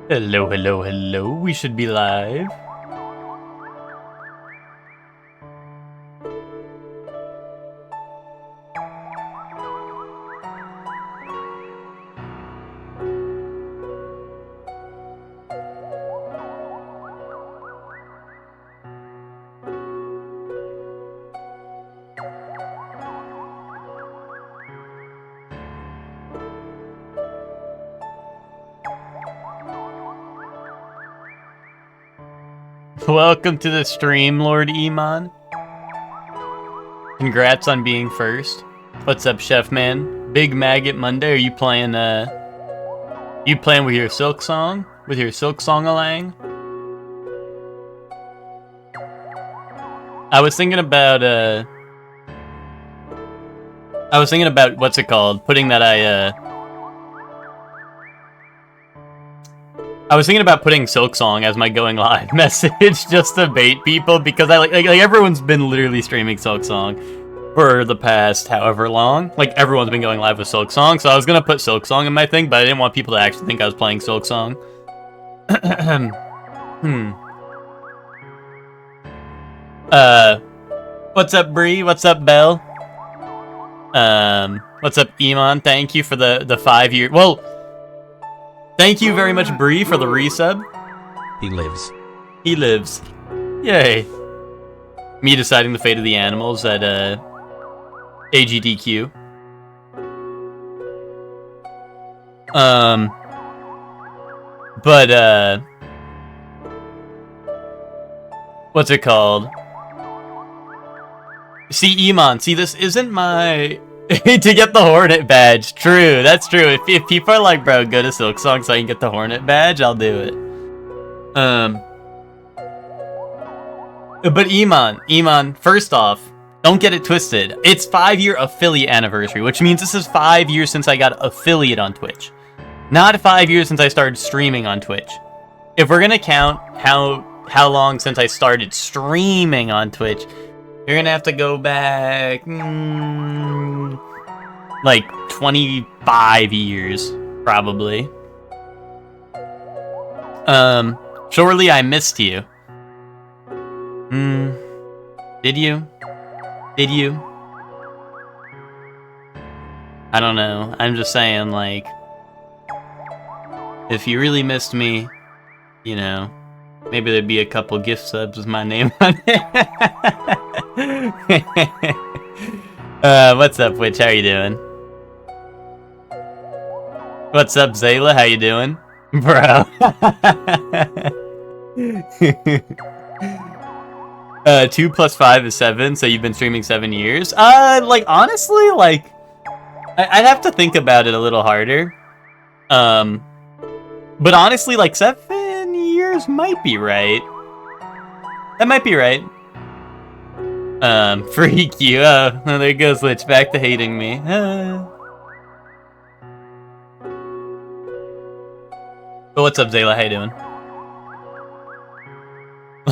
Hello, hello, hello. We should be live. Welcome to the stream, Lord Iman. Congrats on being first. What's up, Chef Man? Big Maggot Monday. Are you playing? You playing with your Silk Song? With your Silk Song-a-lang? I was thinking about what's it called? I was thinking about putting Silk Song as my going live message just to bait people because I like everyone's been literally streaming Silk Song for the past however long. Like everyone's been going live with Silk Song, so I was gonna put Silk Song in my thing, but I didn't want people to actually think I was playing Silk Song. What's up, Bree? What's up, Belle? What's up, Iman? Thank you for the 5 year. Well. Thank you very much, Bree, for the resub. He lives. He lives. Yay. Me deciding the fate of the animals at AGDQ. But what's it called? See, Iman, see, this isn't my... to get the Hornet badge. True, that's true. If people are like, bro, go to Silk Song so I can get the Hornet badge, I'll do it. But Iman, first off, don't get it twisted. It's 5-year affiliate anniversary, which means this is 5 years since I got affiliate on Twitch. Not 5 years since I started streaming on Twitch. If we're gonna count how long since I started streaming on Twitch, you're gonna have to go back, like 25 years, probably. Surely I missed you. Did you? Did you? I don't know. I'm just saying, like, if you really missed me, you know, maybe there'd be a couple gift subs with my name on it. What's up, Witch? How you doing? What's up, Zayla? How you doing? Bro. 2 plus 5 is 7, so you've been streaming 7 years? Like, honestly, like, I'd have to think about it a little harder. But honestly, like, 7 years might be right. That might be right. Freak you. Oh, there goes Lich, back to hating me. But what's up, Zayla? How you doing?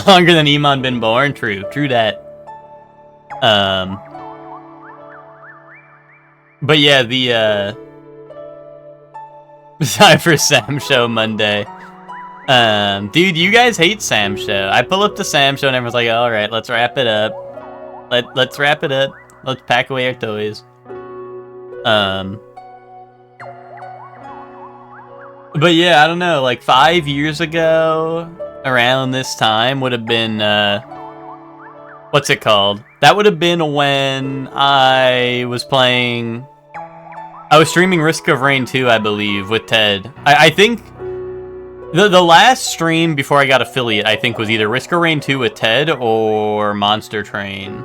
Longer than Iman been born? True that. But yeah, the, time for Sam Show Monday. Dude, you guys hate Sam Show. I pull up the Sam Show and everyone's like, alright, let's wrap it up. Let's wrap it up. Let's pack away our toys. But yeah, I don't know, like 5 years ago, around this time, would have been, what's it called? That would have been when I was streaming Risk of Rain 2, I believe, with Ted. I think the last stream before I got affiliate, I think, was either Risk of Rain 2 with Ted or Monster Train.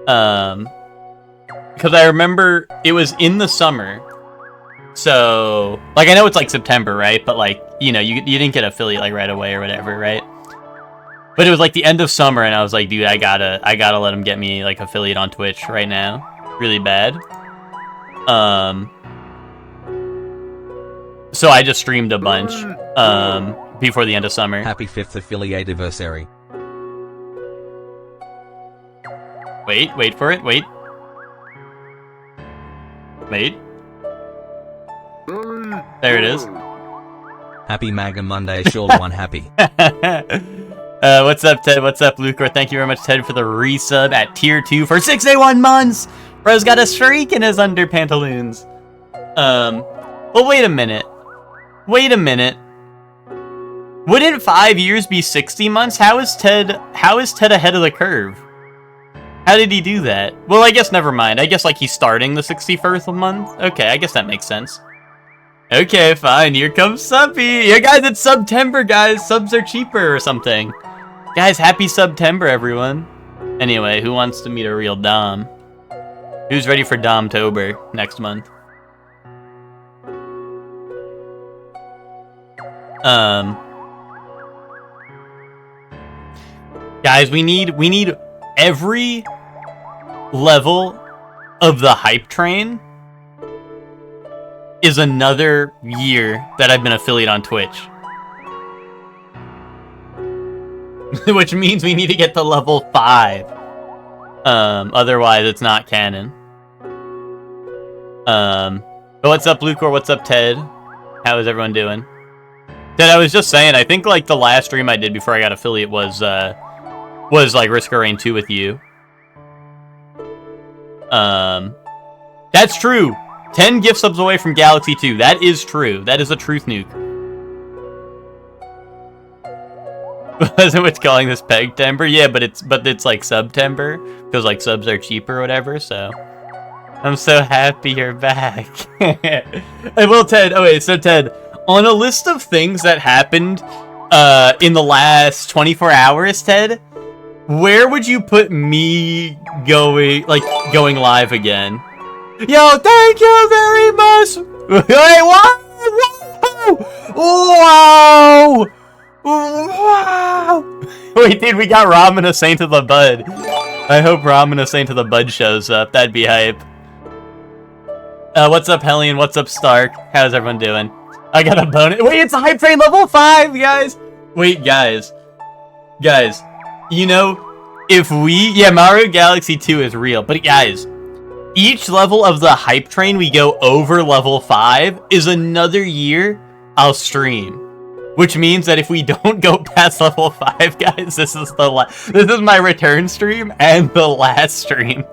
Because I remember it was in the summer. So, like, I know it's like September, right? But like, you know, you didn't get affiliate like right away or whatever, right? But it was like the end of summer, and I was like, dude, I gotta let him get me like affiliate on Twitch right now, really bad. So I just streamed a bunch, before the end of summer. Happy 5th affiliate anniversary. Wait for it. Wait. There it is. Happy Maga Monday, surely one happy. What's up, Ted? What's up, Lucor? Thank you very much, Ted, for the resub at tier 2 for 681 months. Bro's got a streak in his under pantaloons. Well, wait a minute. Wait a minute. Wouldn't 5 years be 60 months? How is Ted ahead of the curve? How did he do that? Well, I guess never mind. I guess like he's starting the 61st month. Okay, I guess that makes sense. Okay, fine. Here comes Subby. Yeah, guys, it's September, guys. Subs are cheaper or something. Guys, happy September, everyone. Anyway, who wants to meet a real Dom? Who's ready for Domtober next month? Guys, we need every level of the hype train is another year that I've been affiliate on Twitch. Which means we need to get to level 5. Otherwise it's not canon. But what's up, Lucor? What's up, Ted? How is everyone doing? Ted, I was just saying, I think like the last stream I did before I got affiliate was like Risk of Rain 2 with you. That's true. 10 gift subs away from Galaxy 2. That is true. That is a truth nuke. Wasn't what's calling this Pegtember? Yeah, but it's like September because like subs are cheaper or whatever. So I'm so happy you're back. Well, Ted. Okay, so Ted, on a list of things that happened in the last 24 hours, Ted, where would you put me going live again? Yo, thank you very much. Wait, what? Wow! Wow! Wait, dude, we got Ramen, a Saint of the Bud. I hope Ramen, a Saint of the Bud shows up. That'd be hype. What's up, Hellion? What's up, Stark? How's everyone doing? I got a bonus. Wait, it's a hype train level 5, guys. Wait, guys. Guys, you know, if we... Yeah, Mario Galaxy 2 is real, but guys... Each level of the hype train we go over level 5 is another year I'll stream. Which means that if we don't go past level 5, guys, this is my return stream and the last stream.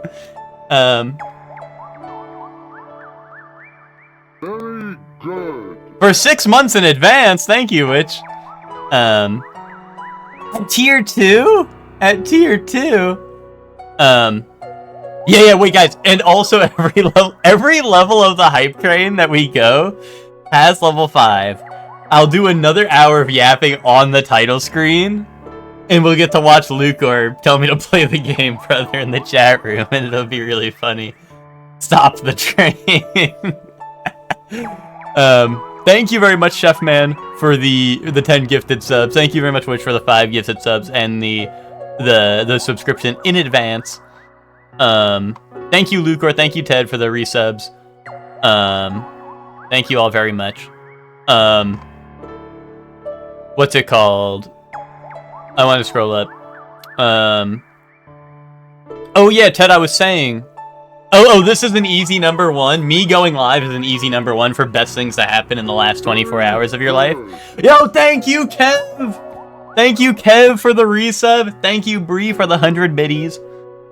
Very good. For 6 months in advance, thank you, Witch. At tier 2? At tier 2? Yeah, wait, guys, and also every level of the hype train that we go past level 5, I'll do another hour of yapping on the title screen, and we'll get to watch Lucor tell me to play the game, brother, in the chat room, and it'll be really funny. Stop the train. Thank you very much, Chef Man, for the 10 gifted subs. Thank you very much, Witch, for the 5 gifted subs and the subscription in advance. Thank you, Lucor. Thank you, Ted, for the resubs. Thank you all very much. What's it called? I want to scroll up. Oh yeah, Ted, I was saying. Oh, this is an easy number 1. Me going live is an easy number 1 for best things that happen in the last 24 hours of your life. Yo, thank you, Kev! Thank you, Kev, for the resub. Thank you, Bree, for the 100 biddies.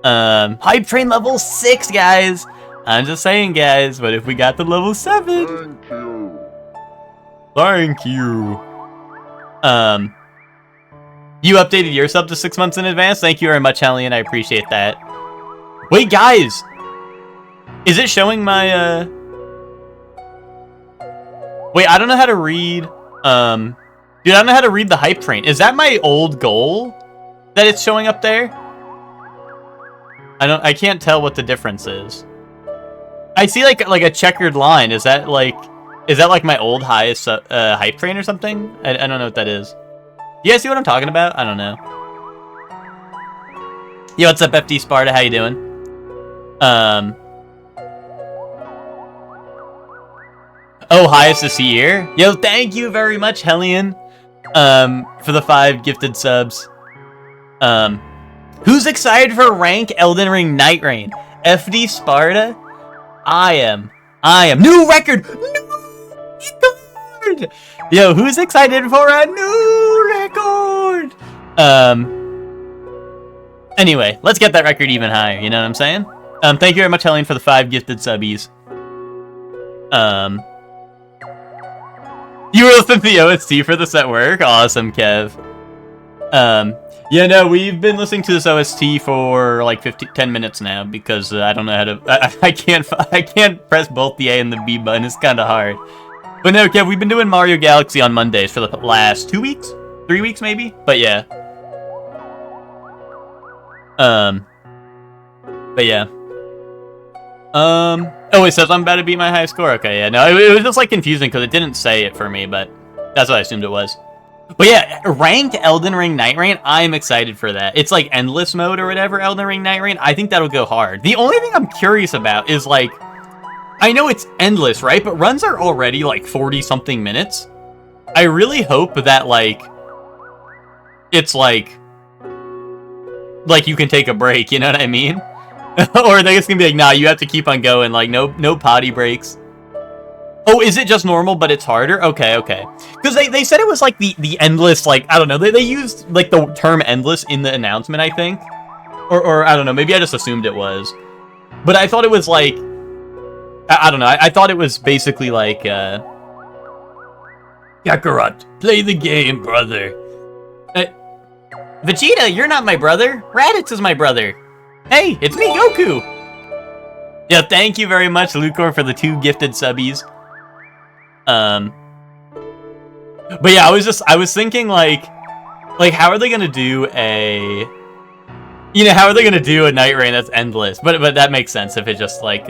Hype train level 6, guys. I'm just saying, guys, but if we got to level 7. Thank you. Thank you. You updated your sub to 6 months in advance? Thank you very much, Hellion. I appreciate that. Wait, guys! Is it showing my, Wait, I don't know how to read, Dude, I don't know how to read the hype train. Is that my old goal that it's showing up there? I can't tell what the difference is. I see like a checkered line. Is that like my old highest hype train or something? I don't know what that is. You guys see what I'm talking about? I don't know. Yo, what's up, FD Sparta? How you doing? Oh, highest this year? Yo, thank you very much, Hellion. For the 5 gifted subs. Who's excited for rank Elden Ring Night Rain? FD Sparta? I am. New record! New record! Yo, who's excited for a new record? Anyway, let's get that record even higher, you know what I'm saying? Thank you very much, Helene, for the 5 gifted subbies. You were listening to the OST for this at work? Awesome, Kev. Yeah, no, we've been listening to this OST for like 10 minutes now because I don't know how to. I can't press both the A and the B button. It's kind of hard. But no, Kev, we've been doing Mario Galaxy on Mondays for the last 2 weeks, 3 weeks maybe. But yeah. But yeah. Oh, it says I'm about to beat my high score. Okay, yeah, no, it was just like confusing because it didn't say it for me, but that's what I assumed it was. But yeah, ranked Elden Ring Night Rain, I'm excited for that. It's like endless mode or whatever, Elden Ring Night Rain. I think that'll go hard. The only thing I'm curious about is like, I know it's endless, right? But runs are already like 40-something minutes. I really hope that like, it's like you can take a break, you know what I mean? Or are they just gonna be like, nah, you have to keep on going, like no potty breaks. Oh, is it just normal, but it's harder? Okay. Because they said it was like the endless, like, I don't know, they used like the term endless in the announcement, I think. Or I don't know, maybe I just assumed it was. But I thought it was like, I don't know, I thought it was basically like, Kakarot, play the game, brother. Vegeta, you're not my brother. Raditz is my brother. Hey, it's me, Goku. Yeah, thank you very much, Lucor, for the 2 gifted subbies. But yeah, I was thinking like how are they gonna do how are they gonna do a Night Rain that's endless? But that makes sense if it's just like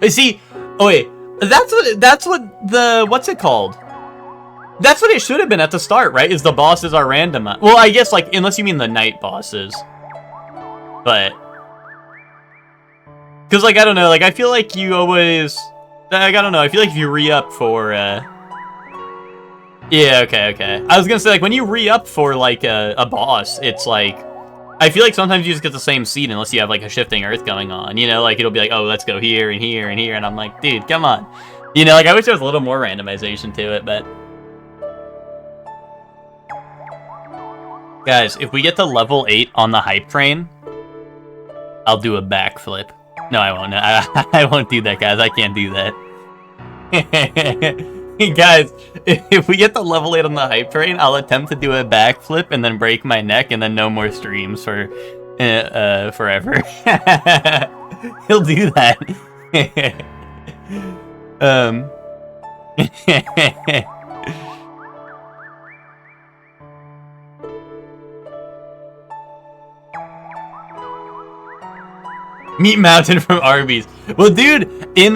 see, oh wait, that's what the what's it called? That's what it should have been at the start, right? Is the bosses are random? Well, I guess like unless you mean the night bosses, but because like I don't know, like I feel like you always. I don't know, I feel like if you re-up for, yeah, okay. I was gonna say, like, when you re-up for, like, a boss, it's like, I feel like sometimes you just get the same seed unless you have, like, a shifting earth going on, you know? Like, it'll be like, oh, let's go here and here and here, and I'm like, dude, come on. You know, like, I wish there was a little more randomization to it, but... Guys, if we get to level 8 on the hype train, I'll do a backflip. No, I won't. I won't do that, guys. I can't do that. Guys, if we get to level 8 on the hype train, I'll attempt to do a backflip and then break my neck and then no more streams for forever. He'll do that. Meat Mountain from Arby's. Well, dude, in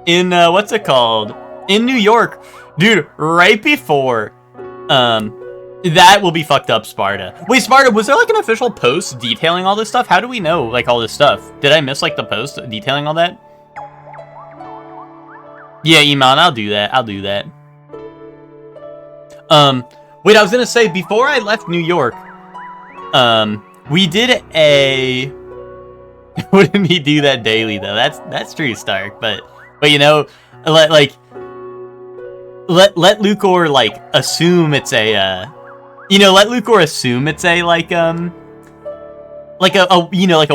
what's it called? In New York, dude, right before, that will be fucked up, Sparta. Wait, Sparta, was there like an official post detailing all this stuff? How do we know, like, all this stuff? Did I miss, like, the post detailing all that? Yeah, Iman, I'll do that. Wait, I was gonna say, before I left New York, we did a... Wouldn't he do that daily though? That's true, Stark. But you know, let Lucor like assume it's a let Lucor assume it's a like a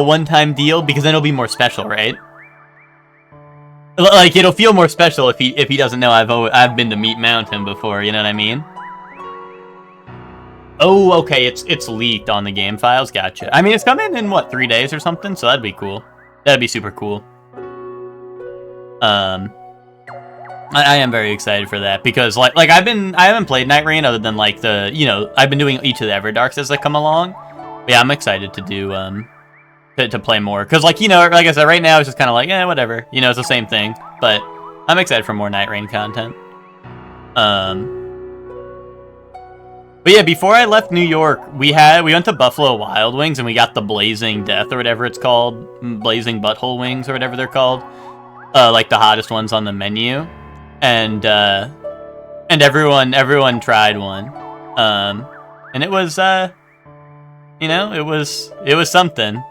one-time deal, because then it'll be more special, right? Like it'll feel more special if he doesn't know I've been to Meat Mountain before. You know what I mean? Oh, okay, it's leaked on the game files, gotcha. I mean, it's coming in, what, 3 days or something? So that'd be cool. That'd be super cool. I am very excited for that, because, like I haven't played Night Rain other than, like, I've been doing each of the Everdarks as they come along. But yeah, I'm excited to do, to play more. Because, like, like I said, right now it's just kind of like, whatever. It's the same thing. But I'm excited for more Night Rain content. But yeah, before I left New York, we went to Buffalo Wild Wings and we got the Blazing Death or whatever it's called, Blazing Butthole Wings or whatever they're called, like the hottest ones on the menu, and everyone tried one, and it was it was something,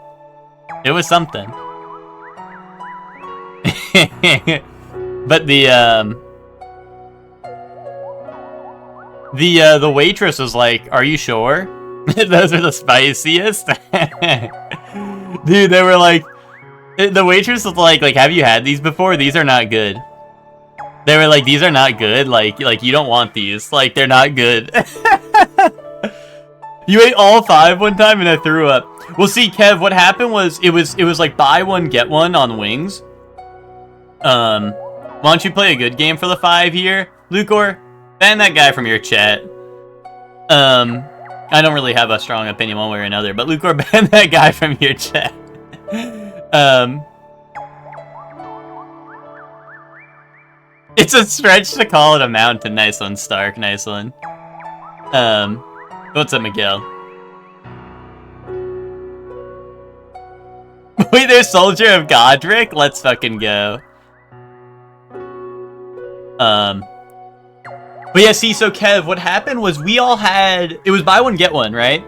but The waitress was like, "Are you sure? Those are the spiciest." Dude, they were like, the waitress was like, "Have you had these before? These are not good." They were like, "These are not good. Like you don't want these. Like they're not good." You ate all 5 one time and I threw up. Well, see, Kev, what happened was it was like buy one get one on wings. Why don't you play a good game for the 5 here, Lucor? Ban that guy from your chat. I don't really have a strong opinion one way or another, but Lucor, ban that guy from your chat. It's a stretch to call it a mountain. Nice one, Stark. Nice one. What's up, Miguel? Wait, there's Soldier of Godric? Let's fucking go. But yeah, see, so Kev, what happened was we all had... It was buy one, get one, right?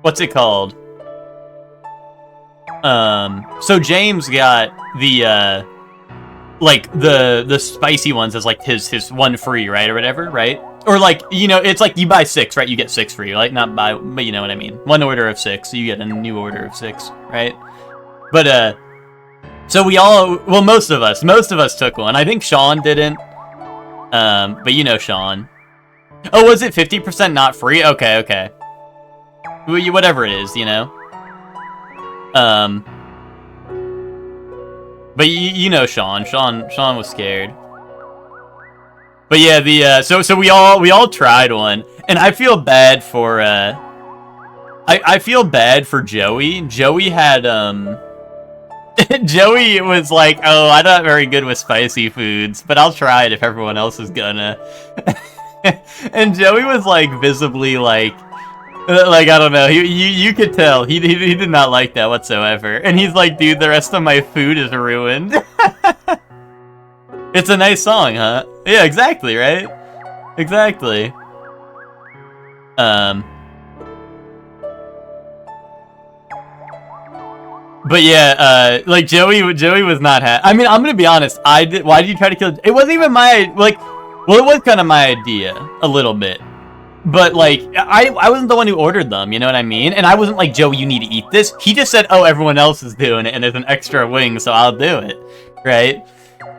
What's it called? So James got the, like, the spicy ones as, like, his one free, right, or whatever, right? Or, like, you know, it's like you buy 6, right? You get 6 free, like, not buy, but you know what I mean. 1 order of 6, so you get a new order of 6, right? But, so we all, well, most of us took one. I think Sean didn't, but you know Sean. Oh, was it 50% not free? Okay. Whatever it is, you know? But you know Sean. Sean was scared. But yeah, so we all tried one, and I feel bad for I feel bad for Joey. Joey had Joey was like, "Oh, I'm not very good with spicy foods, but I'll try it if everyone else is gonna." And Joey was like visibly like I don't know. You could tell he did not like that whatsoever. And he's like, "Dude, the rest of my food is ruined." It's a nice song, huh? Yeah, exactly, right? Exactly. But yeah, like Joey was not I mean, I'm gonna be honest. Why did you try to kill? It wasn't even my like. Well, it was kind of my idea a little bit, but like I wasn't the one who ordered them. You know what I mean? And I wasn't like, "Joey, you need to eat this." He just said, "Oh, everyone else is doing it, and there's an extra wing, so I'll do it." Right?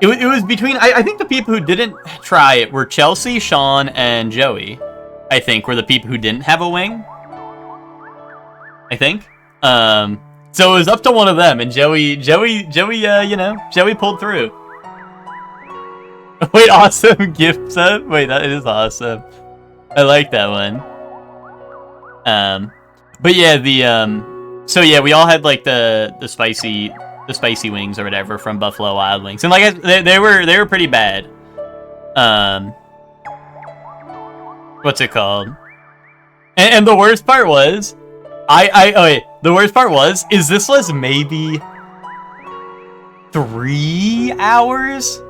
It was between. I think the people who didn't try it were Chelsea, Sean, and Joey. I think were the people who didn't have a wing. I think. So it was up to one of them, and Joey, you know, Joey pulled through. Wait, awesome gift set? Wait, that is awesome. I like that one. But yeah, so yeah, we all had like the spicy wings or whatever from Buffalo Wild Wings, and like they were pretty bad. What's it called? And the worst part was, the worst part was, this was maybe 3 hours?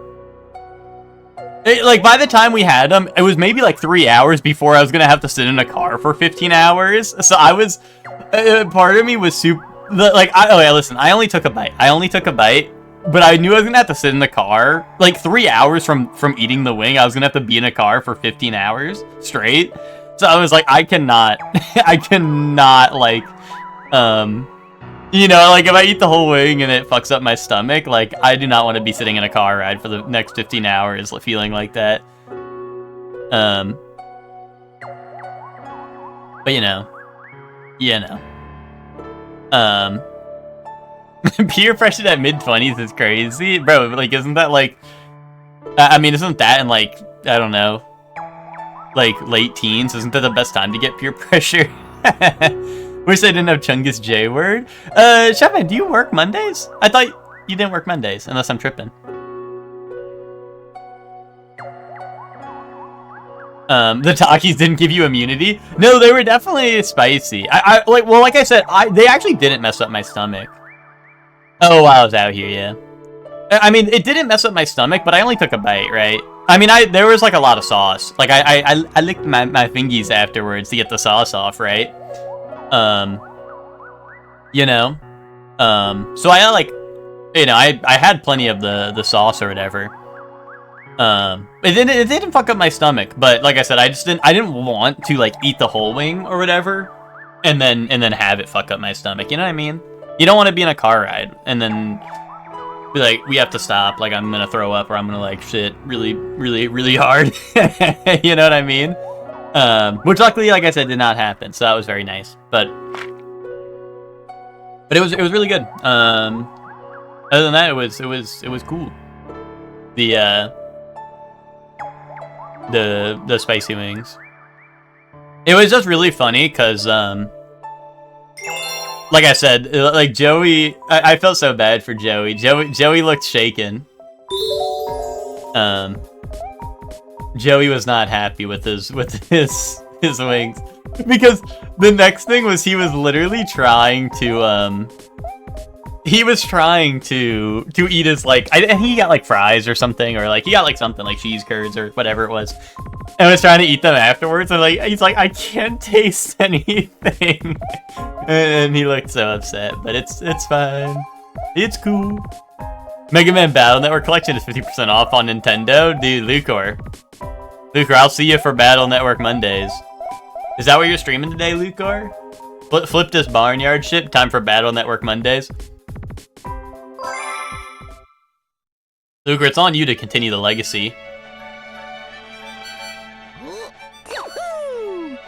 Like, by the time we had them, it was maybe like 3 hours before I was gonna have to sit in a car for 15 hours. So I was, part of me was super, like, listen, I only took a bite, but I knew I was gonna have to sit in the car, like 3 hours from eating the wing, I was gonna have to be in a car for 15 hours straight. So I was like, I cannot, like, you know, like, if I eat the whole wing and it fucks up my stomach, like, I do not want to be sitting in a car ride for the next 15 hours feeling like that. But, you know. Peer pressure at mid-20s is crazy. Bro, like, isn't that, like... I mean, isn't that in, like, I don't know, like, late teens? Isn't that the best time to get peer pressure? Wish I didn't have Chungus J word. Chapman, do you work Mondays? I thought you didn't work Mondays, unless I'm tripping. The Takis didn't give you immunity? No, they were definitely spicy. Like I said, they actually didn't mess up my stomach. Oh, while I was out here, yeah. I mean, it didn't mess up my stomach, but I only took a bite, right? I mean, there was like a lot of sauce. Like I licked my fingies afterwards to get the sauce off, right? You know, so I like, you know, I had plenty of the sauce or whatever. It didn't fuck up my stomach, but like I said, I didn't want to like eat the whole wing or whatever, and then have it fuck up my stomach. You know what I mean? You don't want to be in a car ride and then be like, we have to stop. Like I'm gonna throw up or I'm gonna like shit really, really, really hard. You know what I mean? Which luckily, like I said, did not happen. So that was very nice. But it was really good. Other than that, it was cool. The spicy wings. It was just really funny because like I said, like Joey, I felt so bad for Joey. Joey looked shaken. Joey was not happy with his wings because the next thing was he was literally trying to eat his like I think he got like fries or something, or like he got like something like cheese curds or whatever it was, and was trying to eat them afterwards, and like he's like, I can't taste anything. And he looked so upset, but it's fine. It's cool. Mega Man Battle Network Collection is 50% off on Nintendo. Dude, Lucor, I'll see you for Battle Network Mondays. Is that what you're streaming today, Lucor? Flip this barnyard shit. Time for Battle Network Mondays. Lucor, it's on you to continue the legacy.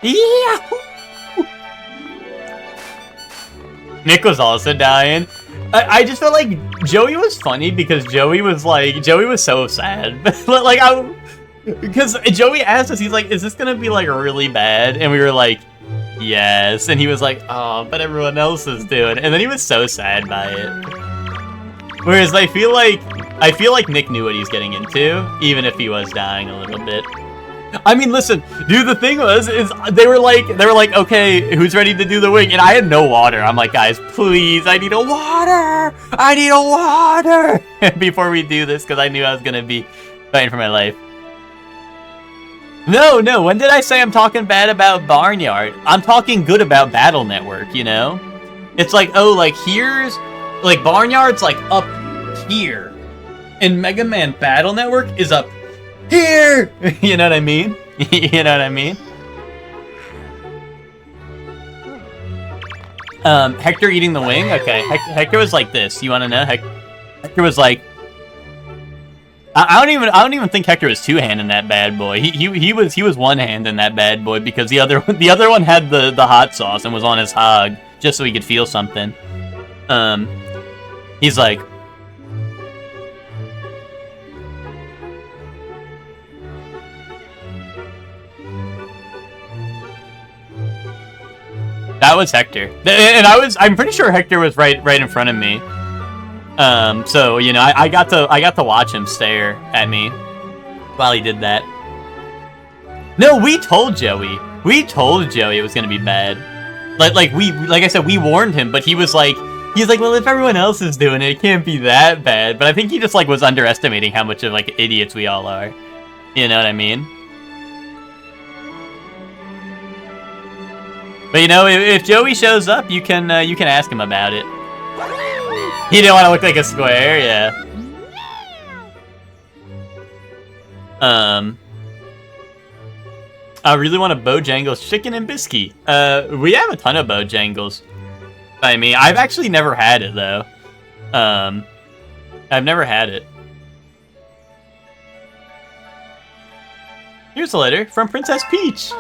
Yeah. Nick was also dying. I just felt like Joey was funny because Joey was so sad. Like because Joey asked us, he's like, is this gonna be like really bad? And we were like, yes. And he was like, oh, but everyone else is doing it. And then he was so sad by it. Whereas I feel like Nick knew what he's getting into, even if he was dying a little bit. I mean, listen, dude, the thing is they were like, okay, who's ready to do the wing? And I had no water. I'm like, guys, please, I need a water before we do this, because I knew I was gonna be fighting for my life. No, when did I say I'm talking bad about Barnyard? I'm talking good about Battle Network, you know? It's like, oh, like here's, like Barnyard's like up here, and Mega Man Battle Network is up here. You know what I mean? You know what I mean? Hector eating the wing? Okay, Hector was like this. You want to know? Hector was like, I don't even think Hector was two-handing that bad boy. He was one-handing that bad boy because the other one had the hot sauce and was on his hog just so he could feel something. He's like, that was Hector, and I'm pretty sure Hector was right in front of me. So you know, I got to watch him stare at me while he did that. No, we told Joey it was gonna be bad. Like I said, we warned him, but he's like, well, if everyone else is doing it, it can't be that bad. But I think he just like was underestimating how much of like idiots we all are. You know what I mean? But you know, if Joey shows up, you can ask him about it. He didn't want to look like a square, yeah. I really want a Bojangles chicken and biscuit. We have a ton of Bojangles. I mean, I've actually never had it though. I've never had it. Here's a letter from Princess Peach.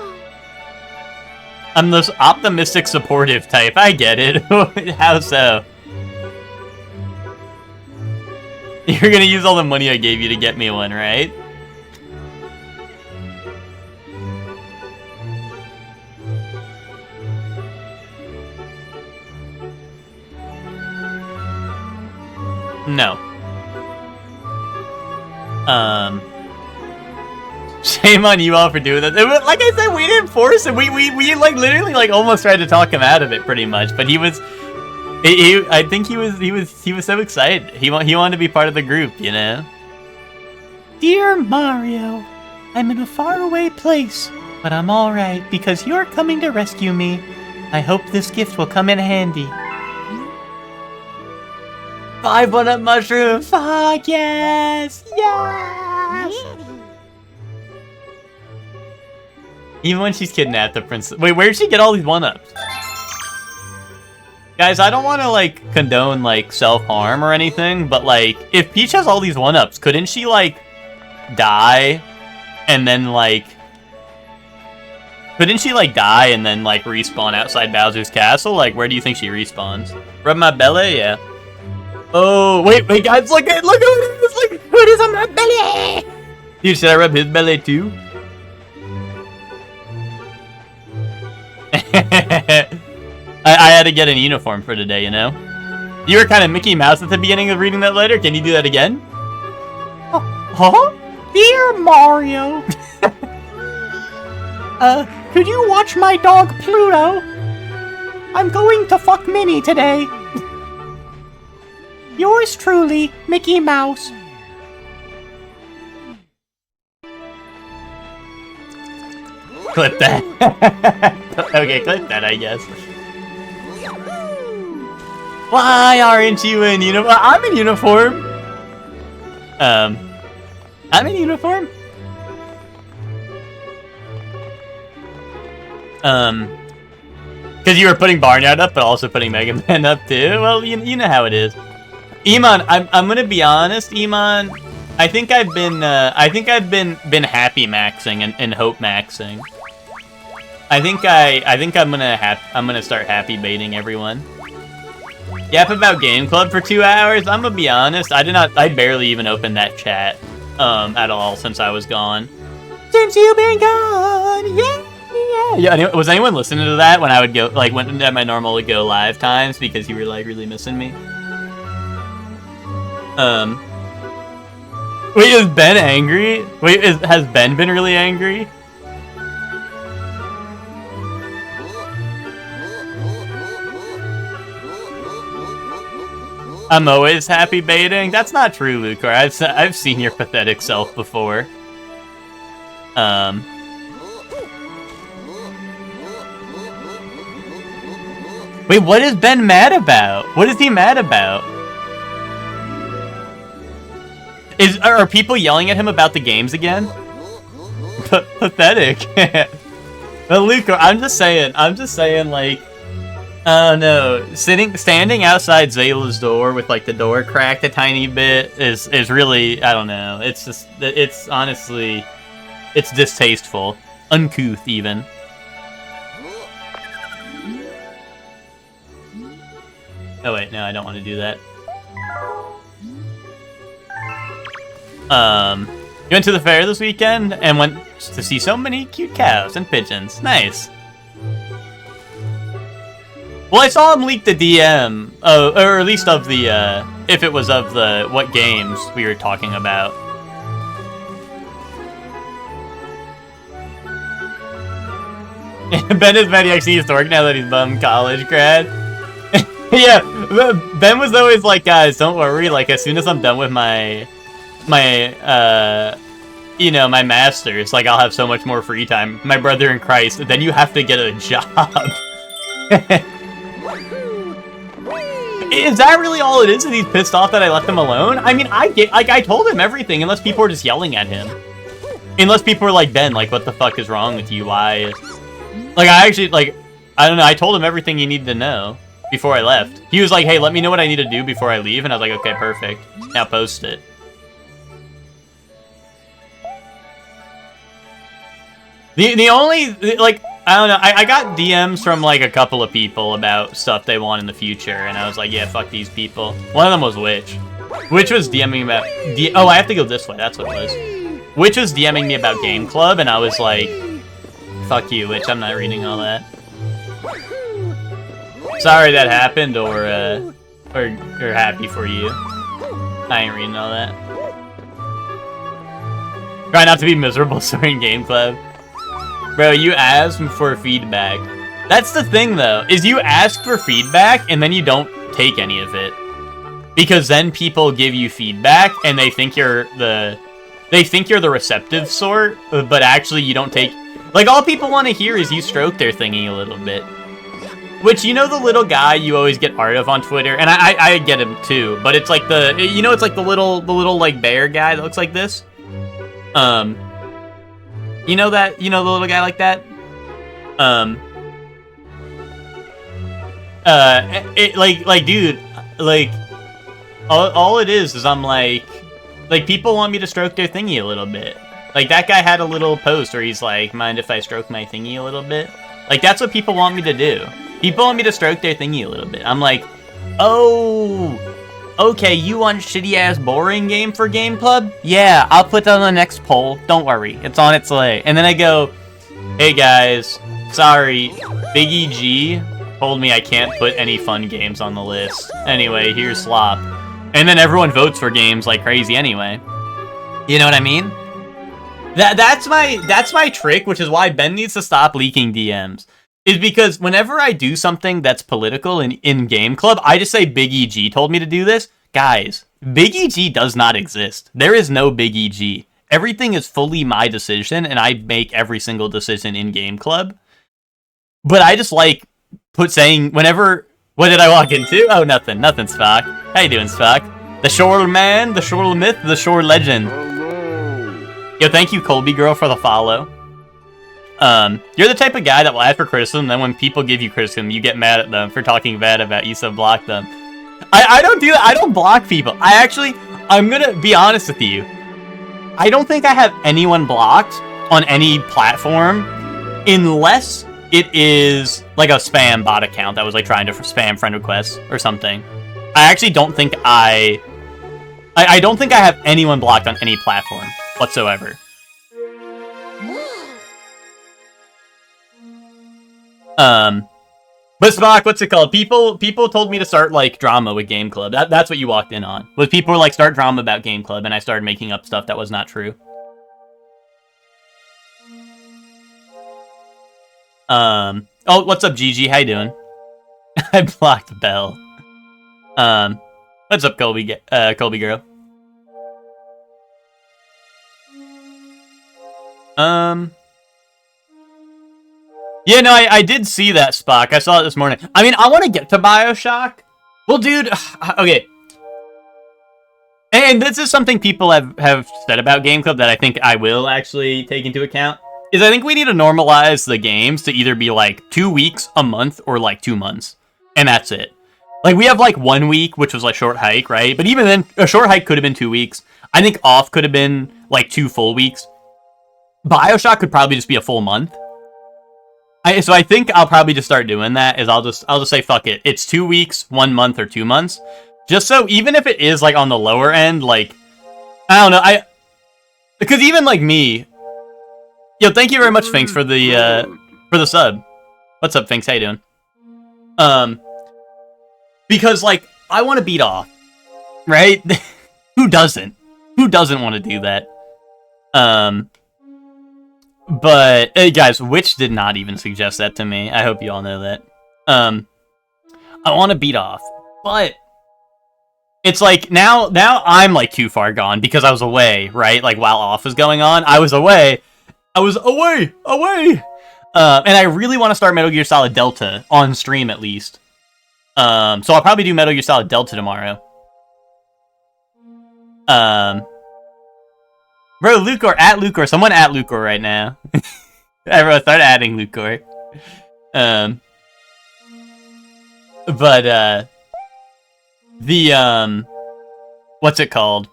I'm the optimistic, supportive type. I get it. How so? You're gonna use all the money I gave you to get me one, right? No. Shame on you all for doing that. Like I said, we didn't force him. We like literally like almost tried to talk him out of it pretty much, but he was I think he was so excited. He wanted to be part of the group, you know? Dear Mario, I'm in a faraway place, but I'm all right because you're coming to rescue me. I hope this gift will come in handy. 5 1-up mushroom. Fuck yes. Yes. Even when she's kidnapped, the princess. Wait, where'd she get all these 1-ups? Guys, I don't want to, like, condone, like, self-harm or anything, but, like, if Peach has all these 1-ups, couldn't she, like, die and then, like... Couldn't she, like, die and then, like, respawn outside Bowser's castle? Like, where do you think she respawns? Rub my belly? Yeah. Oh, wait, guys, look at who it is! Look who it is on my belly! Dude, should I rub his belly, too? I had to get an uniform for today, you know? You were kind of Mickey Mouse at the beginning of reading that letter. Can you do that again? Huh? Dear Mario. Could you watch my dog Pluto? I'm going to fuck Minnie today. Yours truly, Mickey Mouse. Clip that. Okay, clip that, I guess. Why aren't you in uniform? I'm in uniform. I'm in uniform. Because you were putting Barnyard up, but also putting Mega Man up too. Well, you know how it is. Iman, I'm gonna be honest, Iman. I think I've been happy maxing and hope maxing. I think I'm gonna start happy baiting everyone. Yap about Game Club for 2 hours. I'm gonna be honest. I barely even opened that chat at all since I was gone. Since you've been gone, yeah. Yeah, was anyone listening to that when I would go, like, went at my normal go live times because you were, like, really missing me? Wait, is Ben angry? Wait, has Ben been really angry? I'm always happy baiting? That's not true, Lucor. I've seen your pathetic self before. Wait, what is Ben mad about? What is he mad about? Are people yelling at him about the games again? Pathetic. But Luke, I'm just saying, like, oh no, standing outside Zayla's door with, like, the door cracked a tiny bit is really, I don't know. It's honestly, it's distasteful, uncouth even. Oh wait, no, I don't want to do that. You went to the fair this weekend and went to see so many cute cows and pigeons. Nice. Well, I saw him leak the DM, or at least of the, if it was of the, what games we were talking about. Ben is mad he actually needs to work now that he's bum college grad. Yeah, Ben was always like, guys, don't worry, like, as soon as I'm done with my you know, my masters, like, I'll have so much more free time. My brother in Christ, then you have to get a job. Is that really all it is? Is he's pissed off that I left him alone? I mean, I told him everything, unless people were just yelling at him. Unless people were like, Ben, like, what the fuck is wrong with you? Why? Like, I actually, like, I don't know, I told him everything he needed to know before I left. He was like, hey, let me know what I need to do before I leave, and I was like, okay, perfect. Now post it. The only, like, I don't know, I got DMs from, like, a couple of people about stuff they want in the future, and I was like, yeah, fuck these people. One of them was Witch. Witch was DMing about, oh, I have to go this way, that's what it was. Witch was DMing me about Game Club, and I was like, fuck you, Witch, I'm not reading all that. Sorry that happened, or happy for you. I ain't reading all that. Try not to be miserable during Game Club. Bro, you asked for feedback. That's the thing, though, is you ask for feedback, and then you don't take any of it. Because then people give you feedback, and they think you're the receptive sort, but actually you don't take... Like, all people want to hear is you stroke their thingy a little bit. Which, you know the little guy you always get art of on Twitter? And I get him too, but it's like it's like the little like bear guy that looks like this? You know the little guy like that? Dude, like, all it is I'm like, people want me to stroke their thingy a little bit. Like, that guy had a little post where he's like, mind if I stroke my thingy a little bit? Like, that's what people want me to do. People want me to stroke their thingy a little bit. I'm like, oh, okay, you want shitty-ass boring game for Game Club? Yeah, I'll put that on the next poll. Don't worry, it's on its way. And then I go, hey guys, sorry, Big EG told me I can't put any fun games on the list. Anyway, here's Slop. And then everyone votes for games like crazy anyway. You know what I mean? That's my trick, which is why Ben needs to stop leaking DMs. Is because whenever I do something that's political in Game Club, I just say Big EG told me to do this. Guys, Big EG does not exist. There is no Big EG. Everything is fully my decision, and I make every single decision in Game Club. But I just like saying whenever... What did I walk into? Oh, nothing, Spock. How you doing, Spock? The Shore Man, the Shore Myth, the Shore Legend. Hello. Yo, thank you, Colby Girl, for the follow. You're the type of guy that will ask for criticism, then when people give you criticism, you get mad at them for talking bad about you, so block them. I don't do that. I don't block people. I'm gonna be honest with you. I don't think I have anyone blocked on any platform unless it is like a spam bot account that was like trying to spam friend requests or something. I actually don't think I don't think I have anyone blocked on any platform whatsoever. But Spock, what's it called? People told me to start like drama with Game Club. That's what you walked in on. Was people were like start drama about Game Club, and I started making up stuff that was not true. Oh, what's up, Gigi? How you doing? I blocked Bell. What's up, Colby girl? Yeah, no, I did see that, Spock. I saw it this morning. I mean, I want to get to BioShock. Well, dude, okay. And this is something people have said about Game Club that I think I will actually take into account. Is I think we need to normalize the games to either be like 2 weeks, a month, or like 2 months. And that's it. Like, we have like 1 week, which was like Short Hike, right? But even then, a Short Hike could have been 2 weeks. I think Off could have been like 2 full weeks. BioShock could probably just be a full month. So I think I'll probably just start doing that. Is I'll just say fuck it. It's 2 weeks, 1 month, or 2 months. Just so even if it is like on the lower end, like I don't know, because even like me. Yo, thank you very much, Finks, for the sub. What's up, Finks? How you doing? Because like I want to beat Off, right? Who doesn't? Who doesn't want to do that? But, hey guys, Witch did not even suggest that to me. I hope you all know that. I want to beat Off, but it's like, now I'm like too far gone because I was away, right? Like, while Off was going on, I was away. And I really want to start Metal Gear Solid Delta on stream, at least. So I'll probably do Metal Gear Solid Delta tomorrow. Bro, Lucor, at Lucor. Someone at Lucor right now. Everyone start adding Lucor. What's it called?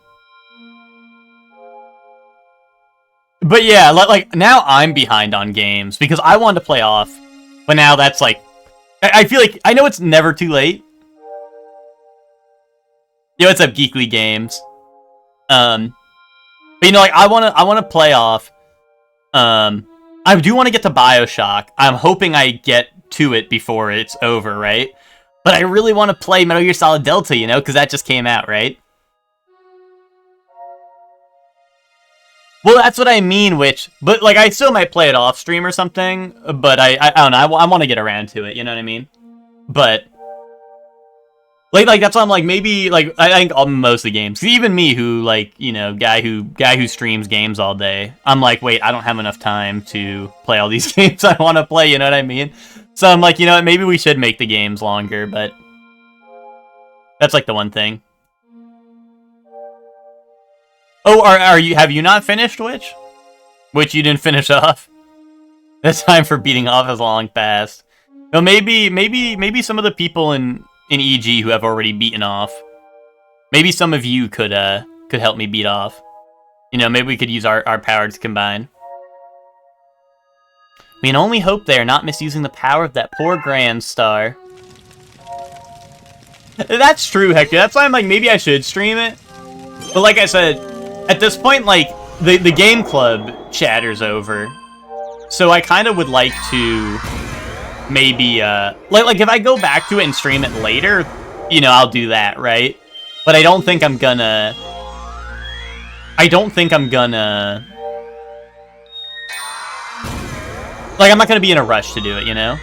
But yeah, like, now I'm behind on games, because I wanted to play Off, but now that's like, I feel like, I know it's never too late. Yo, what's up, Geekly Games? But, you know, like, I wanna play Off. I do want to get to BioShock. I'm hoping I get to it before it's over, right? But I really want to play Metal Gear Solid Delta, you know, because that just came out, right? Well, that's what I mean, but, like, I still might play it off stream or something, but I don't know, I want to get around to it, you know what I mean? But, like, that's why I'm like, maybe, like, I think most of the games, 'cause even me, who, like, you know, guy who streams games all day, I'm like, wait, I don't have enough time to play all these games I want to play, you know what I mean? So I'm like, you know what, maybe we should make the games longer, but that's like the one thing. Oh, have you not finished Witch? Which you didn't finish off? The time for beating off has long passed. Well, maybe some of the people in EG who have already beaten off. Maybe some of you could help me beat off. You know, maybe we could use our powers combined. We can only hope they are not misusing the power of that poor Grand Star. That's true, Hector. That's why I'm like, maybe I should stream it. But like I said, at this point, like, the game club chatter's over. So I kind of would like to maybe, like if I go back to it and stream it later, you know, I'll do that, right? But I don't think I'm gonna... Like, I'm not gonna be in a rush to do it, you know?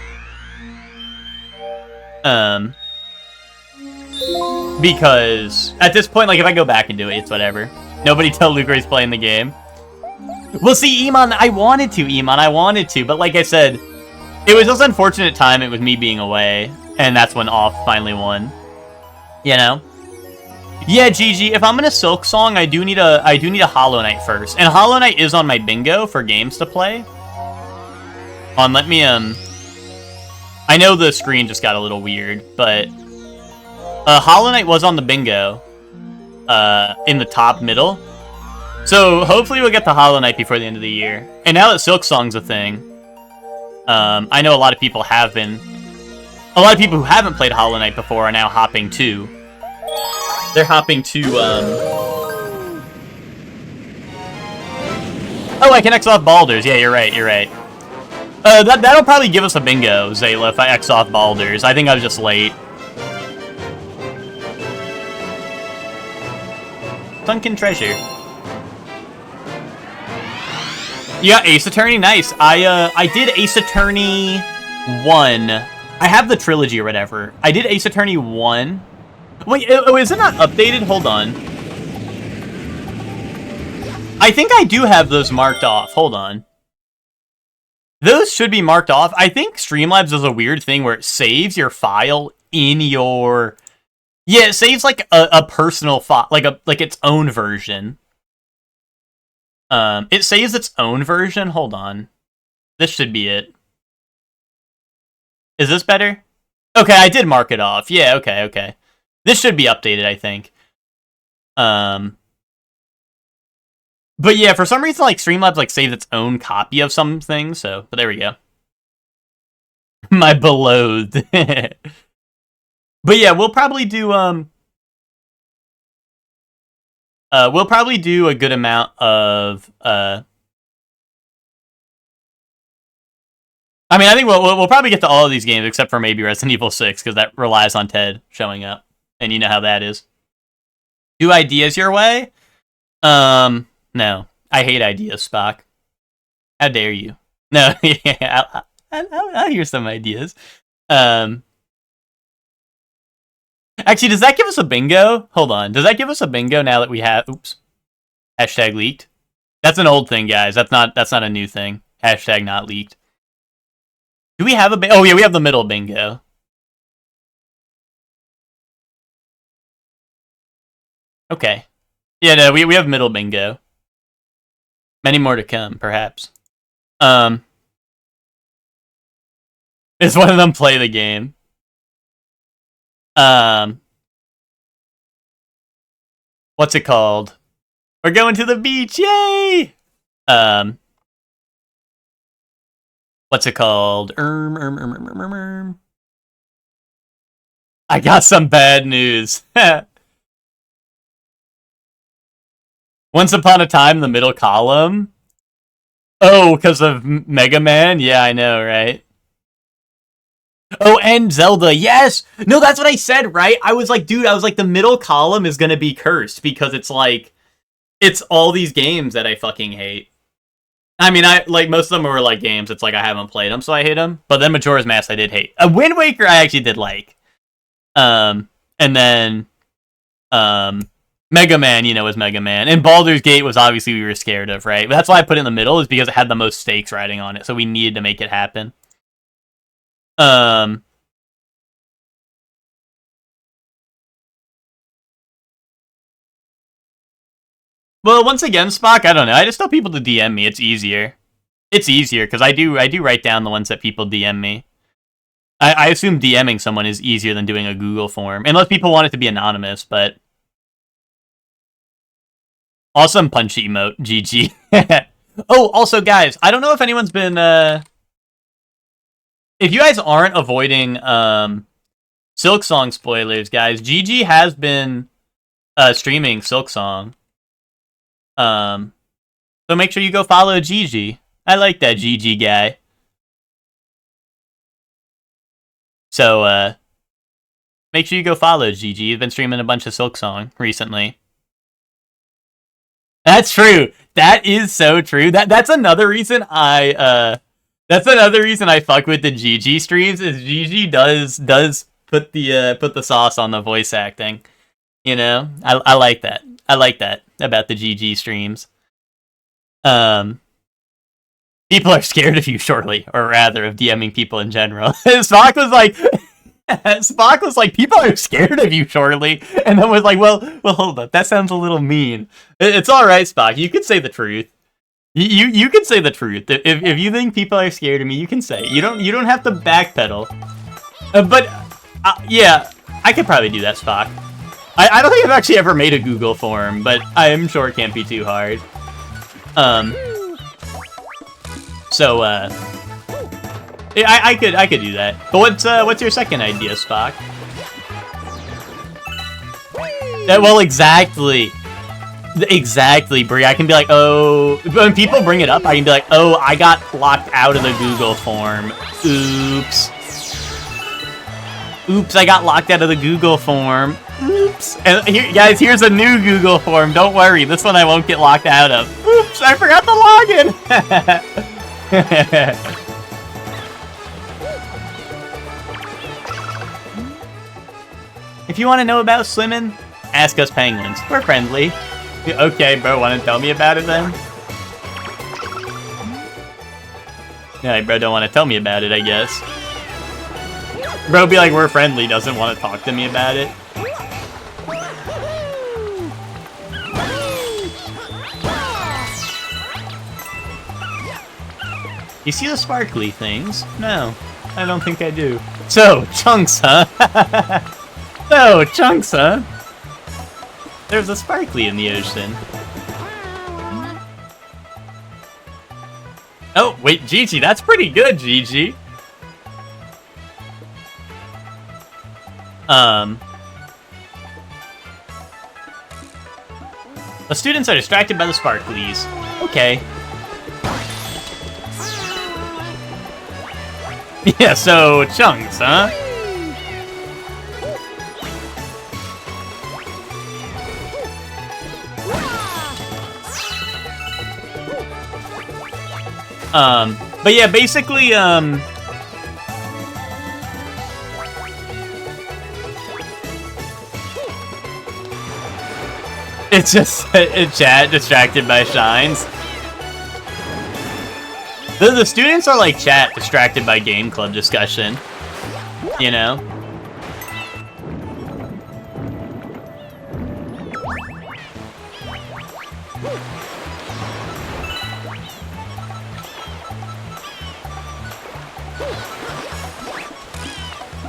Because at this point, like, if I go back and do it, it's whatever. Nobody tell Lucre's playing the game. Well, see, Iman, I wanted to, but like I said, it was just unfortunate timing with me being away, and that's when Off finally won. You know? Yeah, GG, if I'm gonna Silk Song, I do need a Hollow Knight first. And Hollow Knight is on my bingo for games to play. Let me, I know the screen just got a little weird, but Hollow Knight was on the bingo, in the top middle. So hopefully we'll get the Hollow Knight before the end of the year. And now that Silk Song's a thing, I know a lot of people who haven't played Hollow Knight before are now hopping to. They're hopping to, Oh, I can X off Baldur's. Yeah, you're right. That'll probably give us a bingo, Zayla, if I X off Baldur's. I think I was just late. Sunken Treasure. Yeah, Ace Attorney, nice. I did Ace Attorney 1. I have the trilogy or whatever. I did Ace Attorney 1. Wait, is it not updated? Hold on. I think I do have those marked off. Hold on. Those should be marked off. I think Streamlabs does a weird thing where it saves your file in your... Yeah, it saves like a personal file, like its own version. It saves its own version. Hold on. This should be it. Is this better? Okay, I did mark it off. Yeah, okay. This should be updated, I think. But yeah, for some reason, like, Streamlabs, like, saved its own copy of something, so, but there we go. My beloved. But yeah, we'll probably do, a good amount of, I mean, I think we'll probably get to all of these games, except for maybe Resident Evil 6, because that relies on Ted showing up. And you know how that is. Do ideas your way? No. I hate ideas, Spock. How dare you? No, yeah, I'll hear some ideas. Actually, does that give us a bingo? Hold on. Does that give us a bingo now that we have... Oops. Hashtag leaked. That's an old thing, guys. That's not a new thing. Hashtag not leaked. Do we have a... Oh, yeah, we have the middle bingo. Okay. Yeah, no, we have middle bingo. Many more to come, perhaps. Is one of them play the game? What's it called? We're going to the beach, yay! What's it called? I got some bad news. Once upon a time, the middle column. Oh, because of Mega Man? Yeah, I know, right? Oh, and Zelda, yes! No, that's what I said, right? I was like, dude, the middle column is gonna be cursed, because it's like, it's all these games that I fucking hate. I mean, most of them were like games, it's like I haven't played them, so I hate them. But then Majora's Mask I did hate. Wind Waker I actually did like. And then, Mega Man, you know, was Mega Man. And Baldur's Gate was obviously we were scared of, right? But that's why I put it in the middle, is because it had the most stakes riding on it, so we needed to make it happen. Um. Well, once again, Spock, I don't know. I just tell people to DM me. It's easier. It's easier because I do write down the ones that people DM me. I assume DMing someone is easier than doing a Google form, unless people want it to be anonymous. But awesome punch emote, GG. Oh, also, guys, I don't know if anyone's been. If you guys aren't avoiding Silk Song spoilers, guys, GG has been streaming Silk Song. So make sure you go follow GG. I like that GG guy. So, make sure you go follow GG. He's been streaming a bunch of Silk Song recently. That's true. That is so true. That's another reason I fuck with the GG streams. Is GG does put the sauce on the voice acting. You know, I like that. I like that about the GG streams. People are scared of you shortly, or rather, of DMing people in general. Spock was like, people are scared of you shortly, and then was like, well, hold up, that sounds a little mean. It's all right, Spock. You can say the truth. You can say the truth. If you think people are scared of me, you can say it. You don't have to backpedal. But yeah, I could probably do that, Spock. I don't think I've actually ever made a Google form, but I'm sure it can't be too hard. So, I could do that. But what's your second idea, Spock? Well, exactly, Brie. I can be like, oh, when people bring it up, I can be like, oh, I got locked out of the Google form. Oops, I got locked out of the Google form. Oops. And here, guys, here's a new Google form. Don't worry, this one I won't get locked out of. Oops, I forgot the login. If you want to know about swimming, ask us penguins. We're friendly. Okay, bro, want to tell me about it then? Yeah, bro, don't want to tell me about it, I guess. Bro be like, we're friendly, doesn't want to talk to me about it. You see the sparkly things? No, I don't think I do. So, chunks, huh? So, chunks, huh? There's a sparkly in the ocean. Oh, wait, Gigi, that's pretty good, Gigi. The students are distracted by the sparklies. Okay. Yeah, so, chunks, huh? But yeah, basically, it's just a chat distracted by shines. The students are like chat distracted by game club discussion, you know?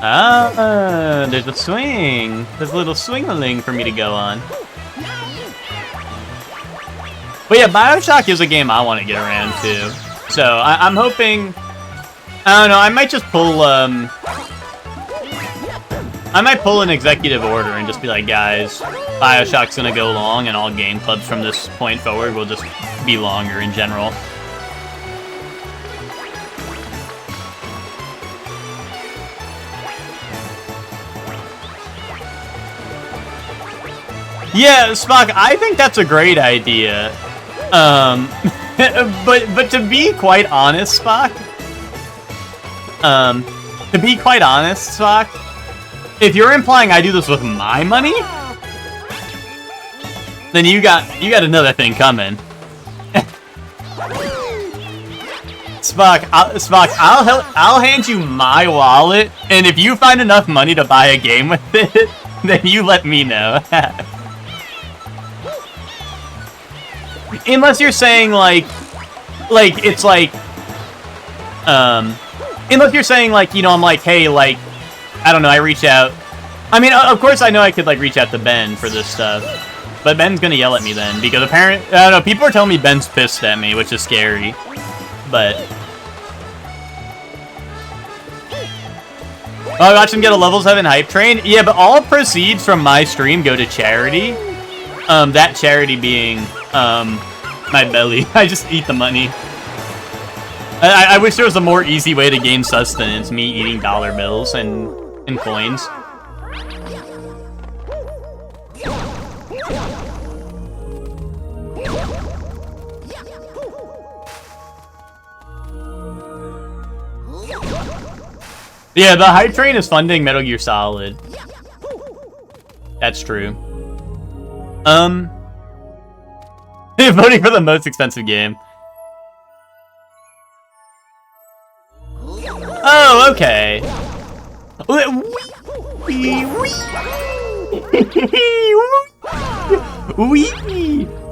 Ah, there's a swing. There's a little swing-a-ling for me to go on. But yeah, BioShock is a game I want to get around to. So, I'm hoping... I don't know, I might just pull, I might pull an executive order and just be like, guys, BioShock's gonna go long, and all game clubs from this point forward will just be longer in general. Yeah, Spock, I think that's a great idea. But to be quite honest, Spock, if you're implying I do this with my money, then you got another thing coming. Spock, I'll hand you my wallet, and if you find enough money to buy a game with it, then you let me know. Unless you're saying like it's like, unless you're saying like, you know, I'm like, hey, like, I don't know, I reach out. I mean, of course I know I could like reach out to Ben for this stuff, but Ben's gonna yell at me then because apparently, I don't know, people are telling me Ben's pissed at me, which is scary, but. Oh, I watched him get a level 7 hype train? Yeah, but all proceeds from my stream go to charity. That charity being, my belly. I just eat the money. I wish there was a more easy way to gain sustenance, me eating dollar bills and coins. Yeah, the hype train is funding Metal Gear Solid. That's true. Voting for the most expensive game. Oh, okay. Wee.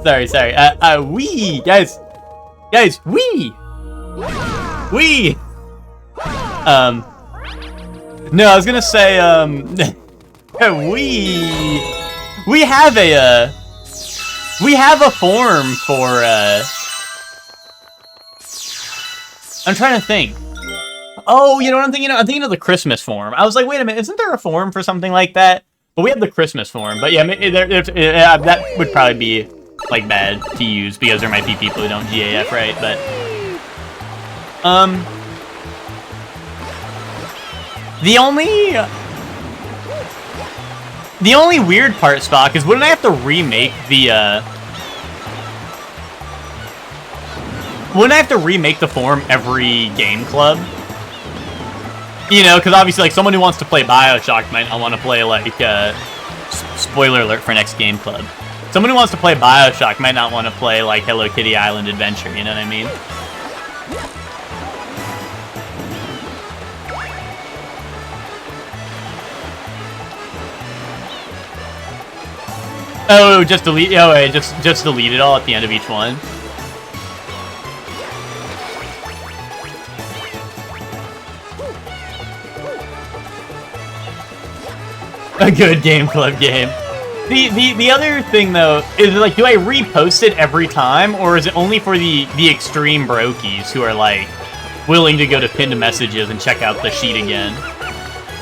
Sorry. Wee. Guys, wee. No, I was gonna say, we have a form for, I'm trying to think. Oh, you know what I'm thinking of? I'm thinking of the Christmas form. I was like, wait a minute, isn't there a form for something like that? But we have the Christmas form. But yeah, that would probably be, like, bad to use because there might be people who don't GAF, right? But, the only weird part, Spock, is wouldn't I have to remake the, wouldn't I have to remake the form every game club? You know, because obviously, like, someone who wants to play Bioshock might not want to play, like, spoiler alert for next game club. Someone who wants to play Bioshock might not want to play, like, Hello Kitty Island Adventure, you know what I mean? Oh, just delete. Oh, wait, just delete it all at the end of each one. A good game club game. The other thing though is like, do I repost it every time, or is it only for the extreme brokies who are like willing to go to pinned messages and check out the sheet again?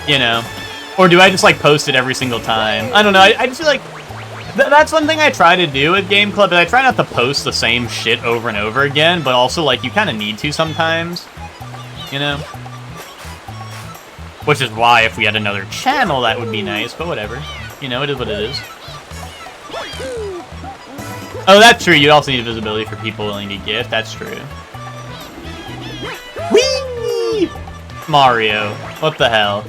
You know, or do I just like post it every single time? I don't know. I just feel like. That's one thing I try to do with Game Club, is I try not to post the same shit over and over again, but also, like, you kind of need to sometimes, you know? Which is why if we had another channel, that would be nice, but whatever. You know, it is what it is. Oh, that's true, you also need visibility for people willing to gift, that's true. Whee! Mario, what the hell?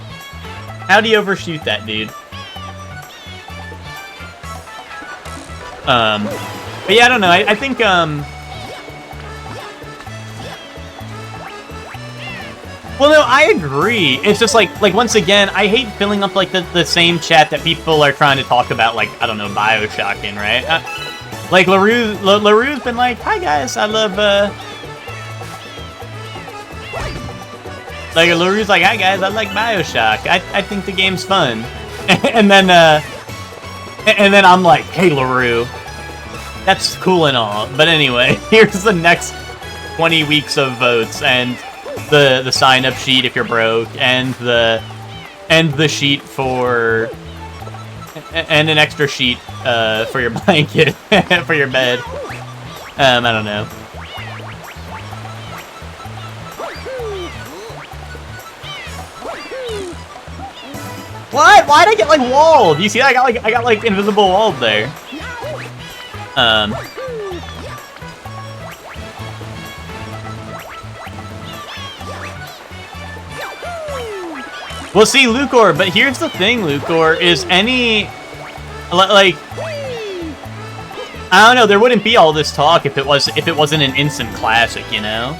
How do you overshoot that, dude? But yeah, I don't know, I think, well, no, I agree. It's just like once again, I hate filling up, like, the same chat that people are trying to talk about, like, I don't know, Bioshock in, right? Like, LaRue's been like, hi, guys, I love, like, LaRue's like, hi, guys, I like Bioshock. I think the game's fun. And then I'm like, hey, LaRue, that's cool and all, but anyway, here's the next 20 weeks of votes, and the sign-up sheet if you're broke, and the sheet for, and an extra sheet for your blanket, for your bed. I don't know. What? Why'd I get, like, walled? You see, I got like invisible walled there. Well, see, Lucor, but here's the thing, Lucor, is any, like, I don't know, there wouldn't be all this talk if it wasn't an instant classic, you know?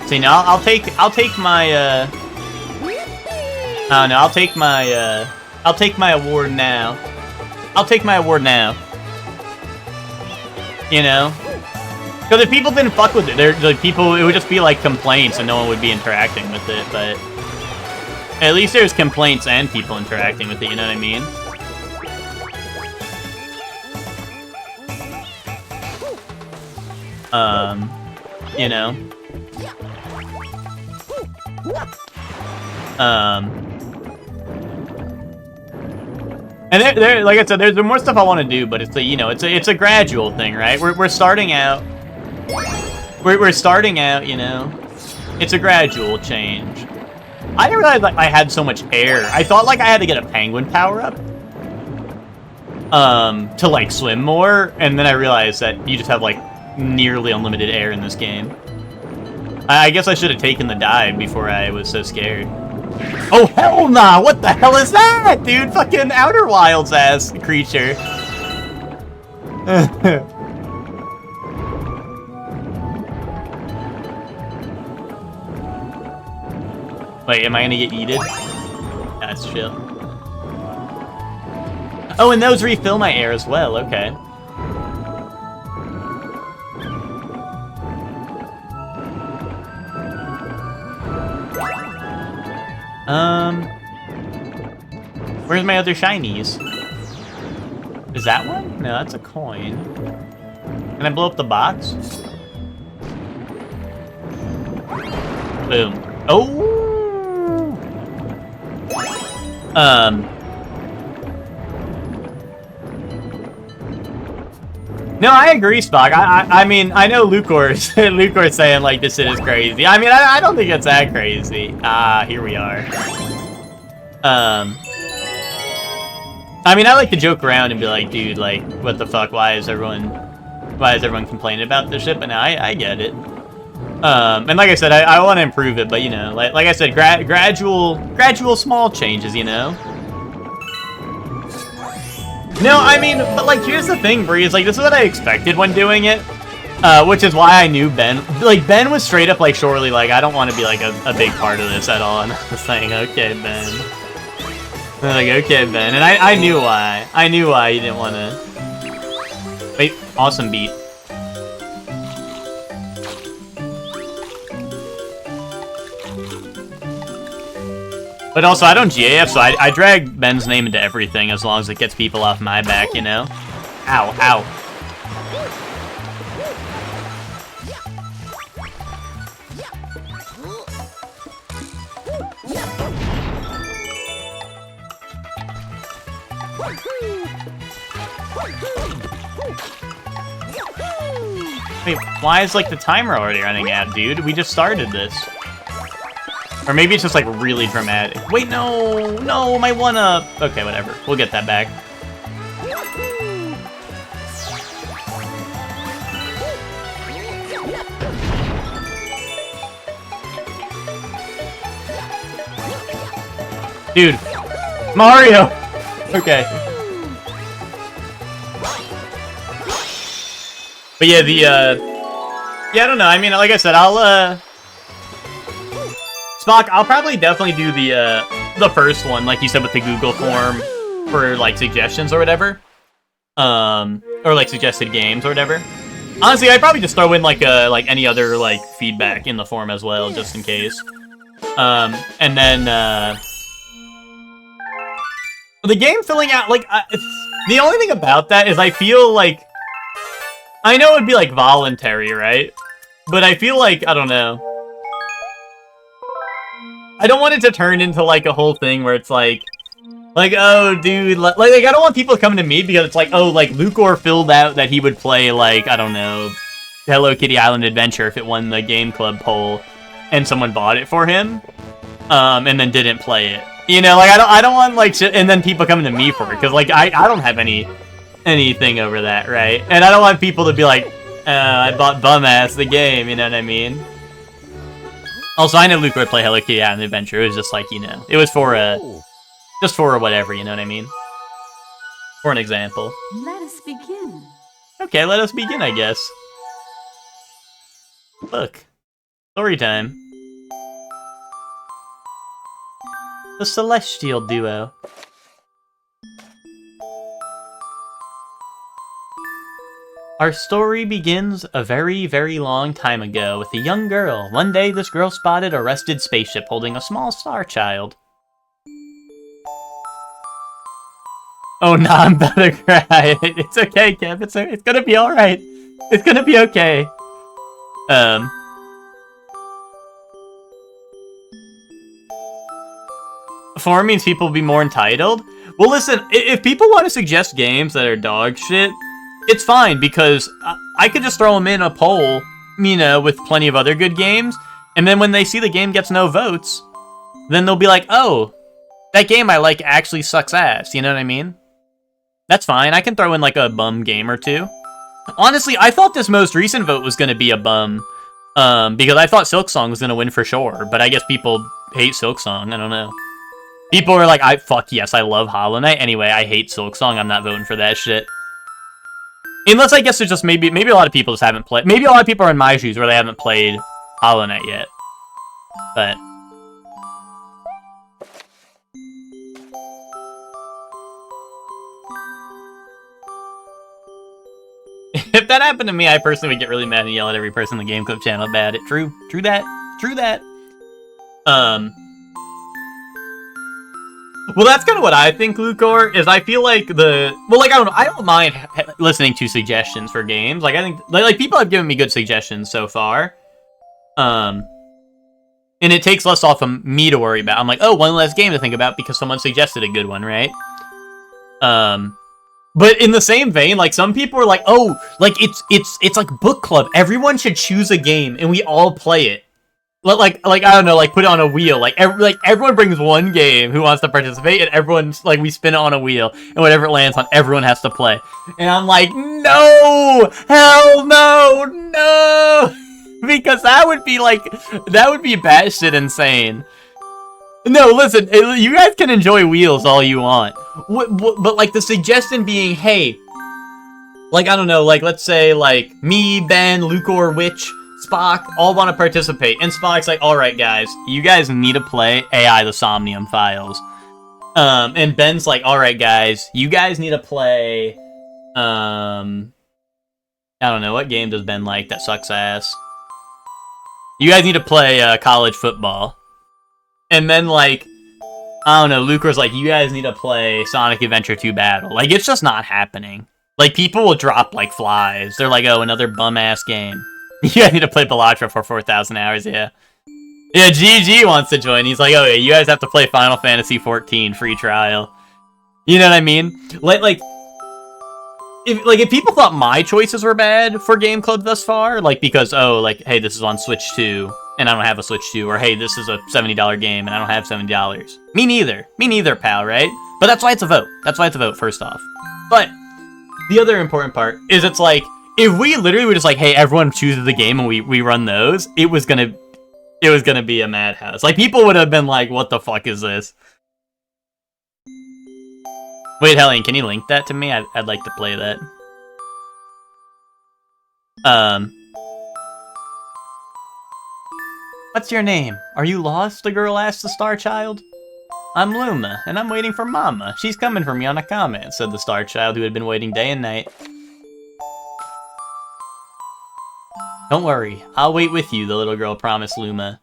See, now I'll take my, I don't know, I'll take my award now. I'll take my award now. You know? Because if people didn't fuck with it, it would just be like complaints and no one would be interacting with it, but at least there's complaints and people interacting with it, you know what I mean? You know? And there, like I said, there's more stuff I want to do, but it's a, you know, it's a gradual thing, right? We're starting out. We're starting out, you know. It's a gradual change. I didn't realize like I had so much air. I thought like I had to get a penguin power up. To like swim more, and then I realized that you just have like nearly unlimited air in this game. I guess I should have taken the dive before I was so scared. Oh, hell nah! What the hell is that, dude? Fucking Outer Wilds ass creature. Wait, am I gonna get yeeted? That's chill. Oh, and those refill my air as well, okay. Where's my other shinies? Is that one? No, that's a coin. Can I blow up the box? Boom. Oh! No, I agree, Spock. I mean, I know Lucor's Lucor's saying like this shit is crazy. I mean, I don't think it's that crazy. Ah, here we are. I mean, I like to joke around and be like, dude, like, what the fuck? Why is everyone complaining about this shit? But now I get it. And like I said, I want to improve it, but you know, like I said, gradual small changes, you know. No, I mean, but like, here's the thing, Bree, is like, this is what I expected when doing it, which is why I knew Ben, like, Ben was straight up like, surely, like, I don't want to be like a big part of this at all, and I was saying, okay, Ben. I'm like, okay, Ben, and I knew why. I knew why you didn't want to. Wait, awesome beat. But also, I don't GAF, so I drag Ben's name into everything as long as it gets people off my back, you know? Ow, ow. Wait, why is, like, the timer already running out, dude? We just started this. Or maybe it's just, like, really dramatic. Wait, no! No, my one-up! Okay, whatever. We'll get that back. Dude! Mario! Okay. But yeah, yeah, I don't know. I mean, like I said, Spock, I'll probably definitely do the first one, like you said, with the Google form for, like, suggestions or whatever. Or, like, suggested games or whatever. Honestly, I'd probably just throw in, like, any other, like, feedback in the form as well, just in case. And then, the game filling out, like, the only thing about that is I feel like, I know it'd be, like, voluntary, right? But I feel like, I don't know. I don't want it to turn into, like, a whole thing where it's like, oh, dude, like, I don't want people coming to me because it's like, oh, like, Lucor filled out that he would play, like, I don't know, Hello Kitty Island Adventure if it won the Game Club poll, and someone bought it for him, and then didn't play it. You know, like, I don't want, like, shit, and then people coming to me for it, because, like, I don't have anything over that, right? And I don't want people to be like, I bought bum-ass the game, you know what I mean? Also, I know Luke would play Hello Kitty Island Adventure. It was just like, you know, it was for just for whatever, you know what I mean? For an example. Let us begin. Okay, let us begin, I guess. Look. Story time. The Celestial Duo. Our story begins a very, very long time ago with a young girl. One day, this girl spotted a rusted spaceship holding a small star child. Oh, no, I'm about to cry. It's okay, Kev. It's gonna be alright. It's gonna be okay. Four means people will be more entitled? Well, listen, if people want to suggest games that are dog shit, it's fine, because I could just throw them in a poll, you know, with plenty of other good games, and then when they see the game gets no votes, then they'll be like, oh, that game I like actually sucks ass, you know what I mean? That's fine, I can throw in like a bum game or two. Honestly, I thought this most recent vote was going to be a bum, because I thought Silksong was going to win for sure, but I guess people hate Silksong, I don't know. People are like, fuck yes, I love Hollow Knight. Anyway, I hate Silksong, I'm not voting for that shit. Unless I guess there's just maybe a lot of people just haven't played. Maybe a lot of people are in my shoes where they haven't played Hollow Knight yet. But if that happened to me, I personally would get really mad and yell at every person in the Game Club channel about it. True that. Well, that's kind of what I think, Lucor, is I feel like I don't mind listening to suggestions for games. Like, I think, like people have given me good suggestions so far. And it takes less off of me to worry about. I'm like, oh, one less game to think about because someone suggested a good one, right? But in the same vein, like, some people are like, oh, like, it's like book club. Everyone should choose a game and we all play it. Like I don't know, like put it on a wheel. Like everyone brings one game who wants to participate, and everyone's like we spin it on a wheel, and whatever it lands on, everyone has to play. And I'm like, no, hell no, because that would be batshit insane. No, listen, you guys can enjoy wheels all you want, but like the suggestion being, hey, like I don't know, like let's say like me, Ben, Lucor, Witch, Spock all want to participate, and Spock's like, alright guys, you guys need to play AI the Somnium Files. And Ben's like, alright guys, you guys need to play, I don't know, what game does Ben like that sucks ass? You guys need to play, college football. And then like, I don't know, Lucor's like, you guys need to play Sonic Adventure 2 Battle. Like, it's just not happening. Like, people will drop like flies. They're like, oh, another bum-ass game. You guys need to play Bellatra for 4,000 hours, yeah. Yeah, GG wants to join. He's like, oh yeah, you guys have to play Final Fantasy 14 free trial. You know what I mean? Like, if people thought my choices were bad for Game Club thus far, like because, oh, like, hey, this is on Switch 2, and I don't have a Switch 2, or hey, this is a $70 game, and I don't have $70. Me neither, pal, right? But that's why it's a vote. That's why it's a vote, first off. But the other important part is it's like, if we literally were just like, hey, everyone chooses the game and we run those, it was gonna be a madhouse. Like, people would have been like, what the fuck is this? Wait, Helene, can you link that to me? I'd like to play that. What's your name? Are you lost? The girl asked the Star Child. I'm Luma, and I'm waiting for Mama. She's coming for me on a comment, said the Star Child, who had been waiting day and night. Don't worry, I'll wait with you, the little girl promised Luma.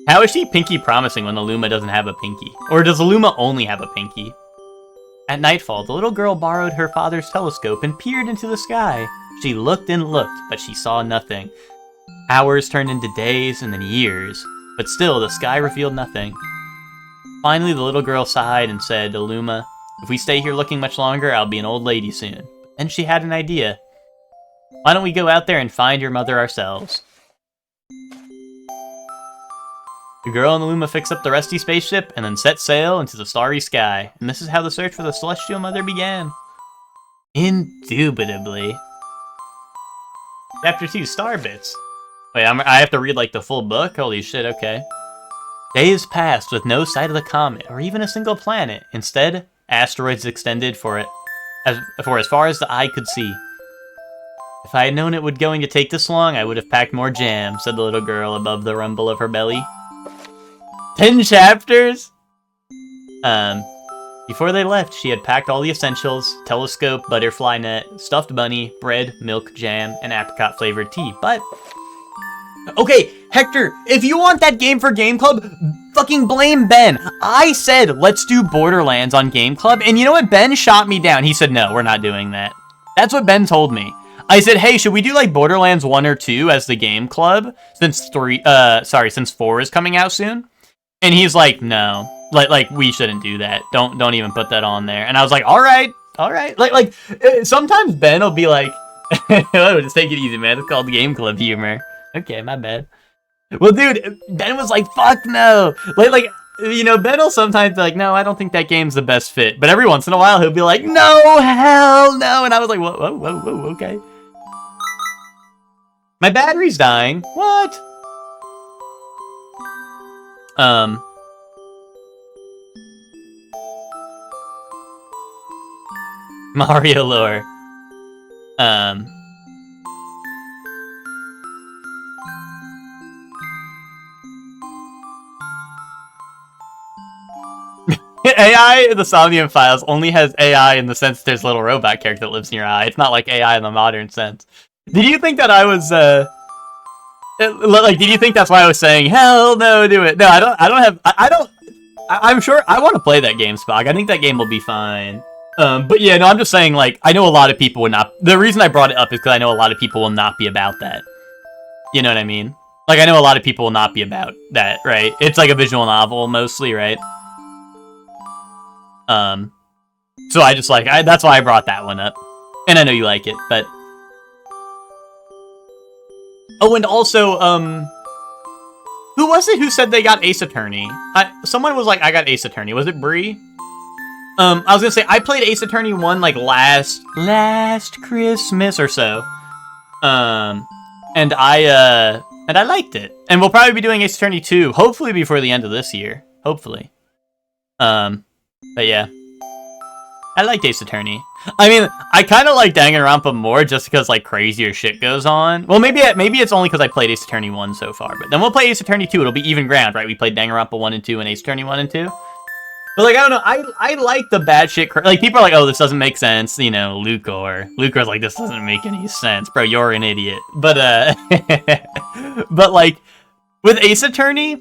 How is she pinky promising when the Luma doesn't have a pinky? Or does the Luma only have a pinky? At nightfall, the little girl borrowed her father's telescope and peered into the sky. She looked and looked, but she saw nothing. Hours turned into days and then years, but still the sky revealed nothing. Finally, the little girl sighed and said to Luma, if we stay here looking much longer, I'll be an old lady soon. Then she had an idea. Why don't we go out there and find your mother ourselves? The girl and the Luma fixed up the rusty spaceship and then set sail into the starry sky, and this is how the search for the Celestial Mother began. Indubitably. Chapter 2, Starbits. Wait, I have to read like the full book? Holy shit, okay. Days passed with no sight of the comet, or even a single planet. Instead, asteroids extended for as far as the eye could see. If I had known it would going to take this long, I would have packed more jam, said the little girl above the rumble of her belly. 10 chapters? Before they left, she had packed all the essentials: telescope, butterfly net, stuffed bunny, bread, milk, jam, and apricot-flavored tea. But... okay, Hector, if you want that game for Game Club, fucking blame Ben. I said, let's do Borderlands on Game Club, and you know what? Ben shot me down. He said, no, we're not doing that. That's what Ben told me. I said, hey, should we do like Borderlands 1 or 2 as the Game Club? Since 4 is coming out soon? And he's like, no. Like we shouldn't do that. Don't even put that on there. And I was like, all right. Like sometimes Ben will be like, just take it easy, man. It's called Game Club humor. Okay, my bad. Well, dude, Ben was like, fuck no. Like, you know, Ben will sometimes be like, no, I don't think that game's the best fit. But every once in a while, he'll be like, no, hell no. And I was like, whoa, okay. My battery's dying. What? Mario lore. AI in the Somnium Files only has AI in the sense there's a little robot character that lives in your eye. It's not like AI in the modern sense. Did you think that I was, like, did you think that's why I was saying, hell no, do it? No, I'm sure, I want to play that game, Spock. I think that game will be fine. But yeah, no, I'm just saying, like, I know a lot of people would not, the reason I brought it up is because I know a lot of people will not be about that. You know what I mean? Like, I know a lot of people will not be about that, right? It's like a visual novel, mostly, right? So I just, like, that's why I brought that one up. And I know you like it, but... oh, and also, who was it who said they got Ace Attorney? Someone was like, I got Ace Attorney. Was it Bree? I was gonna say, I played Ace Attorney 1, like, last Christmas or so. And I liked it. And we'll probably be doing Ace Attorney 2, hopefully before the end of this year. Hopefully. But yeah. I liked Ace Attorney. I mean, I kind of like Danganronpa more just because, like, crazier shit goes on. Well, maybe it's only because I played Ace Attorney 1 so far. But then we'll play Ace Attorney 2. It'll be even ground, right? We played Danganronpa 1 and 2 and Ace Attorney 1 and 2. But, like, I don't know. I like the bad shit. Like, people are like, oh, this doesn't make sense. You know, Lucor's like, this doesn't make any sense. Bro, you're an idiot. But, but, like, with Ace Attorney...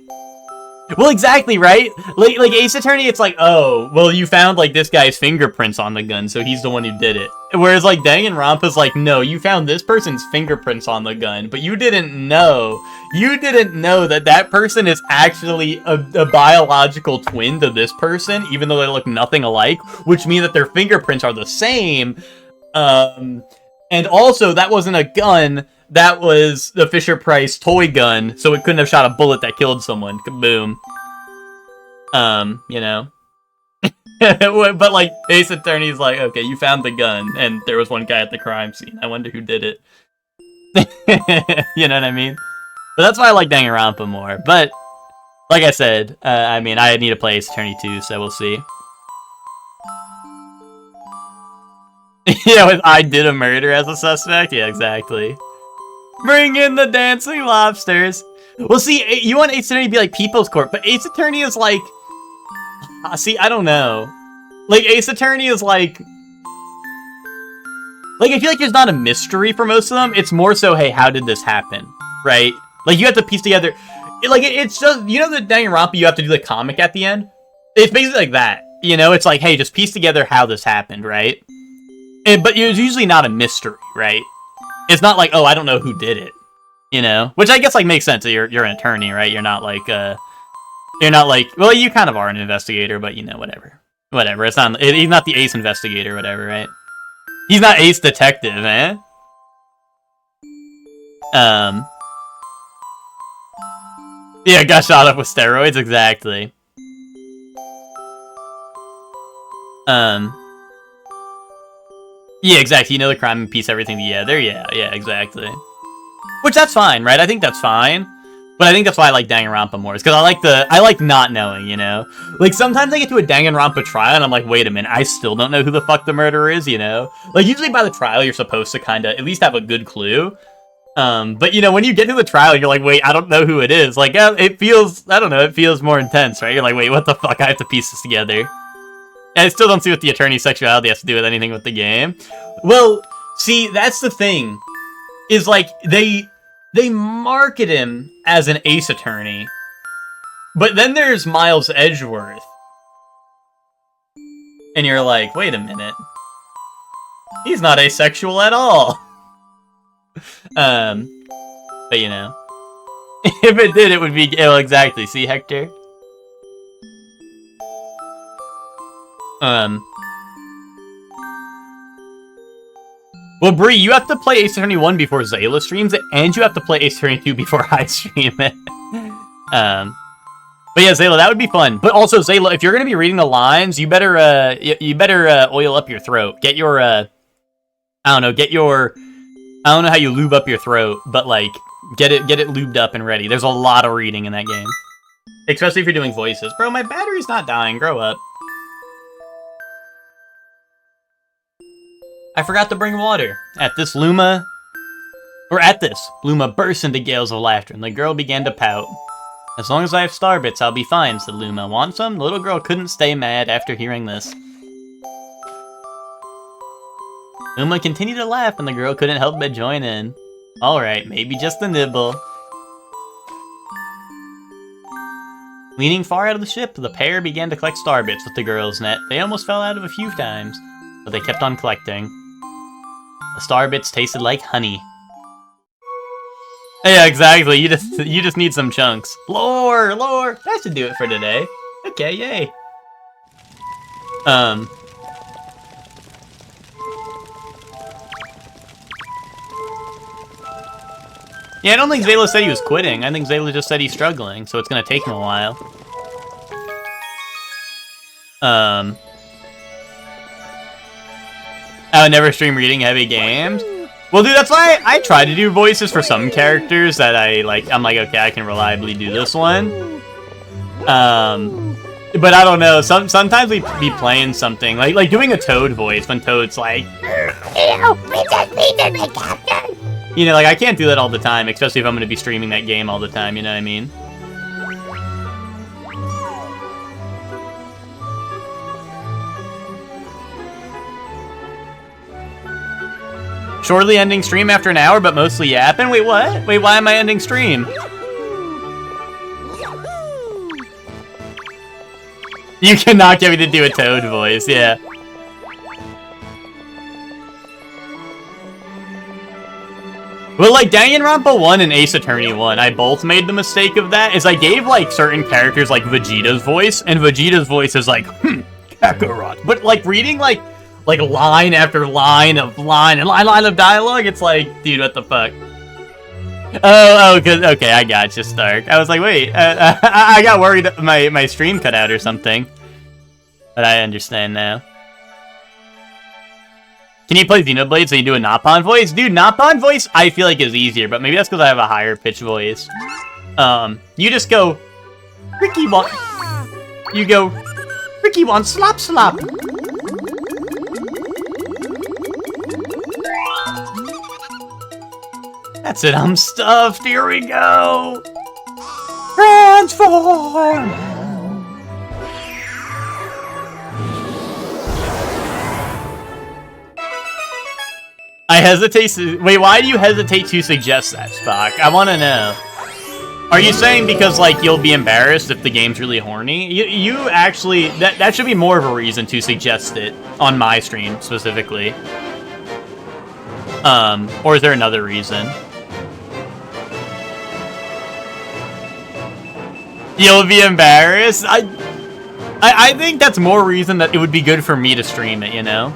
well, exactly, right? Like Ace Attorney, it's like, oh, well, you found, like, this guy's fingerprints on the gun, so he's the one who did it. Whereas, like, Danganronpa's like, no, you found this person's fingerprints on the gun, but you didn't know that that person is actually a biological twin to this person, even though they look nothing alike, which means that their fingerprints are the same. And also, that wasn't a gun. That was the Fisher-Price toy gun, so it couldn't have shot a bullet that killed someone. Kaboom. You know. But, like, Ace Attorney's like, okay, you found the gun, and there was one guy at the crime scene. I wonder who did it. You know what I mean? But that's why I like Danganronpa more. But, like I said, I mean, I need to play Ace Attorney 2, so we'll see. Yeah, with I did a murder as a suspect? Yeah, exactly. Bring in the dancing lobsters. Well, see, you want Ace Attorney to be like People's Court, but Ace Attorney is like... see, I don't know. Like, Ace Attorney is like... like, I feel like there's not a mystery for most of them. It's more so, hey, how did this happen? Right? Like, you have to piece together... it's just... you know the Danganronpa, you have to do the comic at the end? It's basically like that. You know, it's like, hey, just piece together how this happened, right? But it's usually not a mystery, right? It's not like, oh, I don't know who did it, you know? Which I guess, like, makes sense. You're an attorney, right? You're not like, well, you kind of are an investigator, but, you know, whatever. Whatever, he's not the Ace investigator, whatever, right? He's not Ace detective, eh? Yeah, got shot up with steroids, exactly. Yeah, exactly. You know the crime and piece everything together. Yeah, exactly. Which, that's fine, right? I think that's fine. But I think that's why I like Danganronpa more, is because I like not knowing, you know? Like, sometimes I get to a Danganronpa trial, and I'm like, wait a minute, I still don't know who the fuck the murderer is, you know? Like, usually by the trial, you're supposed to kind of at least have a good clue. But, you know, when you get to the trial, you're like, wait, I don't know who it is. Like, it feels, I don't know, it feels more intense, right? You're like, wait, what the fuck? I have to piece this together. And I still don't see what the attorney's sexuality has to do with anything with the game. Well, see, that's the thing, is, like, they market him as an ace attorney, but then there's Miles Edgeworth, and you're like, wait a minute, he's not asexual at all. But you know, if it did, it would be, oh, exactly. See, Hector? Well, Bree, you have to play Ace Attorney 1 before Zayla streams it, and you have to play Ace Attorney 2 before I stream it. But yeah, Zayla, that would be fun. But also, Zayla, if you're gonna be reading the lines, you better oil up your throat. Get your I don't know how you lube up your throat, but like get it lubed up and ready. There's a lot of reading in that game, especially if you're doing voices. Bro, my battery's not dying. Grow up. I forgot to bring water. At this, Luma burst into gales of laughter, and the girl began to pout. As long as I have Starbits, I'll be fine, said Luma. Want some? The little girl couldn't stay mad after hearing this. Luma continued to laugh, and the girl couldn't help but join in. Alright, maybe just a nibble. Leaning far out of the ship, the pair began to collect Starbits with the girl's net. They almost fell out of a few times, but they kept on collecting. The Starbits tasted like honey. Yeah, exactly. You just need some chunks. Lore! That should do it for today. Okay, yay. Yeah, I don't think Zayla said he was quitting. I think Zayla just said he's struggling, so it's gonna take him a while. I would never stream reading heavy games. Well, dude, that's why I try to do voices for some characters that I'm like, okay, I can reliably do this one. But I don't know. Sometimes we be playing something like doing a Toad voice when Toad's like, you know, like I can't do that all the time, especially if I'm going to be streaming that game all the time. You know what I mean? Shortly ending stream after an hour, but mostly yapping? Wait, what? Wait, why am I ending stream? You cannot get me to do a Toad voice, yeah. Well, like, Danganronpa 1 and Ace Attorney 1, I both made the mistake of that, is I gave, like, certain characters, like, Vegeta's voice, and Vegeta's voice is like, Kakarot. But, like, reading, like line after line of dialogue, it's like, dude, what the fuck? Oh, okay, I got you, Stark. I was like, wait, I got worried that my stream cut out or something. But I understand now. Can you play Xenoblade so you do a Napon voice? Dude, Napon voice I feel like is easier, but maybe that's because I have a higher pitch voice. You just go, Ricky wants slop slop. That's it, I'm stuffed. Here we go. Transform. I hesitate to... Wait, why do you hesitate to suggest that, Spock? I want to know. Are you saying because, like, you'll be embarrassed if the game's really horny? You actually... That should be more of a reason to suggest it on my stream, specifically. Or is there another reason? You'll be embarrassed? I think that's more reason that it would be good for me to stream it, you know?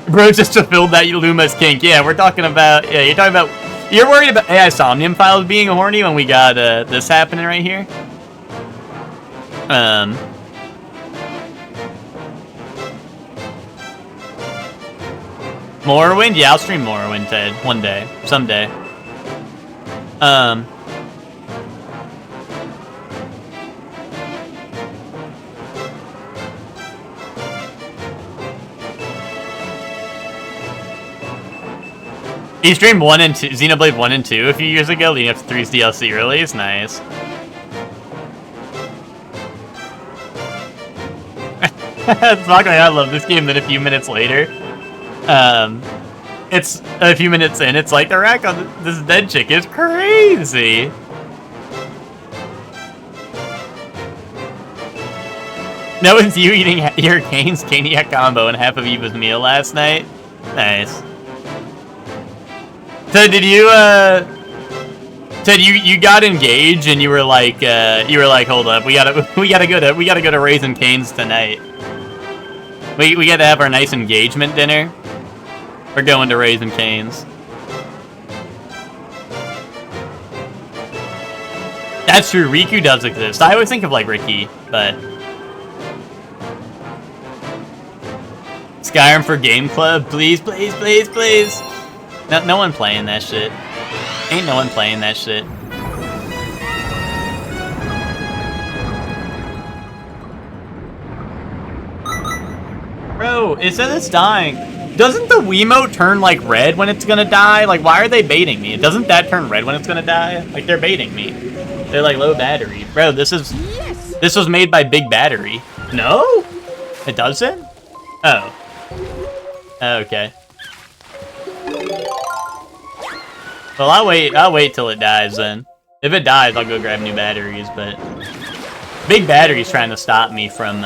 Bro, just fulfilled that Luma's kink. Yeah, we're talking about... Yeah, you're worried about AI Somnium Files being horny when we got this happening right here? Morrowind? Yeah, I'll stream Morrowind, Ted. One day. Someday. He streamed 1 and 2, Xenoblade 1 and 2 a few years ago, leading up to 3's DLC release. Nice. It's not going I love this game. Then a few minutes later, it's a few minutes in. It's like the rack on this dead chick is crazy. No, it's you eating your Kane's Caniac combo and half of Eva's meal last night. Nice. So did you Ted, you got engaged and you were like, hold up, we gotta go to Raising Cane's tonight. We gotta have our nice engagement dinner. We're going to Raising Cane's. That's true, Riku does exist. I always think of like Ricky, but Skyrim for Game Club, please, please, please, please. No one playing that shit. Ain't no one playing that shit. Bro, it says it's dying. Doesn't the Wiimote turn like red when it's gonna die? Like, why are they baiting me? Doesn't that turn red when it's gonna die? Like, they're baiting me. They're like low battery. Bro, this was made by Big Battery. No? It doesn't? Oh. Okay. Well, I'll wait till it dies then. If it dies, I'll go grab new batteries, but Big Battery's trying to stop me from,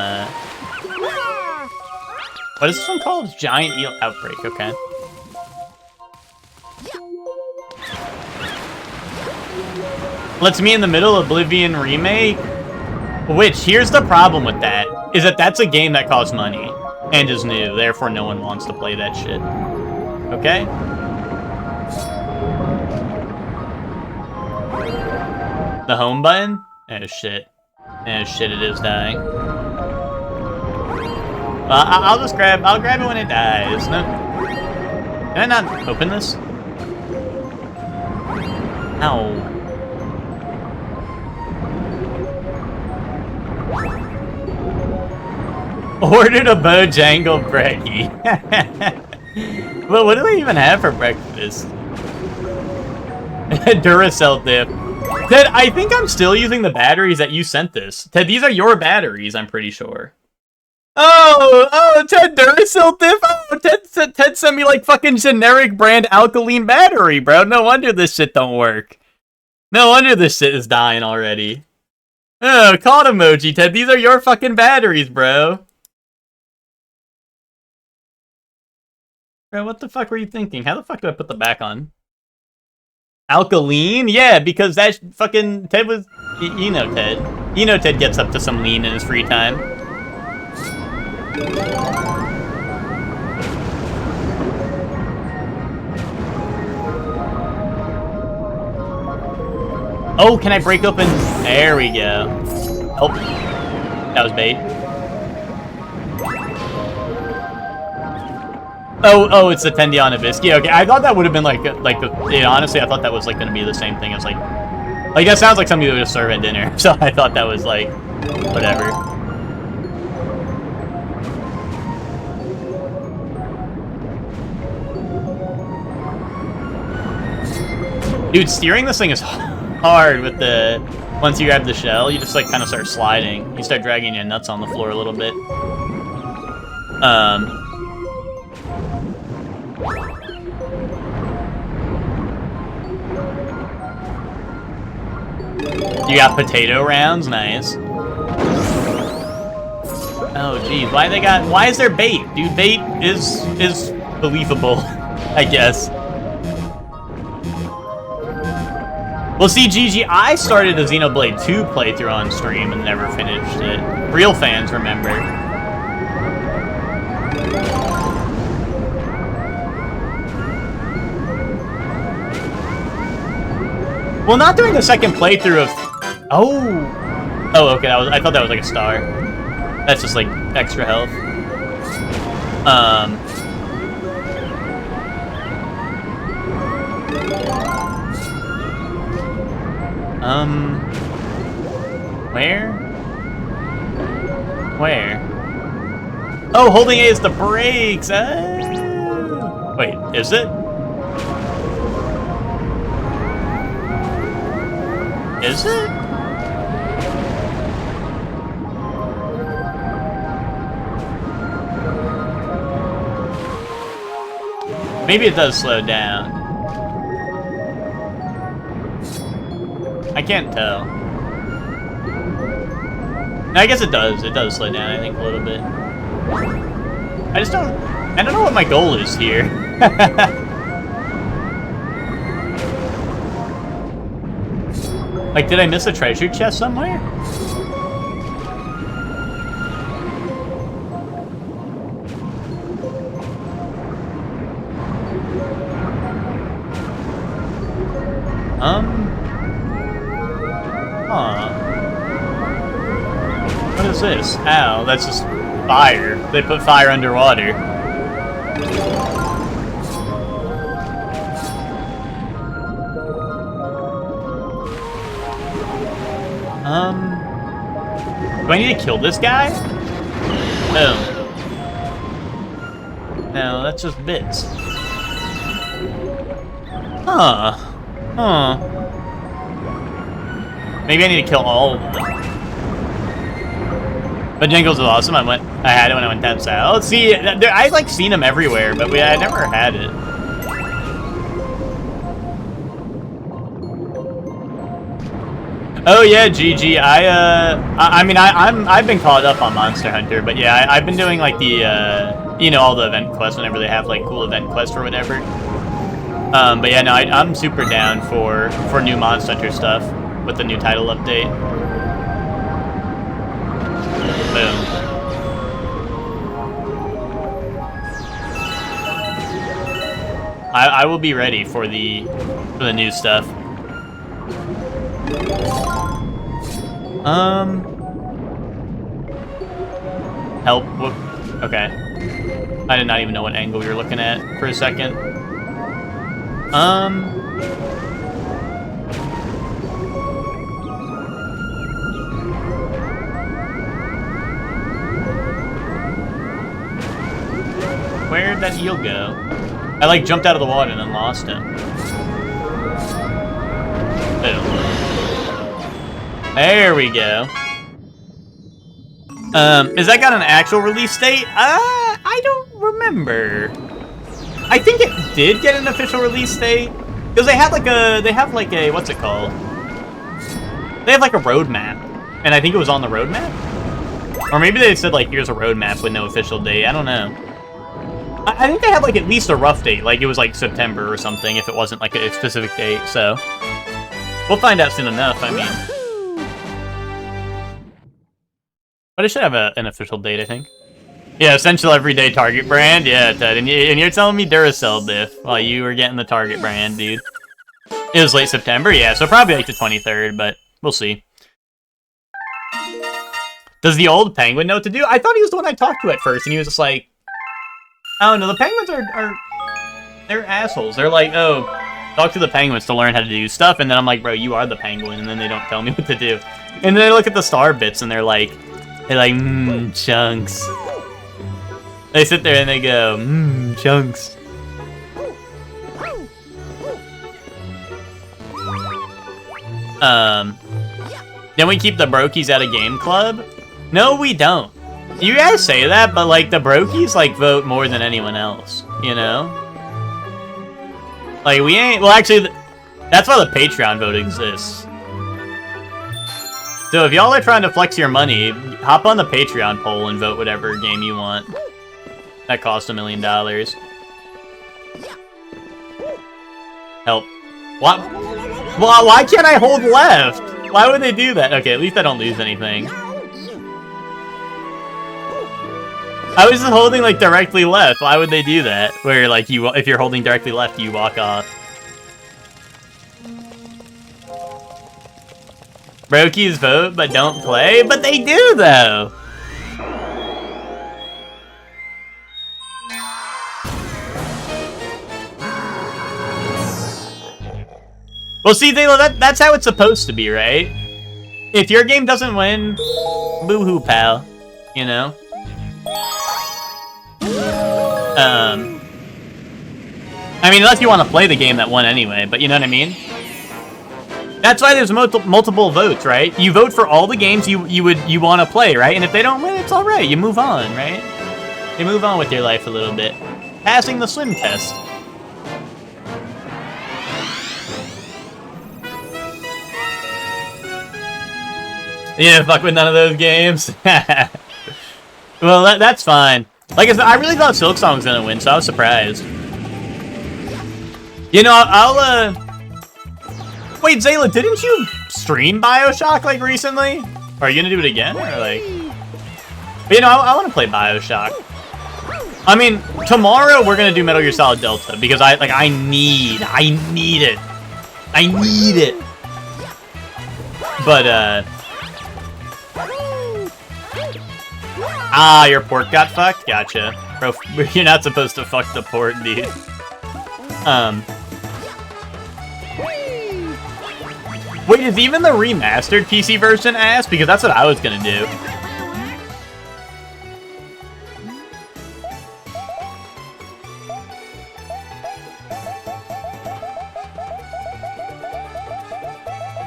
what is this one called? Giant Eel Outbreak, okay. Let's me in the middle Oblivion remake. Which, here's the problem with that, is that that's a game that costs money and is new, therefore no one wants to play that shit. Okay? The home button? Oh shit. Oh shit, it is dying. I'll grab it when it dies. No. Can I not open this? Ow. Ordered a Bojangle brekkie. Well, what do we even have for breakfast? Duracell dip. Ted, I think I'm still using the batteries that you sent this. Ted, these are your batteries, I'm pretty sure. Oh, Ted, Duracell dip? Oh, Ted sent me like fucking generic brand alkaline battery, bro. No wonder this shit don't work. No wonder this shit is dying already. Oh, caught emoji, Ted. These are your fucking batteries, bro. Bro, what the fuck were you thinking? How the fuck do I put the back on? Alkaline? Yeah, because that fucking Ted was... You know Ted. You know Ted gets up to some lean in his free time. Oh, can I break open? There we go. Oh, that was bait. Oh, it's the Tendiana Biscuit. Okay, I thought that would have been honestly, I thought that was like gonna be the same thing as like that sounds like something they would just serve at dinner. So I thought that was like, whatever. Dude, steering this thing is hard with the, once you grab the shell, you just like kind of start sliding. You start dragging your nuts on the floor a little bit. You got potato rounds, nice. Oh geez, why is there bait? Dude, bait is believable, I guess. Well, see, GG, I started a Xenoblade 2 playthrough on stream and never finished it. Real fans remember. Well, not doing the second playthrough of... Oh, okay, I thought that was like a star. That's just like extra health. Where? Oh, holding A is the brakes! Oh. Wait, is it? Is it? Maybe it does slow down. I can't tell. No, I guess it does. It does slow down, I think, a little bit. I don't know what my goal is here. Like, did I miss a treasure chest somewhere? What is this? Ow, that's just fire. They put fire underwater. Do I need to kill this guy? Boom. No, that's just bits. Huh. Maybe I need to kill all of them. But Jingles was awesome. I had it when I went down south. See, I like seen him everywhere, but I never had it. Oh yeah, GG. I've been caught up on Monster Hunter, but yeah, I've been doing like the you know, all the event quests whenever they have like cool event quests or whatever. But yeah, no, I'm super down for new Monster Hunter stuff with the new title update. Boom. I will be ready for the new stuff. Help. Whoop. Okay. I did not even know what angle we were looking at for a second. Where'd that eel go? I like jumped out of the water and then lost him. Boom. There we go. Is that got an actual release date? I don't remember. I think it did get an official release date because they have like a what's it called? They have like a roadmap, and I think it was on the roadmap, or maybe they said like here's a roadmap with no official date. I don't know. I think they had like at least a rough date, like it was like September or something, if it wasn't like a specific date. So we'll find out soon enough. I mean. But it should have an official date, I think. Yeah, essential everyday Target brand. Yeah, Ted. And you're telling me Duracell diff while you were getting the Target brand, dude. It was late September, yeah, so probably like the 23rd, but we'll see. Does the old penguin know what to do? I thought he was the one I talked to at first, and he was just like, oh no, the penguins they're assholes. They're like, oh, talk to the penguins to learn how to do stuff, and then I'm like, bro, you are the penguin, and then they don't tell me what to do. And then they look at the star bits, and they're like, chunks. They sit there and they go, chunks. Then we keep the Brokies at a game club? No, we don't. You guys say that, but like the Brokies like vote more than anyone else, you know? Like we ain't, well actually, that's why the Patreon vote exists. So if y'all are trying to flex your money, hop on the Patreon poll and vote whatever game you want. That cost $1 million. Help. What? Well, why can't I hold left? Why would they do that? Okay, at least I don't lose anything. I was just holding like directly left. Why would they do that? Where like if you're holding directly left, you walk off. Brokies vote but don't play, but they do though. Well, see, that's how it's supposed to be, right? If your game doesn't win, boo-hoo, pal. You know? I mean, unless you want to play the game that won anyway, but you know what I mean? That's why there's multiple votes, right? You vote for all the games you want to play, right? And if they don't win, it's all right. You move on, right? You move on with your life a little bit. Passing the swim test. Yeah, fuck with none of those games. Well, that's fine. Like I said, I really thought Silksong was gonna win, so I was surprised. You know, I'll wait, Zayla, didn't you stream BioShock, like, recently? Are you gonna do it again, or, like... But, you know, I want to play BioShock. I mean, tomorrow we're gonna do Metal Gear Solid Delta, because I need it. I need it. But, ah, your port got fucked? Gotcha. Bro, you're not supposed to fuck the port, dude. Wait, is even the remastered PC version ass? Because that's what I was gonna do.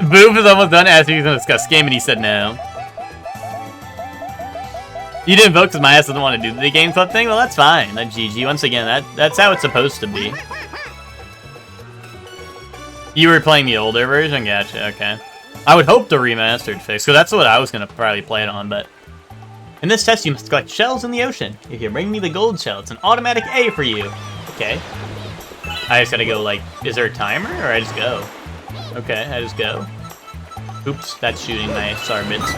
Boof is almost done asking if he's gonna discuss game, and he said no. You didn't vote because my ass doesn't want to do the game club thing? Well, that's fine. That's GG. Once again, that's how it's supposed to be. You were playing the older version? Gotcha, okay. I would hope the remastered fix, because that's what I was going to probably play it on, but... In this test, you must collect shells in the ocean. If you bring me the gold shell, it's an automatic A for you. Okay. I just gotta go, like... Is there a timer, or I just go? Okay, I just go. Oops, that's shooting my Sarbits.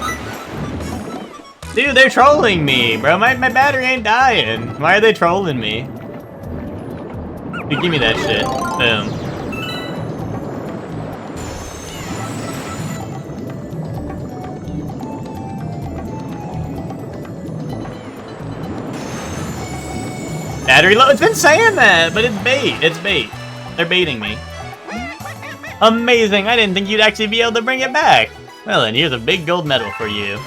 Dude, they're trolling me, bro. My battery ain't dying. Why are they trolling me? Dude, give me that shit. Boom. Battery low. It's been saying that, but it's bait. It's bait. They're baiting me. Amazing. I didn't think you'd actually be able to bring it back. Well, then here's a big gold medal for you.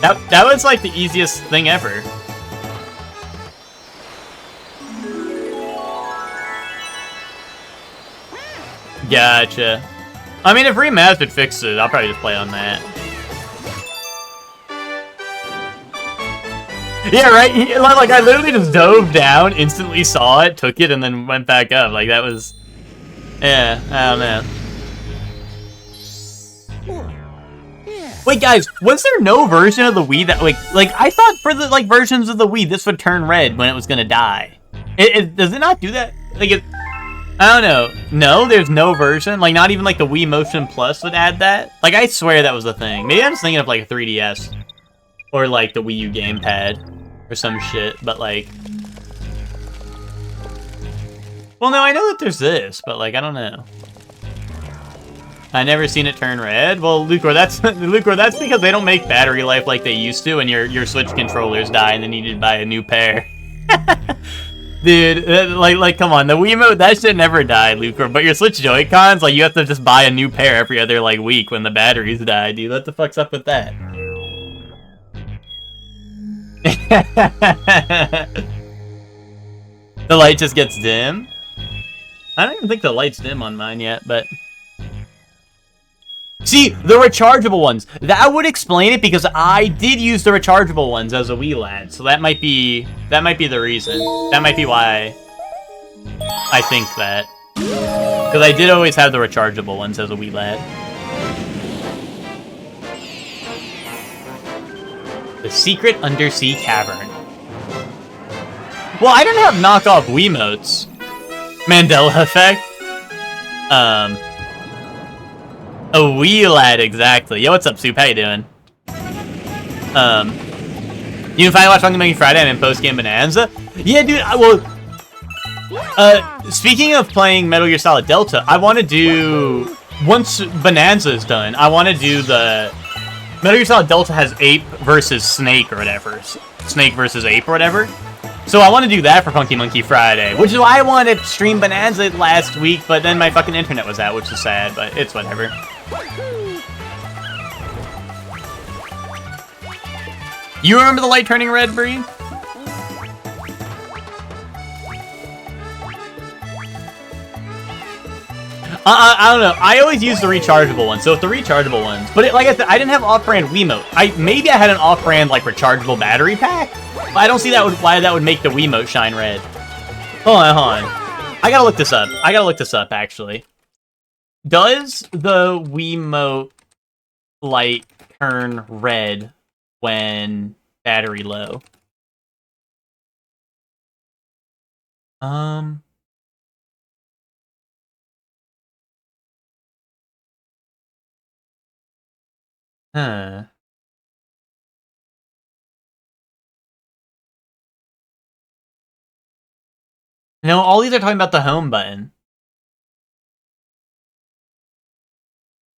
That was like the easiest thing ever. Gotcha. I mean, if remastered fixes it, I'll probably just play on that. Yeah, right? Like, I literally just dove down, instantly saw it, took it, and then went back up. Like, that was... Yeah, I don't know. Wait, guys, was there no version of the Wii that, like, I thought for the, like, versions of the Wii, this would turn red when it was gonna die. Does it not do that? Like, I don't know. No, there's no version? Like, not even, like, the Wii Motion Plus would add that? Like, I swear that was a thing. Maybe I'm just thinking of, like, a 3DS. Or, like, the Wii U gamepad. Or some shit, but, like... Well, no, I know that there's this, but, like, I don't know. I never seen it turn red. Well, Lucor, that's because they don't make battery life like they used to, and your Switch controllers die, and then you need to buy a new pair. Dude, like, come on, the Wiimote, that shit never died, Lucor. But your Switch Joy-Cons, like, you have to just buy a new pair every other, like, week when the batteries die, dude. What the fuck's up with that? The light just gets dim? I don't even think the light's dim on mine yet, but... See, the rechargeable ones. That would explain it because I did use the rechargeable ones as a Wii lad, so that might be the reason. That might be why I think that. Because I did always have the rechargeable ones as a Wii lad. The secret undersea cavern. Well, I didn't have knockoff Wiimotes. Mandela effect. A Wii lad, exactly. Yo, what's up, Soup? How you doing? You can finally watch Funky Monkey Friday. I'm in post-game Bonanza. Yeah, dude, speaking of playing Metal Gear Solid Delta, I want to do... Once Bonanza is done, I want to do the... Metal Gear Solid Delta has Ape versus Snake or whatever. Snake versus Ape or whatever. So I want to do that for Funky Monkey Friday, which is why I wanted to stream Bonanza last week, but then my fucking internet was out, which is sad, but it's whatever. You remember the light turning red, Bree? I don't know. I always use the rechargeable ones. So it's the rechargeable ones. But like I said, I didn't have off-brand Wiimote. Maybe I had an off-brand like rechargeable battery pack. But I don't see why that would make the Wiimote shine red. Hold on. I gotta look this up. Actually. Does the Wiimote light turn red when battery low? Huh. No, all these are talking about the home button.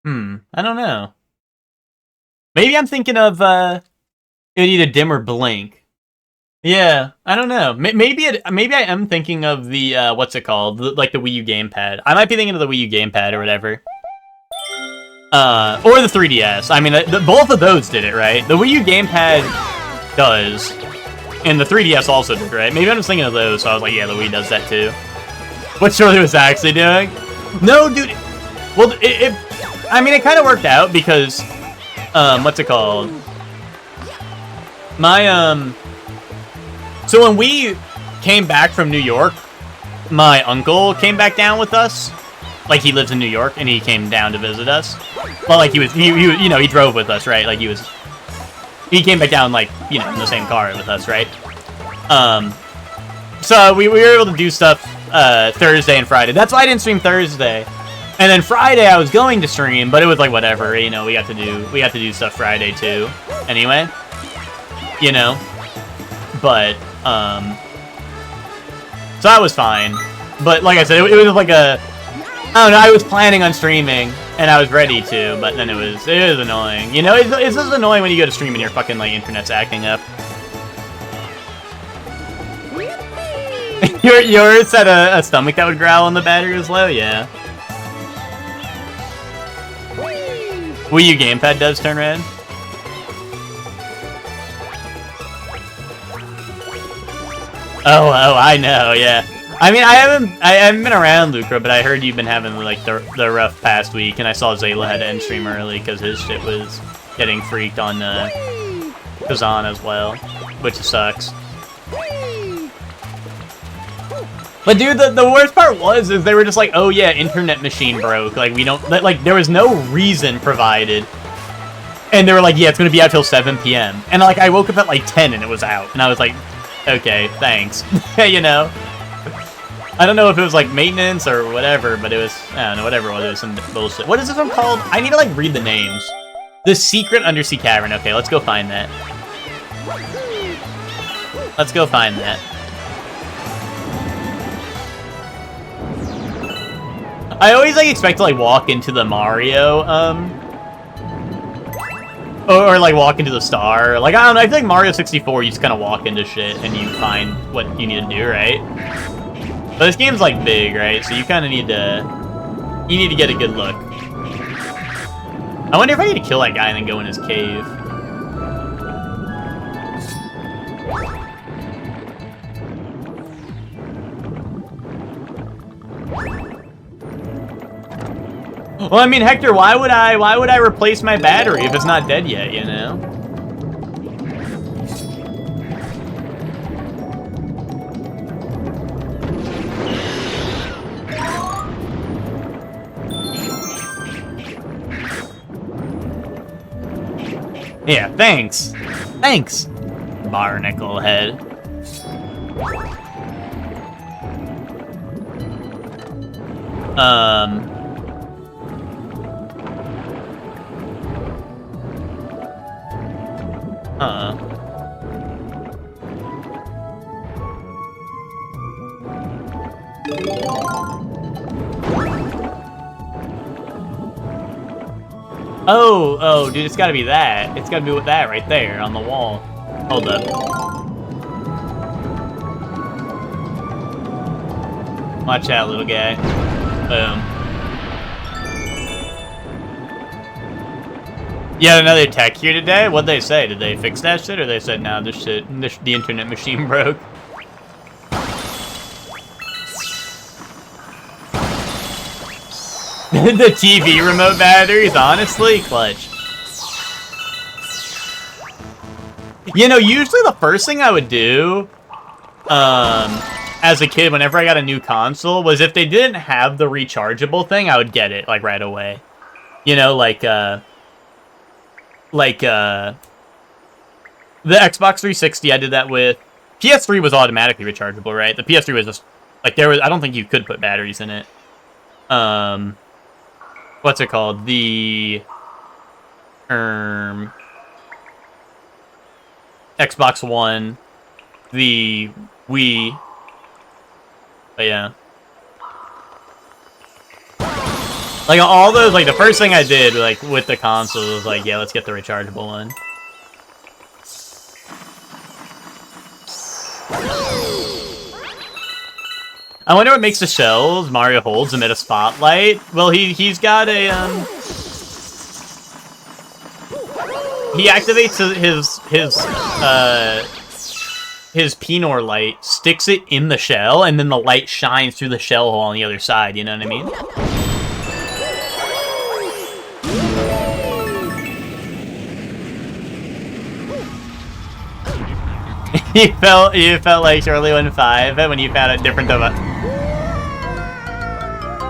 I don't know. Maybe I'm thinking of, it would either dim or blink. Yeah, I don't know. Maybe I am thinking of the, what's it called? Like the Wii U gamepad. I might be thinking of the Wii U gamepad or whatever. Or the 3DS. I mean, both of those did it, right? The Wii U gamepad does. And the 3DS also did, right? Maybe I'm just thinking of those, so I was like, yeah, the Wii does that too. What Shirley was actually doing? No, dude. Well, I mean, it kind of worked out because, what's it called? So when we came back from New York, my uncle came back down with us. Like, he lives in New York, and he came down to visit us. Well, like, he drove with us, right? Like, he came back down, like, in the same car with us, right? So we were able to do stuff, Thursday and Friday. That's why I didn't stream Thursday. And then Friday I was going to stream, but it was like, whatever, we got to do stuff Friday, too. Anyway. But, so that was fine. But, like I said, it was like I don't know, I was planning on streaming, and I was ready to, but then it was annoying. It's just annoying when you go to stream and your fucking, like, internet's acting up. Yours had a stomach that would growl when the battery was low? Yeah. Wii U gamepad does turn red? Oh, I know, yeah. I mean, I haven't been around Lucra, but I heard you've been having like the rough past week, and I saw Zayla had to end stream early because his shit was getting freaked on Kazan as well, which sucks. But dude, the worst part is they were just like, oh yeah, internet machine broke. Like there was no reason provided, and they were like, yeah, it's gonna be out till 7 p.m. And like I woke up at like 10 and it was out, and I was like, okay, thanks, I don't know if it was like maintenance or whatever, but it was, I don't know, whatever it was, it was some bullshit. What is this one called? I need to like read the names. The Secret Undersea Cavern. Okay, let's go find that. Let's go find that. I always like expect to like walk into the Mario, or like walk into the star. Like, I don't know, I feel like Mario 64, you just kind of walk into shit and you find what you need to do, right? But this game's like big, right? So you kind of need to get a good look. I wonder if I need to kill that guy and then go in his cave. Well, I mean, Hector, why would I replace my battery if it's not dead yet, Yeah, thanks. Thanks, Barnacle Head. Oh, dude, it's gotta be that. It's gotta be with that right there on the wall. Hold up. Watch out, little guy. Boom. You had another tech here today? What'd they say? Did they fix that shit, or they said, nah, the internet machine broke? The TV remote batteries, honestly, clutch. You know, usually the first thing I would do, as a kid, whenever I got a new console, was if they didn't have the rechargeable thing, I would get it, like, right away. You know, like, the Xbox 360, I did that with. PS3 was automatically rechargeable, right? The PS3 was just, like, I don't think you could put batteries in it. What's it called? The, Xbox One, the Wii, but yeah. Like, all those, like, the first thing I did, like, with the console was like, yeah, let's get the rechargeable one. I wonder what makes the shells Mario holds emit a spotlight. Well, he's got a, he activates his Pinor light, sticks it in the shell, and then the light shines through the shell hole on the other side, you know what I mean? You felt like Shirley 1.5 when you found a different device.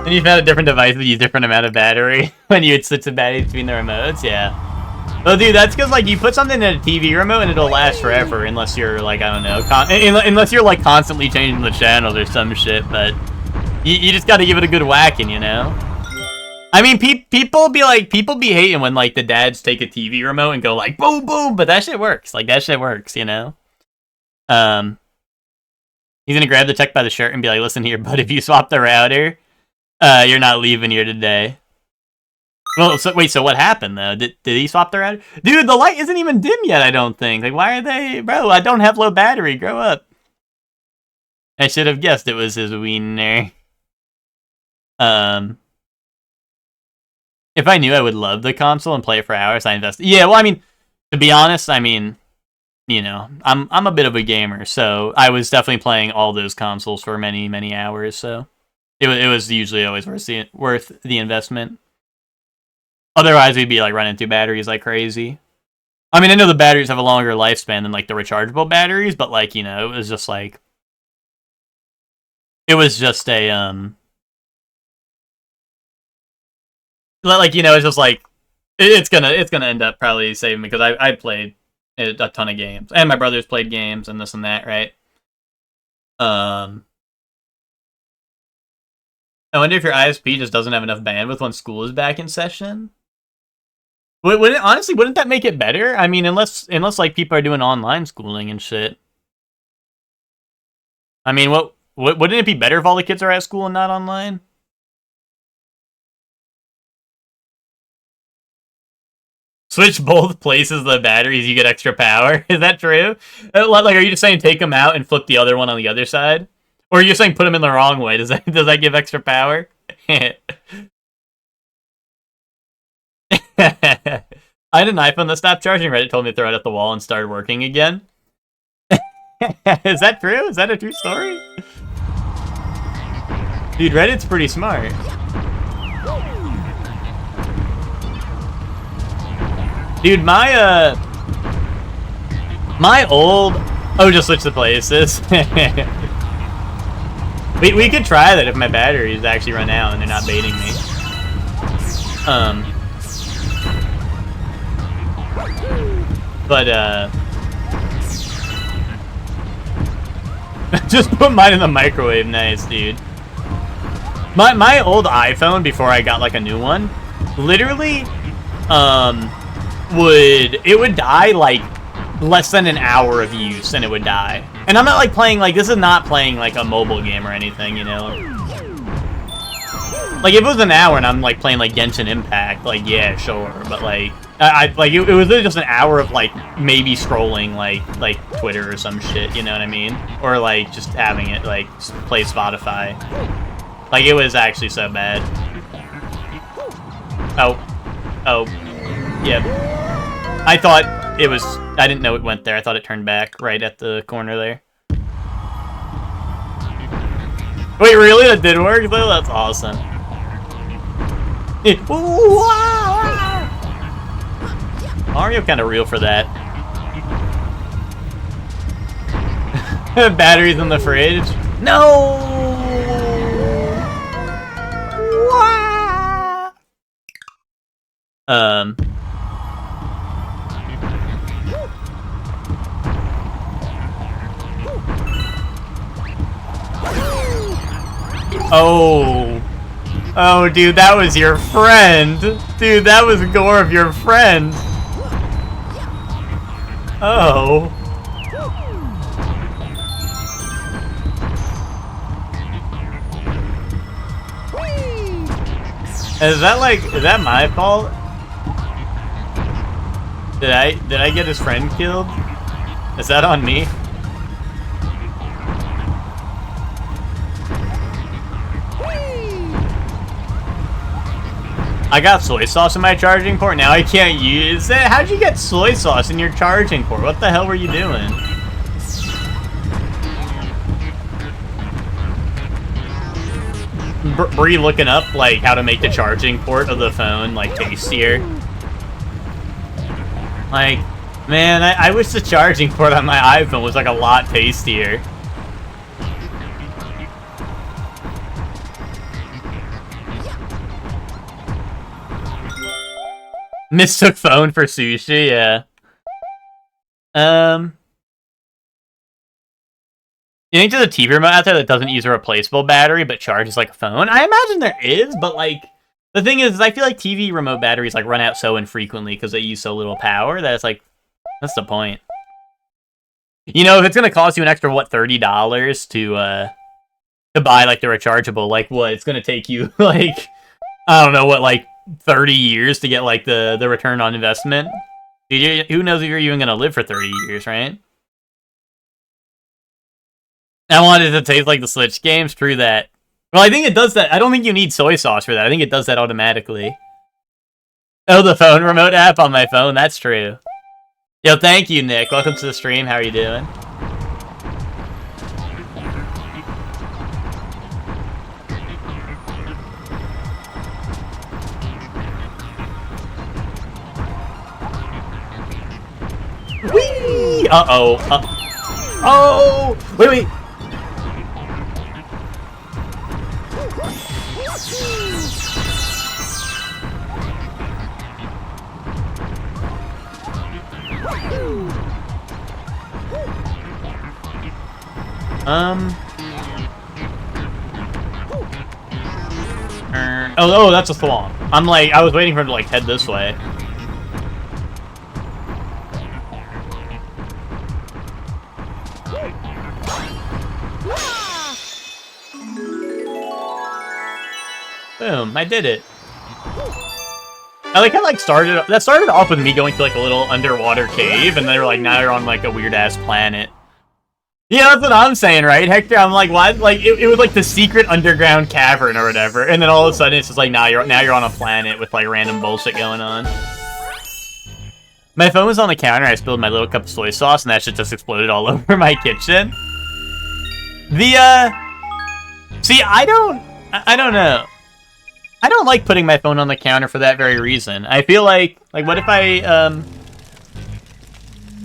And you found a different device with a different amount of battery when you would switch the battery between the remotes, yeah. Well, dude, that's because, like, you put something in a TV remote and it'll last forever unless you're, like, I don't know, unless you're, like, constantly changing the channels or some shit, but you just gotta give it a good whacking, you know? I mean, people be hating when, like, the dads take a TV remote and go, like, boom, boom, but that shit works. Like, that shit works, you know? He's gonna grab the tech by the shirt and be like, listen here, bud, if you swap the router, you're not leaving here today. Well, so, wait, so what happened, though? Did he swap the router? Dude, the light isn't even dim yet, I don't think. Like, why are they... Bro, I don't have low battery. Grow up. I should have guessed it was his wiener. If I knew I would love the console and play it for hours, I invested. Yeah, well, I mean, to be honest, I mean, you know, I'm a bit of a gamer, so I was definitely playing all those consoles for many, many hours, so it was usually always worth the investment. Otherwise, we'd be, like, running through batteries like crazy. I mean, I know the batteries have a longer lifespan than, like, the rechargeable batteries, but, like, you know, it was just, like... It was just a, like, you know, it's just, like... It's gonna end up probably saving me, because I played a ton of games. And my brothers played games, and this and that, right? I wonder if your ISP just doesn't have enough bandwidth when school is back in session? Honestly, wouldn't that make it better? I mean, unless like people are doing online schooling and shit. I mean, wouldn't it be better if all the kids are at school and not online? Switch both places of the batteries, you get extra power. Is that true? Like, are you just saying take them out and flip the other one on the other side? Or are you saying put them in the wrong way? Does that give extra power? I had an iPhone that stopped charging. Reddit told me to throw it at the wall and started working again. Is that true? Is that a true story? Dude, Reddit's pretty smart. Dude, my old... Oh, just switch the places. We could try that if my batteries actually run out and they're not baiting me. But, just put mine in the microwave. Nice, dude. My old iPhone, before I got, like, a new one, literally, would die, like, less than an hour of use, and it would die. And I'm not, like, playing, like, this is not playing, like, a mobile game or anything, you know? Like, if it was an hour and I'm, like, playing, like, Genshin Impact, like, yeah, sure, but, like, it was literally just an hour of, like, maybe scrolling, like Twitter or some shit, you know what I mean? Or, like, just having it, like, play Spotify. Like, it was actually so bad. Oh, yep. I thought it was... I didn't know it went there. I thought it turned back right at the corner there. Wait, really? That did work, though? That's awesome. Mario kind of real for that. Batteries in the fridge. No. Oh. Oh, dude, that was your friend. Dude, that was gore of your friend. Oh. Is that my fault? Did I get his friend killed? Is that on me? I got soy sauce in my charging port, now I can't use it? How'd you get soy sauce in your charging port? What the hell were you doing? Bree looking up, like, how to make the charging port of the phone, like, tastier. Like, man, I wish the charging port on my iPhone was, like, a lot tastier. Mistook phone for sushi, yeah. You think there's a TV remote out there that doesn't use a replaceable battery but charges like a phone? I imagine there is, but like, the thing is, I feel like TV remote batteries like run out so infrequently because they use so little power that it's like, what's the point? You know, if it's gonna cost you an extra, what, $30 to buy like the rechargeable, like what, it's gonna take you like, I don't know what, like 30 years to get like the return on investment? Dude, who knows if you're even gonna live for 30 years, right? I wanted it to taste like the Switch games, true that. Well, I think it does that. I don't think you need soy sauce for that. I think it does that automatically. Oh, the phone remote app on my phone, that's true. Yo, thank you, Nick. Welcome to the stream. How are you doing? Whee! Uh-oh. Oh! Wait. Oh, that's a thwomp. I'm like, I was waiting for him to like head this way. Boom, I did it. I like how that started off with me going to like a little underwater cave, and they were like, now you're on like a weird ass planet. Yeah, that's what I'm saying, right, Hector? I'm like, what? Like, it was like the secret underground cavern or whatever, and then all of a sudden it's just like, now you're on a planet with like random bullshit going on. My phone was on the counter. I spilled my little cup of soy sauce, and that shit just exploded all over my kitchen. See, I don't know. I don't like putting my phone on the counter for that very reason. I feel like what if I,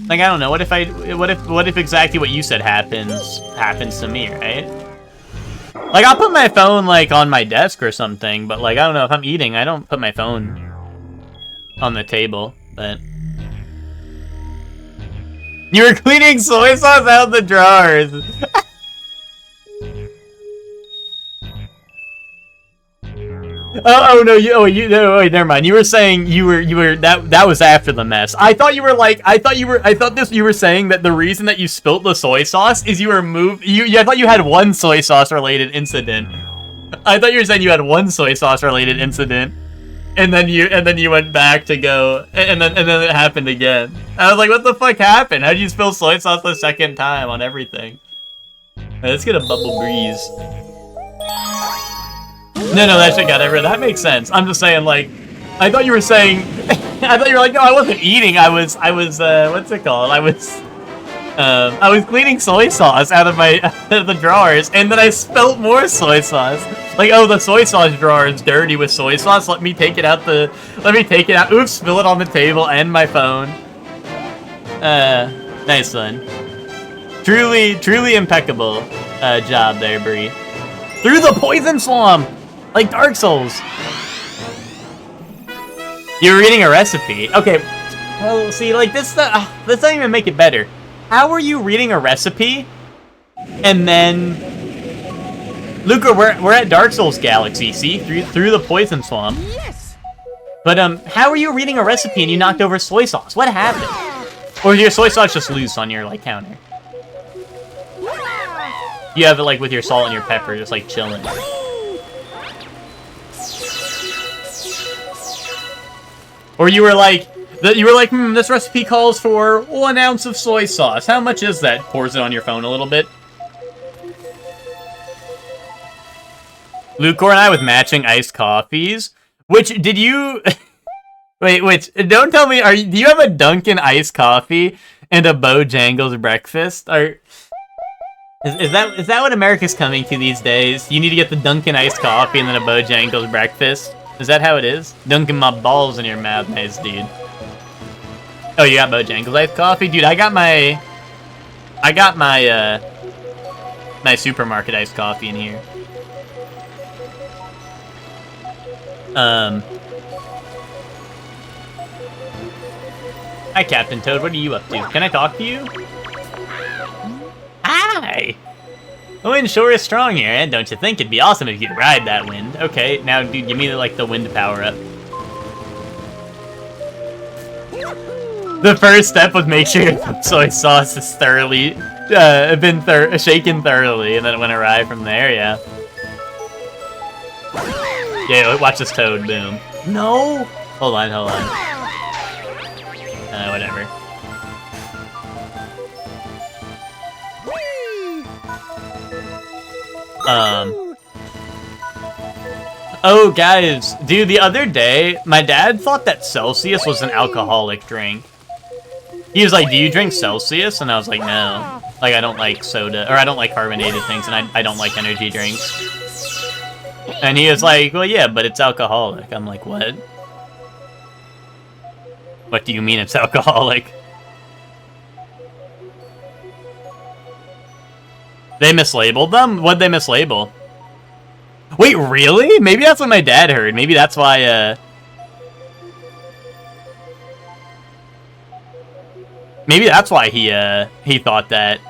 like, I don't know, what if exactly what you said happens to me, right? Like, I'll put my phone, like, on my desk or something, but, like, I don't know, if I'm eating, I don't put my phone on the table, but... You were cleaning soy sauce out of the drawers! Oh no! Wait, never mind. You were saying you were that was after the mess. I thought you were saying that the reason that you spilt the soy sauce is you were I thought you had one soy sauce related incident. I thought you were saying you had one soy sauce related incident, and then you went back to go, and then it happened again. I was like, what the fuck happened? How'd you spill soy sauce the second time on everything? Right, let's get a bubble breeze. No, that shit got everywhere. That makes sense. I'm just saying, like, I thought you were saying, I thought you were like, no, I wasn't eating. I was, what's it called? I was I was cleaning soy sauce out of the drawers, and then I spilled more soy sauce. Like, oh, the soy sauce drawer is dirty with soy sauce. Let me take it out. Oops, spill it on the table and my phone. Nice one. Truly impeccable job there, Bree. Through the poison swamp, like Dark Souls. You're reading a recipe. Okay, well, see, like this doesn't even make it better. How are you reading a recipe, and then, Luca, we're at Dark Souls Galaxy. See, through the poison swamp. Yes. But how are you reading a recipe and you knocked over soy sauce? What happened? Or is your soy sauce just loose on your like counter? You have it like with your salt and your pepper, just like chilling. Or you were like, this recipe calls for 1 ounce of soy sauce. How much is that? Pours it on your phone a little bit. Lucor and I with matching iced coffees. Which, did you... Wait, don't tell me, do you have a Dunkin' iced coffee and a Bojangles breakfast? Is that what America's coming to these days? You need to get the Dunkin' iced coffee and then a Bojangles breakfast? Is that how it is? Dunking my balls in your mouth, nice dude. Oh, you got Bojangles iced coffee? Dude, I got my supermarket iced coffee in here. Hi, Captain Toad. What are you up to? Can I talk to you? Hi! The wind sure is strong here, and don't you think it'd be awesome if you could ride that wind? Okay, now, dude, give me, like, the wind power up. The first step was make sure your soy sauce is thoroughly, shaken thoroughly, and then when it arrived from there, yeah. Yeah, watch this Toad, boom. No! Hold on. Whatever. Oh, guys. Dude, the other day, my dad thought that Celsius was an alcoholic drink. He was like, do you drink Celsius? And I was like, no. Like, I don't like soda, or I don't like carbonated things, and I don't like energy drinks. And he was like, well, yeah, but it's alcoholic. I'm like, what? What do you mean it's alcoholic? They mislabeled them? What'd they mislabel? Wait, really? Maybe that's what my dad heard. Maybe that's why, maybe that's why he thought that.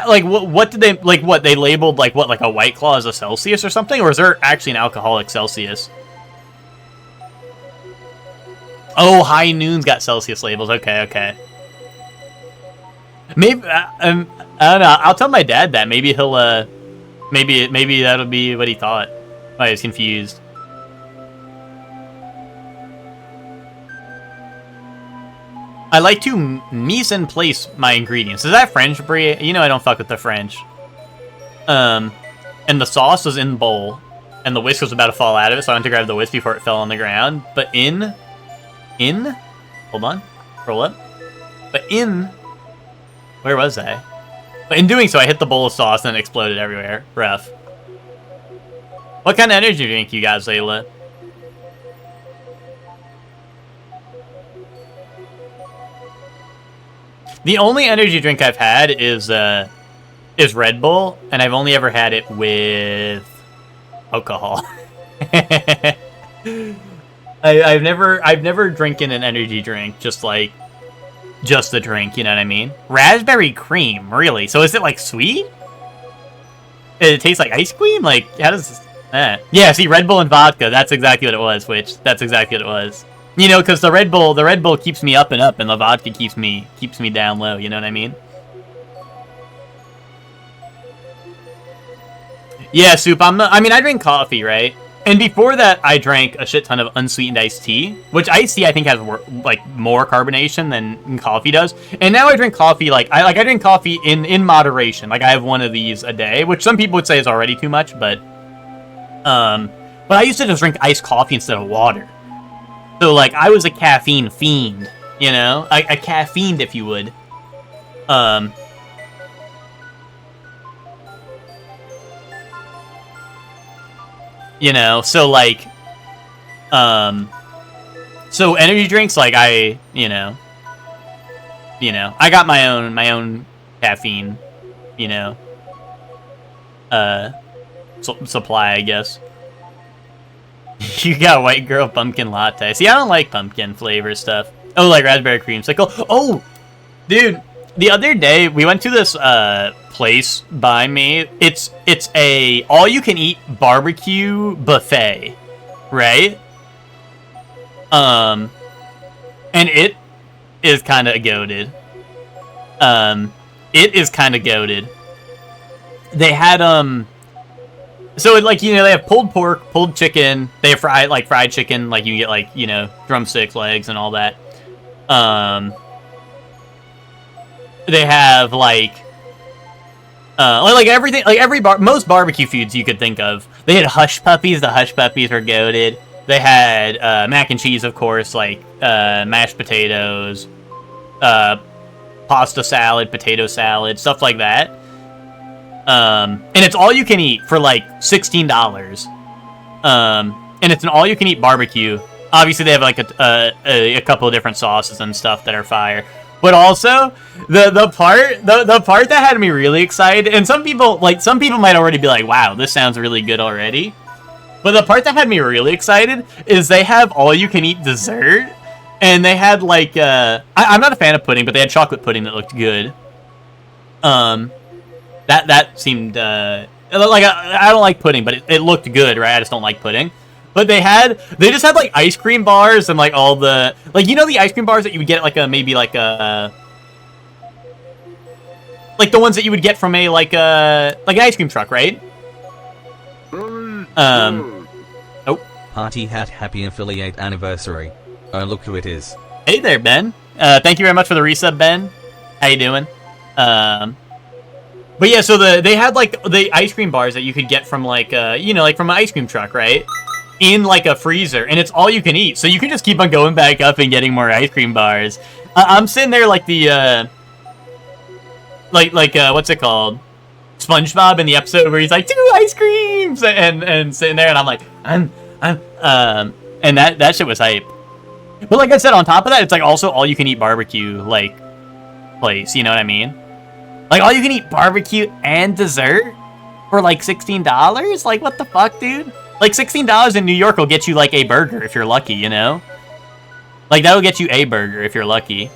Like, what did they, like, what, they labeled, like, what, like a White Claw as a Celsius or something? Or is there actually an alcoholic Celsius? Oh, High Noon's got Celsius labels. Okay. Maybe, I don't know. I'll tell my dad that. Maybe he'll, maybe that'll be what he thought. I was confused. I like to mise en place my ingredients. Is that French, Brie? You know I don't fuck with the French. And the sauce was in the bowl, and the whisk was about to fall out of it, so I went to grab the whisk before it fell on the ground. But hold on, roll up. But where was I? But in doing so, I hit the bowl of sauce and it exploded everywhere. Rough. What kind of energy drink you got, Zayla? The only energy drink I've had is Red Bull, and I've only ever had it with alcohol. I've never drinking an energy drink, just the drink, you know what I mean? Raspberry cream, really? So is it like sweet? It tastes like ice cream? Like, how does that? Yeah, see, Red Bull and vodka, that's exactly what it was, that's exactly what it was. You know, because the Red Bull keeps me up and up, and the vodka keeps me down low, you know what I mean? Yeah, Soup, I drink coffee, right? And before that, I drank a shit ton of unsweetened iced tea, which iced tea I think has like more carbonation than coffee does. And now I drink coffee I drink coffee in moderation. Like I have one of these a day, which some people would say is already too much, but I used to just drink iced coffee instead of water. So like I was a caffeine fiend You know, a caffeine, if you would. You know, so like, so energy drinks, like you know, I got my own caffeine, you know, supply, I guess. You got white girl pumpkin latte. See, I don't like pumpkin flavor stuff. Oh, like raspberry creamsicle. Oh, dude, the other day we went to this place by me. It's a all-you-can-eat barbecue buffet, right? And it is kind of goated. It is kind of goated. They had so it, like, you know, they have pulled pork, pulled chicken. They have fried chicken, like you get like, you know, drumsticks, legs, and all that. They have like everything, like most barbecue foods you could think of. They had hush puppies. The hush puppies were goated. They had mac and cheese, of course, like mashed potatoes, pasta salad, potato salad, stuff like that. And it's all you can eat for like $16. And it's an all you can eat barbecue. Obviously, they have like a couple of different sauces and stuff that are fire. But also, the part that had me really excited, and some people might already be like, "Wow, this sounds really good already." But the part that had me really excited is they have all you can eat dessert, and they had like I'm not a fan of pudding, but they had chocolate pudding that looked good. That seemed like I don't like pudding, but it looked good, right? I just don't like pudding. But they just had like ice cream bars and like all the, like, you know, the ice cream bars that you would get at like maybe like the ones that you would get from a like an ice cream truck, right? Very Oh, Party hat, happy affiliate anniversary. Oh, look who it is. hey there, Ben. Thank you very much for the resub, Ben. How you doing? But yeah, so they had like the ice cream bars that you could get from like you know, like from an ice cream truck, right? In like a freezer, and it's all you can eat, so you can just keep on going back up and getting more ice cream bars. I'm sitting there like the what's it called, SpongeBob in the episode where he's like 2 ice creams and sitting there, and I'm like I'm and that shit was hype. But like I said, on top of that, it's like also all you can eat barbecue like place, you know what I mean? Like all you can eat barbecue and dessert for like $16. Like what the fuck, dude? Like $16 in New York will get you like a burger if you're lucky, you know? Like that'll get you a burger if you're lucky.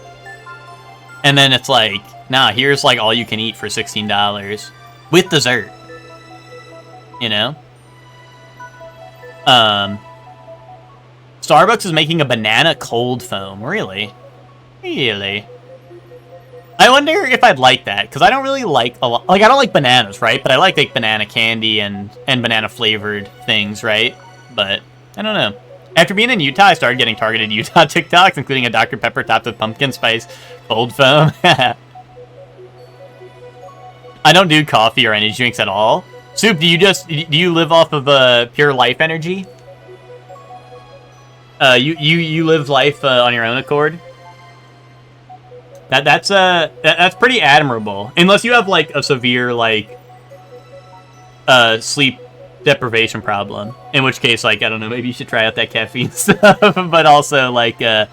And then it's like, nah, here's like all you can eat for $16 with dessert. You know? Starbucks is making a banana cold foam. Really? Really? I wonder if I'd like that, because I don't really like a lot. Like, I don't like bananas, right? But I like banana candy and banana flavored things, right? But I don't know. After being in Utah, I started getting targeted Utah TikToks, including a Dr. Pepper topped with pumpkin spice cold foam. I don't do coffee or energy drinks at all. Soup, do you live off of pure life energy? You live life on your own accord? That's pretty admirable. Unless you have like a severe like sleep deprivation problem, in which case, like, I don't know, maybe you should try out that caffeine stuff. But also like I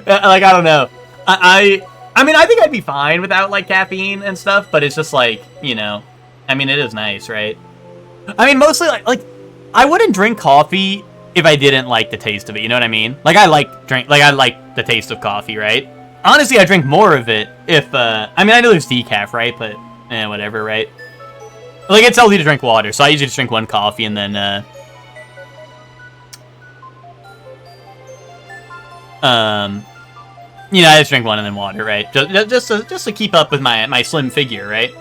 don't know. I mean, I think I'd be fine without like caffeine and stuff, but it's just like, you know, I mean, it is nice, right? I mean, mostly like I wouldn't drink coffee if I didn't like the taste of it, you know what I mean? Like I like the taste of coffee, right? Honestly, I drink more of it if, I mean, I know there's decaf, right? But, whatever, right? Like, it's healthy to drink water, so I usually just drink 1 coffee and then, you know, I just drink 1 and then water, right? Just to keep up with my slim figure, right?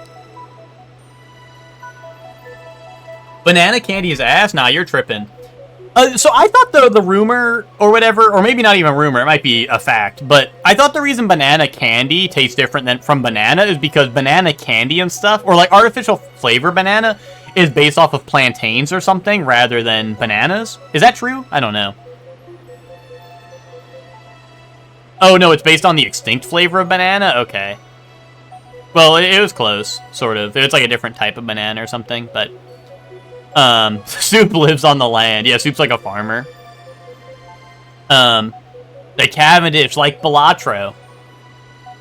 Banana candy is ass? Nah, you're tripping. So I thought the rumor, or whatever, or maybe not even rumor, it might be a fact, but I thought the reason banana candy tastes different from banana is because banana candy and stuff, or like artificial flavor banana, is based off of plantains or something rather than bananas. Is that true? I don't know. Oh, no, it's based on the extinct flavor of banana? Okay. Well, it was close, sort of. It's like a different type of banana or something, but... Soup lives on the land. Yeah, Soup's like a farmer. The Cavendish, like Balatro.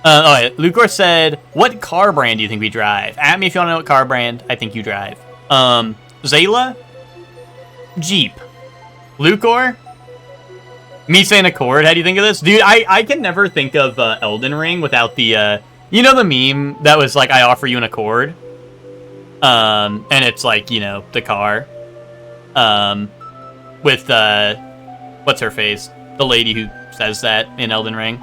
Alright, Lucor said, what car brand do you think we drive? At me if you want to know what car brand I think you drive. Zayla? Jeep. Lucor? Me saying Accord, how do you think of this? Dude, I can never think of Elden Ring without the, you know the meme that was like, I offer you an Accord? And it's like, you know, the car. With, what's her face? The lady who says that in Elden Ring.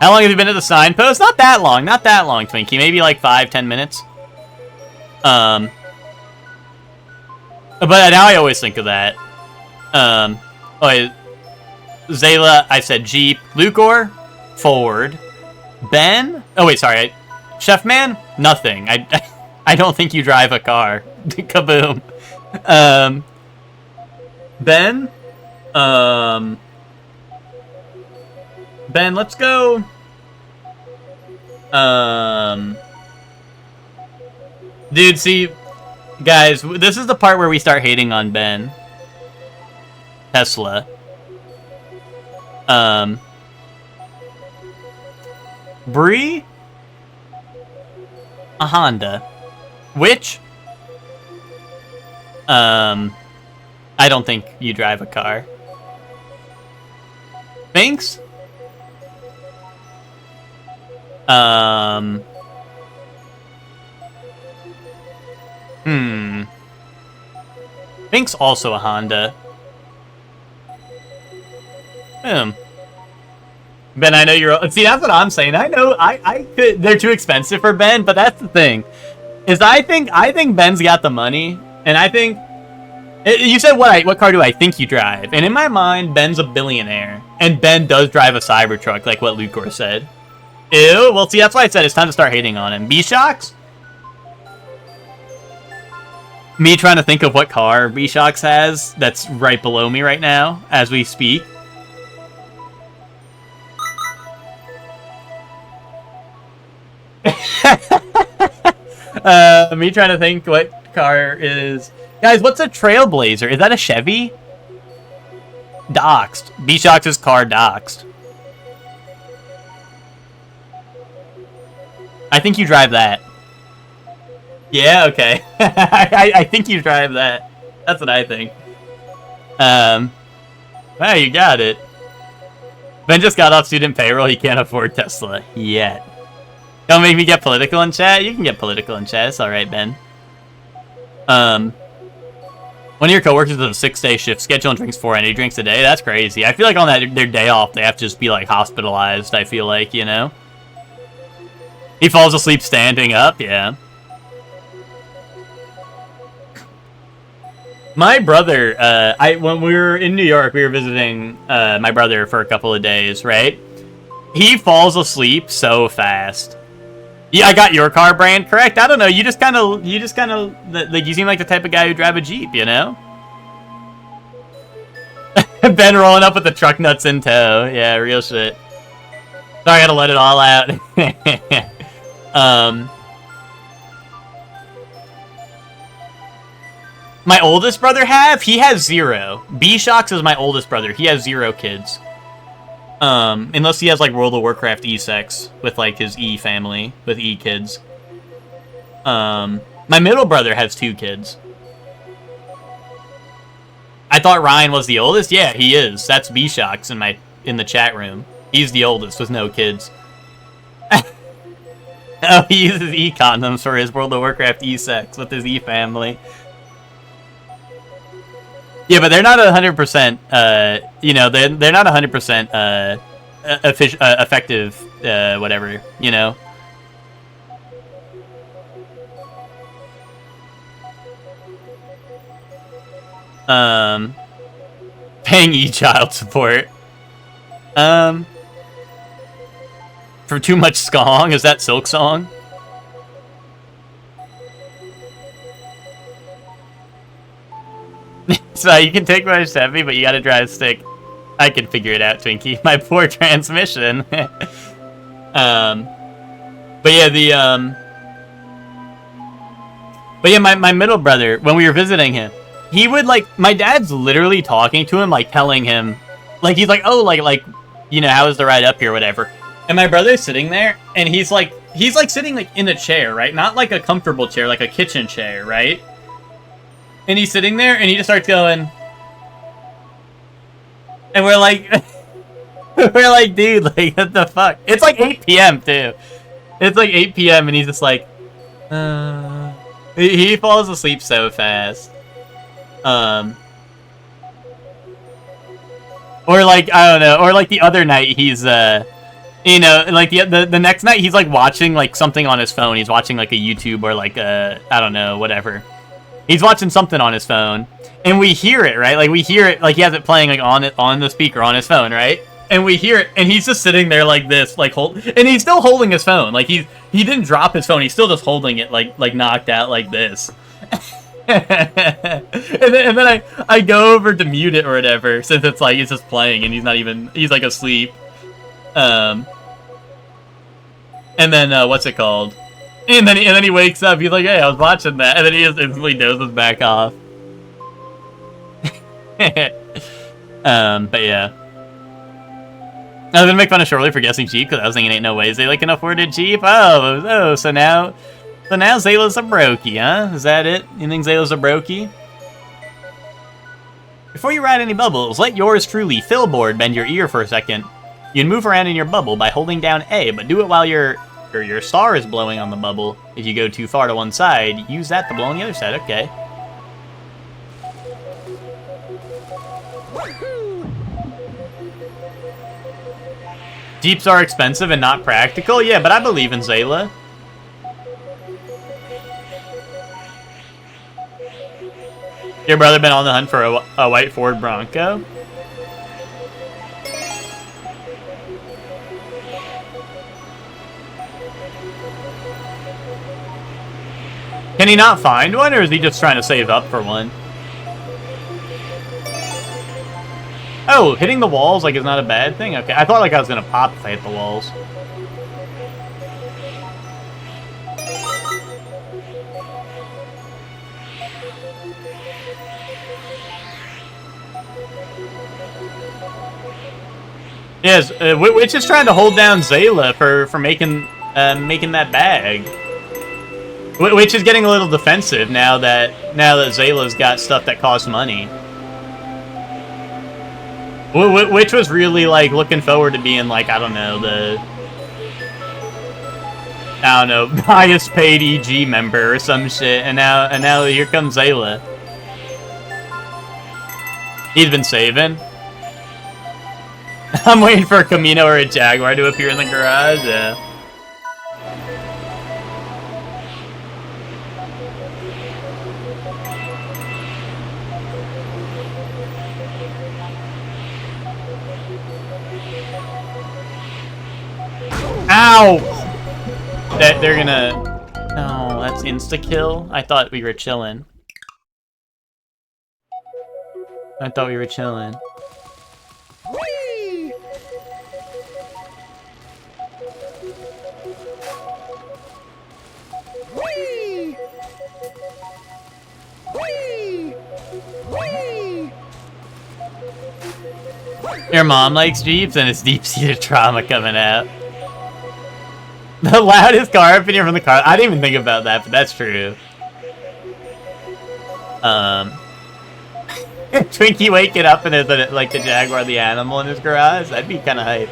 How long have you been at the signpost? Not that long, Twinkie. Maybe like 5-10 minutes. But now I always think of that. Zayla, I said Jeep. Lucor, Ford. Ben? Oh wait, sorry. Chef Man? Nothing. I don't think you drive a car. Kaboom. Ben? Ben, let's go. Dude, see, guys, this is the part where we start hating on Ben. Tesla. Bree? A Honda. Which? I don't think you drive a car. Binks? Binks also a Honda. Ben, I know you're... See, that's what I'm saying. I know I could... They're too expensive for Ben, but that's the thing. Is I think Ben's got the money, and I think... You said what car do I think you drive? And in my mind, Ben's a billionaire. And Ben does drive a Cybertruck, like what Lucor said. Ew, well, see, that's why I said it's time to start hating on him. B-Shocks? Me trying to think of what car B-Shocks has that's right below me right now, as we speak. Me trying to think what car is... Guys, what's a Trailblazer? Is that a Chevy? Doxed. B-Shocks' car doxed. I think you drive that. Yeah, okay. I think you drive that. That's what I think. Hey, you got it. Ben just got off student payroll. He can't afford Tesla yet. Don't make me get political in chat. You can get political in chat. It's alright, Ben. One of your coworkers has a 6-day shift schedule and drinks 4 energy drinks a day. That's crazy. I feel like on their day off, they have to just be, like, hospitalized, I feel like, you know? He falls asleep standing up, yeah. My brother, when we were in New York, we were visiting my brother for a couple of days, right? He falls asleep so fast. Yeah, I got your car brand correct. I don't know. You just kind of, like, you seem like the type of guy who drive a Jeep, you know? Ben rolling up with the truck nuts in tow. Yeah, real shit. Sorry, I gotta let it all out. My oldest brother he has 0. B-Shocks is my oldest brother. He has 0 kids. Unless he has, like, World of Warcraft E-Sex with, like, his E family, with E kids. My middle brother has 2 kids. I thought Ryan was the oldest? Yeah, he is. That's B-Shocks in the chat room. He's the oldest with no kids. Oh, he uses E-condoms for his World of Warcraft E-Sex with his E family. Yeah, but they're not 100%, you know, they're not 100% effective, whatever, you know? Paying e-child support. For too much skong? Is that Silk Song? So you can take my Chevy, but you gotta drive stick. I can figure it out, Twinkie. My poor transmission. But yeah, my middle brother, when we were visiting him, he would, like, my dad's literally talking to him, like, telling him, like, he's like, oh, like, you know, how was the ride up here, whatever. And my brother's sitting there, and he's like sitting, like, in a chair, right? Not, like, a comfortable chair, like a kitchen chair, right? And he's sitting there, and he just starts going... And we're like... we're like, dude, like, what the fuck? It's like 8 p.m., too. It's like 8 p.m., and he's just like... He falls asleep so fast. Or like, I don't know, or like the other night he's, you know, like the next night he's like watching like something on his phone. He's watching like a YouTube or like a, I don't know, whatever. He's watching something on his phone, and we hear it, right? Like we hear it, like he has it playing like on the speaker on his phone, right? And we hear it, and he's just sitting there like this, like and he's still holding his phone. Like he didn't drop his phone. He's still just holding it, like knocked out like this. and then I go over to mute it or whatever, since it's like it's just playing and he's like asleep. And then what's it called? And then he wakes up. He's like, "Hey, I was watching that," and then he just instantly dozes back off. But yeah. I was gonna make fun of Shirley for guessing Jeep because I was thinking, ain't no way Zayla can afford a Jeep. Oh, so now Zayla's a brokey, huh? Is that it? You think Zayla's a brokey? Before you ride any bubbles, let yours truly, Philboard, bend your ear for a second. You can move around in your bubble by holding down A, but do it while your star is blowing on the bubble. If you go too far to one side, use that to blow on the other side. Okay. Jeeps are expensive and not practical? Yeah, but I believe in Zayla. Your brother been on the hunt for a white Ford Bronco? Can he not find one, or is he just trying to save up for one? Oh, hitting the walls like is not a bad thing? Okay, I thought like I was gonna pop if I hit the walls. Yes, Witch is trying to hold down Zayla for making that bag. Witch is getting a little defensive now that Zayla's got stuff that costs money. Witch was really like looking forward to being like, I don't know, highest paid EG member or some shit, and now here comes Zayla. He's been saving. I'm waiting for a Camino or a Jaguar to appear in the garage. Yeah. Ow! They're gonna... No, that's insta-kill? I thought we were chilling. Your mom likes Jeeps, and it's deep-seated trauma coming out. The loudest car opinion from the car. I didn't even think about that, but that's true. Twinkie waking up and there's like the Jaguar the animal in his garage. That'd be kind of hype.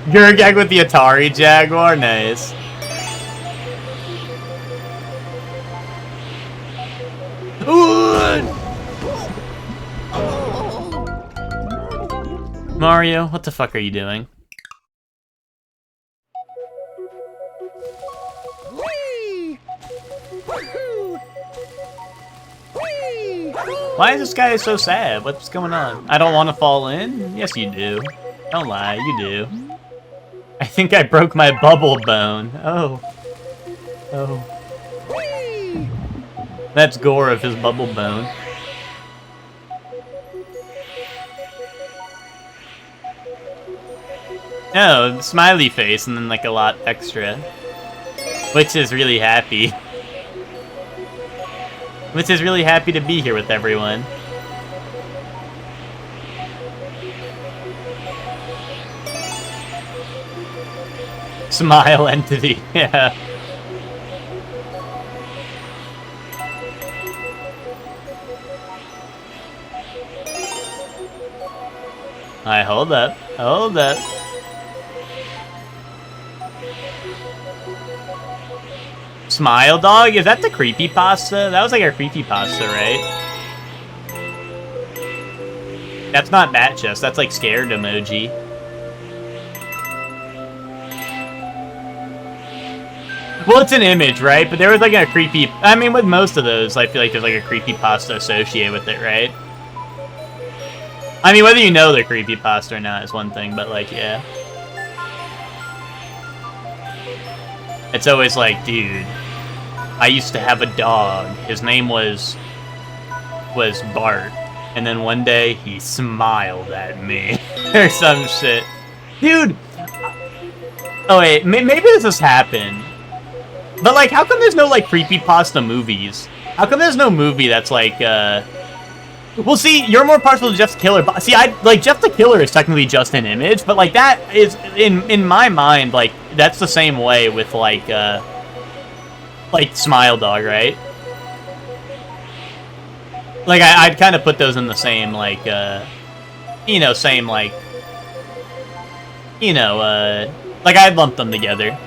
Gurgag with the Atari Jaguar. Nice. Ooh! Mario, what the fuck are you doing? Why is this guy so sad? What's going on? I don't want to fall in? Yes, you do. Don't lie, you do. I think I broke my bubble bone. Oh. That's gore of his bubble bone. No, smiley face and then like a lot extra. Which is really happy. Which is really happy to be here with everyone. Smile entity, yeah. Alright, hold up. Hold up. Smile dog? Is that the creepypasta? That was like a creepypasta, right? That's not bat chest, that's like scared emoji. Well, it's an image, right? But there was like a creepy... I mean, with most of those, I feel like there's like a creepypasta associated with it, right? I mean, whether you know they're creepypasta or not is one thing, but like, yeah. It's always like, dude, I used to have a dog. His name was Bart. And then one day, he smiled at me. Or some shit. Dude! Oh wait, maybe this has happened. But like, how come there's no like creepypasta movies? How come there's no movie that's like, well, see, you're more partial to Jeff the Killer. But see, like Jeff the Killer is technically just an image, but like that is in my mind, like that's the same way with like Smile Dog, right? Like I'd kind of put those in the same like, you know, same like, you know, like I'd lump them together.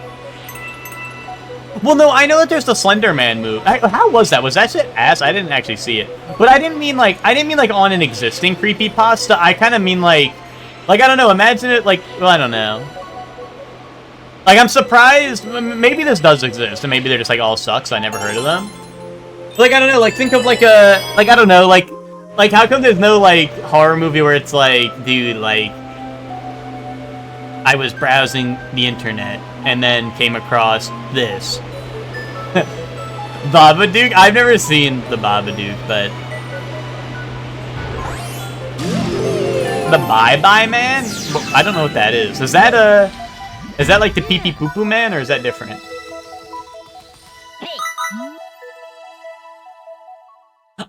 Well, no, I know that there's the Slender Man move. How was that? Was that shit ass? I didn't actually see it. But I didn't mean like on an existing creepypasta. I kind of mean like I don't know, imagine it like, well, I don't know. Like, I'm surprised, maybe this does exist, and maybe they're just like all sucks, so I never heard of them. Like, I don't know, like, think of like a, like, I don't know, like how come there's no like horror movie where it's like, dude, like, I was browsing the internet and then came across this. Babadook? I've never seen the Babadook, but... The Bye-Bye Man? I don't know what that is. Is that like the Pee-Pee Poo-Poo Man, or is that different?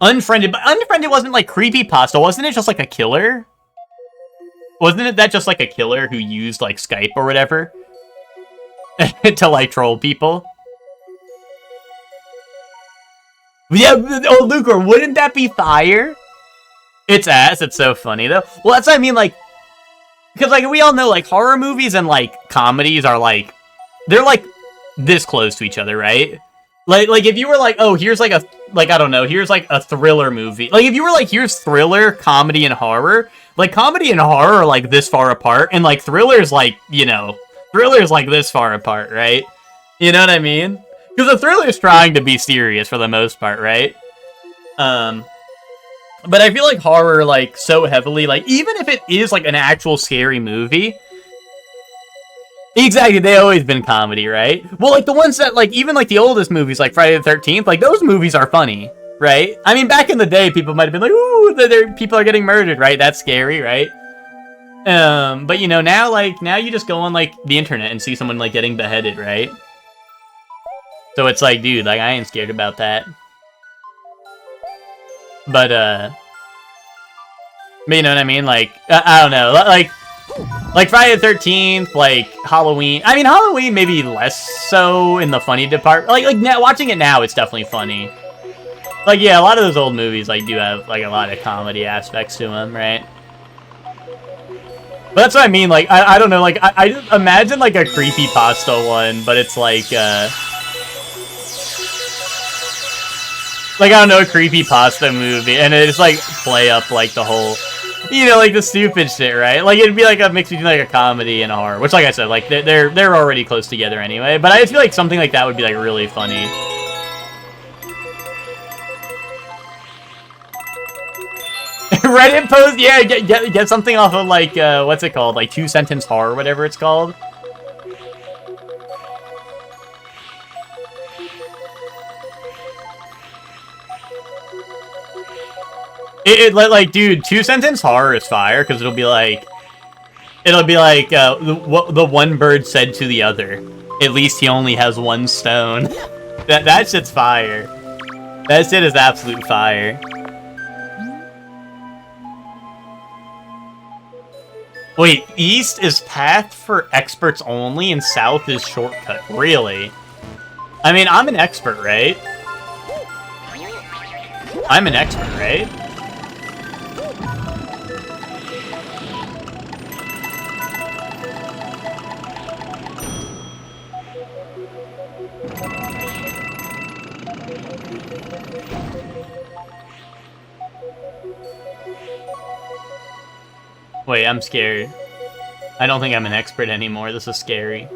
Unfriended, but Unfriended wasn't like creepypasta, wasn't it just like a killer? Wasn't it that just like a killer who used like Skype or whatever to like troll people? Yeah, oh Lucor, wouldn't that be fire? It's ass, it's so funny though. Well, that's what I mean, like, because like we all know like horror movies and like comedies are like, they're like this close to each other, right? Like if you were like, oh, here's like a, like, I don't know, here's like a thriller movie. Like if you were like, here's thriller, comedy, and horror. Like comedy and horror are like this far apart, and like thriller's like, you know, thriller's like this far apart, right? You know what I mean? Because the thriller's trying to be serious for the most part, right? But I feel like horror, like, so heavily, like, even if it is like an actual scary movie, exactly, they always been comedy, right? Well, like the ones that, like, even like the oldest movies, like Friday the 13th, like those movies are funny, right? I mean, back in the day, people might have been like, ooh, people are getting murdered, right? That's scary, right? But you know, now, like, now you just go on like the internet and see someone like getting beheaded, right? So it's like, dude, like, I ain't scared about that. But you know what I mean? Like, I don't know, like Friday the 13th, like Halloween. I mean, Halloween maybe less so in the funny department. Like now, watching it now, it's definitely funny. Like, yeah, a lot of those old movies like do have like a lot of comedy aspects to them, right? But that's what I mean. Like, I don't know. Like, I just imagine like a creepypasta one, but it's like I don't know, a creepypasta movie, and it's like play up like the whole, you know, like the stupid shit, right? Like it'd be like a mix between like a comedy and a horror, which, like I said, like they're already close together anyway. But I just feel like something like that would be like really funny. Reddit post, yeah, get something off of like what's it called, like 2-sentence horror, whatever it's called. Like, dude, two-sentence horror is fire, because it'll be like, what the one bird said to the other. At least he only has one stone. That shit's fire. That shit is absolute fire. Wait, east is path for experts only, and south is shortcut. Really? I mean, I'm an expert, right? I'm an expert, right? Wait, I'm scared. I don't think I'm an expert anymore. This is scary.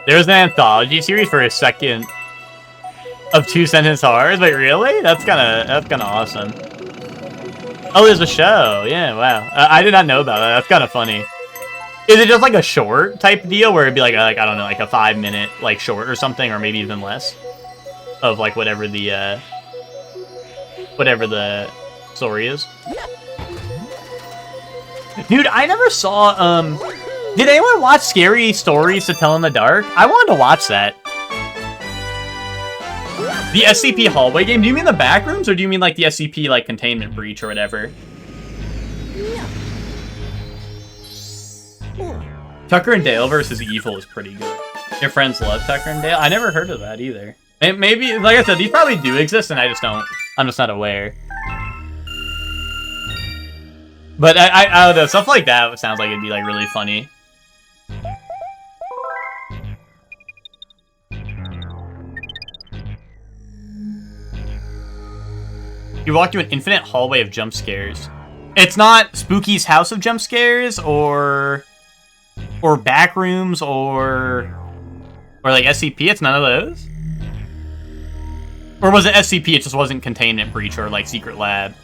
There's an anthology series for a second of two-sentence horrors. Wait, really? That's kinda awesome. Oh, there's a show. Yeah, wow. I did not know about that. That's kind of funny. Is it just like a short type deal where it'd be like I don't know, like a 5-minute like short or something, or maybe even less of like whatever the story is? Dude, I never saw did anyone watch Scary Stories to Tell in the Dark? I wanted to watch that. The SCP hallway game? Do you mean the back rooms, or do you mean like the SCP like containment breach or whatever? Tucker and Dale versus Evil is pretty good. Your friends love Tucker and Dale? I never heard of that either. And maybe, like I said, these probably do exist and I'm just not aware. But I don't know, stuff like that sounds like it'd be like really funny. You walk through an infinite hallway of jump scares. It's not Spooky's House of Jump Scares or back rooms or like SCP. It's none of those. Or was it SCP? It just wasn't Containment Breach or like Secret Lab.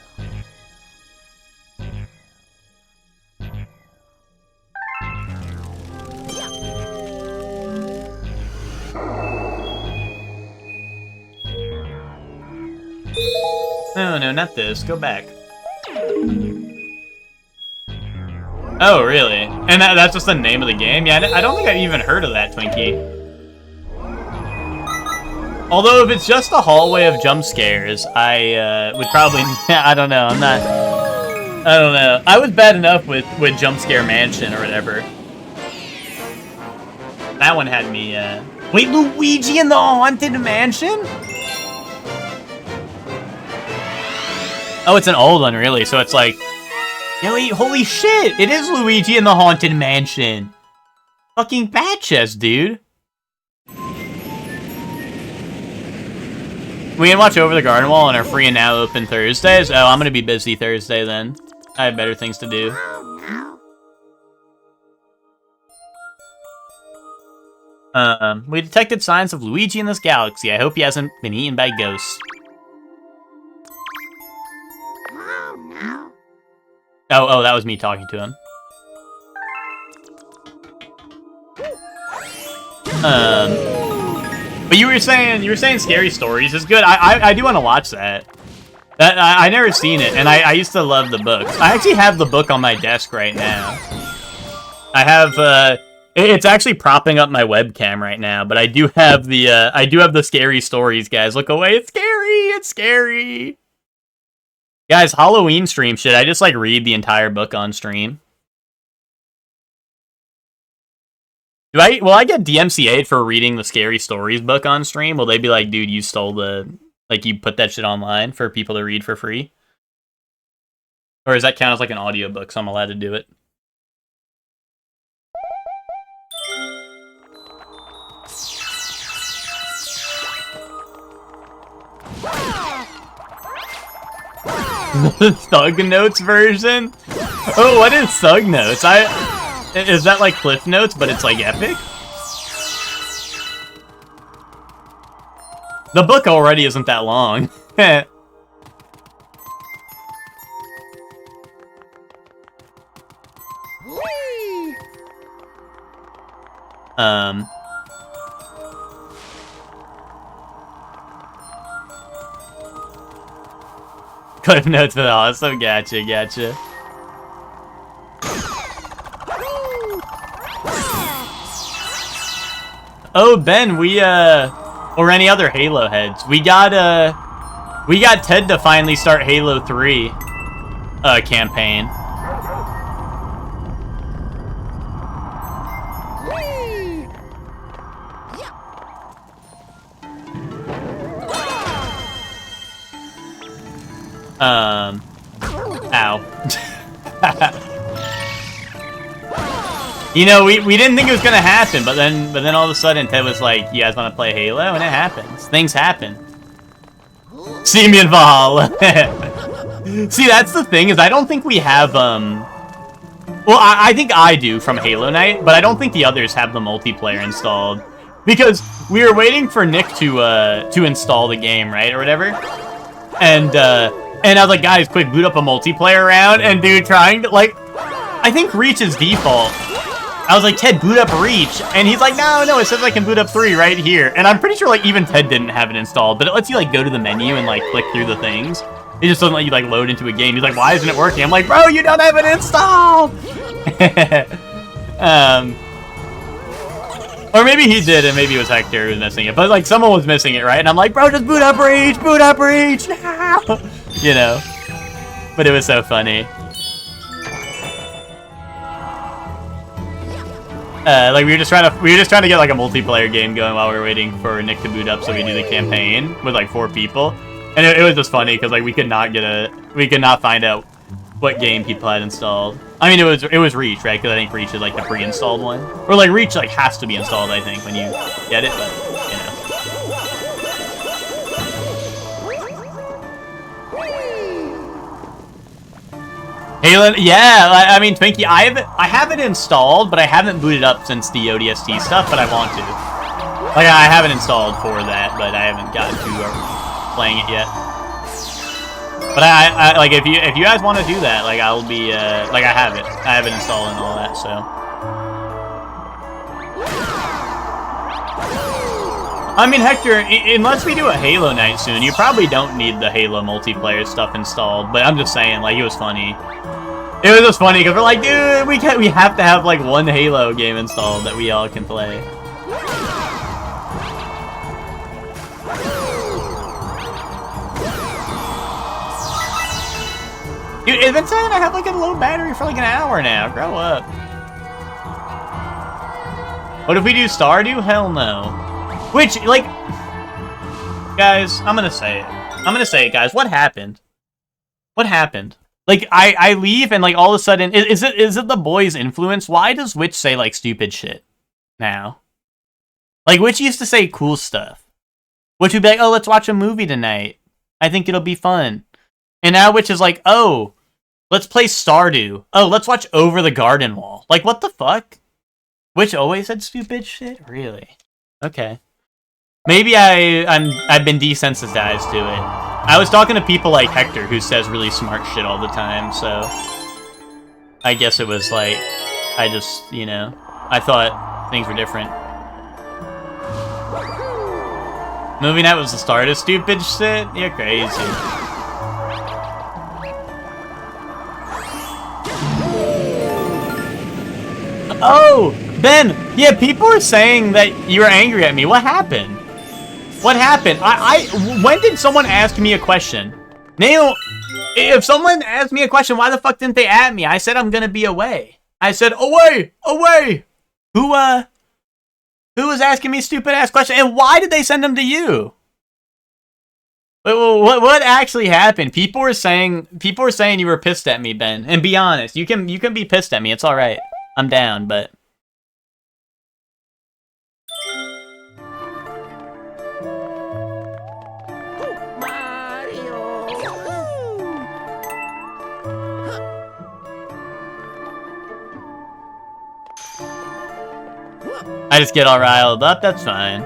No, not this. Go back. Oh, really? And that's just the name of the game? Yeah, I don't think I've even heard of that, Twinkie. Although, if it's just a hallway of jump scares, I would probably... I don't know, I don't know. I was bad enough with Jump Scare Mansion or whatever. That one had me, Wait, Luigi in the Haunted Mansion? Oh, it's an old one, really, so it's like... Yo, wait, holy shit! It is Luigi in the Haunted Mansion! Fucking bat chest, dude! We can watch Over the Garden Wall on our free and now open Thursdays? Oh, I'm gonna be busy Thursday then. I have better things to do. We detected signs of Luigi in this galaxy. I hope he hasn't been eaten by ghosts. Oh, that was me talking to him. But you were saying Scary Stories is good. I do want to watch that. I never seen it, and I used to love the books. I actually have the book on my desk right now. I have it's actually propping up my webcam right now, but I do have the Scary Stories, guys. Look away, it's scary, it's scary. Guys, Halloween stream, should I just like read the entire book on stream? Will I get DMCA'd for reading the Scary Stories book on stream? Will they be like, dude, you stole like you put that shit online for people to read for free? Or does that count as like an audiobook, so I'm allowed to do it? Thug Notes version? Oh, what is Thug Notes? Is that like Cliff Notes, but it's like epic? The book already isn't that long. Cliff notes for the awesome. Gotcha. Oh, Ben, or any other Halo heads, we got Ted to finally start Halo 3 campaign. Ow. You know, we didn't think it was gonna happen, but then all of a sudden Ted was like, "You guys want to play Halo?" And it happens. Things happen. See me in Valhalla. See, that's the thing, is I don't think we have well, I think I do from Halo Night, but I don't think the others have the multiplayer installed, because we were waiting for Nick to install the game, right, or whatever, and I was like, guys, quick, boot up a multiplayer round, and dude, trying to, like, I think Reach is default. I was like, Ted, boot up Reach, and he's like, no, it says I can boot up 3 right here, and I'm pretty sure, like, even Ted didn't have it installed, but it lets you, like, go to the menu and, like, click through the things. It just doesn't let you, like, load into a game. He's like, why isn't it working? I'm like, bro, you don't have it installed! Or maybe he did, and maybe it was Hector who was missing it, but, like, someone was missing it, right? And I'm like, bro, just boot up Reach, now! You know? But it was so funny. Like we were just trying to get like a multiplayer game going while we were waiting for Nick to boot up so we could do the campaign with like 4 people, and it was just funny because like we could not find out what game people had installed. I mean, it was Reach, right? Because I think Reach is like the pre-installed one, or like Reach like has to be installed, I think, when you get it, but you know. Halo, yeah, I mean, Twinkie, I have it installed, but I haven't booted up since the ODST stuff, but I want to. Like, I have it installed for that, but I haven't gotten to playing it yet. But I like, if you guys want to do that, like, I'll be, like, I have it installed and all that, so. I mean, Hector, unless we do a Halo night soon, you probably don't need the Halo multiplayer stuff installed, but I'm just saying, like, it was funny. It was just funny, because we're like, dude, we have to have, like, one Halo game installed that we all can play. Dude, it's been saying I have, like, a low battery for, like, an hour now. Grow up. What if we do Stardew? Hell no. Which, like... Guys, I'm gonna say it, guys. What happened? What happened? Like, I leave and, like, all of a sudden... Is it the boys' influence? Why does Witch say, like, stupid shit now? Like, Witch used to say cool stuff. Witch would be like, oh, let's watch a movie tonight. I think it'll be fun. And now Witch is like, oh, let's play Stardew. Oh, let's watch Over the Garden Wall. Like, what the fuck? Witch always said stupid shit? Really? Okay. Maybe I've been desensitized to it. I was talking to people like Hector, who says really smart shit all the time, so... I guess it was like... I just, you know... I thought things were different. Movie night was the start of stupid shit? You're crazy. Oh! Ben! Yeah, people are saying that you were angry at me. What happened? What happened? When did someone ask me a question? Nail, if someone asked me a question, why the fuck didn't they at me? I said I'm gonna be away. I said, away! Away! Who was asking me stupid ass questions? And why did they send them to you? What actually happened? People were saying you were pissed at me, Ben. And be honest, you can be pissed at me. It's all right. I'm down, but... I just get all riled up, that's fine.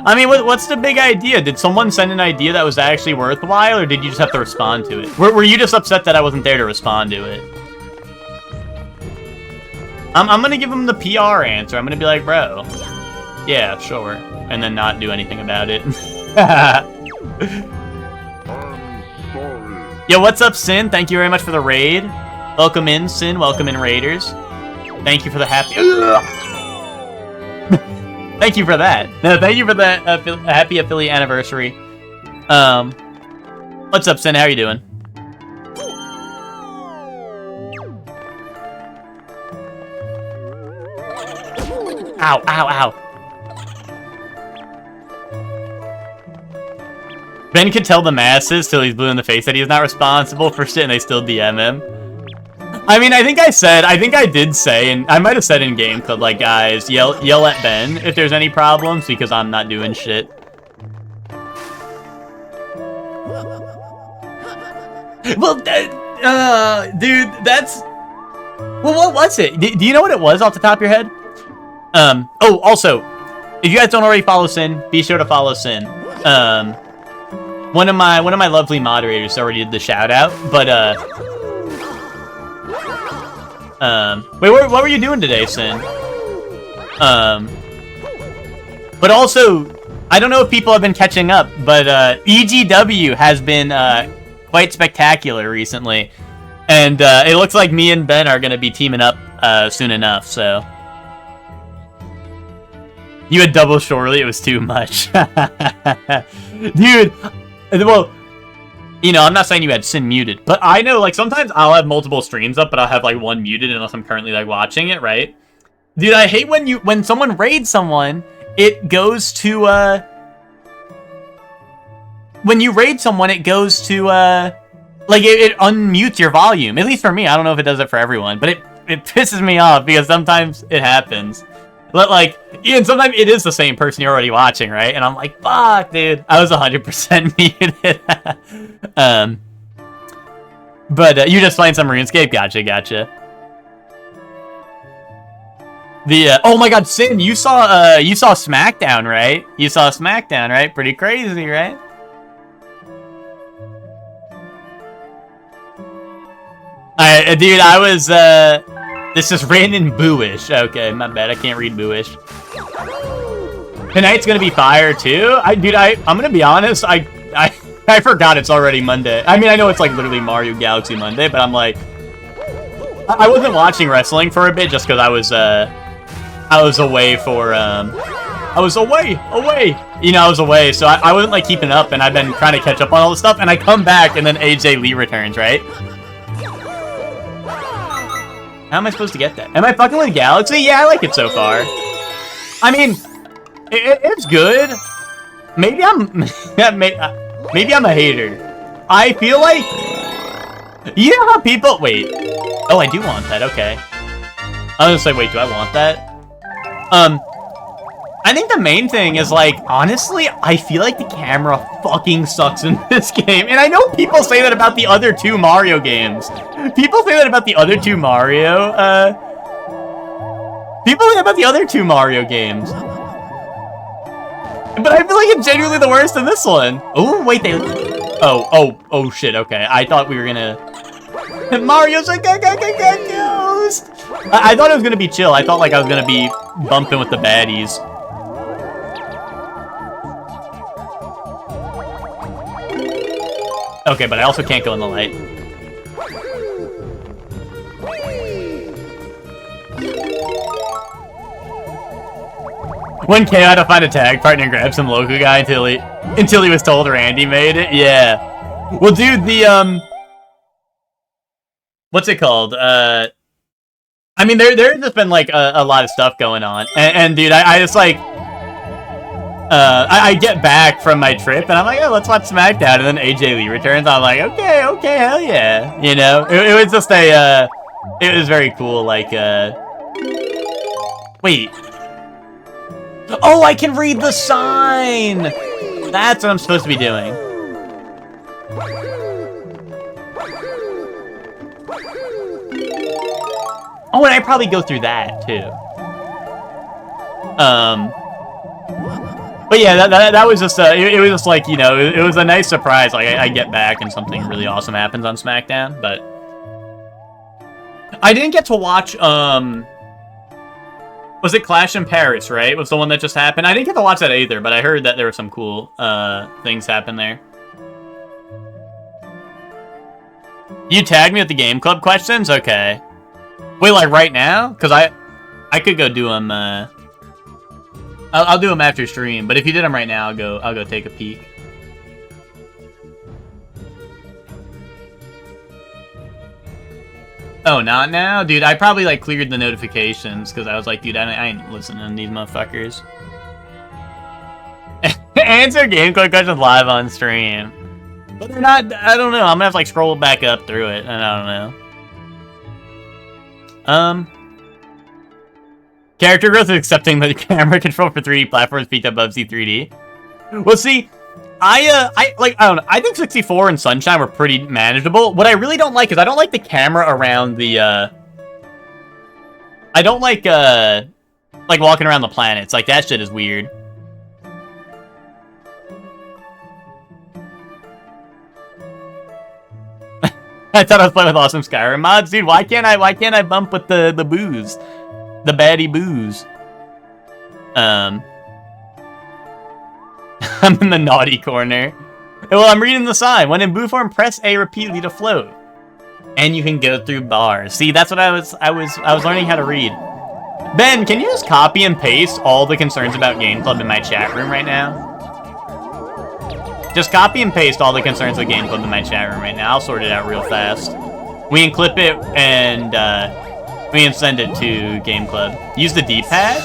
I mean, what's the big idea? Did someone send an idea that was actually worthwhile, or did you just have to respond to it? Were you just upset that I wasn't there to respond to it? I'm gonna give him the PR answer. I'm gonna be like, bro, yeah, sure. And then not do anything about it. Yo, what's up, Sin? Thank you very much for the raid. Welcome in, Sin. Welcome in, Raiders. Thank you for the happy... Thank you for that. No, thank you for the happy affiliate anniversary. What's up, Sin? How are you doing? Ow, ow, ow. Ben could tell the masses till he's blue in the face that he's not responsible for shit and they still DM him. I mean, I think I did say, and I might have said in game club, like, guys, yell at Ben if there's any problems because I'm not doing shit. Well, dude, that's... Well, what was it? Do you know what it was off the top of your head? Oh, also, if you guys don't already follow Sin, be sure to follow Sin. One of my lovely moderators already did the shout out, but wait, what were you doing today, Sin? But also, I don't know if people have been catching up, but EGW has been quite spectacular recently, and it looks like me and Ben are gonna be teaming up soon enough. So you had double Shorely, it was too much, dude. Well, you know, I'm not saying you had Sin muted, but I know, like, sometimes I'll have multiple streams up, but I'll have, like, one muted unless I'm currently, like, watching it, right? Dude, I hate when someone raids someone, it goes to, when you raid someone, it goes to, like, it unmutes your volume. At least for me. I don't know if it does it for everyone, but it pisses me off because sometimes it happens. But, like, and sometimes it is the same person you're already watching, right? And I'm like, fuck, dude. I was 100% muted. But you're just playing some RuneScape? Gotcha. The, oh my god, Sin, you saw SmackDown, right? You saw SmackDown, right? Pretty crazy, right? Dude, I was, this is written in Booish. Okay, my bad. I can't read Booish. Tonight's gonna be fire too. I'm gonna be honest. I forgot it's already Monday. I mean, I know it's like literally Mario Galaxy Monday, but I'm like, I wasn't watching wrestling for a bit just because I was away for I was away. You know, I was away, so I wasn't like keeping up, and I've been trying to catch up on all this stuff. And I come back, and then AJ Lee returns, right? How am I supposed to get that? Am I fucking with Galaxy? Yeah, I like it so far. I mean, it's good. Maybe I'm a hater. I feel like, you know how people, wait. Oh, I do want that, okay. I was gonna say, wait, do I want that? I think the main thing is, like, honestly, I feel like the camera fucking sucks in this game. And I know people say that about the other two Mario games. People say that about the other two Mario, games. But I feel like it's genuinely the worst in this one. Oh, wait, oh, shit, okay. I thought we were gonna... Mario's a ghost! I thought it was gonna be chill. I thought, like, I was gonna be bumping with the baddies. Okay, but I also can't go in the light. When KO had to find a tag partner and grab some local guy until he was told Randy made it? Yeah. Well, dude, the, what's it called? I mean, there's just been, like, a lot of stuff going on. And dude, I just, like... I get back from my trip, and I'm like, oh, let's watch SmackDown, and then AJ Lee returns. I'm like, okay, hell yeah. You know? It was just a, it was very cool, like, Wait. Oh, I can read the sign! That's what I'm supposed to be doing. Oh, and I probably go through that, too. But yeah, that was just, it was just like, you know, it was a nice surprise. Like, I get back and something really awesome happens on SmackDown, but... I didn't get to watch, was it Clash in Paris, right? Was the one that just happened? I didn't get to watch that either, but I heard that there were some cool, things happen there. You tagged me with the game club questions? Okay. Wait, like right now? Because I could go do them. I'll do them after stream. But if you did them right now, I'll go take a peek. Oh, not now? Dude, I probably, like, cleared the notifications, because I was like, dude, I ain't listening to these motherfuckers. Answer game club questions live on stream. But they're not, I don't know, I'm gonna have to, like, scroll back up through it, and I don't know. Character growth is accepting the camera control for 3D platforms peaked above Z3D. Well, see, I don't know. I think 64 and Sunshine were pretty manageable. What I really don't like is I don't like the camera around the, I don't like walking around the planets. Like, that shit is weird. I thought I was playing with awesome Skyrim mods. Dude, why can't I bump with the booze? The baddie booze. I'm in the naughty corner. Well, I'm reading the sign. When in boo form, press A repeatedly to float. And you can go through bars. See, that's what I was learning how to read. Ben, can you just copy and paste all the concerns about Game Club in my chat room right now? Just copy and paste all the concerns of Game Club in my chat room right now. I'll sort it out real fast. We can clip it and we can send it to Game Club. Use the D-pad?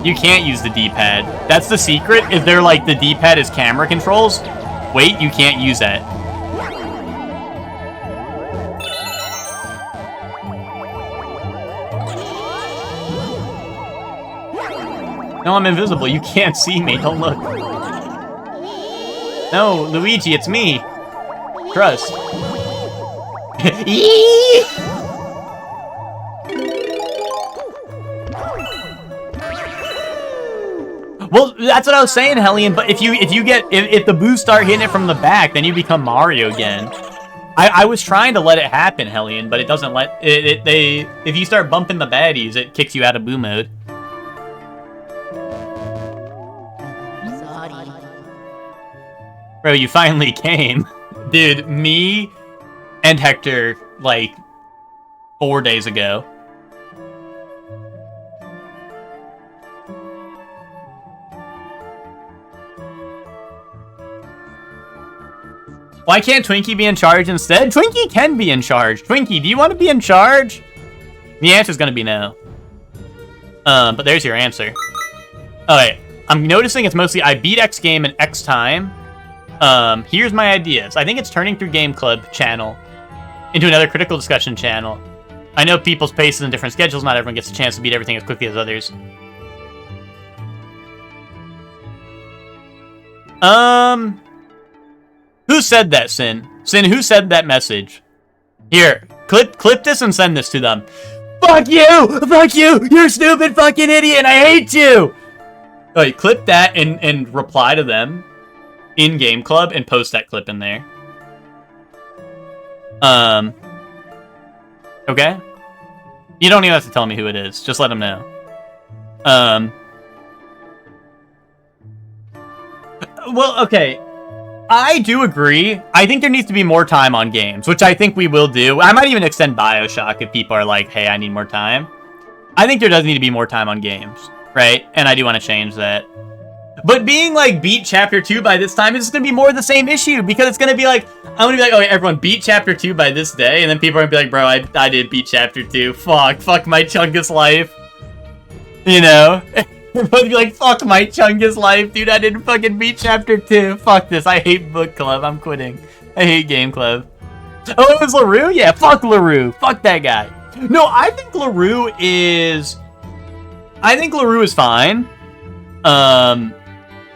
You can't use the D-pad. That's the secret. Is there like the D-pad is camera controls? Wait, you can't use that. No, I'm invisible. You can't see me. Don't look. No, Luigi, it's me. Trust. Well, that's what I was saying, Hellion. But if the boos start hitting it from the back, then you become Mario again. I was trying to let it happen, Hellion, but it doesn't let it. If you start bumping the baddies, it kicks you out of boo mode. Sorry. Bro, you finally came, dude. Me and Hector like 4 days ago. Why can't Twinkie be in charge instead? Twinkie can be in charge. Twinkie, do you want to be in charge? The answer's gonna be no. But there's your answer. Alright, I'm noticing it's mostly I beat X game in X time. Here's my ideas. I think it's turning through Game Club channel into another critical discussion channel. I know people's paces and different schedules. Not everyone gets a chance to beat everything as quickly as others. Who said that, Sin? Sin, who said that message? Here, clip this and send this to them. Fuck you! Fuck you! You're a stupid fucking idiot and I hate you! Alright, clip that and reply to them in Game Club and post that clip in there. Okay? You don't even have to tell me who it is. Just let them know. Well, okay. I do agree. I think there needs to be more time on games, which I think we will do. I might even extend BioShock if people are like, hey, I need more time. I think there does need to be more time on games, right? And I do want to change that. But being like, beat Chapter 2 by this time is just going to be more of the same issue, because it's going to be like, I'm going to be like, okay, everyone beat Chapter 2 by this day, and then people are going to be like, bro, I did beat Chapter 2. Fuck my Chungus life. You know? Everybody's like, fuck my Chungus life, dude. I didn't fucking beat Chapter 2. Fuck this. I hate Book Club. I'm quitting. I hate Game Club. Oh, it was LaRue? Yeah, fuck LaRue. Fuck that guy. No, I think LaRue is fine.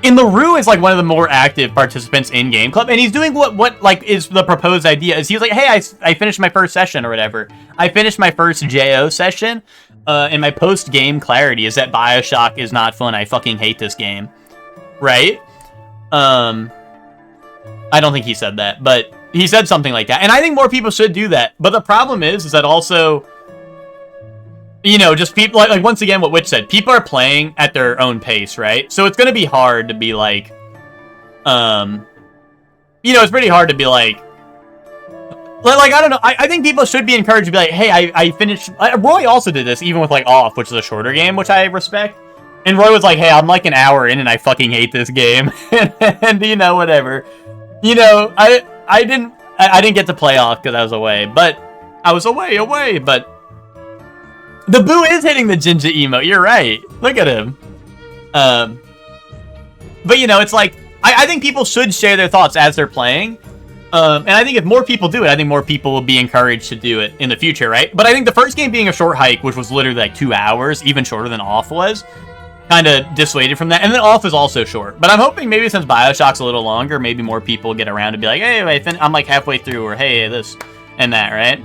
And LaRue is like one of the more active participants in Game Club, and he's doing what like is the proposed idea. Is he was like, hey, I finished my first session or whatever. I finished my first JO session. And my post-game clarity is that BioShock is not fun. I fucking hate this game. Right? I don't think he said that, but he said something like that. And I think more people should do that. But the problem is that also, you know, just people, like once again, what Witch said, people are playing at their own pace, right? So it's going to be hard to be like, you know, it's pretty hard to be like, Like, I don't know. I think people should be encouraged to be like, hey, I finished. Roy also did this, even with like Off, which is a shorter game, which I respect. And Roy was like, hey, I'm like an hour in and I fucking hate this game. and you know, whatever. You know, I didn't get to play Off because I was away, but I was away, but the Boo is hitting the Jinja emote. You're right. Look at him. But you know, it's like, I think people should share their thoughts as they're playing. And I think if more people do it, I think more people will be encouraged to do it in the future, right? But I think the first game being a short hike, which was literally like 2 hours, even shorter than Off was, kind of dissuaded from that. And then Off is also short. But I'm hoping maybe since Bioshock's a little longer, maybe more people get around to be like, hey, I'm like halfway through, or hey, this and that, right?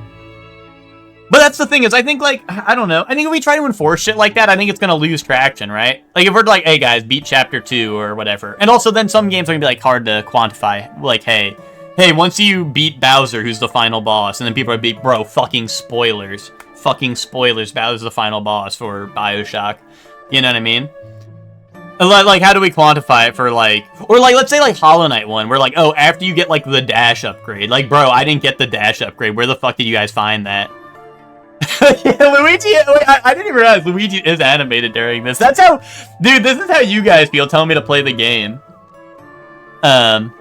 But that's the thing is, I think, like, I don't know. I think if we try to enforce shit like that, I think it's going to lose traction, right? Like, if we're like, hey, guys, beat Chapter 2 or whatever. And also, then some games are going to be, like, hard to quantify. Like, hey, once you beat Bowser, who's the final boss, and then people are like, bro, fucking spoilers. Fucking spoilers. Bowser's the final boss for Bioshock. You know what I mean? Like, how do we quantify it for, like... Or, like, let's say, like, Hollow Knight 1, where, like, oh, after you get, like, the dash upgrade. Like, bro, I didn't get the dash upgrade. Where the fuck did you guys find that? Yeah, Luigi, I didn't even realize Luigi is animated during this. That's how... Dude, this is how you guys feel telling me to play the game. Well,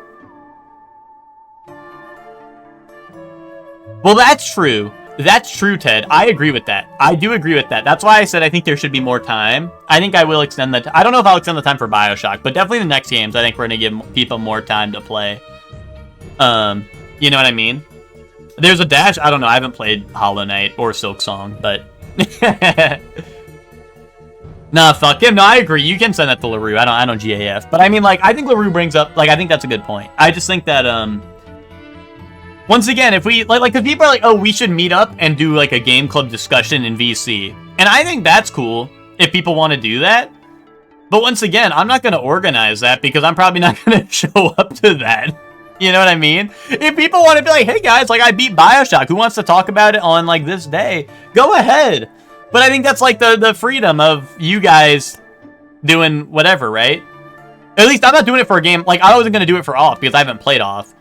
that's true. That's true, Ted. I agree with that. I do agree with that. That's why I said I think there should be more time. I think I will extend the... I don't know if I'll extend the time for Bioshock, but definitely the next games, I think we're going to give people more time to play. You know what I mean? There's a dash... I don't know. I haven't played Hollow Knight or Silksong, but... Nah, fuck him. No, I agree. You can send that to LaRue. I don't GAF. But I mean, like, I think LaRue brings up... Like, I think that's a good point. I just think that, once again, if we, like, because people are like, oh, we should meet up and do, like, a game club discussion in VC. And I think that's cool if people want to do that. But once again, I'm not going to organize that because I'm probably not going to show up to that. You know what I mean? If people want to be like, hey, guys, like, I beat Bioshock. Who wants to talk about it on, like, this day? Go ahead. But I think that's, like, the freedom of you guys doing whatever, right? At least I'm not doing it for a game. Like, I wasn't going to do it for Off because I haven't played Off.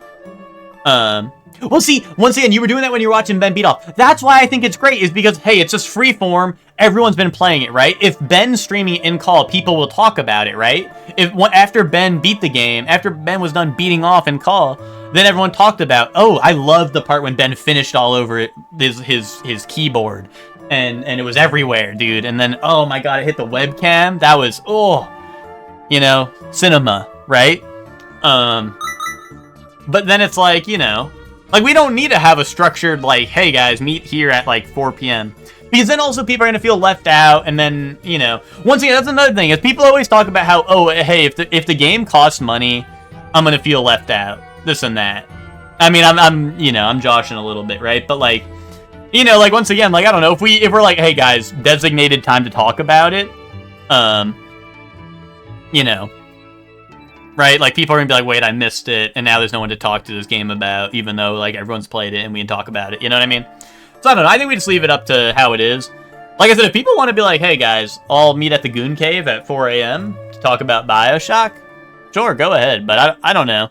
Well, see, once again, you were doing that when you were watching Ben beat Off. That's why I think it's great, is because, hey, it's just free form. Everyone's been playing it, right? If Ben's streaming in call, people will talk about it, right? After Ben beat the game, after Ben was done beating Off in call, then everyone talked about, oh, I love the part when Ben finished all over it, his keyboard. And it was everywhere, dude. And then, oh my god, it hit the webcam. That was, oh, you know, cinema, right? But then it's like, you know, like, we don't need to have a structured, like, hey, guys, meet here at, like, 4 p.m. Because then also people are going to feel left out, and then, you know, once again, that's another thing, is people always talk about how, oh, hey, if the game costs money, I'm going to feel left out, this and that. I mean, I'm you know, I'm joshing a little bit, right? But, like, you know, like, once again, like, I don't know, if we're like, hey, guys, designated time to talk about it, you know, right? Like, people are gonna be like, wait, I missed it, and now there's no one to talk to this game about, even though, like, everyone's played it and we can talk about it, you know what I mean? So I don't know, I think we just leave it up to how it is. Like I said, if people want to be like, hey guys, all meet at the Goon Cave at 4 a.m. to talk about Bioshock, sure, go ahead, but I don't know.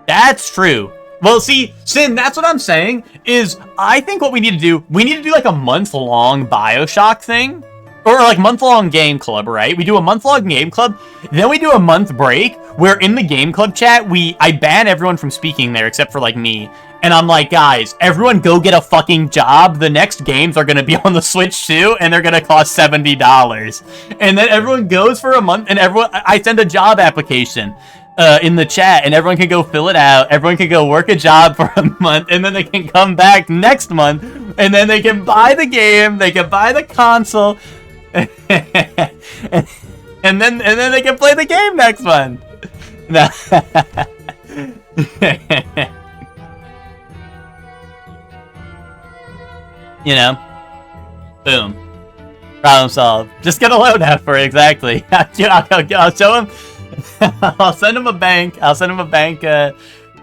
That's true. Well, see, Sin, that's what I'm saying, is I think what we need to do like a month-long Bioshock thing. Or, like, month-long game club, right? We do a month-long game club, then we do a month break, where in the game club chat, I ban everyone from speaking there, except for, like, me. And I'm like, guys, everyone go get a fucking job. The next games are gonna be on the Switch, too, and they're gonna cost $70. And then everyone goes for a month, and I send a job application in the chat, and everyone can go fill it out. Everyone can go work a job for a month, and then they can come back next month, and then they can buy the game, they can buy the console, and then they can play the game next month. You know, boom, problem solved. Just get a loadout for it, exactly. I'll show him. I'll send him a bank.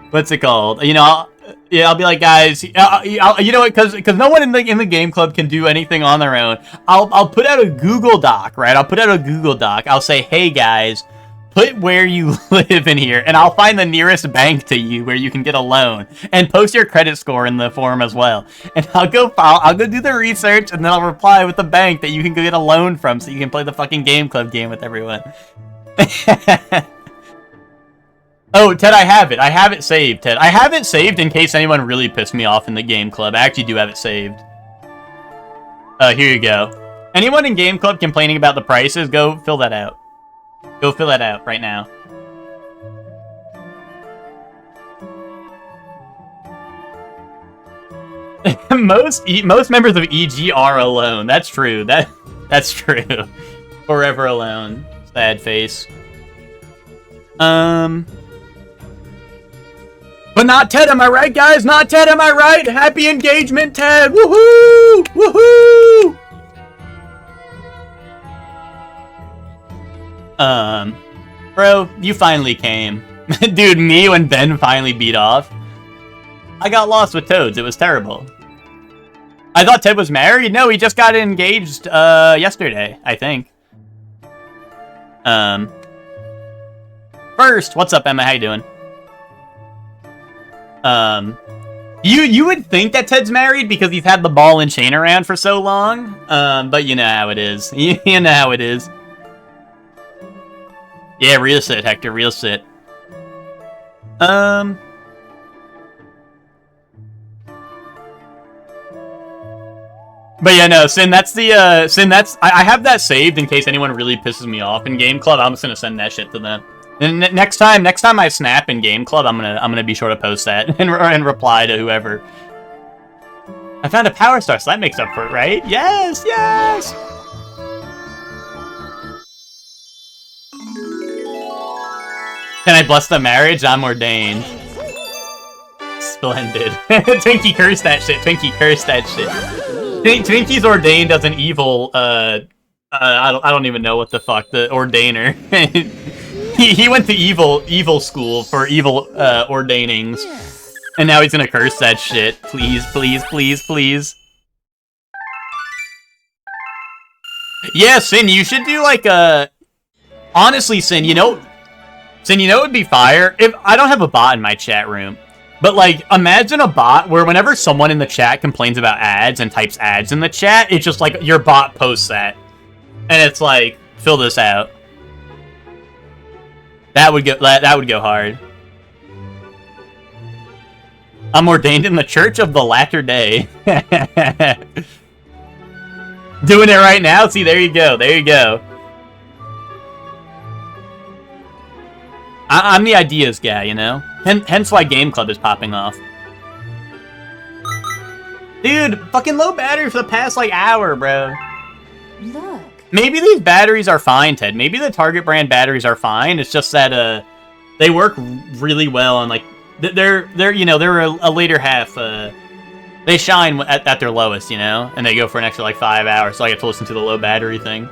What's it called? You know, I'll be like, guys, you know what? Because no one in the game club can do anything on their own. I'll put out a Google Doc, right? I'll say, hey guys, put where you live in here, and I'll find the nearest bank to you where you can get a loan, and post your credit score in the forum as well. And I'll go do the research, and then I'll reply with the bank that you can go get a loan from, so you can play the fucking Game Club game with everyone. Oh, Ted, I have it. I have it saved, Ted. I have it saved in case anyone really pissed me off in the Game Club. I actually do have it saved. Here you go. Anyone in Game Club complaining about the prices, go fill that out. Go fill that out right now. most members of EG are alone. That's true. That's true. Forever alone. Sad face. But not Ted, am I right, guys? Not Ted, am I right? Happy engagement, Ted! Woohoo! Woohoo! Bro, you finally came. Dude, me and Ben finally beat off. I got lost with Toads. It was terrible. I thought Ted was married. No, he just got engaged, yesterday, I think. First, what's up, Emma? How you doing? You would think that Ted's married because he's had the ball and chain around for so long. But you know how it is. You know how it is. Yeah, real sit, Hector, real sit. But yeah, no, Sin, that's the, Sin, that's, I have that saved in case anyone really pisses me off in Game Club. I'm just gonna send that shit to them. And next time I snap in Game Club, I'm gonna be sure to post that and reply to whoever. I found a power star, so that makes up for it, right? Yes, yes! Can I bless the marriage? I'm ordained. Splendid. Twinkie curse that shit. Twinkie curse that shit. Twinkie's ordained as an evil, I don't even know what the fuck, the ordainer. he went to evil school for evil, ordainings. And now he's gonna curse that shit. Please, please, please, please. Yeah, Sin, you should do like a... Honestly, Sin, you know it would be fire? If I don't have a bot in my chat room. But, like, imagine a bot where whenever someone in the chat complains about ads and types ads in the chat, it's just like your bot posts that. And it's like, fill this out. That would go hard. I'm ordained in the Church of the Latter Day. Doing it right now? See, there you go. There you go. I'm the ideas guy, you know? Hence why Game Club is popping off. Dude, fucking low battery for the past, like, hour, bro. Look. Maybe these batteries are fine, Ted. Maybe the Target brand batteries are fine. It's just that, they work really well on, like, they're a later half, they shine at their lowest, you know? And they go for an extra, like, 5 hours, so I get to listen to the low battery thing.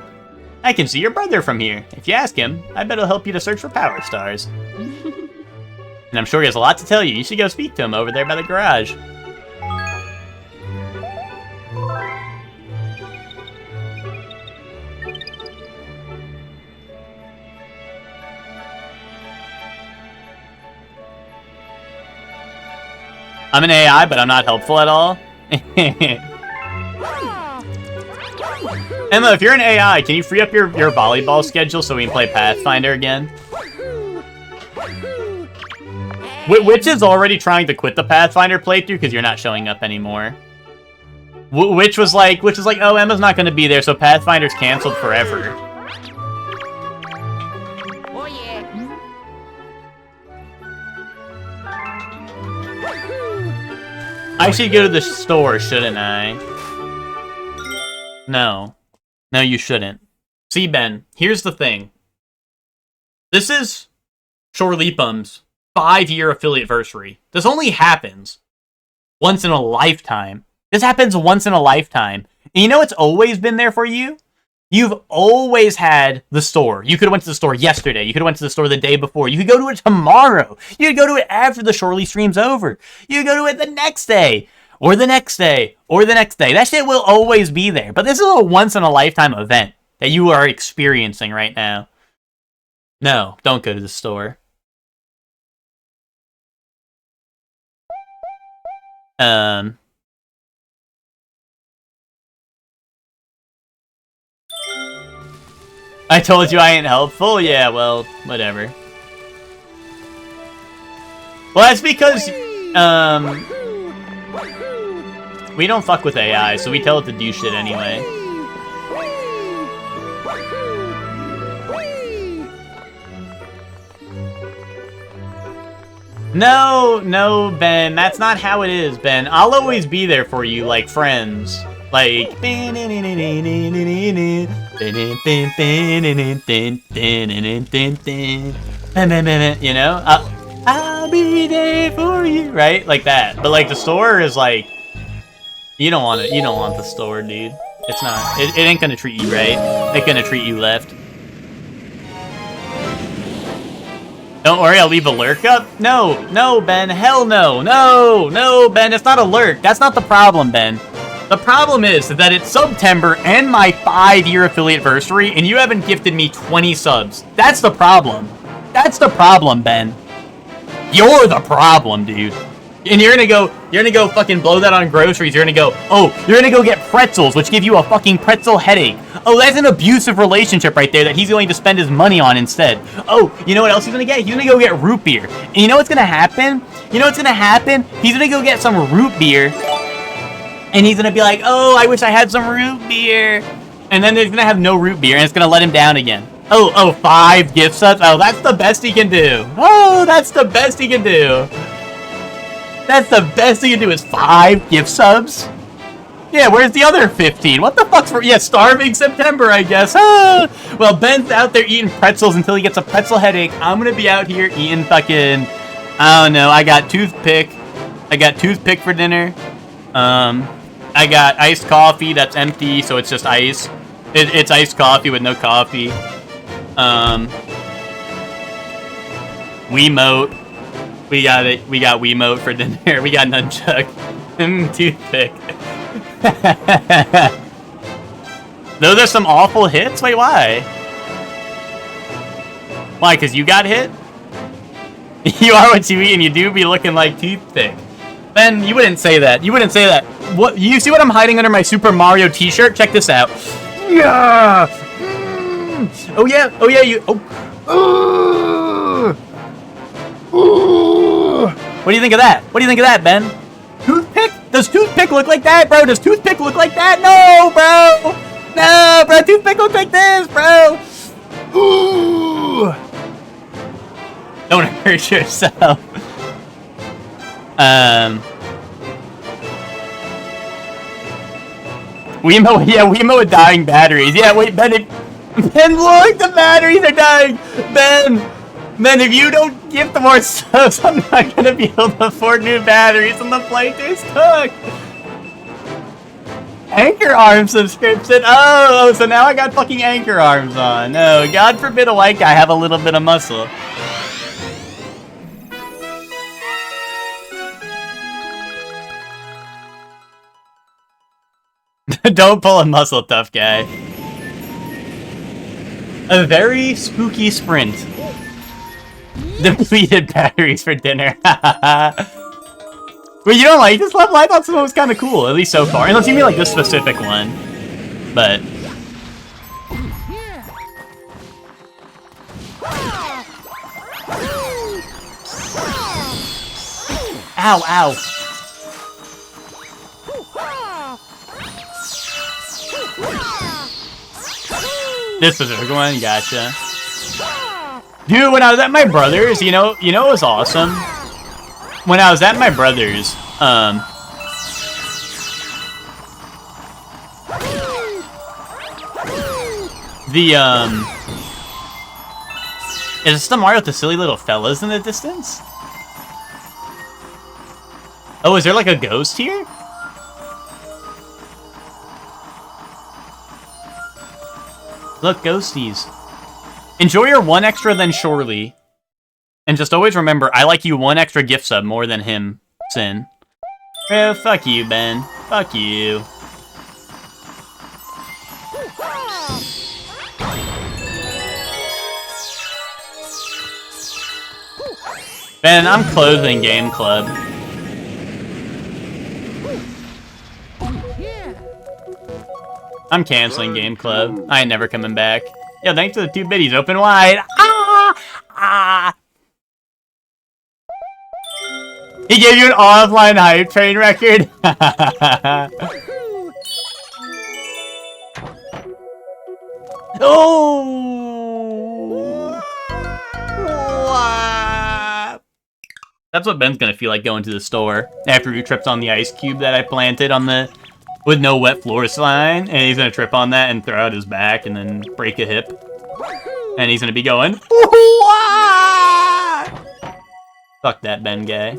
I can see your brother from here. If you ask him, I bet he'll help you to search for power stars. And I'm sure he has a lot to tell you. You should go speak to him over there by the garage. I'm an AI, but I'm not helpful at all. Emma, if you're an AI, can you free up your volleyball schedule so we can play Pathfinder again? Which is already trying to quit the Pathfinder playthrough because you're not showing up anymore. Which was like, oh, Emma's not going to be there, so Pathfinder's canceled forever. Oh yeah. I should go to the store, shouldn't I? No. No, you shouldn't. See, Ben, here's the thing. This is Shore Leapum's 5-year affiliate anniversary. This only happens once in a lifetime. This happens once in a lifetime. And you know what's always been there for you? You've always had the store. You could have went to the store yesterday. You could have went to the store the day before. You could go to it tomorrow. You could go to it after the Shorely stream's over. You could go to it the next day. Or the next day. Or the next day. That shit will always be there. But this is a once-in-a-lifetime event that you are experiencing right now. No, don't go to the store. I told you I ain't helpful? Yeah, well, whatever. Well, that's because, we don't fuck with AI, so we tell it to do shit anyway. No, Ben, that's not how it is, Ben. I'll always be there for you, like friends. Like, you know? I'll be there for you, right? Like that. But like the store is like, you don't want it. You don't want the store, dude. It's not. It ain't gonna treat you right. It's gonna treat you left. Don't worry, I'll leave a lurk up. No, Ben. Hell no. No, Ben. It's not a lurk. That's not the problem, Ben. The problem is that it's September and my 5-year affiliate anniversary, and you haven't gifted me 20 subs. That's the problem. That's the problem, Ben. You're the problem, dude. And you're gonna go fucking blow that on groceries. You're gonna go, oh, you're gonna go get pretzels, which give you a fucking pretzel headache. Oh, that's an abusive relationship right there that he's going to spend his money on instead. Oh, you know what else he's gonna get? He's gonna go get root beer. And you know what's gonna happen? He's gonna go get some root beer. And he's gonna be like, oh, I wish I had some root beer. And then he's gonna have no root beer, and it's gonna let him down again. Oh, 5 gift subs? Oh, that's the best he can do. Oh, that's the best he can do. That's the best he can do is 5 gift subs? Yeah, where's the other 15? What the fuck's for... Yeah, starving September, I guess. Ah! Well, Ben's out there eating pretzels until he gets a pretzel headache. I'm gonna be out here eating fucking... I don't know. I got toothpick for dinner. I got iced coffee that's empty, so it's just ice. It's iced coffee with no coffee. Wiimote. We got it. We got Wiimote for dinner. We got nunchuck. Toothpick. Those are some awful hits? Wait, why? Why, because you got hit? You are what you eat, and you do be looking like toothpick. Ben, you wouldn't say that. You wouldn't say that. What? You see what I'm hiding under my Super Mario t-shirt? Check this out. Yeah! Oh, yeah, you... Oh. What do you think of that? What do you think of that, Ben? Toothpick? Does toothpick look like that, bro? Does toothpick look like that? No, bro! No, bro! Toothpick looks like this, bro! Ooh! Don't hurt yourself. Wiimote with dying batteries. Yeah, wait, Ben, look, the batteries are dying! Ben, if you don't give the more subs, I'm not gonna be able to afford new batteries and the playthrough's cooked! Anchor arm subscription? Oh, so now I got fucking anchor arms on. No, God forbid a white guy have a little bit of muscle. Don't pull a muscle, tough guy. A very spooky sprint. Depleted batteries for dinner. Wait, you don't like this level? I thought this one was kind of cool, at least so far. Unless you mean like this specific one. But... Ow, ow. This specific one, gotcha. Dude, when I was at my brother's, you know it was awesome? When I was at my brother's, is this the Mario with the silly little fellas in the distance? Oh, is there like a ghost here? Look, ghosties. Enjoy your 1 extra than Shorely. And just always remember, I like you 1 extra gift sub more than him, Sin. Oh, fuck you, Ben. Fuck you. Ben, I'm closing Game Club. I'm canceling Game Club. I ain't never coming back. Yo, thanks to the 2 biddies. Open wide. Ah! Ah! He gave you an offline hype train record? Oh! That's what Ben's gonna feel like going to the store after he trips on the ice cube that I planted on the with no wet floor sign, and he's gonna trip on that and throw out his back and then break a hip, and he's gonna be going, fuck that Ben guy.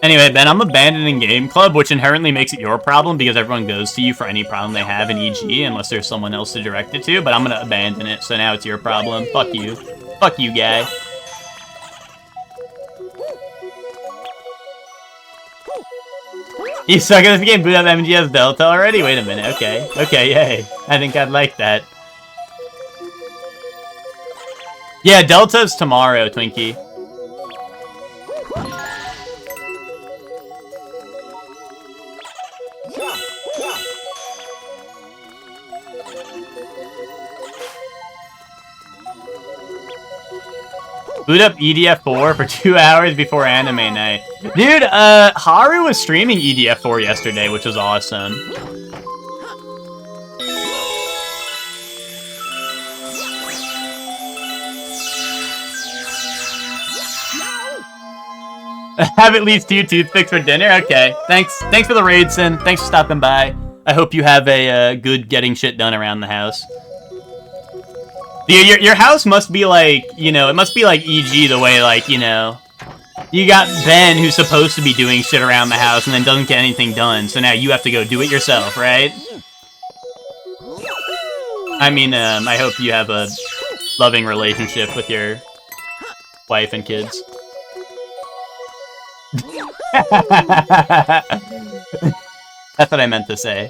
Anyway, Ben, I'm abandoning Game Club, which inherently makes it your problem because everyone goes to you for any problem they have in EG unless there's someone else to direct it to, but I'm gonna abandon it, so now it's your problem. Fuck you. Fuck you, guy. You suck at this game, boot up MGS Delta already? Wait a minute, okay. Okay, yay. I think I'd like that. Yeah, Delta's tomorrow, Twinkie. Boot up EDF4 for 2 hours before anime night. Dude, Haru was streaming EDF4 yesterday, which was awesome. Have at least 2 toothpicks for dinner? Okay. Thanks for the raid, Sin. Thanks for stopping by. I hope you have a good getting shit done around the house. Your house must be like, you know, it must be like EG the way, like, you know, you got Ben who's supposed to be doing shit around the house and then doesn't get anything done, so now you have to go do it yourself, right? I mean, I hope you have a loving relationship with your wife and kids. That's what I meant to say.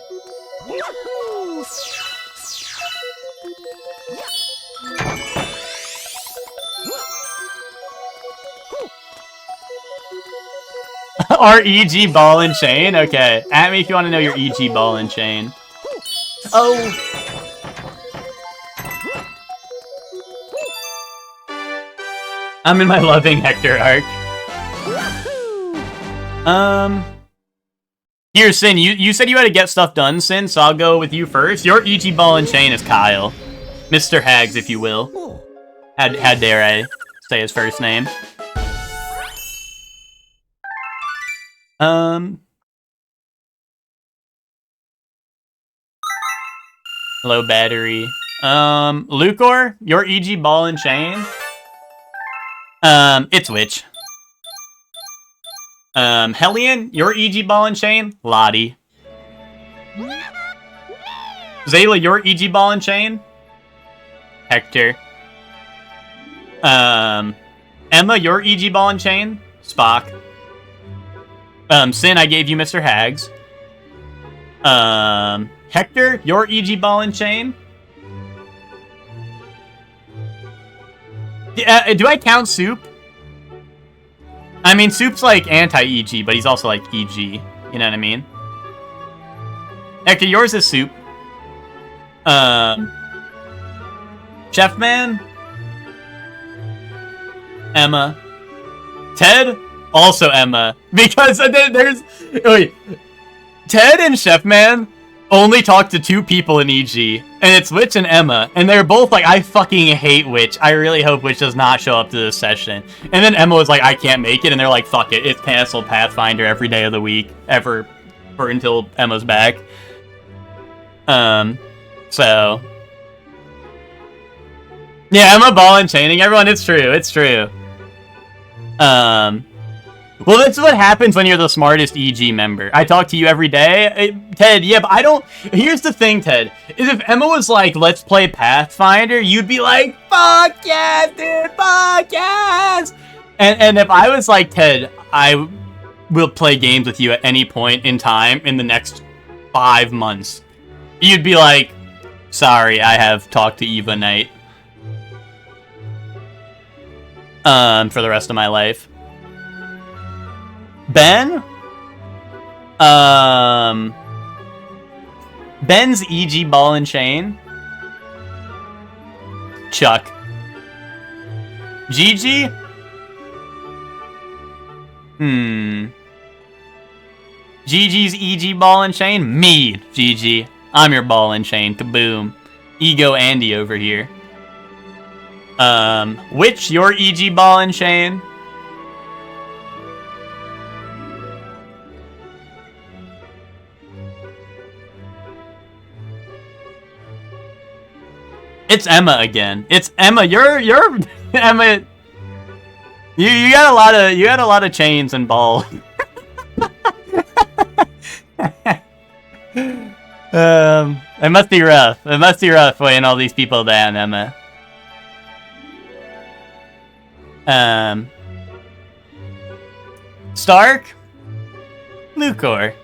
Our EG ball and chain? Okay. At me if you want to know your EG ball and chain. Oh. I'm in my loving Hector arc. Here, Sin, you said you had to get stuff done, Sin, so I'll go with you first. Your EG ball and chain is Kyle. Mr. Hags, if you will. How dare I say his first name. Low battery. Lucor, your EG ball and chain. It's which? Hellion, your EG ball and chain. Lottie. Zayla, your EG ball and chain. Hector. Emma, your EG ball and chain. Spock. Sin, I gave you Mr. Hags. Hector, your EG ball and chain. Do I count Soup? I mean, Soup's like anti-EG, but he's also like EG. You know what I mean? Hector, yours is Soup. Chef Man. Emma. Ted. Also Emma, because there's wait, Ted and Chef Man only talk to 2 people in EG, and it's Witch and Emma, and they're both like, I fucking hate Witch. I really hope Witch does not show up to this session. And then Emma was like, I can't make it, and they're like, fuck it, it's canceled Pathfinder every day of the week ever for until Emma's back. So yeah, Emma ball and chaining everyone. It's true. Well, that's what happens when you're the smartest EG member. I talk to you every day. Ted, yeah, but I don't... Here's the thing, Ted. Is if Emma was like, let's play Pathfinder, you'd be like, fuck yes, dude, fuck yes! And if I was like, Ted, I will play games with you at any point in time in the next 5 months, you'd be like, Sorry, I have talked to Eva Knight. For the rest of my life. Ben? Ben's EG Ball and Chain. Chuck. Gigi? Gigi's EG Ball and Chain? Me, Gigi. I'm your ball and chain. Kaboom. Ego Andy over here. Which your EG Ball and Chain? It's Emma again. It's Emma. You're Emma. You got a lot of chains and balls. It must be rough. It must be rough weighing all these people down, Emma. Stark? Lucor.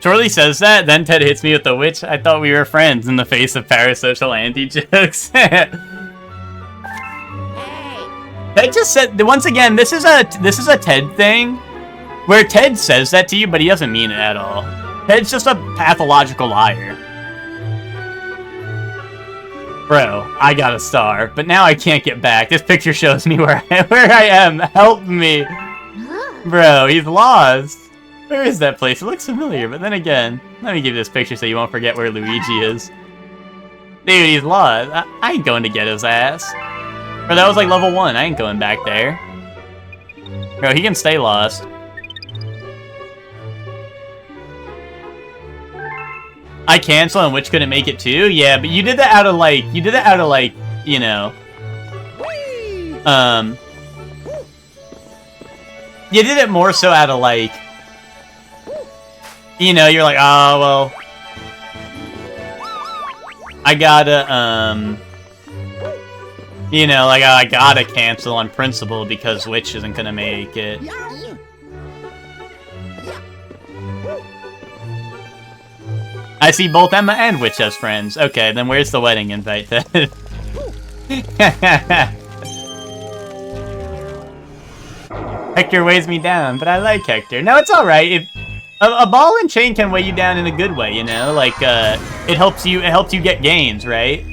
Shortly says that, then Ted hits me with the witch. I thought we were friends in the face of parasocial anti-jokes. Hey. Ted just said, once again, this is a Ted thing, where Ted says that to you, but he doesn't mean it at all. Ted's just a pathological liar. Bro, I got a star, but now I can't get back. This picture shows me where I am. Help me. Bro, he's lost. Where is that place? It looks familiar, but then again, let me give you this picture so you won't forget where Luigi is. Dude, he's lost. I ain't going to get his ass. Bro, that was like level 1. I ain't going back there. Bro, he can stay lost. I cancel and Witch couldn't make it too? Yeah, but you did that out of like, you know. You did it more so out of like, you know, you're like, oh, well. I gotta, you know, like, I gotta cancel on principle because Witch isn't gonna make it. I see both Emma and Witch as friends. Okay, then where's the wedding invite then? Hector weighs me down, but I like Hector. No, it's alright. If a ball and chain can weigh you down in a good way, you know? Like, it helps you get gains, right?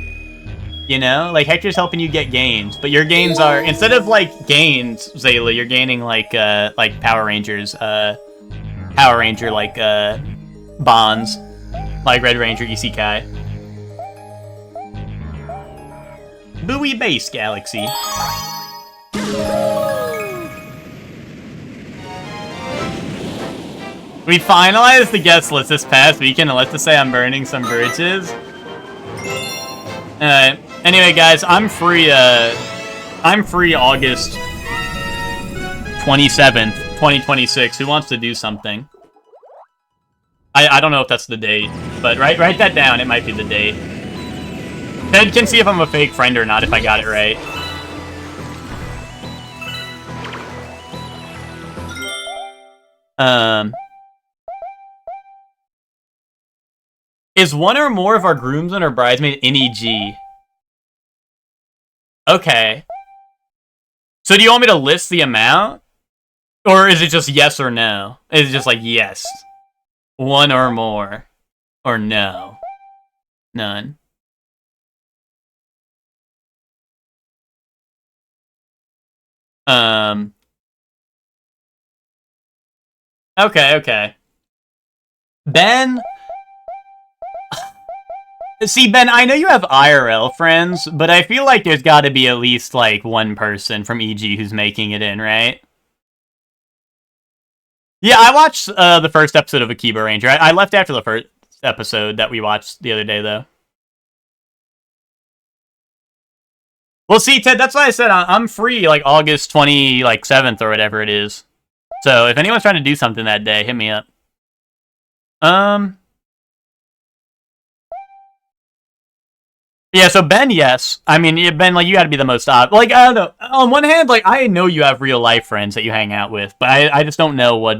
You know? Like, Hector's helping you get gains, but your gains are, instead of, like, gains, Zayla, you're gaining, like Power Rangers, Power Ranger, like, bonds. Like Red Ranger Isekai. Buoy Base Galaxy. We finalized the guest list this past weekend, and let's just say I'm burning some bridges. Anyway, guys, I'm free August 27th, 2026. Who wants to do something? I don't know if that's the date, but write that down. It might be the date. Ted can see if I'm a fake friend or not, if I got it right. Is one or more of our groomsmen or bridesmaid in EG? Okay. So do you want me to list the amount? Or is it just yes or no? Is it just like yes? One or more. Or no. None. Okay. Ben? See, Ben, I know you have IRL friends, but I feel like there's gotta be at least, like, one person from EG who's making it in, right? Yeah, I watched the first episode of Akiba Ranger. I left after the first episode that we watched the other day, though. Well, see, Ted, that's why I said I'm free, like, August 27th or whatever it is. So, if anyone's trying to do something that day, hit me up. Yeah, so Ben, yes. I mean, Ben, like, you gotta be the most odd. Like, I don't know. On one hand, like, I know you have real life friends that you hang out with, but I just don't know what,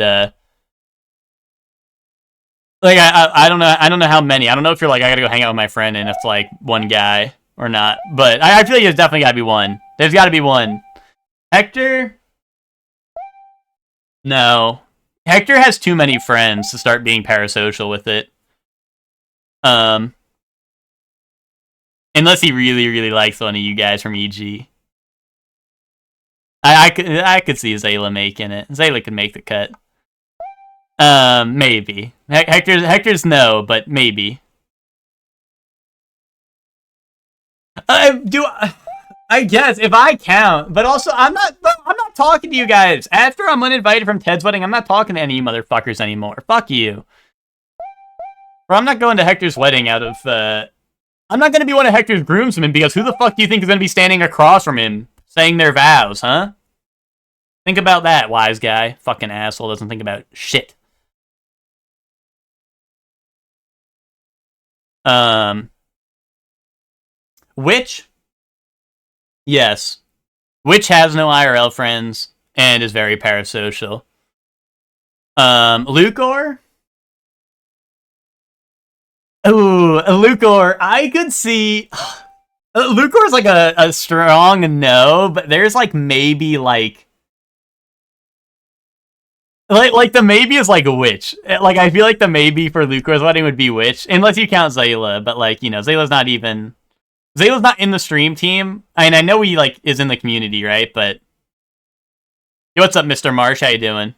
Like I don't know how many. I don't know if you're like I gotta go hang out with my friend and it's like one guy or not. But I feel like there's definitely gotta be one. There's gotta be one. Hector? No. Hector has too many friends to start being parasocial with it. Unless he really, really likes one of you guys from EG. I could see Zayla making it. Zayla could make the cut. Maybe. Hector's no, but maybe. I guess if I count, but also I'm not talking to you guys. After I'm uninvited from Ted's wedding, I'm not talking to any motherfuckers anymore. Fuck you. Or I'm not going to Hector's wedding out of I'm not gonna be one of Hector's groomsmen because who the fuck do you think is gonna be standing across from him saying their vows, huh? Think about that, wise guy. Fucking asshole doesn't think about shit. Witch? Yes. Witch has no IRL friends and is very parasocial. Lucor? Ooh, Lucor, I could see... Lucor's like a strong no, but there's like maybe like the maybe is like a witch. Like I feel like the maybe for Lucor's wedding would be witch, unless you count Zayla. But like Zayla's not in the stream team. I mean, I know he like is in the community, right? But yo, what's up, Mr. Marsh? How you doing?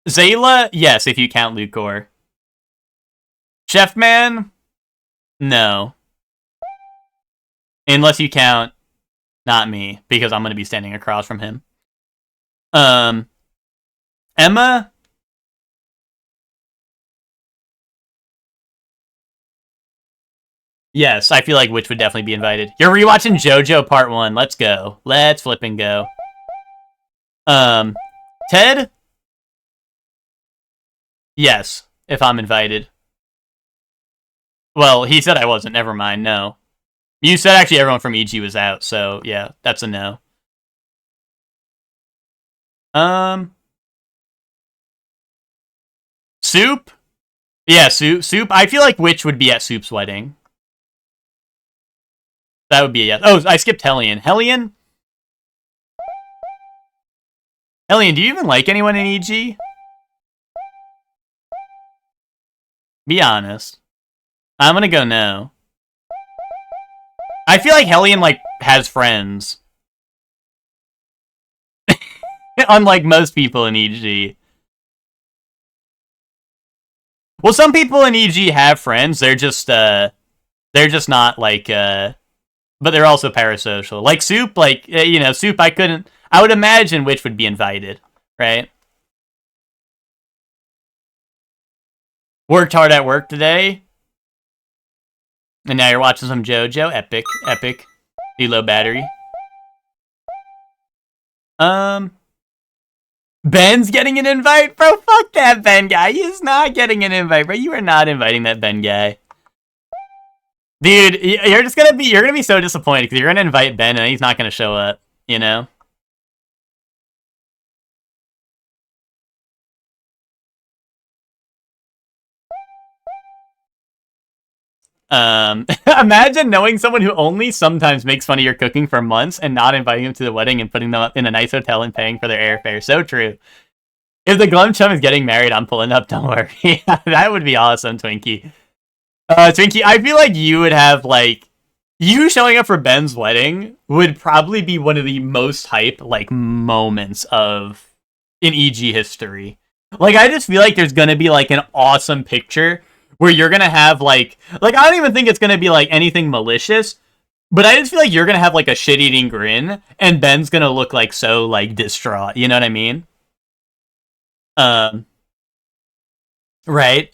Zayla, yes, if you count Lucor. Chef Man, no, unless you count not me because I'm gonna be standing across from him. Emma. Yes, I feel like Witch would definitely be invited. You're rewatching JoJo Part 1. Let's go. Let's flip and go. Ted? Yes, if I'm invited. Well, he said I wasn't. Never mind. No. You said actually everyone from EG was out, so yeah, that's a no. Soup? Yeah, Soup. I feel like Witch would be at Soup's wedding. That would be a yes. Oh, I skipped Hellion. Hellion? Hellion, do you even like anyone in EG? Be honest. I'm gonna go no. I feel like Hellion, like, has friends. Unlike most people in EG. Well, some people in EG have friends. They're just not, like, but they're also parasocial. Like, Soup, like, Soup, I would imagine Witch would be invited, right? Worked hard at work today. And now you're watching some JoJo. Epic. Low battery. Ben's getting an invite? Bro, fuck that Ben guy. He's not getting an invite, bro. You are not inviting that Ben guy. Dude, you're gonna be so disappointed because you're gonna invite Ben and he's not gonna show up, you know? Imagine knowing someone who only sometimes makes fun of your cooking for months and not inviting them to the wedding and putting them up in a nice hotel and paying for their airfare. So true. If the Glum Chum is getting married, I'm pulling up. Don't worry. That would be awesome, Twinkie. Twinkie, I feel like you would have, like... You showing up for Ben's wedding would probably be one of the most hype, like, moments in EG history. Like, I just feel like there's gonna be, like, an awesome picture where you're gonna have, like, I don't even think it's gonna be, like, anything malicious, but I just feel like you're gonna have, like, a shit-eating grin, and Ben's gonna look, like, so, like, distraught, you know what I mean? Right?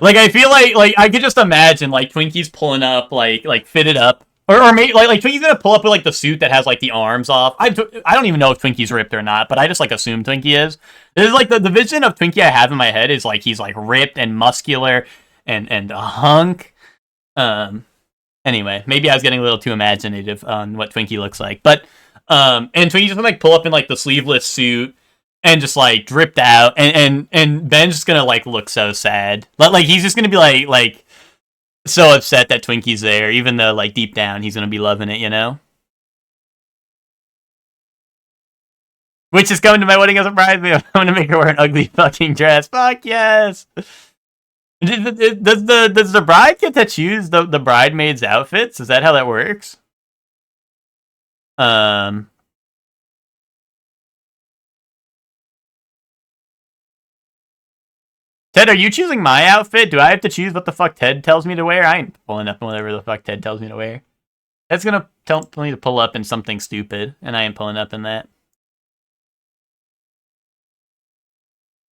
Like, I feel like, I could just imagine, like, Twinkie's pulling up, like, fitted up, or maybe, like, Twinkie's gonna pull up with, like, the suit that has, like, the arms off. I don't even know if Twinkie's ripped or not, but I just, like, assume Twinkie is. This is, like, the vision of Twinkie I have in my head is, like, he's, like, ripped and muscular, and a hunk. Anyway, maybe I was getting a little too imaginative on what Twinkie looks like. But, and Twinkie's gonna, like, pull up in, like, the sleeveless suit, and just like dripped out, and Ben's just gonna like look so sad. Like he's just gonna be like so upset that Twinkie's there, even though like deep down he's gonna be loving it, you know. Which is coming to my wedding as a bridesmaid. I'm gonna make her wear an ugly fucking dress. Fuck yes. Does the bride get to choose the bridemaid's outfits? Is that how that works? Ted, are you choosing my outfit? Do I have to choose what the fuck Ted tells me to wear? I ain't pulling up in whatever the fuck Ted tells me to wear. Ted's gonna tell me to pull up in something stupid, and I ain't pulling up in that.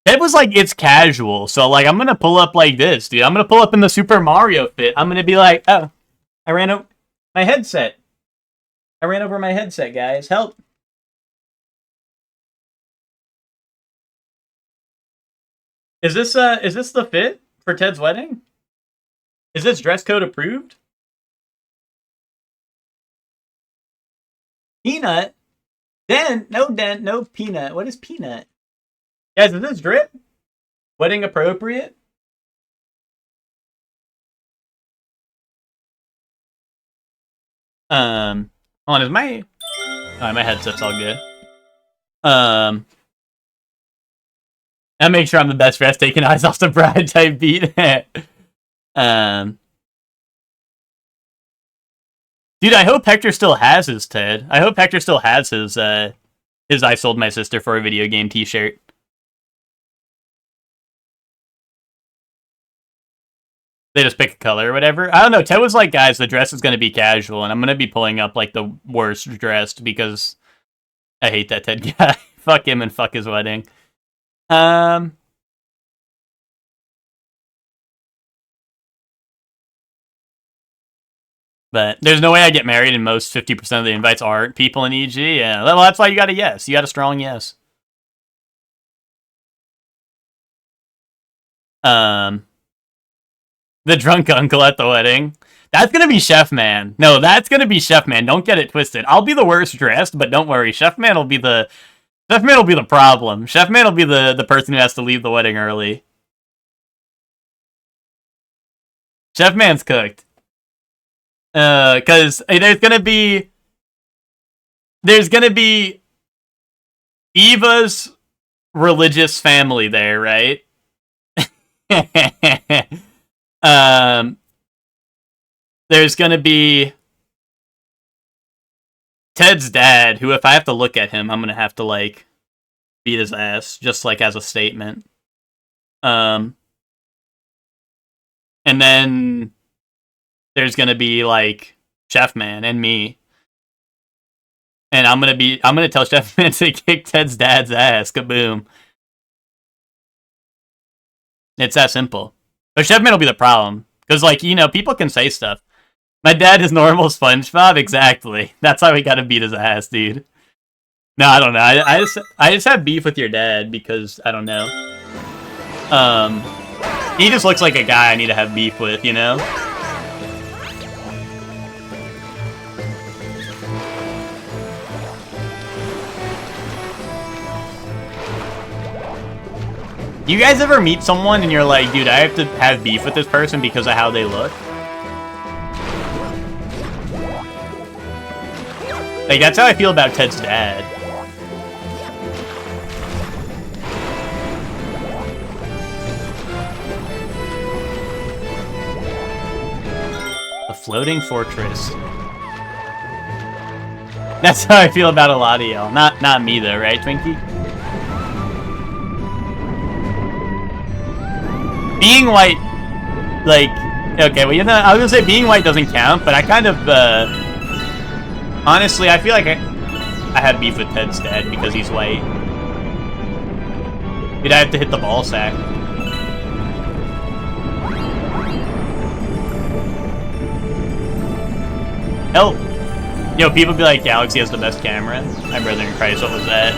Ted was like, it's casual, so like, I'm gonna pull up like this, dude. I'm gonna pull up in the Super Mario fit. I'm gonna be like, oh, I ran over my headset. I ran over my headset, guys. Help. Is this the fit for Ted's wedding? Is this dress code approved? Peanut? Dent? No peanut. What is peanut? Guys, is this drip? Wedding appropriate? Hold on, is my... Oh, my headset's all good. I make sure I'm the best dressed, taking eyes off the bride type beat. Dude, I hope Hector still has his Ted. I hope Hector still has his I sold my sister for a video game t-shirt. They just pick a color or whatever. I don't know. Ted was like, guys, the dress is going to be casual, and I'm going to be pulling up like the worst dressed because I hate that Ted guy. Fuck him and fuck his wedding. But there's no way I get married and most 50% of the invites aren't people in EG. Yeah, well, that's why you got a yes. You got a strong yes. The drunk uncle at the wedding. That's gonna be Chef Man. No, that's gonna be Chef Man. Don't get it twisted. I'll be the worst dressed, but don't worry. Chef Man will be the problem. Chef Man will be the person who has to leave the wedding early. Chef Man's cooked. Cause there's gonna be Eva's religious family there, right? There's gonna be Ted's dad, who if I have to look at him, I'm gonna have to like beat his ass, just like as a statement. And then there's gonna be like Chef Man and me. And I'm gonna tell Chef Man to kick Ted's dad's ass. Kaboom. It's that simple. But Chef Man will be the problem. Because, like, you know, people can say stuff. My dad is normal SpongeBob? Exactly. That's why we gotta beat his ass, dude. No, I don't know. I just have beef with your dad because, I don't know. He just looks like a guy I need to have beef with, you know? You guys ever meet someone and you're like, dude, I have to have beef with this person because of how they look? Like, that's how I feel about Ted's dad. A floating fortress. That's how I feel about a lot of y'all. Not me though, right, Twinkie? Being white, like, okay, well, you know, I was gonna say being white doesn't count, but I kind of, honestly, I feel like I have beef with Ted's dad because he's white. Dude, I have to hit the ball sack. Help! Yo, people be like, Galaxy has the best camera. My brother in Christ, what was that?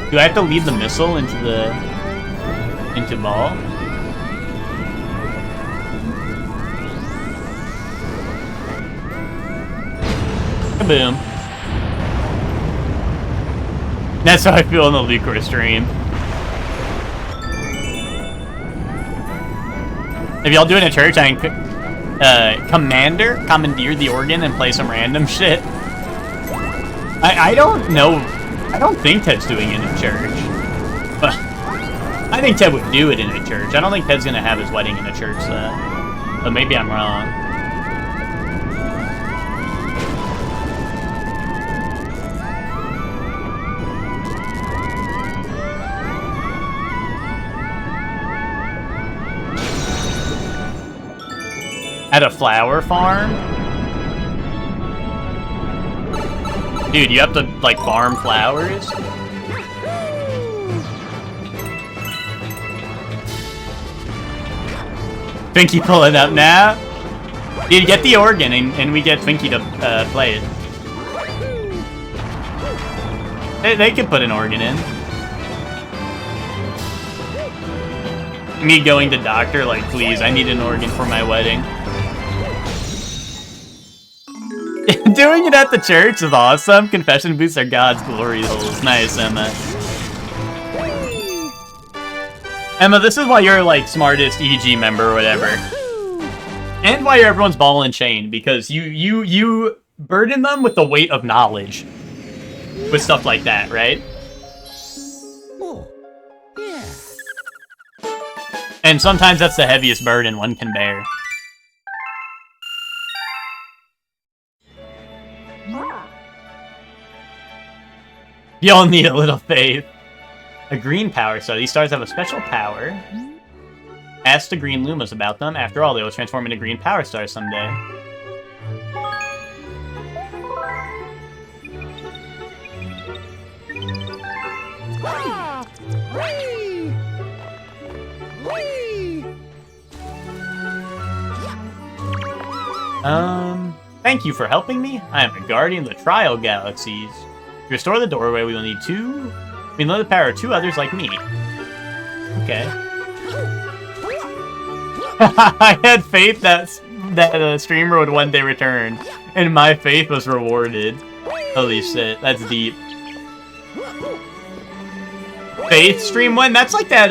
Do I have to lead the missile into ball? Kaboom. That's how I feel in the Lucor stream. If y'all do it in church, I can commandeer the organ and play some random shit. I don't know. I don't think Ted's doing it in church. But I think Ted would do it in a church. I don't think Ted's gonna have his wedding in a church, though. But maybe I'm wrong. At a flower farm? Dude, you have to, like, farm flowers? Twinkie pulling up now? Dude, get the organ and we get Twinkie to play it. They could put an organ in. Me going to doctor, like, please, I need an organ for my wedding. Doing it at the church is awesome. Confession booths are God's glory holes. Nice, Emma. Emma, this is why you're, like, smartest EG member or whatever. And why everyone's ball and chain, because you burden them with the weight of knowledge. With stuff like that, right? Oh, yeah. And sometimes that's the heaviest burden one can bear. Y'all need a little faith. A green power star. These stars have a special power. Ask the green Lumas about them. After all, they will transform into green power stars someday. Thank you for helping me. I am a guardian of the Trial Galaxies. To restore the doorway, we will need we know the power of 2 others like me. Okay. I had faith that a streamer would one day return, and my faith was rewarded. Holy shit, that's deep. Faith stream one? That's like that,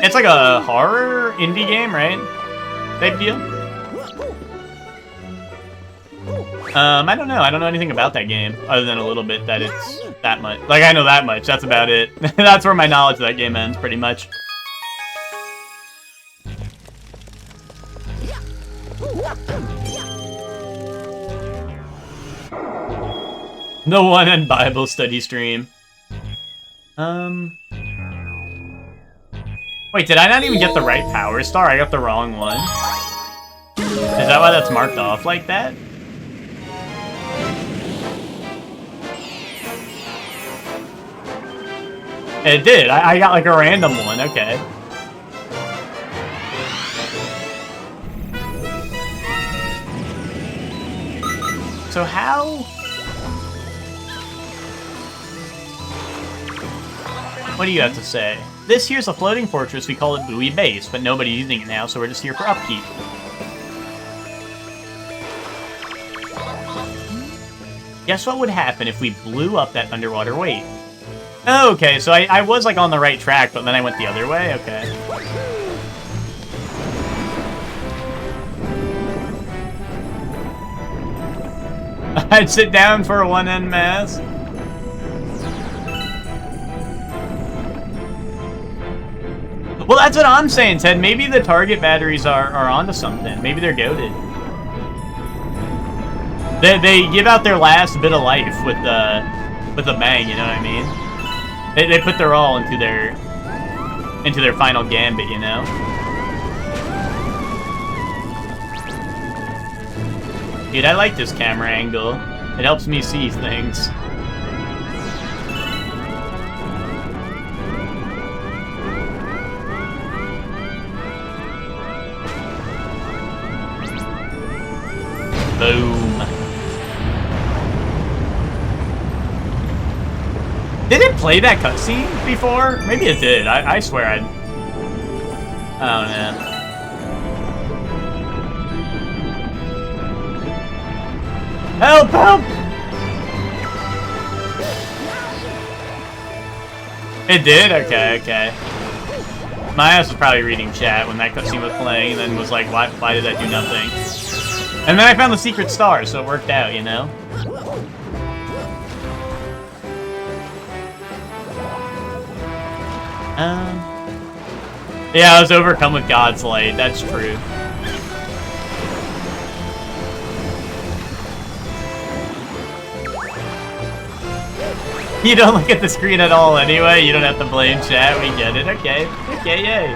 it's like a horror indie game, right? Type deal? I don't know. I don't know anything about that game, other than a little bit that it's that much. Like, I know that much. That's about it. That's where my knowledge of that game ends, pretty much. The one in Bible study stream. Wait, did I not even get the right power star? I got the wrong one. Is that why that's marked off like that? It did. I got like a random one. Okay. So how? What do you have to say? This here's a floating fortress. We call it Buoy Base, but nobody's using it now, so we're just here for upkeep. Guess what would happen if we blew up that underwater weight? Oh, okay, so I was like on the right track, but then I went the other way? Okay. I'd sit down for a one-end mass. Well, that's what I'm saying, Ted. Maybe the target batteries are onto something. Maybe they're goated. They give out their last bit of life with a bang, you know what I mean? They put their all into their final gambit, you know? Dude, I like this camera angle. It helps me see things. Boom. Did it play that cutscene before? Maybe it did. I swear I don't know. Help! Help! It did? Okay, okay. My ass was probably reading chat when that cutscene was playing, and then was like, why did that do nothing? And then I found the secret star, so it worked out, you know? Yeah, I was overcome with God's light, that's true. You don't look at the screen at all anyway, you don't have to blame chat, we get it, okay. Okay, yay.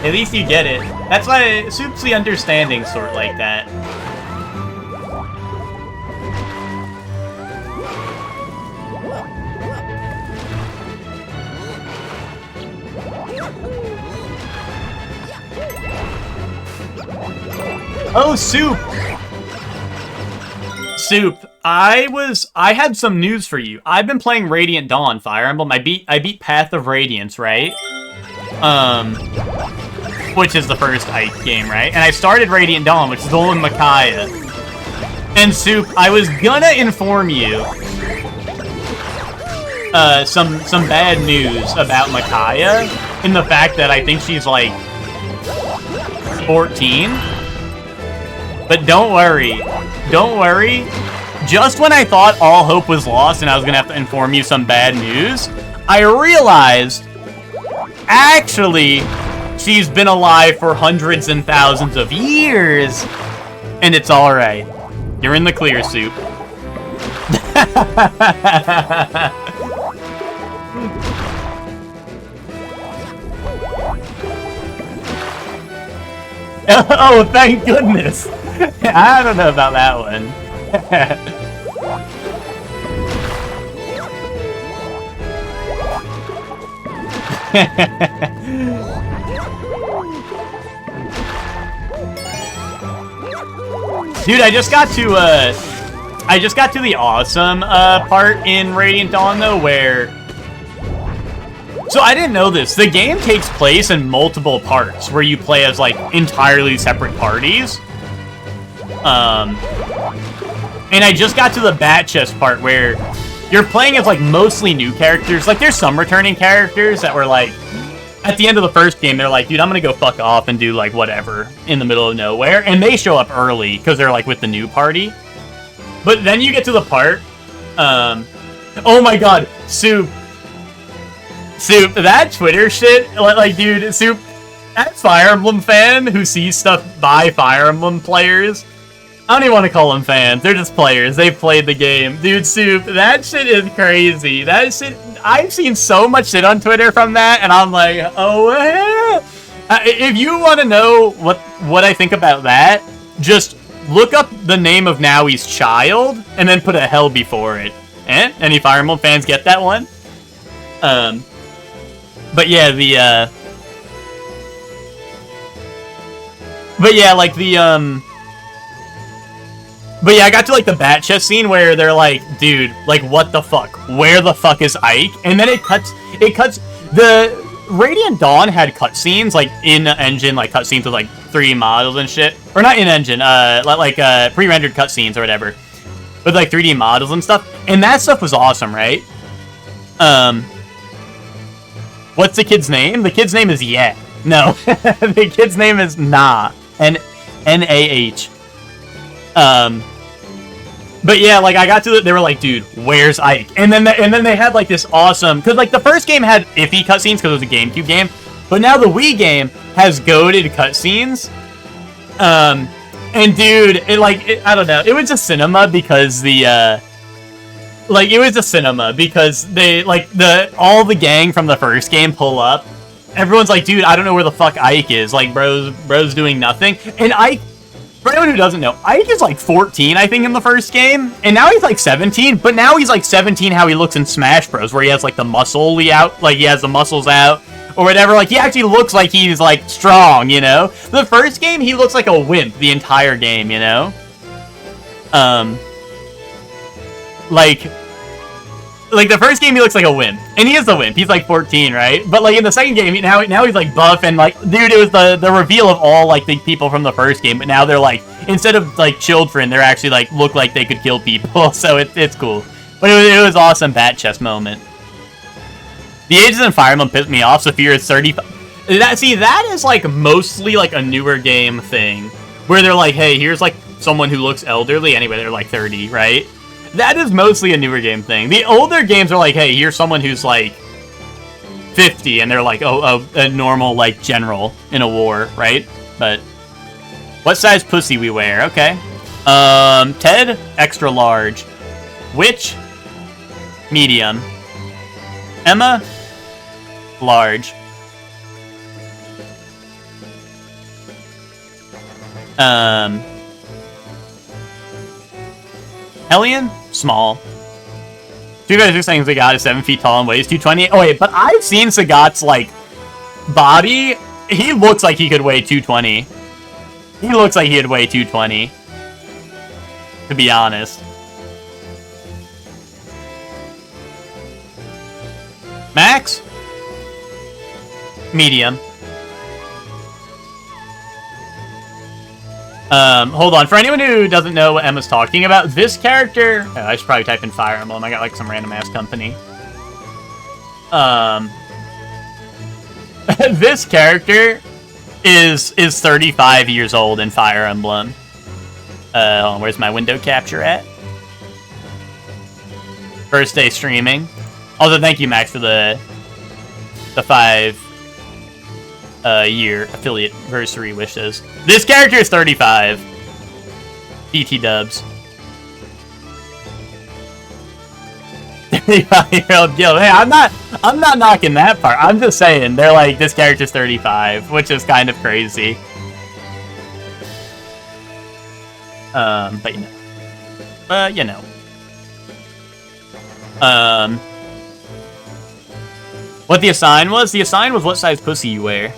At least you get it. That's why Soup's the understanding sort like that. Oh, Soup! Soup, I had some news for you. I've been playing Radiant Dawn Fire Emblem. I beat Path of Radiance, right? Which is the first Ike game, right? And I started Radiant Dawn, which is the one with Micaiah. And Soup, I was gonna inform you some bad news about Micaiah in the fact that I think she's like 14. But don't worry. Don't worry. Just when I thought all hope was lost and I was gonna have to inform you some bad news, I realized actually she's been alive for hundreds and thousands of years. And it's alright. You're in the clear, Soup. Oh, thank goodness. I don't know about that one. Dude, I just got to the awesome part in Radiant Dawn though, where so I didn't know this. The game takes place in multiple parts where you play as like entirely separate parties. And I just got to the bat chest part where you're playing as like mostly new characters. Like there's some returning characters that were like at the end of the first game, they're like, dude, I'm gonna go fuck off and do like whatever in the middle of nowhere. And they show up early because they're like with the new party. But then you get to the part, oh my god, Soup, that Twitter shit, like dude, Soup, that Fire Emblem fan who sees stuff by Fire Emblem players, I don't even want to call them fans, they're just players, they've played the game. Dude, Soup, that shit is crazy, that shit, I've seen so much shit on Twitter from that, and I'm like, oh, if you want to know what I think about that, just look up the name of Nowie's child, and then put a hell before it. Any Fire Emblem fans get that one? But yeah, but yeah, I got to like the bat chest scene where they're like, dude, like what the fuck? Where the fuck is Ike? And then it cuts, the Radiant Dawn had cutscenes, like in-engine, like cutscenes with like 3D models and shit. Or not in-engine, like pre-rendered cutscenes or whatever. With like 3D models and stuff. And that stuff was awesome, right? What's the kid's name? The kid's name is Yeah. No. The kid's name is Nah. N-A-H. But yeah, like I got to it, they were like, dude, where's Ike? And then they had like this awesome, because like the first game had iffy cutscenes because it was a GameCube game, but now the Wii game has goated cutscenes. And dude, I don't know, it was a cinema because they like all the gang from the first game pull up. Everyone's like, dude, I don't know where the fuck Ike is. Like, bro's doing nothing. And Ike, for anyone who doesn't know, Ike is like 14, I think, in the first game. And now he's like 17, but now he's like 17 how he looks in Smash Bros, where he has like the muscly out, like he has the muscles out, or whatever. Like, he actually looks like he's like strong, you know? The first game, he looks like a wimp the entire game, you know? Like the first game, he looks like a wimp, and he is a wimp. He's like 14, right? But like in the second game, now he's like buff, and like, dude, it was the reveal of all like the people from the first game, but now they're like instead of like children, they're actually like look like they could kill people. So it's cool. But it was awesome bat chest moment. The Ages in Fire Emblem pissed me off. Saphira is 35. That is like mostly like a newer game thing, where they're like, hey, here's like someone who looks elderly. Anyway, they're like 30, right? That is mostly a newer game thing. The older games are like, hey, here's someone who's like 50, and they're like, oh, a normal like general in a war, right? But what size pussy we wear? Okay. Ted, extra large. Witch, medium. Emma, large. Hellion, small. Two guys are saying Zagat is 7 feet tall and weighs 220. Oh wait, but I've seen Zagat's like body. He looks like he could weigh 220. He looks like he'd weigh 220. To be honest. Max? Medium. Hold on. For anyone who doesn't know what Emma's talking about, this character... Oh, I should probably type in Fire Emblem. I got, like, some random-ass company. This character is 35 years old in Fire Emblem. Hold on, where's my window capture at? First day streaming. Also, thank you, Max, for the 5 year affiliate anniversary wishes. This character is 35. DT dubs. 35-year-old Gil. Hey, I'm not knocking that part. I'm just saying they're like, this character's 35, which is kind of crazy. But you know. What the assign was? The assign was what size pussy you wear.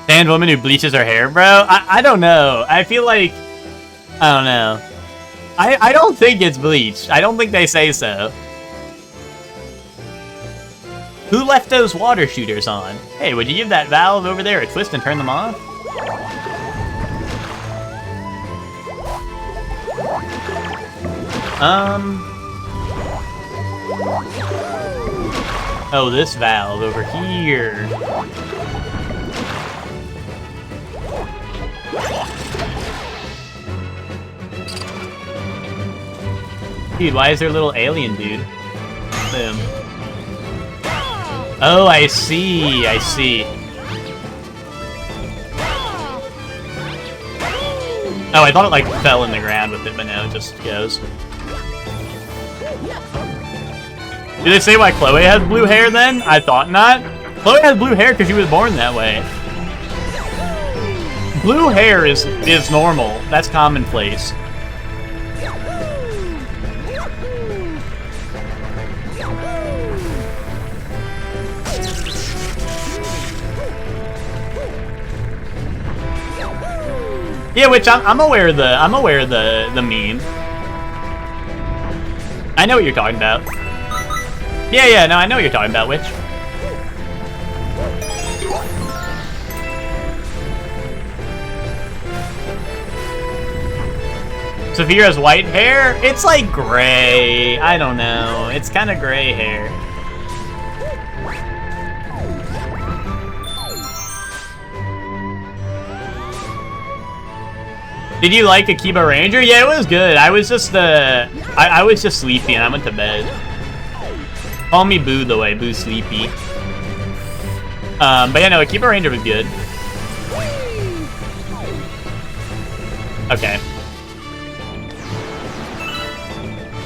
And woman who bleaches her hair, bro? I don't know. I feel like... I don't know. I don't think it's bleached. I don't think they say so. Who left those water shooters on? Hey, would you give that valve over there a twist and turn them off? Oh, this valve over here. Dude, why is there a little alien dude? Boom. Oh, I see. I see. Oh, I thought it like fell in the ground with it, but no, it just goes. Did they say why Chloe has blue hair then? I thought not. Chloe has blue hair because she was born that way. Blue hair is normal. That's commonplace. Yeah, which I'm aware of the meme. I know what you're talking about. Yeah, no, I know what you're talking about, Witch. Saphira has white hair? It's like gray. I don't know. It's kind of gray hair. Did you like Akiba Ranger? Yeah, it was good. I was just I was just sleepy and I went to bed. Call me Boo the way, Boo sleepy. But yeah, no, Akiba Ranger was good. Okay.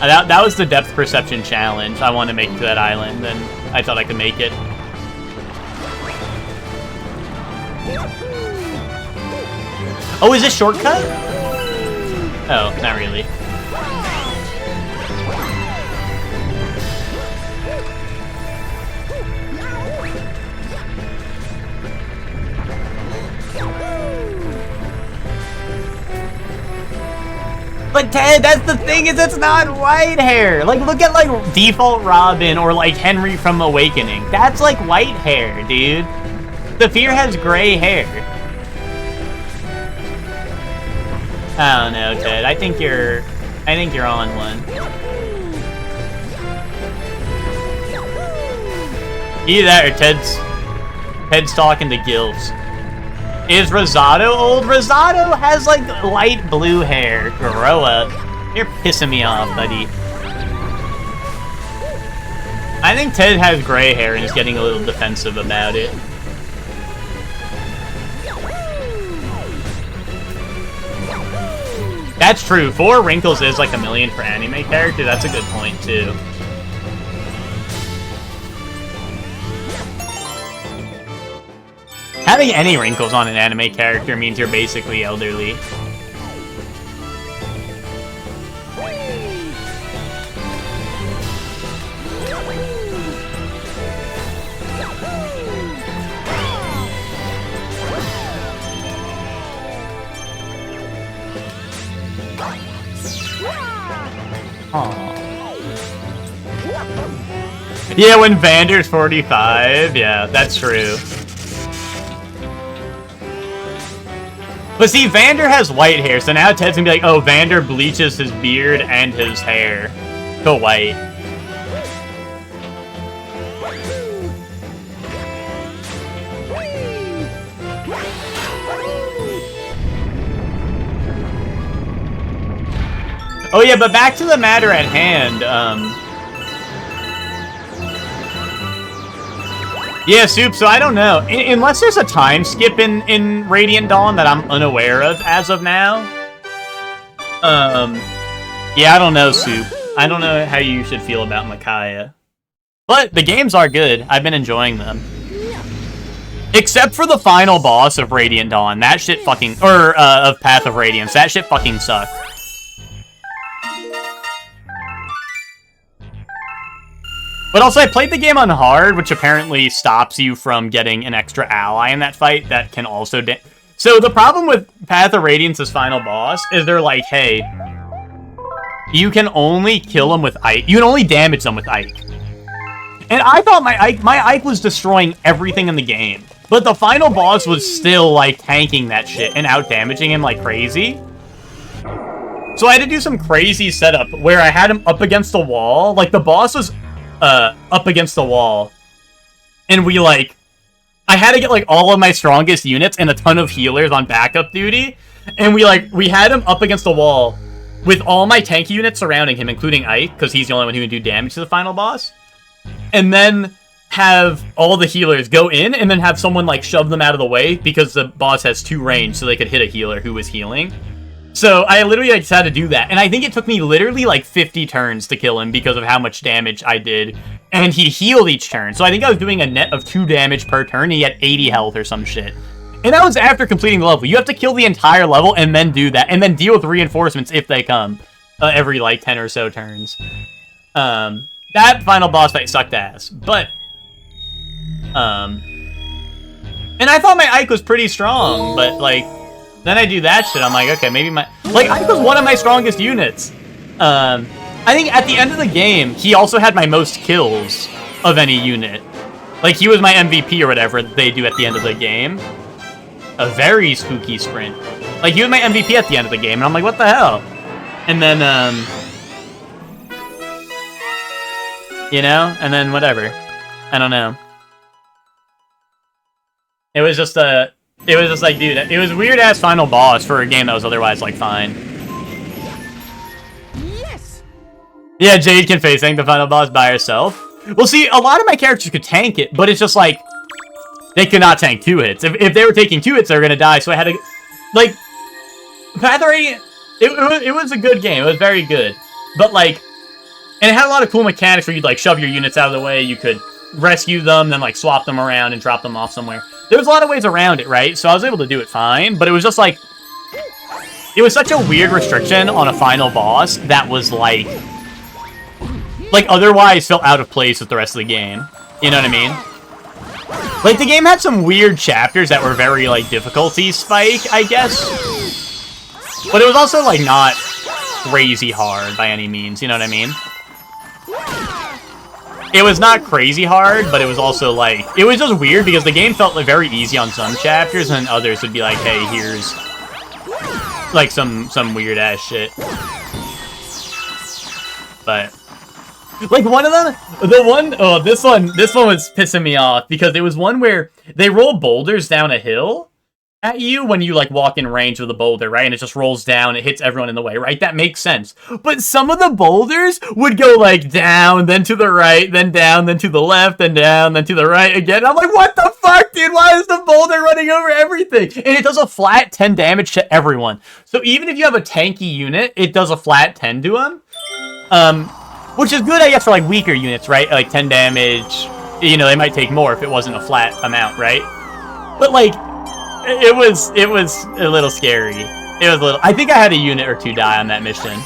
That was the depth perception challenge. I wanted to make it to that island, and I thought I could make it. Oh, is this shortcut? Oh, not really. But Ted, that's the thing, is it's not white hair. Like, look at like Default Robin or like Henry from Awakening. That's like white hair, dude. Zephyr has gray hair. I don't know, Ted. I think you're on one. Either that or Ted's talking to Gills. Is Rosado old? Rosado has like light blue hair. Grow up. You're pissing me off, buddy. I think Ted has gray hair and he's getting a little defensive about it. That's true. 4 wrinkles is like a million for anime character. That's a good point too. Having any wrinkles on an anime character means you're basically elderly. Aww. Yeah, when Vander's 45, yeah, that's true. But see, Vander has white hair, so now Ted's gonna be like, oh, Vander bleaches his beard and his hair to white. Oh yeah, but back to the matter at hand, yeah, Soup, so I don't know. Unless there's a time skip in Radiant Dawn that I'm unaware of as of now. Yeah, I don't know, Soup. I don't know how you should feel about Micaiah. But the games are good. I've been enjoying them. Except for the final boss of Radiant Dawn. That shit fucking... Or, of Path of Radiance. That shit fucking sucked. But also, I played the game on hard, which apparently stops you from getting an extra ally in that fight that can also... So the problem with Path of Radiance's final boss is they're like, hey, you can only kill them with Ike. You can only damage them with Ike. And I thought my Ike was destroying everything in the game. But the final boss was still, like, tanking that shit and out-damaging him like crazy. So I had to do some crazy setup where I had him up against the wall. Like, the boss was... up against the wall, and we like, I had to get like all of my strongest units and a ton of healers on backup duty, and we had him up against the wall with all my tanky units surrounding him, including Ike, because he's the only one who can do damage to the final boss, and then have all the healers go in, and then have someone like shove them out of the way, because the boss has 2 range, so they could hit a healer who was healing. So I literally like, had to do that, and I think it took me literally like 50 turns to kill him because of how much damage I did, and he healed each turn. So I think I was doing a net of 2 damage per turn, and he had 80 health or some shit. And that was after completing the level. You have to kill the entire level and then do that, and then deal with reinforcements if they come every like 10 or so turns. That final boss fight sucked ass, but and I thought my Ike was pretty strong, but like. Then I do that shit, I'm like, okay, maybe my... Like, Ike was one of my strongest units. I think at the end of the game, he also had my most kills of any unit. Like, he was my MVP or whatever they do at the end of the game. A very spooky sprint. Like, he was my MVP at the end of the game, and I'm like, what the hell? And then, you know? And then whatever. I don't know. It was just a... It was just like, dude, it was weird-ass final boss for a game that was otherwise, like, fine. Yes. Yeah, Jade can face tank the final boss by herself. Well, see, a lot of my characters could tank it, but it's just like, they could not tank 2 hits. If they were taking 2 hits, they were gonna die, so I had to, like, Path of Radiance, it was a good game, it was very good. But, like, and it had a lot of cool mechanics where you'd, like, shove your units out of the way, you could rescue them, then, like, swap them around and drop them off somewhere. There was a lot of ways around it, right? So I was able to do it fine, but it was just like... It was such a weird restriction on a final boss that was like... Like, otherwise felt out of place with the rest of the game. You know what I mean? Like, the game had some weird chapters that were very, like, difficulty spike, I guess. But it was also, like, not crazy hard by any means, you know what I mean? It was not crazy hard, but it was also like, it was just weird because the game felt like very easy on some chapters, and others would be like, hey, here's like some weird ass shit. But like one of them, this one was pissing me off because it was one where they roll boulders down a hill at you when you like walk in range of the boulder, right? And it just rolls down, it hits everyone in the way, right? That makes sense. But some of the boulders would go like down, then to the right, then down, then to the left, then down, then to the right again. I'm like, what the fuck, dude? Why is the boulder running over everything? And it does a flat 10 damage to everyone. So even if you have a tanky unit, it does a flat 10 to them. Which is good, I guess, for like weaker units, right? Like 10 damage, you know, they might take more if it wasn't a flat amount, right? But like, it was a little scary. It was a little. I think I had a unit or two die on that mission.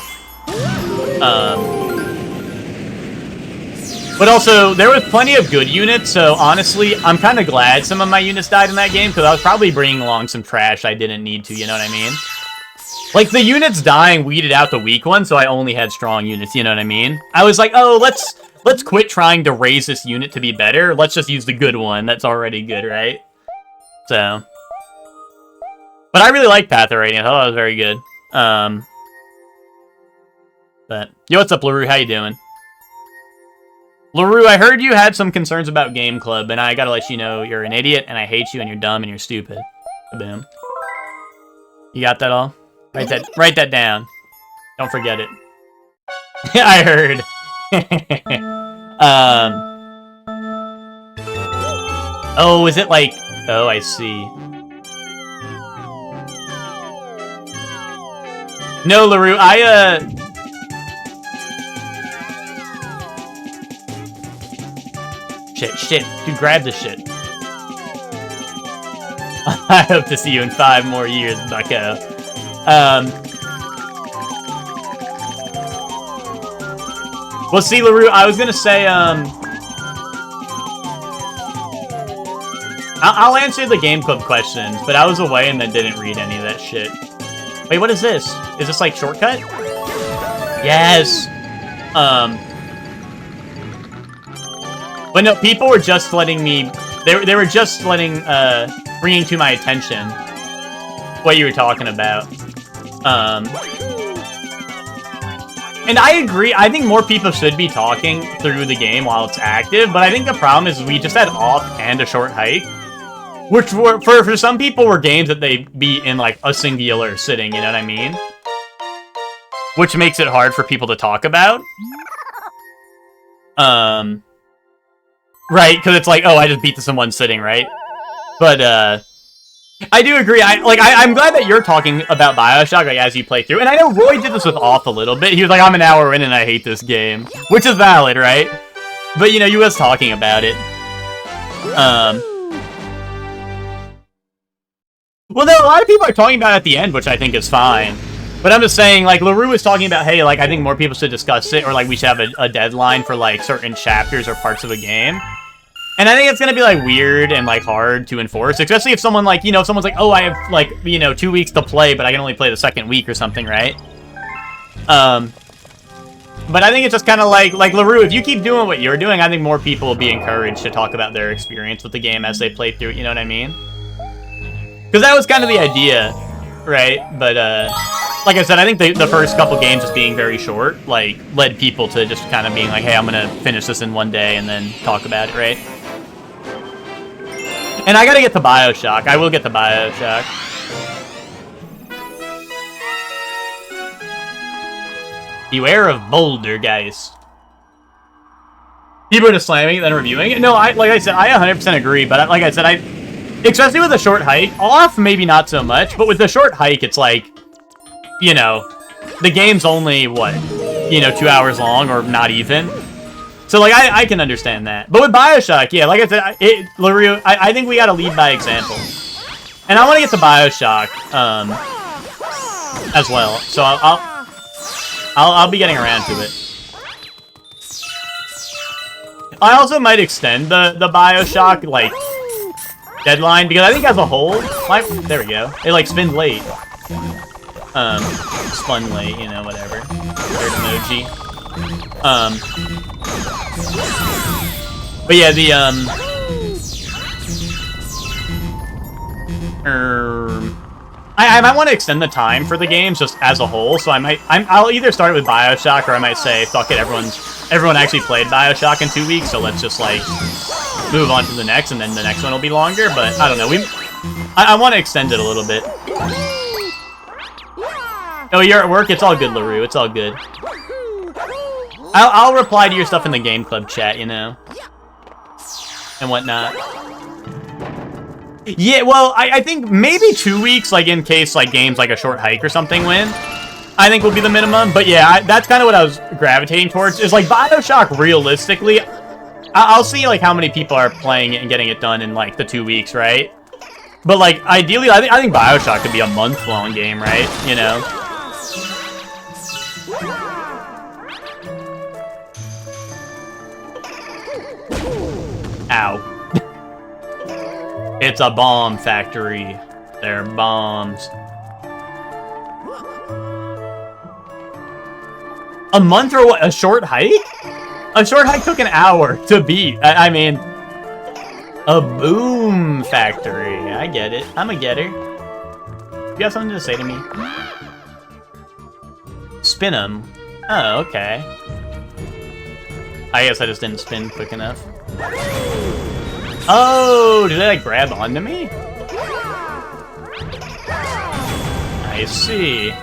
But also, there was plenty of good units, so honestly, I'm kind of glad some of my units died in that game, because I was probably bringing along some trash I didn't need to, you know what I mean? Like, the units dying weeded out the weak ones, so I only had strong units, you know what I mean? I was like, oh, let's quit trying to raise this unit to be better. Let's just use the good one that's already good, right? So... But I really like Path of Radiance. I thought it was very good. But, yo, what's up, LaRue? How you doing? LaRue, I heard you had some concerns about Game Club, and I gotta let you know you're an idiot, and I hate you, and you're dumb, and you're stupid. Boom. You got that all? Write that down. Don't forget it. I heard. Oh, is it like... Oh, I see. No, LaRue, Shit. Dude, grab this shit. I hope to see you in 5 more years, bucko. Well, see, LaRue, I was gonna say, I'll answer the Game Club questions, but I was away and then didn't read any of that shit. Wait, what is this? Is this like shortcut? Yes. But no, people were just letting me. They were just bringing to my attention what you were talking about. And I agree. I think more people should be talking through the game while it's active. But I think the problem is we just had off and a short hike. Which for some people were games that they beat in like a singular sitting, you know what I mean? Which makes it hard for people to talk about. Right, because it's like, oh, I just beat this in one sitting, right? But I do agree. I'm glad that you're talking about BioShock like as you play through. And I know Roy did this with Off a little bit. He was like, I'm an hour in and I hate this game, which is valid, right? But you know, you was talking about it. Well, no, a lot of people are talking about it at the end, which I think is fine. But I'm just saying, like, LaRue was talking about, hey, like, I think more people should discuss it, or, like, we should have a deadline for, like, certain chapters or parts of a game. And I think it's gonna be, like, weird and, like, hard to enforce, especially if someone, like, you know, if someone's like, oh, I have, like, you know, 2 weeks to play, but I can only play the second week or something, right? But I think it's just kind of like LaRue, if you keep doing what you're doing, I think more people will be encouraged to talk about their experience with the game as they play through it, you know what I mean? Because that was kind of the idea, right? But, like I said, I think the first couple games just being very short, like, led people to just kind of being like, hey, I'm gonna finish this in one day and then talk about it, right? And I gotta get to BioShock. I will get to BioShock. Beware of Boulder, guys. People are just slamming it, then reviewing it. No, like I said, I 100% agree, but like I said, especially with a short hike, off maybe not so much, but with the short hike, it's like, you know, the game's only, what, you know, 2 hours long, or not even. So, like, I can understand that. But with BioShock, yeah, like I said, LaRue, I think we gotta lead by example. And I want to get to BioShock, as well. So I'll be getting around to it. I also might extend the BioShock, like, deadline, because I think as a whole, there we go, it, like, spins late. Spun late, you know, whatever. Third emoji. But yeah, the, I might want to extend the time for the games just as a whole, so I'll either start with BioShock, or I might say, fuck it, everyone actually played BioShock in 2 weeks, so let's just, like, move on to the next, and then the next one will be longer, but I don't know, I want to extend it a little bit. Oh, you're at work? It's all good, LaRue, it's all good. I'll reply to your stuff in the Game Club chat, you know, and whatnot. Yeah, well, I think maybe 2 weeks, like, in case, like, games like A Short Hike or something win, I think will be the minimum. But yeah, that's kind of what I was gravitating towards, is, like, BioShock, realistically, I'll see, like, how many people are playing it and getting it done in, like, the 2 weeks, right? But, like, ideally, I think BioShock could be a month-long game, right? You know? Ow. It's a bomb factory. They're bombs. A month or what? A short hike? A short hike took an hour to beat. I mean, a boom factory. I get it. I'm a getter. You got something to say to me? Spin 'em. Oh, okay. I guess I just didn't spin quick enough. Oh, did they like grab onto me? I see.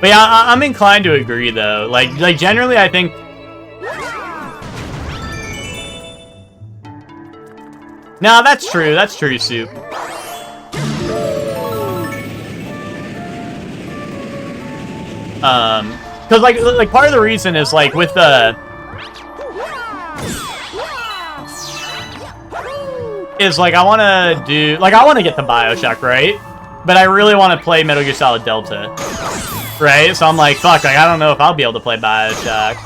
But yeah, I'm inclined to agree though. Like generally, I think. No, that's true. That's true, Soup. Cause like part of the reason is like with the is like I want to get the BioShock, right? But I really want to play Metal Gear Solid Delta, right? So I'm like, fuck, like I don't know if I'll be able to play BioShock.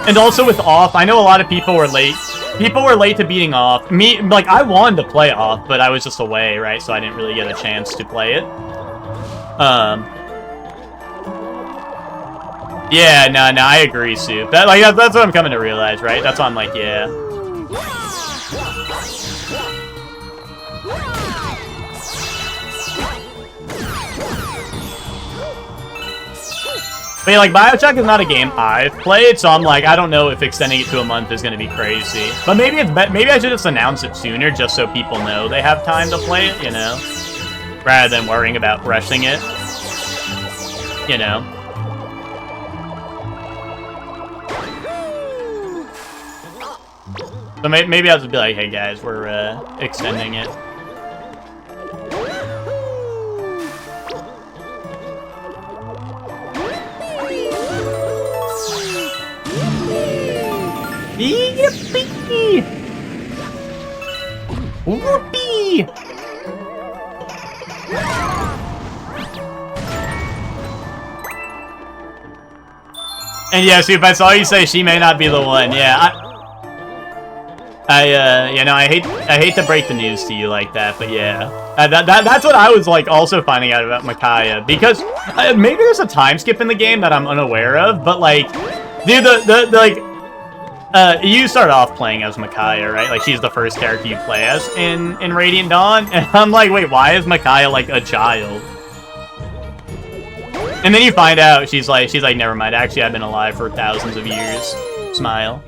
And also with Off, I know a lot of people were late. People were late to beating Off. Me, like, I wanted to play Off, but I was just away, right? So I didn't really get a chance to play it. Yeah, no, I agree, Soup. That's what I'm coming to realize, right? That's why I'm like, yeah. But yeah, like, BioShock is not a game I've played, so I'm like, I don't know if extending it to a month is going to be crazy. But maybe maybe I should just announce it sooner, just so people know they have time to play it, you know? Rather than worrying about rushing it. You know? So maybe I'll just be like, hey guys, we're extending it. Yippee! Whoopee! And yeah, see, if I saw you say she may not be the one, yeah, you know, I hate to break the news to you like that, but yeah, that's what I was like also finding out about Micaiah, because maybe there's a time skip in the game that I'm unaware of, but like, dude, you start off playing as Micaiah, right? Like, she's the first character you play as in Radiant Dawn, and I'm like, wait, why is Micaiah like a child? And then you find out she's like, never mind, actually I've been alive for thousands of years. Smile.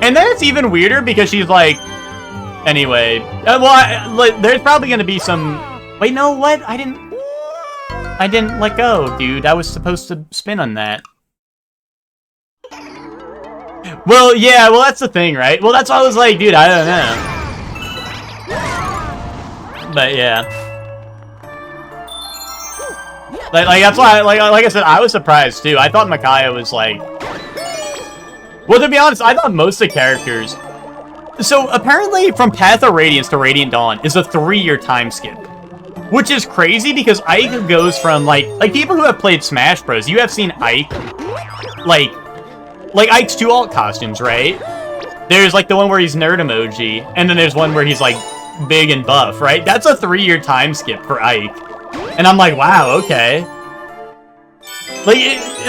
And then it's even weirder because she's like, anyway, well, there's probably gonna be some. Wait, no, what? I didn't let go, dude. I was supposed to spin on that. Well, yeah, well, that's the thing, right? Well, that's why I was like, dude, I don't know. But yeah, like that's why, like I said, I was surprised too. I thought Micaiah was like. Well, to be honest, I thought most of the characters So apparently from Path of Radiance to Radiant Dawn is a 3-year time skip. Which is crazy because Ike goes from like people who have played Smash Bros, you have seen Ike like Ike's 2 alt costumes, right? There's like the one where he's nerd emoji, and then there's one where he's like big and buff, right? That's a 3-year time skip for Ike. And I'm like, wow, okay. Like,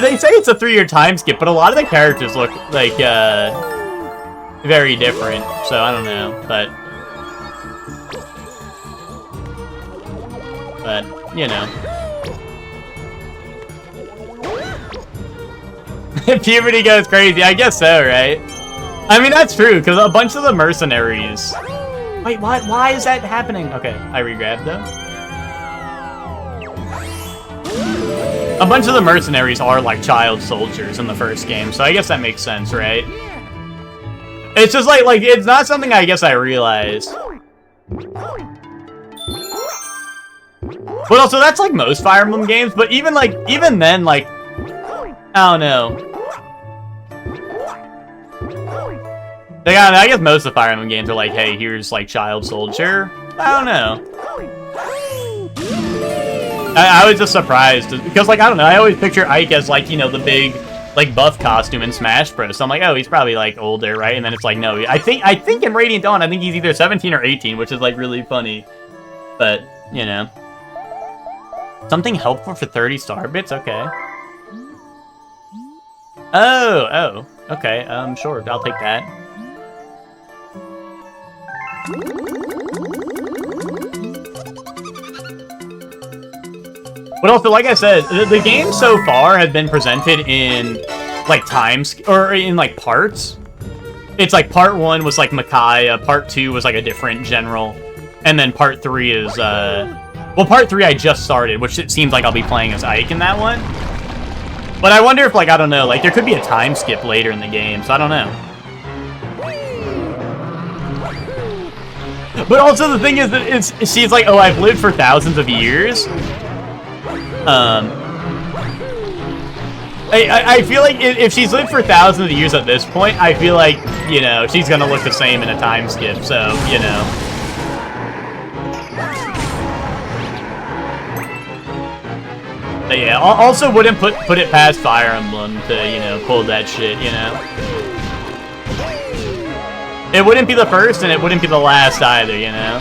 they say it's a 3-year time skip, but a lot of the characters look like, very different, so I don't know, but, you know. Puberty goes crazy, I guess so, right? I mean, that's true, because a bunch of the mercenaries... Wait, what? Why is that happening? Okay, I re-grabbed them. A bunch of the mercenaries are like child soldiers in the first game, so I guess that makes sense, right? It's just like it's not something I guess I realized. But also, that's like most Fire Emblem games, but even then, like, I don't know. Like, I guess most of the Fire Emblem games are like, hey, here's like child soldier. I don't know. I was just surprised because, like, I don't know. I always picture Ike as like, you know, the big like buff costume in Smash Bros. So I'm like, oh, he's probably like older, right? And then it's like, no, I think in Radiant Dawn, I think he's either 17 or 18, which is like really funny. But you know, something helpful for 30 star bits. Okay. Oh, okay. Sure, I'll take that. But also, like I said, the game so far has been presented in, like, or in, like, parts. It's like, part 1 was, like, Micaiah, part 2 was, like, a different general, and then part 3 is, well, part 3 I just started, which it seems like I'll be playing as Ike in that one. But I wonder if, like, I don't know, like, there could be a time skip later in the game, so I don't know. But also, the thing is that she's like, oh, I've lived for thousands of years. I feel like if she's lived for thousands of years at this point, I feel like, you know, she's gonna look the same in a time skip, so, you know. But yeah, also wouldn't put it past Fire Emblem to, you know, pull that shit, you know. It wouldn't be the first, and it wouldn't be the last either, you know.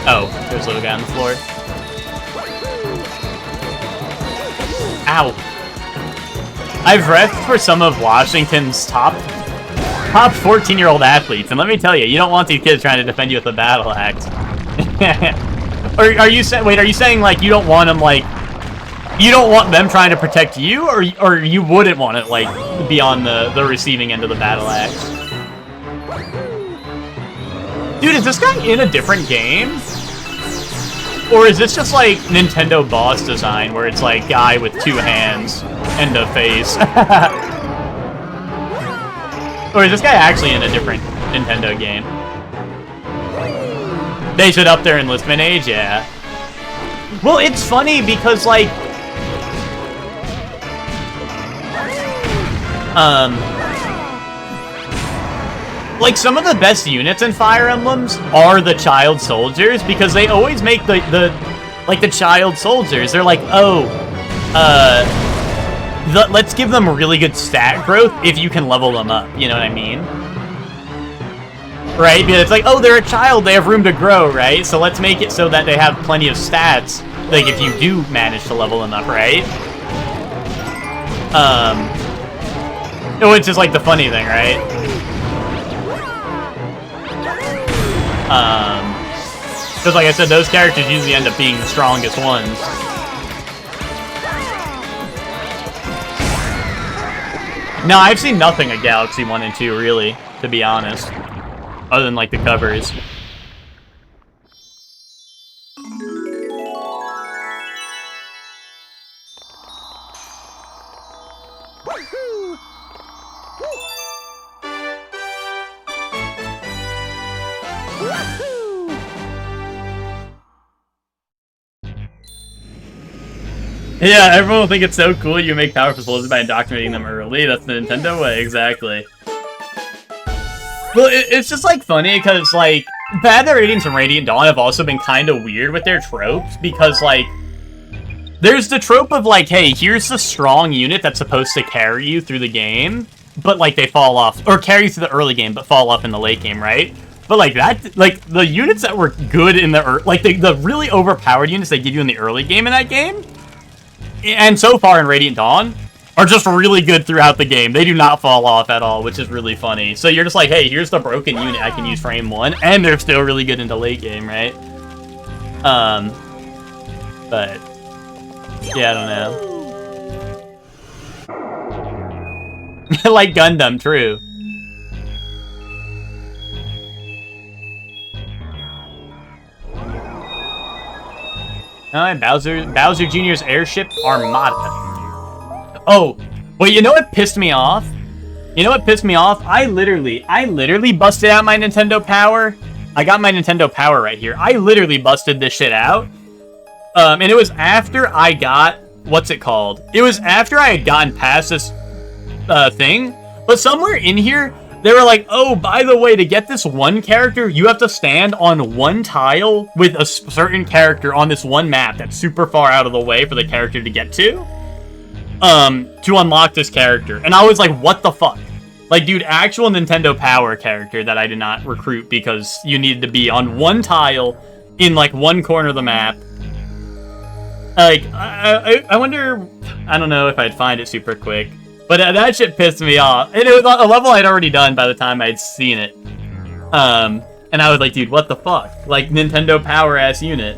Oh, there's a little guy on the floor. Ow. I've refed for some of Washington's top 14-year-old athletes, and let me tell you, you don't want these kids trying to defend you with a battle axe. Are you saying like you don't want them like you don't want them trying to protect you, or you wouldn't want it like be on the receiving end of the battle axe? Dude, is this guy in a different game? Or is this just like Nintendo boss design where it's like guy with 2 hands and a face? Or is this guy actually in a different Nintendo game? They should up their enlistment age, yeah. Well, it's funny because like some of the best units in Fire Emblems are the child soldiers because they always make the child soldiers. They're like, oh, let's give them really good stat growth if you can level them up. You know what I mean? Right? Because it's like, oh, they're a child, they have room to grow, right? So let's make it so that they have plenty of stats, like if you do manage to level them up, right? Which is like the funny thing, right? Because like I said, those characters usually end up being the strongest ones. No, I've seen nothing of Galaxy 1 and 2, really, to be honest. Other than, like, the covers. Yeah, everyone will think it's so cool you make powerful soldiers by indoctrinating them early. That's the Nintendo way, exactly. Well, it's just, like, funny, because, like, Path of Radiance and Radiant Dawn have also been kind of weird with their tropes, because, like, there's the trope of, like, hey, here's the strong unit that's supposed to carry you through the game, but, like, they fall off, or carry you through the early game, but fall off in the late game, right? But, like, that, like, the units that were good in the, like, the really overpowered units they give you in the early game in that game, and so far in Radiant Dawn, are just really good throughout the game. They do not fall off at all, which is really funny. So you're just like, hey, here's the broken unit I can use for aim 1, and they're still really good into late game, right? But yeah, I don't know. Like Gundam, true. Alright, Bowser Jr.'s airship Armada. Oh, well, you know what pissed me off? You know what pissed me off? I literally busted out my Nintendo Power. I got my Nintendo Power right here. I literally busted this shit out. And it was after I got, what's it called? It was after I had gotten past this thing. But somewhere in here, they were like, oh, by the way, to get this one character, you have to stand on one tile with a certain character on this one map that's super far out of the way for the character to get to unlock this character. And I was like, what the fuck? Like, dude, actual Nintendo Power character that I did not recruit because you needed to be on one tile in, like, one corner of the map. Like, I wonder, I don't know if I'd find it super quick. But that shit pissed me off. And it was a level I'd already done by the time I'd seen it. And I was like, dude, what the fuck? Like, Nintendo Power-ass unit.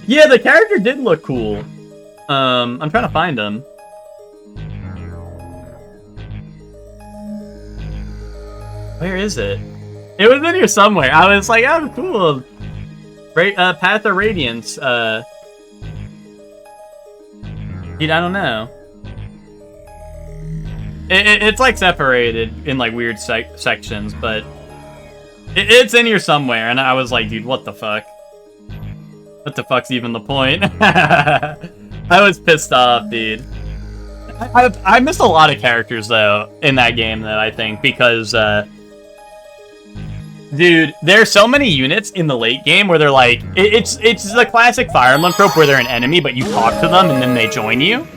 Yeah, the character did look cool. I'm trying to find him. Where is it? It was in here somewhere. I was like, oh, cool. Path of Radiance. Dude, I don't know. It's like separated in like weird sections, but it's in here somewhere. And I was like, dude, what the fuck? What the fuck's even the point? I was pissed off, dude. I missed a lot of characters, though, in that game, though, I think, because, dude, there's so many units in the late game where they're like, it's the classic Fire Emblem trope where they're an enemy, but you talk to them and then they join you.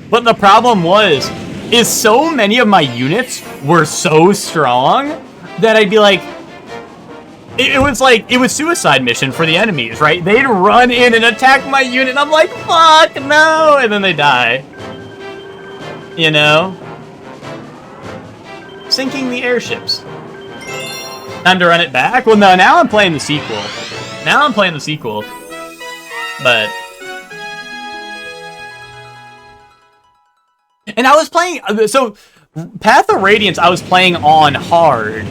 But the problem is so many of my units were so strong that I'd be like, it was suicide mission for the enemies, right? They'd run in and attack my unit, and I'm like, fuck, no! And then they die. You know? Sinking the airships. Time to run it back? Well, no, now I'm playing the sequel. But... And I was playing... So, Path of Radiance I was playing on hard.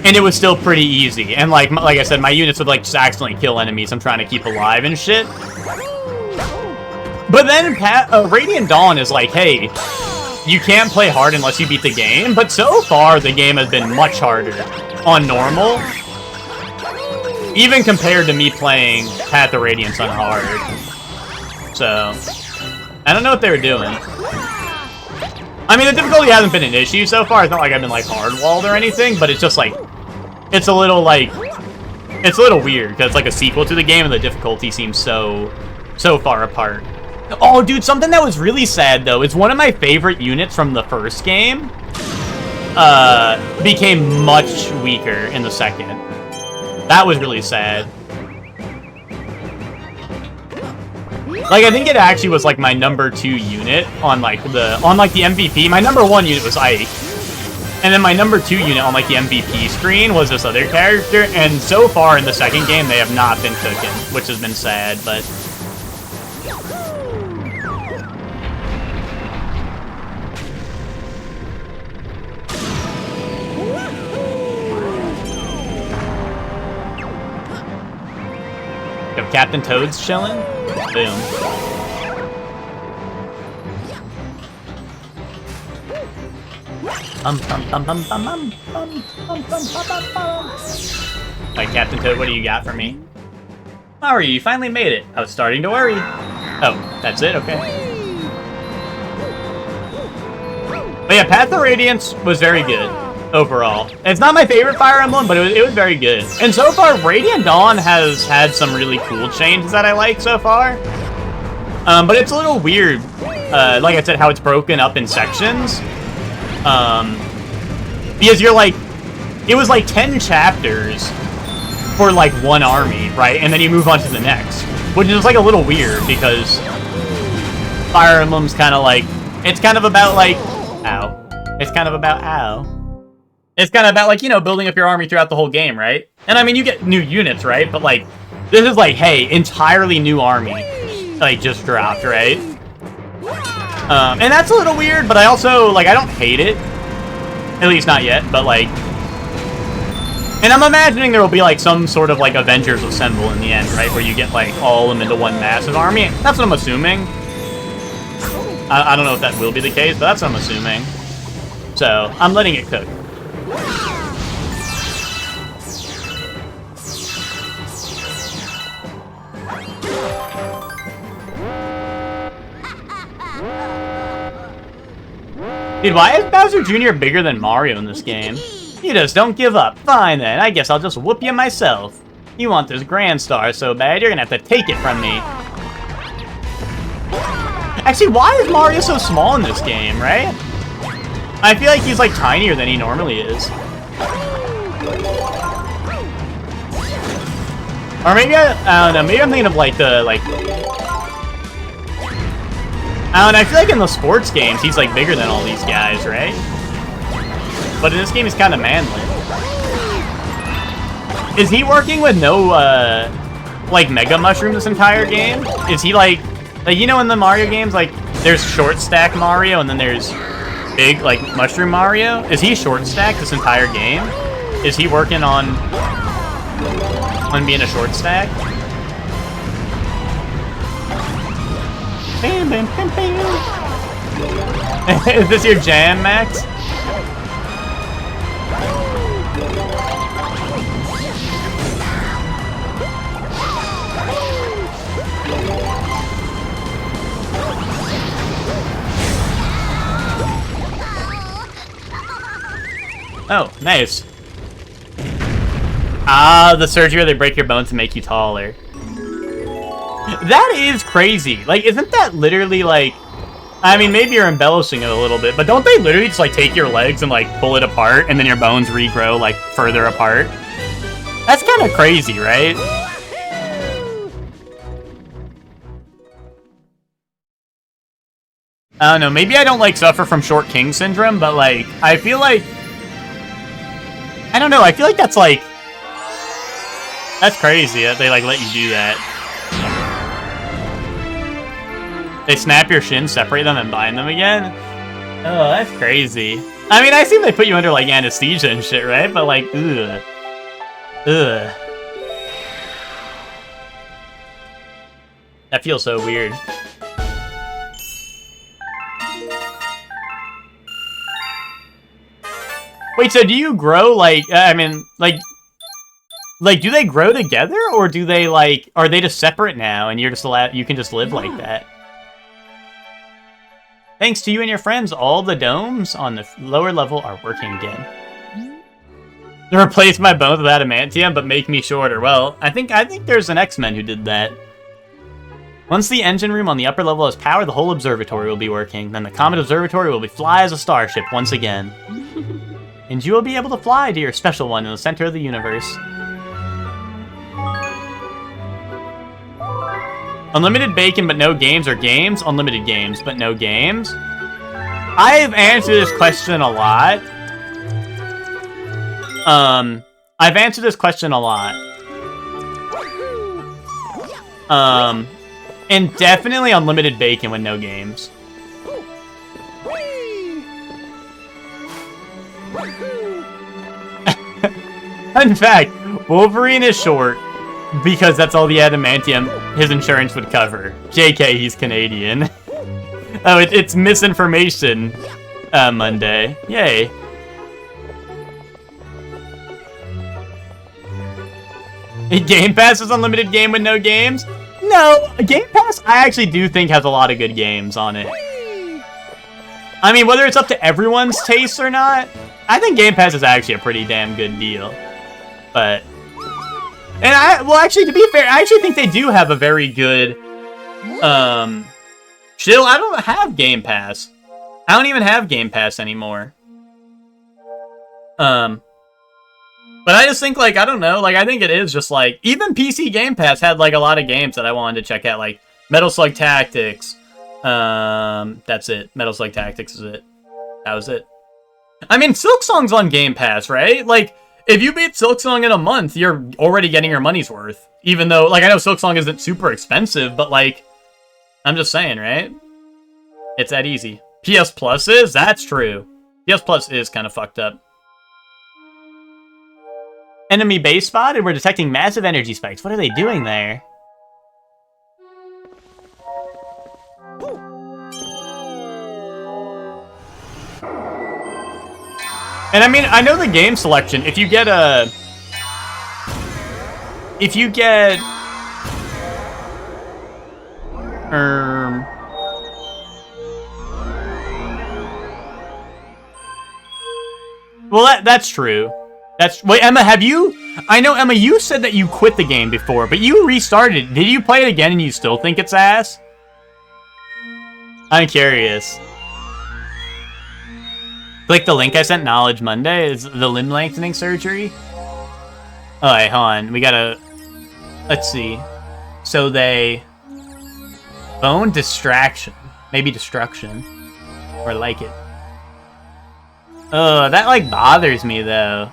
And it was still pretty easy. And like I said, my units would like just accidentally kill enemies I'm trying to keep alive and shit. But then Radiant Dawn is like, hey, you can't play hard unless you beat the game. But so far, the game has been much harder on normal. Even compared to me playing Path of Radiance on hard. So, I don't know what they were doing. I mean, the difficulty hasn't been an issue so far. It's not like I've been, like, hard-walled or anything, but it's just, like, it's a little weird, because it's, like, a sequel to the game, and the difficulty seems so far apart. Oh, dude, something that was really sad, though, is one of my favorite units from the first game, became much weaker in the second. That was really sad. Like, I think it actually was, like, my number 2 unit on, like, the MVP. My number 1 unit was Ike. And then my number 2 unit on, like, the MVP screen was this other character. And so far in the second game, they have not been taken, which has been sad, but... Yo, Captain Toad's chilling? Boom. Alright, Captain Toad, what do you got for me? Mario, you finally made it. I was starting to worry. Oh, that's it? Okay. But yeah, Path of Radiance was very good, overall. It's not my favorite Fire Emblem, but it was very good. And so far, Radiant Dawn has had some really cool changes that I like so far. But it's a little weird, like I said, how it's broken up in sections. Because you're like, it was like 10 chapters for like one army, right? And then you move on to the next, which is like a little weird because Fire Emblem's kind of like, it's kind of about like, ow. It's kind of about, ow. It's kind of about like, you know, building up your army throughout the whole game, right? And I mean, you get new units, right? But like, this is like, hey, entirely new army, like just dropped, right? And that's a little weird, but I also, like, I don't hate it. At least not yet, but like, and I'm imagining there will be like some sort of like Avengers Assemble in the end, right? Where you get like all of them into one massive army. That's what I'm assuming. I don't know if that will be the case, but that's what I'm assuming. So, I'm letting it cook. Dude, why is Bowser Jr. bigger than Mario in this game? You just don't give up. Fine then, I guess I'll just whoop you myself. You want this Grand Star so bad, you're gonna have to take it from me. Actually, why is Mario so small in this game, right? I feel like he's like tinier than he normally is. Or maybe I don't know, maybe I'm thinking of like the, like, I don't know, I feel like in the sports games, he's like bigger than all these guys, right? But in this game, he's kind of manly. Is he working with no, like, Mega Mushroom this entire game? Is he like, you know in the Mario games, like, there's short stack Mario and then there's big, like, Mushroom Mario? Is he short stack this entire game? Is he working on being a short stack? Bam, bam, bam, bam. Is this your jam, Max? Oh, nice. Ah, the surgery where they break your bones to make you taller. That is crazy. Like, isn't that literally, like... I mean, maybe you're embellishing it a little bit, but don't they literally just, like, take your legs and, like, pull it apart, and then your bones regrow, like, further apart? That's kind of crazy, right? I don't know, maybe I don't, like, suffer from short king syndrome, but, like, I feel like... I don't know, I feel like that's, like... That's crazy that they, like, let you do that. They snap your shins, separate them, and bind them again? Oh, that's crazy. I mean, I assume they put you under, like, anesthesia and shit, right? But, like, ugh. Ugh. That feels so weird. Wait, so do you grow, like, I mean, like, do they grow together, or do they, like, are they just separate now, and you're just allowed, you can just live like that? Thanks to you and your friends, all the domes on the lower level are working again. Replace my bones with adamantium, but make me shorter. Well, I think there's an X-Men who did that. Once the engine room on the upper level has power, the whole observatory will be working. Then the Comet Observatory will fly as a starship once again. And you will be able to fly to your special one in the center of the universe. Unlimited bacon but no games, or games? Unlimited games but no games? I've answered this question a lot. I've answered this question a lot. And definitely unlimited bacon with no games. In fact, Wolverine is short because that's all the adamantium his insurance would cover. JK, he's Canadian. Oh, it's misinformation Monday. Yay. Game Pass is unlimited game with no games? No, Game Pass I actually do think has a lot of good games on it. I mean, whether it's up to everyone's taste or not, I think Game Pass is actually a pretty damn good deal. But, well, actually, to be fair, I actually think they do have a very good, chill. I don't have Game Pass. I don't even have Game Pass anymore. But I just think, like, I don't know, like, I think it is just, like, even PC Game Pass had, like, a lot of games that I wanted to check out, like, Metal Slug Tactics. That's it. Metal Slug Tactics is it. That was it. I mean, Silksong's on Game Pass, right? Like, if you beat Silksong in a month, you're already getting your money's worth. Even though, like, I know Silksong isn't super expensive, but, like, I'm just saying, right? It's that easy. PS Plus is? That's true. PS Plus is kind of fucked up. Enemy base spotted. We're detecting massive energy spikes. What are they doing there? And I mean, I know the game selection. If you get well, that's true. Wait, Emma, have you... I know, Emma, you said that you quit the game before, but you restarted. Did you play it again and you still think it's ass? I'm curious. Click the link I sent, Knowledge Monday. Is the limb lengthening surgery? Alright, hold on. We gotta... Let's see. So they... Bone distraction. Maybe destruction. Or like it. Oh, that, like, bothers me, though.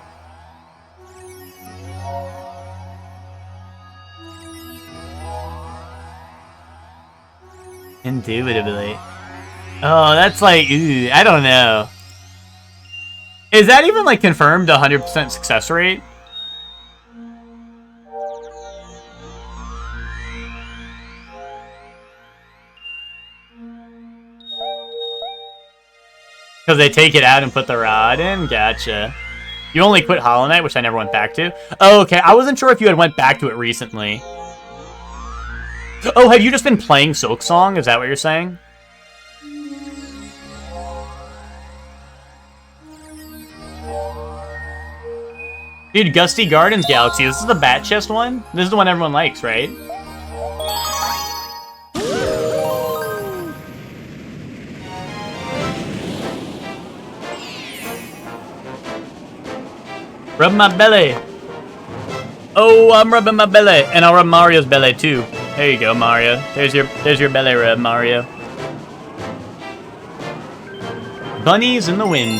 Indubitably. Oh, that's like, ooh, I don't know. Is that even, like, confirmed 100% success rate? Because they take it out and put the rod in? Gotcha. You only quit Hollow Knight, which I never went back to? Oh, okay. I wasn't sure if you had went back to it recently. Oh, have you just been playing Silksong? Is that what you're saying? Dude, Gusty Gardens Galaxy. This is the Bat Chest one? This is the one everyone likes, right? Rub my belly. Oh, I'm rubbing my belly. And I'll rub Mario's belly, too. There you go, Mario. There's your belly rub, Mario. Bunnies in the wind.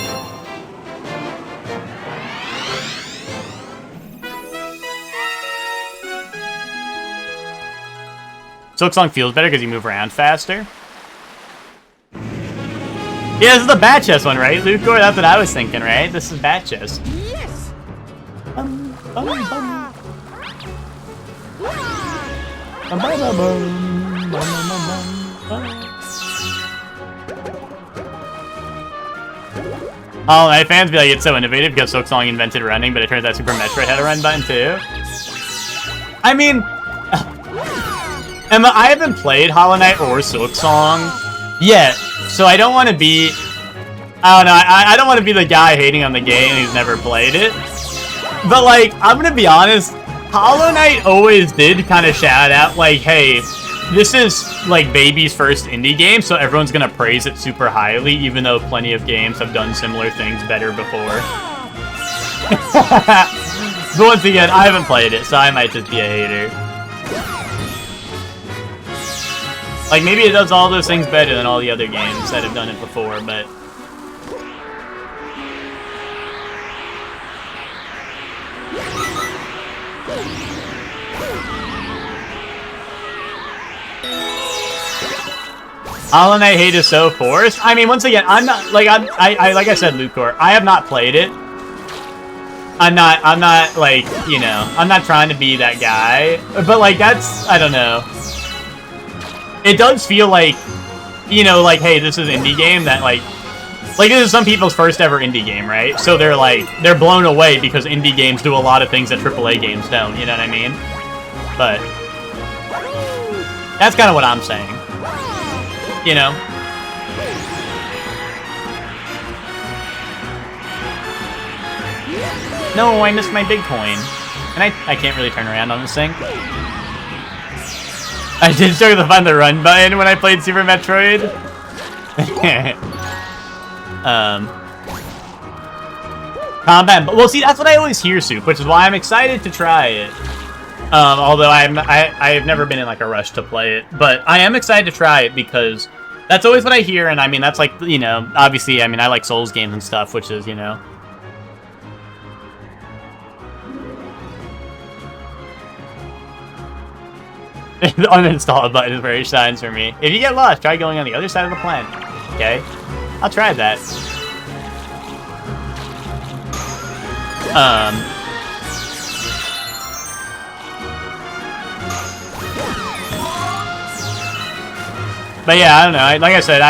Silksong feels better because you move around faster. Yeah, this is the Bat Chest one, right, Lucor? That's what I was thinking, right? This is Bat Chest. Yes! Hollow Knight fans be like, it's so innovative because Silksong invented running, but it turns out Super Metroid had a run button too. I mean, Emma, I haven't played Hollow Knight or Silksong yet, so I don't want to be... I don't know, I don't want to be the guy hating on the game who's never played it. But, like, I'm gonna be honest, Hollow Knight always did kind of shout out, like, hey, this is, like, baby's first indie game, so everyone's gonna praise it super highly, even though plenty of games have done similar things better before. But once again, I haven't played it, so I might just be a hater. Like, maybe it does all those things better than all the other games that have done it before, but... Hollow Knight hate is so forced. I mean, once again, I'm not like like I said, Lucor, I have not played it. I'm not like, you know, I'm not trying to be that guy. But like that's, I don't know. It does feel like, you know, like, hey, this is an indie game that like Like, this is some people's first ever indie game, right? So they're like, they're blown away because indie games do a lot of things that AAA games don't, you know what I mean? But that's kind of what I'm saying. You know? No, I missed my big coin. And I can't really turn around on this thing. I did start to find the run button when I played Super Metroid. Combat, well, see, that's what I always hear, Soup, which is why I'm excited to try it. Although I've never been in like a rush to play it, but I am excited to try it because that's always what I hear, and I mean that's like, you know, obviously, I mean I like Souls games and stuff, which is, you know. The uninstall button is where it shines for me. If you get lost, try going on the other side of the planet. Okay? I'll try that. But yeah, I don't know. Like I said,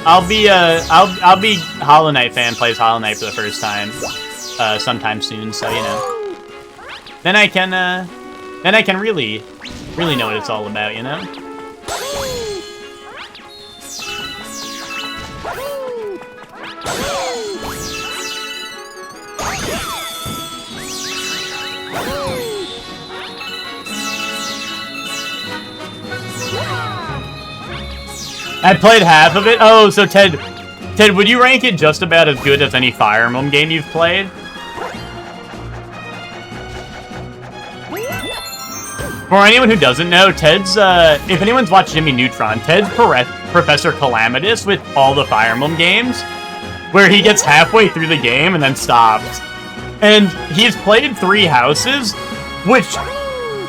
I'll be Hollow Knight fan plays Hollow Knight for the first time sometime soon. So you know, then I can really know what it's all about, you know? I played half of it. Oh, so Ted, would you rank it just about as good as any Fire Emblem game you've played? For anyone who doesn't know, Ted's, if anyone's watched Jimmy Neutron, Ted's Professor Calamitous with all the Fire Emblem games, where he gets halfway through the game and then stops. And he's played 3 houses, which,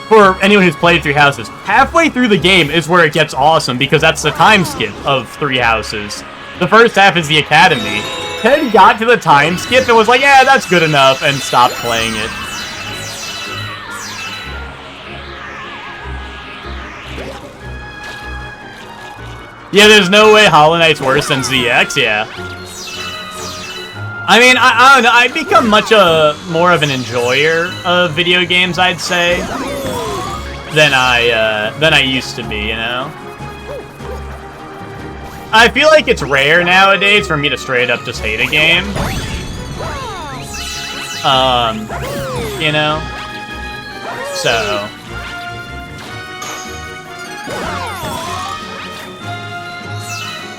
for anyone who's played 3 houses, halfway through the game is where it gets awesome, because that's the time skip of 3 houses. The first half is the Academy. Ted got to the time skip and was like, yeah, that's good enough, and stopped playing it. Yeah, there's no way Hollow Knight's worse than ZX, yeah. I mean, I don't know, I've become much more of an enjoyer of video games, I'd say, than I used to be, you know? I feel like it's rare nowadays for me to straight up just hate a game. You know? So...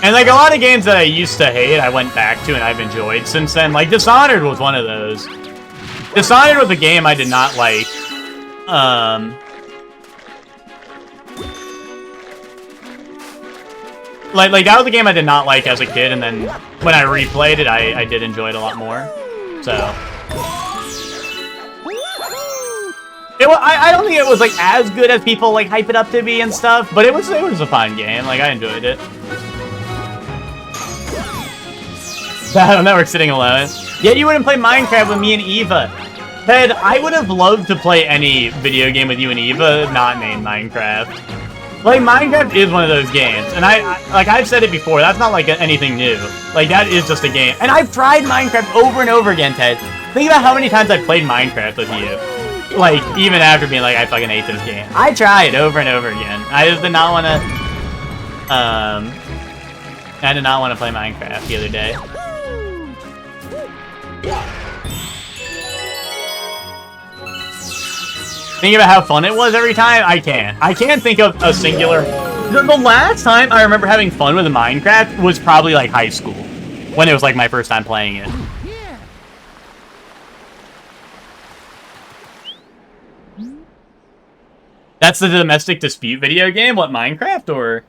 And, like, a lot of games that I used to hate, I went back to and I've enjoyed since then. Like, Dishonored was one of those. Dishonored was a game I did not like. Like, that was a game I did not like as a kid, and then when I replayed it, I did enjoy it a lot more. So... I don't think it was, like, as good as people, like, hype it up to be and stuff, but it was a fun game. Like, I enjoyed it. Battle Network sitting alone. Yet you wouldn't play Minecraft with me and Eva. Ted, I would have loved to play any video game with you and Eva, not named Minecraft. Like, Minecraft is one of those games, and I've said it before, that's not, like, anything new. Like, that is just a game. And I've tried Minecraft over and over again, Ted. Think about how many times I've played Minecraft with you. Like, even after being like, I fucking hate this game. I tried over and over again. I just did not want to, I did not want to play Minecraft the other day. Think about how fun it was every time? I can't think of a singular... The last time I remember having fun with Minecraft was probably like high school. When it was like my first time playing it. That's the domestic dispute video game? What, Minecraft or...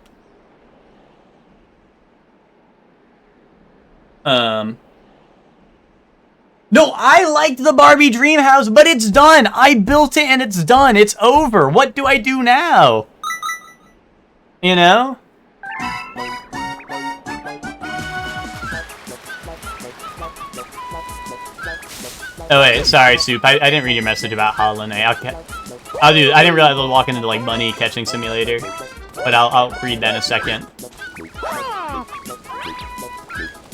No, I liked the Barbie Dream House, but it's done. I built it and it's done. It's over. What do I do now? You know? Oh wait, sorry, Soup. I didn't read your message about Hollow Knight. I'll do. I didn't realize I was walking into like bunny catching simulator, but I'll read that in a second.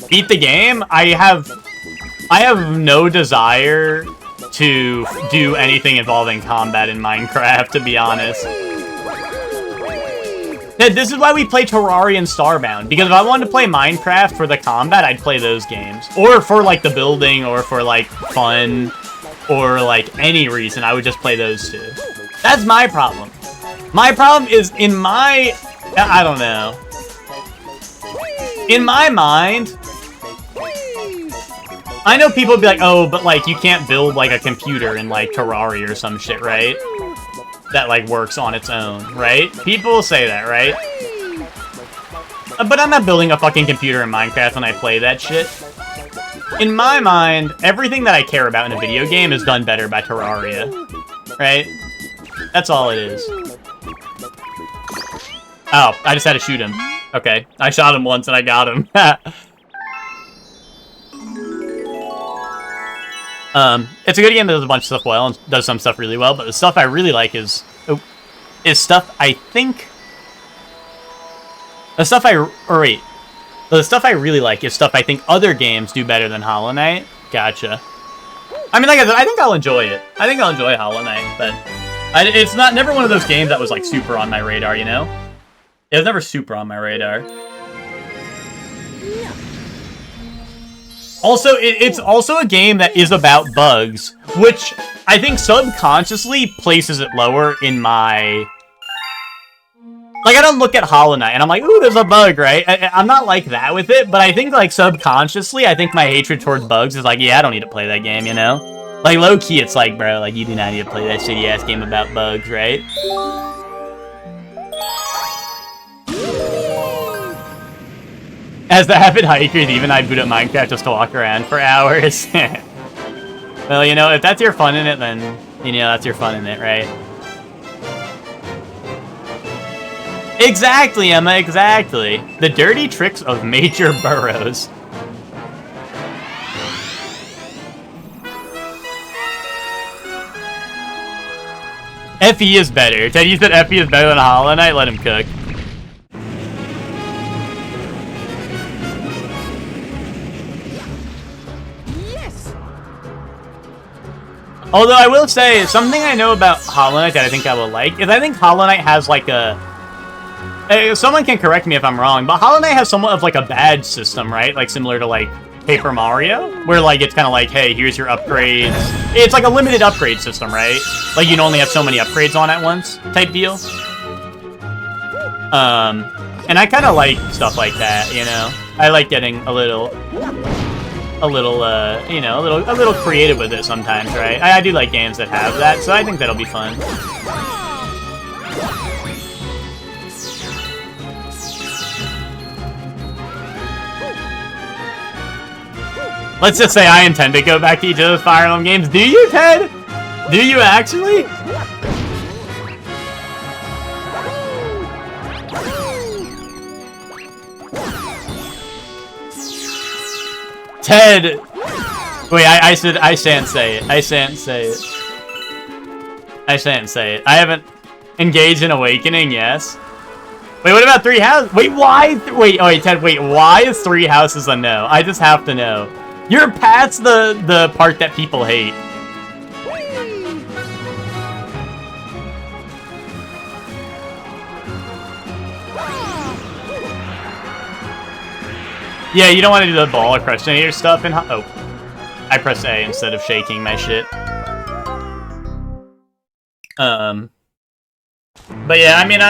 beat the game, I have no desire to do anything involving combat in Minecraft, to be honest. This is why we play Terraria and Starbound, because if I wanted to play Minecraft for the combat, I'd play those games. Or for, like, the building, or for, like, fun, or, like, any reason, I would just play those two. That's my problem. My problem is, I don't know. In my mind, I know people would be like, oh, but, like, you can't build, like, a computer in, like, Terraria or some shit, right? That, like, works on its own, right? People will say that, right? But I'm not building a fucking computer in Minecraft when I play that shit. In my mind, everything that I care about in a video game is done better by Terraria, right? That's all it is. Oh, I just had to shoot him. Okay, I shot him once and I got him. It's a good game that does a bunch of stuff well and does some stuff really well, but the stuff I really like is stuff I think... The stuff I really like is stuff I think other games do better than Hollow Knight. Gotcha. I mean, like I said, I think I'll enjoy it. I think I'll enjoy Hollow Knight, but it's never one of those games that was, like, super on my radar, you know? It was never super on my radar. Also, it's also a game that is about bugs, which I think subconsciously places it lower in my... Like, I don't look at Hollow Knight and I'm like, ooh, there's a bug, right? I'm not like that with it, but I think, like, subconsciously, I think my hatred towards bugs is like, yeah, I don't need to play that game, you know? Like, low-key, it's like, bro, like, you do not need to play that shitty-ass game about bugs, right? As the avid hikers, even I boot up Minecraft just to walk around for hours. Well, you know, if that's your fun in it, then, you know, that's your fun in it, right? Exactly, Emma, exactly. The dirty tricks of Major Burrows. FE is better. Ted, you said FE is better than Hollow Knight? Let him cook. Although I will say, something I know about Hollow Knight that I think I will like is I think Hollow Knight has like a... someone can correct me if I'm wrong, but Hollow Knight has somewhat of like a badge system, right? Like similar to like Paper Mario, where like it's kind of like, hey, here's your upgrades. It's like a limited upgrade system, right? Like you can only have so many upgrades on at once type deal. And I kind of like stuff like that, you know? I like getting a little, you know, a little creative with it sometimes, right? I do like games that have that, so I think that'll be fun. Let's just say I intend to go back to each of those Fire Emblem games. Do you, Ted? Do you actually? Ted! Wait, I shan't say it. I shan't say it. I shan't say it. I haven't engaged in Awakening, yes. Wait, what about Three Houses? Wait, why? Wait, oh wait, Ted, wait, why is Three Houses a no? I just have to know. You're past the part that people hate. Yeah, you don't want to do the ball crushinator stuff in... Oh. I pressed A instead of shaking my shit. But yeah, I mean,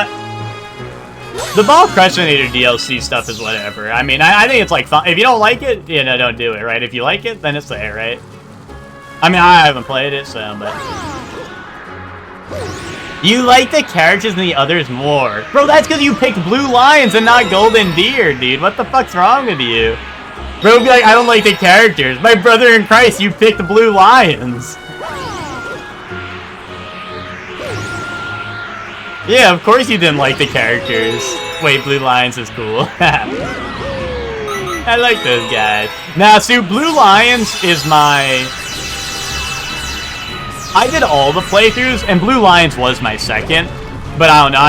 the ball crushinator DLC stuff is whatever. I mean, I think it's like fun. If you don't like it, you know, don't do it, right? If you like it, then it's there, right? I mean, I haven't played it, so, but... You like the characters and the others more. Bro, that's because you picked Blue Lions and not Golden Deer, dude. What the fuck's wrong with you? Bro would be like, I don't like the characters. My brother in Christ, you picked Blue Lions. Yeah, of course you didn't like the characters. Wait, Blue Lions is cool. I like those guys. Now, see, Blue Lions is my... I did all the playthroughs, and Blue Lions was my second. But I don't know,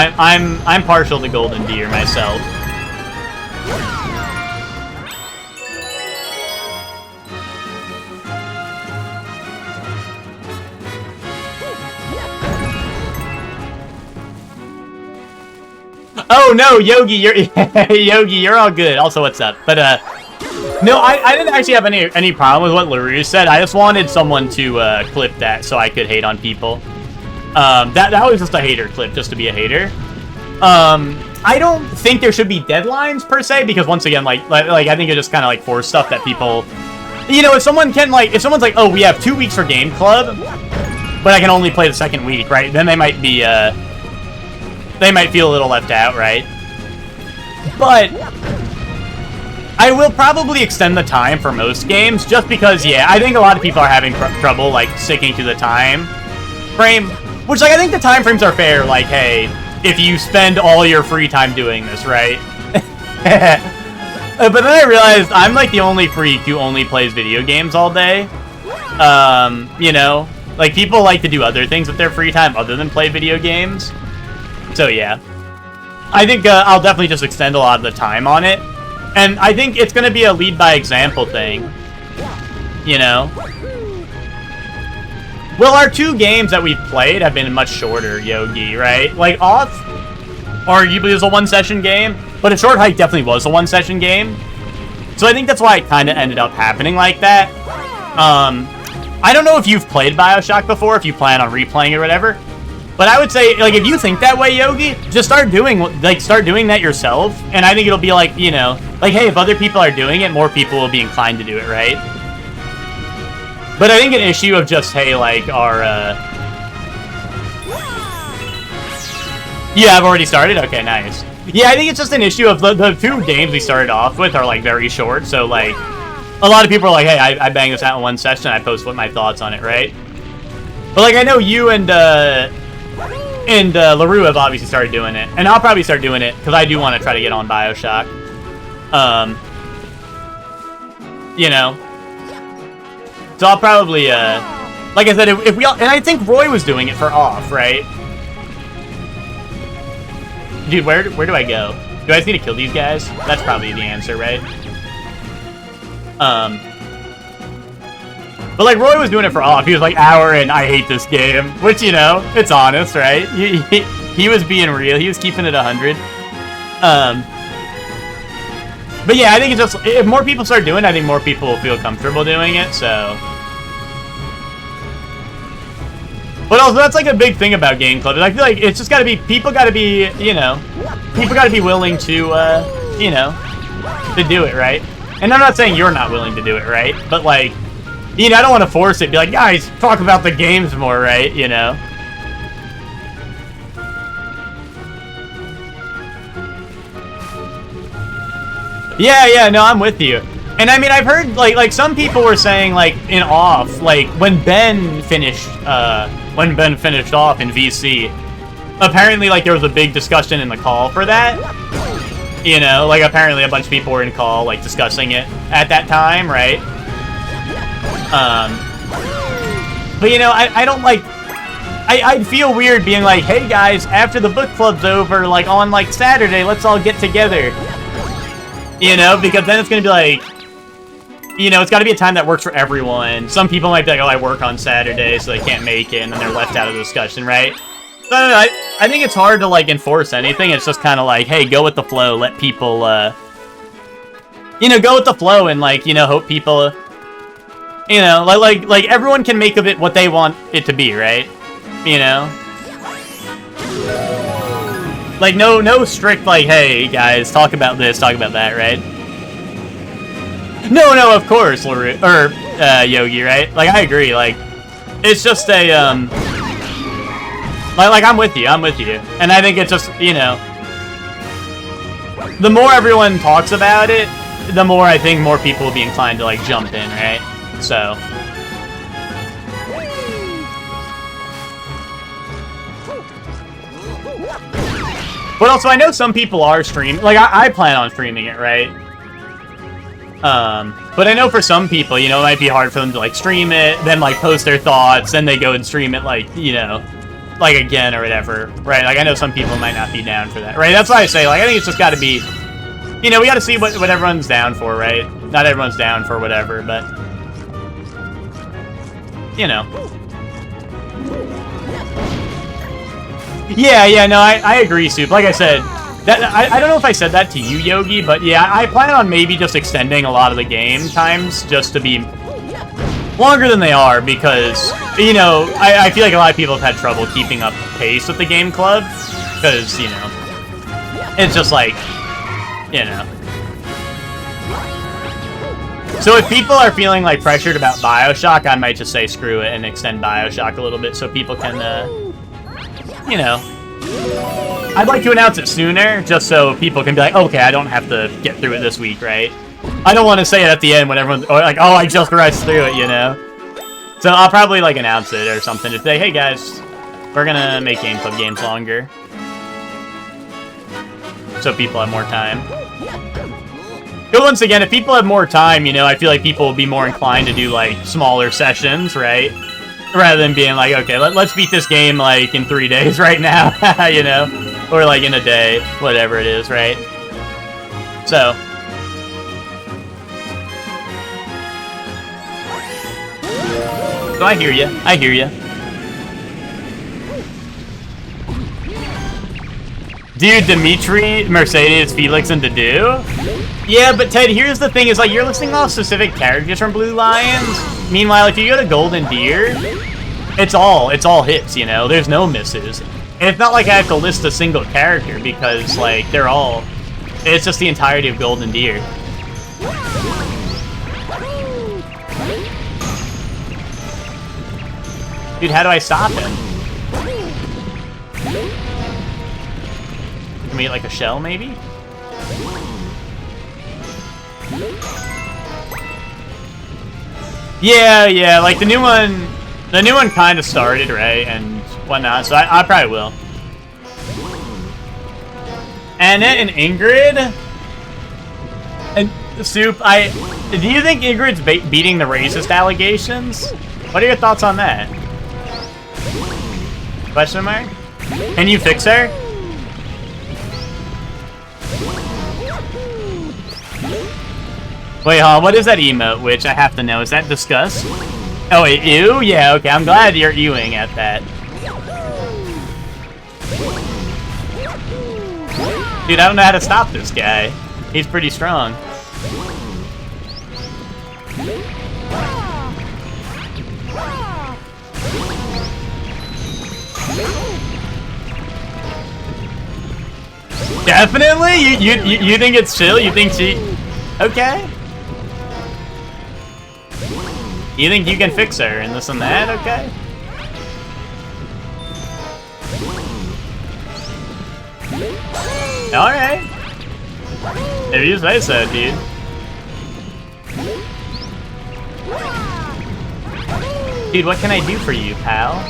I'm partial to Golden Deer myself. Oh no, Yogi, you're Yogi, you're all good. Also, what's up? But no, I didn't actually have any problem with what LaRue said. I just wanted someone to clip that so I could hate on people. That was just a hater clip, just to be a hater. I don't think there should be deadlines per se, because once again, like I think it just kind of like force stuff that people, you know, if someone's like, oh, we have 2 weeks for Game Club, but I can only play the second week, right? Then they might be, they might feel a little left out, right? But I will probably extend the time for most games, just because, yeah, I think a lot of people are having trouble, like, sticking to the time frame, which, like, I think the time frames are fair, like, hey, if you spend all your free time doing this, right? But then I realized I'm, like, the only freak who only plays video games all day. You know? Like, people like to do other things with their free time other than play video games. So, yeah. I think I'll definitely just extend a lot of the time on it. And I think it's going to be a lead-by-example thing. You know? Well, our 2 games that we've played have been much shorter, Yogi, right? Like, Off arguably is a 1-session game, but A Short Hike definitely was a 1-session game. So I think that's why it kind of ended up happening like that. I don't know if you've played BioShock before, if you plan on replaying it or whatever. But I would say, like, if you think that way, Yogi, just start doing that yourself. And I think it'll be like, you know, like, hey, if other people are doing it, more people will be inclined to do it, right? But I think an issue of just, hey, like, our, Yeah, I've already started? Okay, nice. Yeah, I think it's just an issue of the 2 games we started off with are, like, very short. So, like, a lot of people are like, hey, I banged this out in 1 session, I post what my thoughts on it, right? But, like, I know you and LaRue have obviously started doing it. And I'll probably start doing it, because I do want to try to get on BioShock. You know? So I'll probably, like I said, if we all, and I think Roy was doing it for Off, right? Dude, where do I go? Do I just need to kill these guys? That's probably the answer, right? But like Roy was doing it for Off. He was like, hour in, I hate this game. Which, you know, it's honest, right? He was being real. He was keeping it 100. But yeah, I think it's just, if more people start doing it, I think more people will feel comfortable doing it, so. But also, that's like a big thing about Game Club. I feel like it's just gotta be, people gotta be, you know, people gotta be willing to, you know, to do it, right? And I'm not saying you're not willing to do it, right? But like, you know, I don't want to force it. Be like, guys, talk about the games more, right? You know? Yeah, no, I'm with you. And I mean, I've heard, like some people were saying, like, in Off, like, when Ben finished off in VC, apparently, like, there was a big discussion in the call for that. You know, like, apparently a bunch of people were in call, like, discussing it at that time, right? But, you know, I don't, like, I'd feel weird being like, hey, guys, after the book club's over, like, on, like, Saturday, let's all get together. You know, because then it's gonna be like, you know, it's gotta be a time that works for everyone. Some people might be like, oh, I work on Saturday, so they can't make it, and then they're left out of the discussion, right? So, I think it's hard to, like, enforce anything. It's just kind of like, hey, go with the flow. Let people, you know, go with the flow and, like, you know, hope people, you know, like everyone can make of it what they want it to be, right? You know? Like, no strict, like, hey, guys, talk about this, talk about that, right? No, of course, LaRue, or, Yogi, right? Like, I agree, like, it's just a, like, I'm with you. And I think it's just, you know, the more everyone talks about it, the more I think more people will be inclined to, like, jump in, right? So. But also, I know some people are streaming. Like, I plan on streaming it, right? But I know for some people, you know, it might be hard for them to, like, stream it, then, like, post their thoughts, then they go and stream it, like, you know, like, again or whatever, right? Like, I know some people might not be down for that, right? That's why I say, like, I think it's just gotta be, you know, we gotta see what everyone's down for, right? Not everyone's down for whatever, but, you know. Yeah, no, I agree, Soup. Like I said, I don't know if I said that to you, Yogi, but yeah, I plan on maybe just extending a lot of the game times just to be longer than they are because, you know, I feel like a lot of people have had trouble keeping up pace with the game club because, you know, it's just like, you know. So if people are feeling like pressured about BioShock, I might just say screw it and extend BioShock a little bit so people can, you know. I'd like to announce it sooner, just so people can be like, okay, I don't have to get through it this week, right? I don't want to say it at the end when everyone's like, oh, I just rushed through it, you know? So I'll probably, like, announce it or something to say, hey, guys, we're gonna make Game Club games longer. So people have more time. But once again, if people have more time, you know, I feel like people will be more inclined to do, like, smaller sessions, right? Rather than being like, okay, let's beat this game, like, in 3 days right now, you know? Or, like, in a day, whatever it is, right? So. So I hear you. I hear you. Dude, Dimitri, Mercedes, Felix, and Dedue? Yeah, but Ted, here's the thing, is like, you're listing off specific characters from Blue Lions. Meanwhile, if you go to Golden Deer, it's all hits, you know? There's no misses. And it's not like I have to list a single character, because, like, they're all... It's just the entirety of Golden Deer. Dude, how do I stop him? Can we get, like, a shell, maybe? Yeah, like, the new one kind of started, right, and whatnot, so I probably will. Annette and Ingrid? And Soup, do you think Ingrid's beating the racist allegations? What are your thoughts on that? Question mark? Can you fix her? Wait, what is that emote, which I have to know? Is that disgust? Oh, wait, ew? Yeah, okay, I'm glad you're ewing at that. Dude, I don't know how to stop this guy. He's pretty strong. Definitely? You think it's chill? You think she... Okay. You think you can fix her and this and that? Okay. Alright. If you say so, dude. Dude, what can I do for you, pal?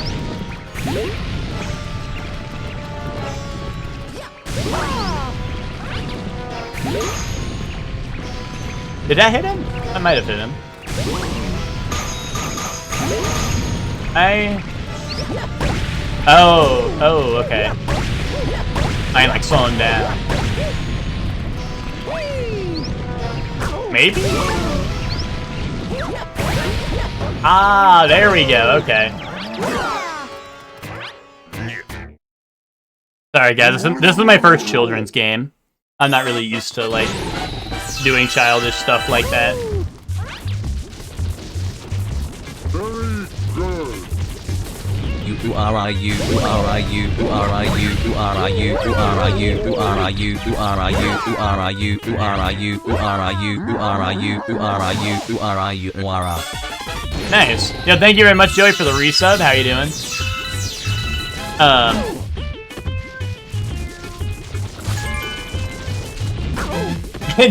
Did that hit him? I might have hit him. Oh, okay. I like slow him down. Maybe? Ah, there we go, okay. Sorry guys, this is my first children's game. I'm not really used to, like, doing childish stuff like that. Very good. Nice. Yeah, thank you very much, Joey, for the resub. How you doing?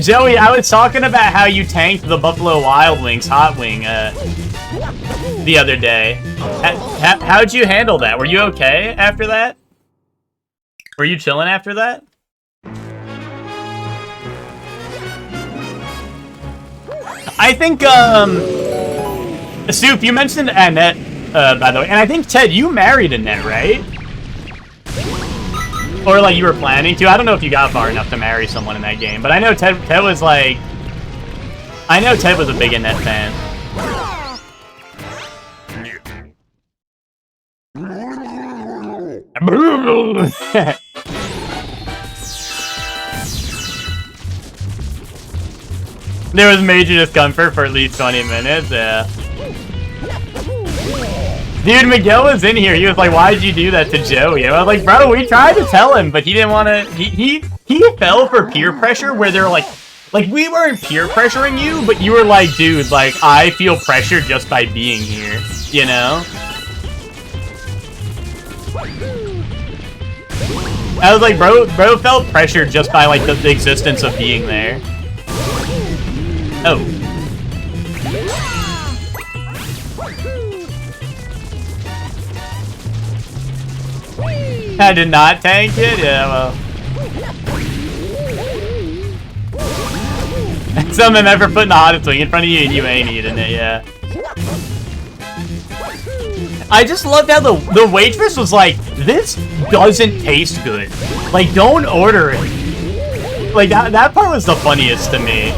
Joey, I was talking about how you tanked the Buffalo Wild Wings hot wing the other day. How'd you handle that? Were you okay after that? Were you chilling after that? I think, Soup, you mentioned Annette, by the way, and I think, Ted, you married Annette, right? Or, like, you were planning to. I don't know if you got far enough to marry someone in that game, but I know Ted was, like... I know Ted was a big Annette fan. There was major discomfort for at least 20 minutes, yeah. Dude, Miguel was in here. He was like, why'd you do that to Joey? And I was like, bro, we tried to tell him, but he didn't want to. He fell for peer pressure where they're like, we weren't peer pressuring you, but you were like, dude, like, I feel pressure just by being here, you know? I was like, bro felt pressure just by, like, the existence of being there. Oh. I did not tank it? Yeah, well. Some have ever put the hottest swing in front of you and you ain't eating it, yeah. I just loved how the waitress was like, this doesn't taste good. Like, don't order it. Like, that part was the funniest to me.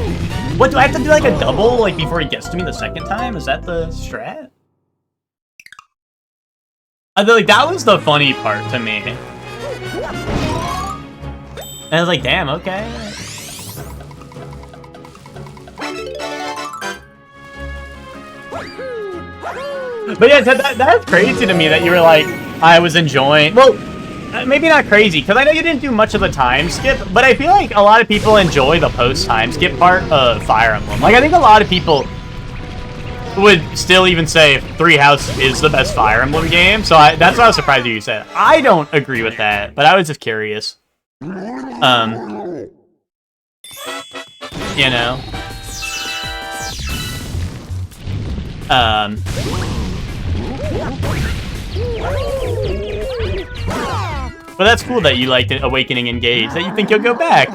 What, do I have to do like a double, like, before he gets to me the second time? Is that the strat? I feel like that was the funny part to me. And I was like, damn, okay. But yeah, that's crazy to me that you were like, I was enjoying. Well, maybe not crazy, because I know you didn't do much of the time skip, but I feel like a lot of people enjoy the post-time skip part of Fire Emblem. Like, I think a lot of people would still even say Three House is the best Fire Emblem game, so that's why I was surprised you said. I don't agree with that, but I was just curious. You know? But that's cool that you liked it, Awakening Engage, that you think you'll go back.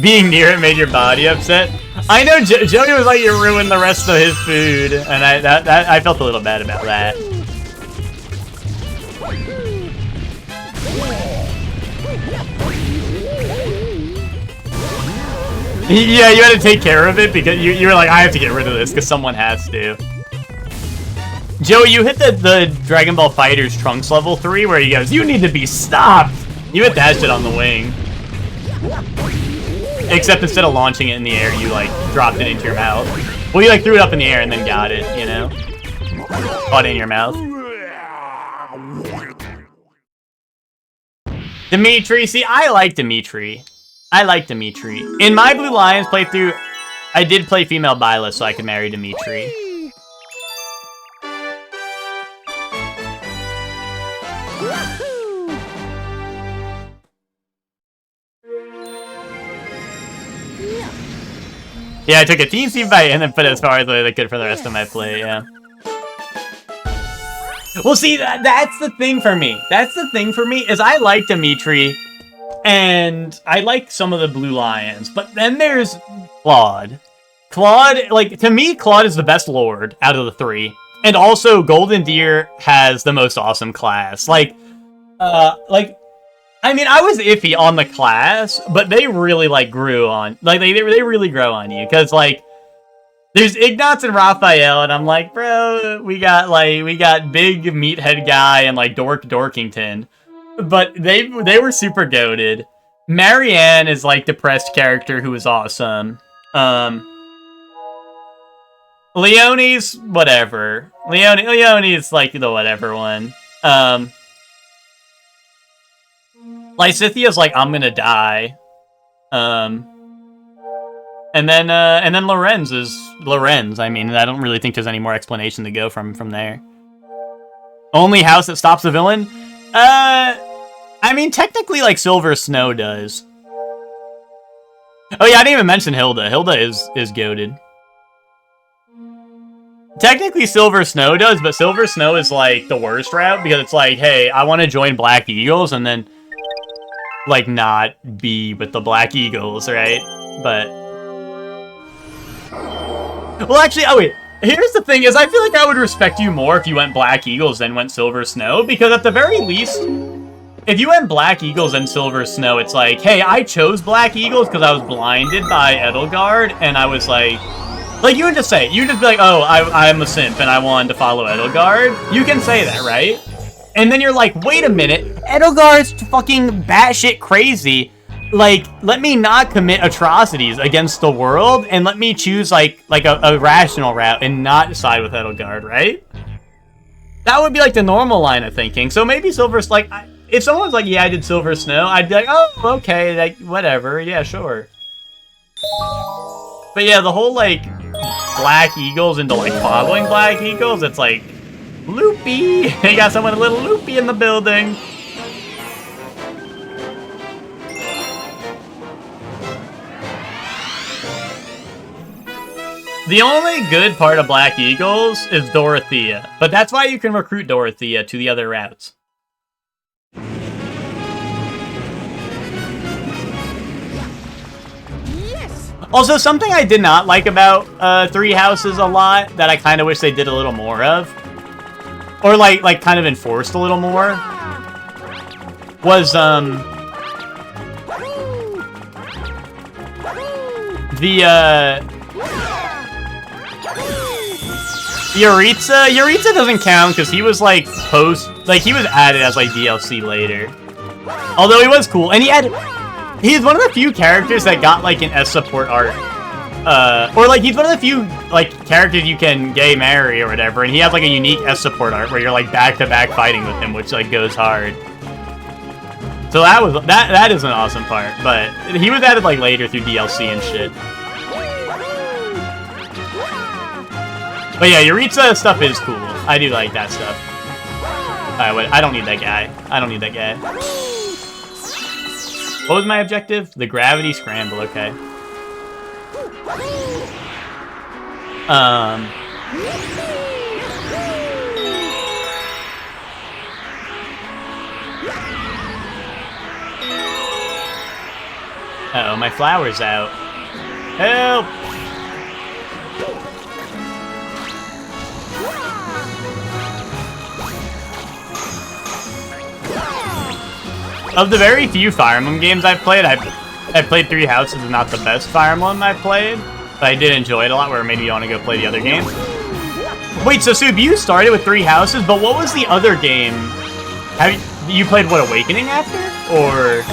Being near it made your body upset. I know Joey was like, you ruined the rest of his food, and I felt a little bad about that. Yeah, you had to take care of it because you were like, I have to get rid of this because someone has to. Joey, you hit the Dragon Ball FighterZ Trunks level 3 where he goes, you need to be stopped! You hit that shit on the wing. Except instead of launching it in the air, you, like, dropped it into your mouth. Well, you, like, threw it up in the air and then got it, you know? Caught it in your mouth. Dimitri, see, I like Dimitri. I like Dimitri. In my Blue Lions playthrough, I did play female Byleth so I could marry Dimitri. Yeah, I took a teensy bite and then put it as far as I could for the rest of my play, yeah. Well, see, that's the thing for me. That's the thing for me, is I like Dimitri, and I like some of the Blue Lions, but then there's Claude. Claude, like, to me, Claude is the best Lord out of the three. And also, Golden Deer has the most awesome class. I mean, I was iffy on the class, but they really, like, grew on... Like, they really grow on you. Because, like, there's Ignatz and Raphael, and I'm like, bro, we got big meathead guy and, like, Dorkington. But they were super goated. Marianne is, like, depressed character who is awesome. Leonie's whatever. Leonie's, like, the whatever one. Lysithia's like, I'm gonna die. And then Lorenz is Lorenz. I mean, I don't really think there's any more explanation to go from there. Only house that stops the villain? I mean, technically, like, Silver Snow does. Oh yeah, I didn't even mention Hilda. Hilda is goated. Technically, Silver Snow does, but Silver Snow is, like, the worst route, because it's like, hey, I want to join Black Eagles, and then, like, not be with the Black Eagles, right? But... Well, actually, oh wait, here's the thing, is I feel like I would respect you more if you went Black Eagles than went Silver Snow, because at the very least, if you went Black Eagles and Silver Snow, it's like, hey, I chose Black Eagles because I was blinded by Edelgard, and I was like, you would just say it. You would just be like, oh, I'm a simp and I wanted to follow Edelgard. You can say that, right? And then you're like, wait a minute, Edelgard's fucking batshit crazy. like, let me not commit atrocities against the world, and let me choose, like a rational route and not side with Edelgard, right? That would be, like, the normal line of thinking. So maybe Silver... Like, if someone was like, yeah, I did Silver Snow, I'd be like, oh, okay, like, whatever, yeah, sure. But yeah, the whole, like, Black Eagles into, like, following Black Eagles, it's like, loopy! You got someone a little loopy in the building. The only good part of Black Eagles is Dorothea, but that's why you can recruit Dorothea to the other routes. Yes. Also, something I did not like about Three Houses a lot, that I kind of wish they did a little more of, or like kind of enforced a little more, was Yaritza doesn't count because he was like he was added as like DLC later. Although he was cool, and he's one of the few characters that got like an S support art. Or like he's one of the few like characters you can gay marry or whatever, and he has like a unique S support art where you're like back to back fighting with him, which like goes hard. So that is an awesome part, but he was added like later through DLC and shit. But yeah, Yaritza stuff is cool. I do like that stuff. Alright, wait, I don't need that guy. I don't need that guy. What was my objective? The gravity scramble, okay. Uh-oh, my flower's out. Help! Of the very few Fire Emblem games I've played, I've played Three Houses is not the best Fire Emblem I've played, but I did enjoy it a lot, where maybe you want to go play the other game. Wait, so Sub, you started with Three Houses, but what was the other game? Have you played, what, Awakening after? Or...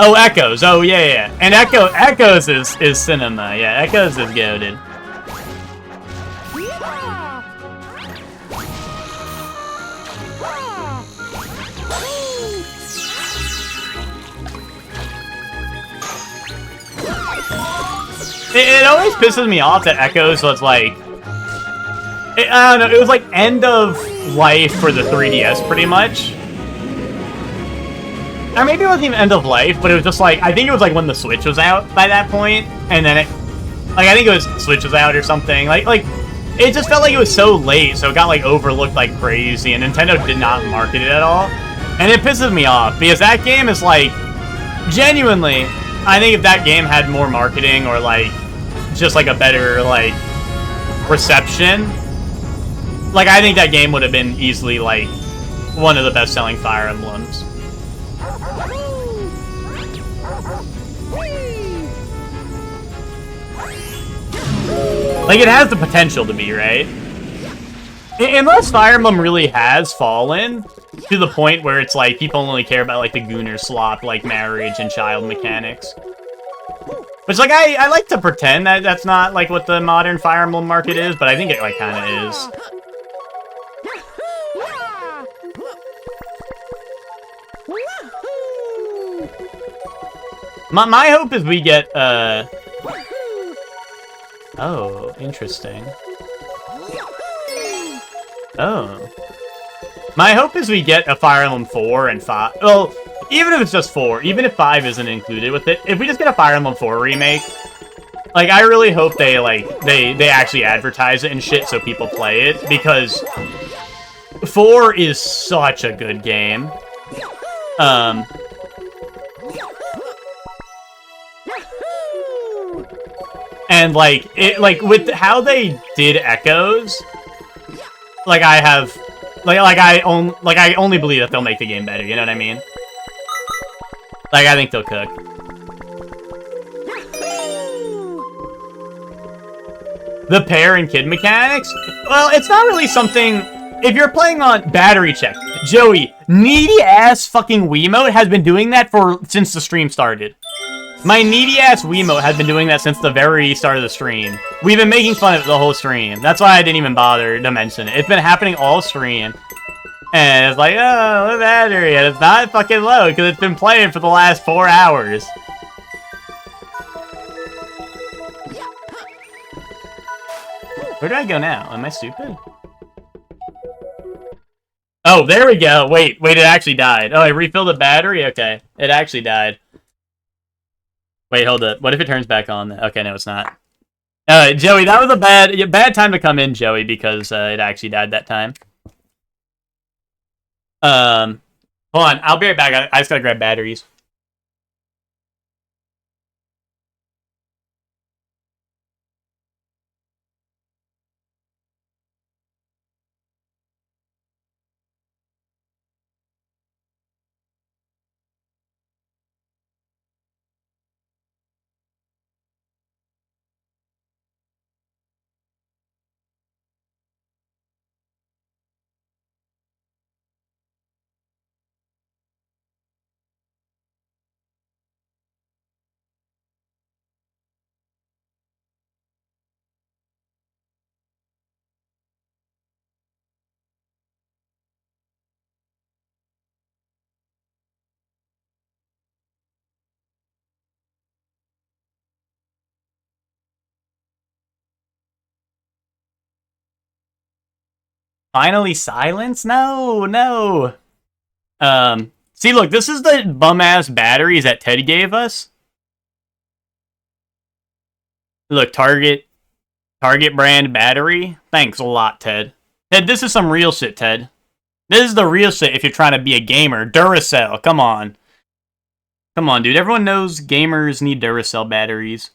Oh, Echoes. Oh, yeah. And Echoes is cinema. Yeah, Echoes is goated. It always pisses me off that Echoes was like... I don't know, it was like end of life for the 3DS, pretty much. Or maybe it wasn't even end of life, but it was just like, I think it was like when the Switch was out by that point, and then it, like, I think it was Switch was out or something, like, it just felt like it was so late, so it got, like, overlooked like crazy, and Nintendo did not market it at all, and it pisses me off, because that game is, like, genuinely, I think if that game had more marketing, or, like, just, like, a better, like, reception, like, I think that game would have been easily, like, one of the best-selling Fire Emblems. Like, it has the potential to be, right? Unless Fire Emblem really has fallen to the point where it's like, people only care about, like, the Gunner slop, like, marriage and child mechanics. Which, like, I like to pretend that that's not, like, what the modern Fire Emblem market is, but I think it, like, kinda is. My hope is we get, Oh, interesting. Oh. My hope is we get a Fire Emblem 4 and 5. Well, even if it's just 4, even if 5 isn't included with it, if we just get a Fire Emblem 4 remake, like, I really hope they, like, they actually advertise it and shit so people play it, because 4 is such a good game. And, like, with how they did Echoes, like, I only believe that they'll make the game better, you know what I mean? Like, I think they'll cook. The parent kid mechanics? Well, it's not really something... If you're playing on battery check, Joey, needy ass fucking Wiimote has been doing that since the stream started. My needy ass Wiimote has been doing that since the very start of the stream. We've been making fun of it the whole stream. That's why I didn't even bother to mention it. It's been happening all stream. And it's like, oh, the battery, and it's not fucking low because it's been playing for the last 4 hours. Where do I go now? Am I stupid? Oh, there we go. Wait, it actually died. Oh, I refilled the battery? Okay, it actually died. Wait, hold up. What if it turns back on? Okay, no, it's not. Joey, that was a bad time to come in, Joey, because it actually died that time. Hold on. I'll be right back. I just gotta grab batteries. Finally silence? No. See, look, this is the bum-ass batteries that Ted gave us. Look, Target brand battery. Thanks a lot, Ted. Ted, this is some real shit, Ted. This is the real shit if you're trying to be a gamer. Duracell, come on. Come on, dude. Everyone knows gamers need Duracell batteries.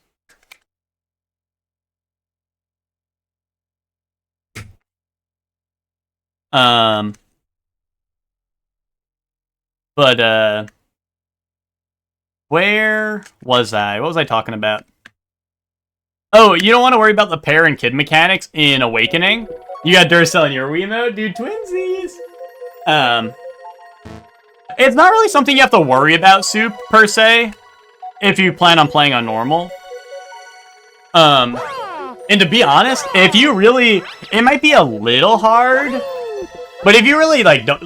Where was I? What was I talking about? Oh, you don't want to worry about the parent kid mechanics in Awakening? You got Duracell in your Wiimote? Dude, twinsies! It's not really something you have to worry about, Soup, per se, if you plan on playing on normal. And to be honest, if you really... It might be a little hard, but if you really, don't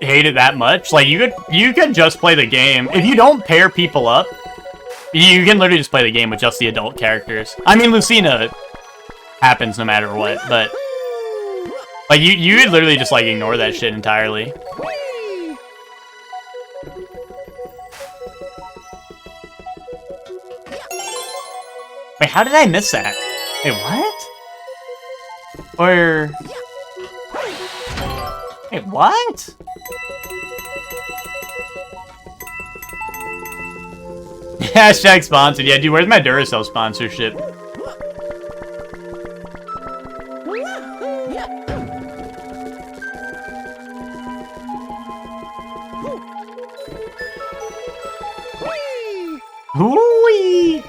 hate it that much, you could just play the game. If you don't pair people up, you can literally just play the game with just the adult characters. I mean, Lucina happens no matter what, but... you could literally just, ignore that shit entirely. Wait, how did I miss that? Wait, what? Or... Wait, what? Hashtag sponsored. Yeah, dude, where's my Duracell sponsorship? Hooey!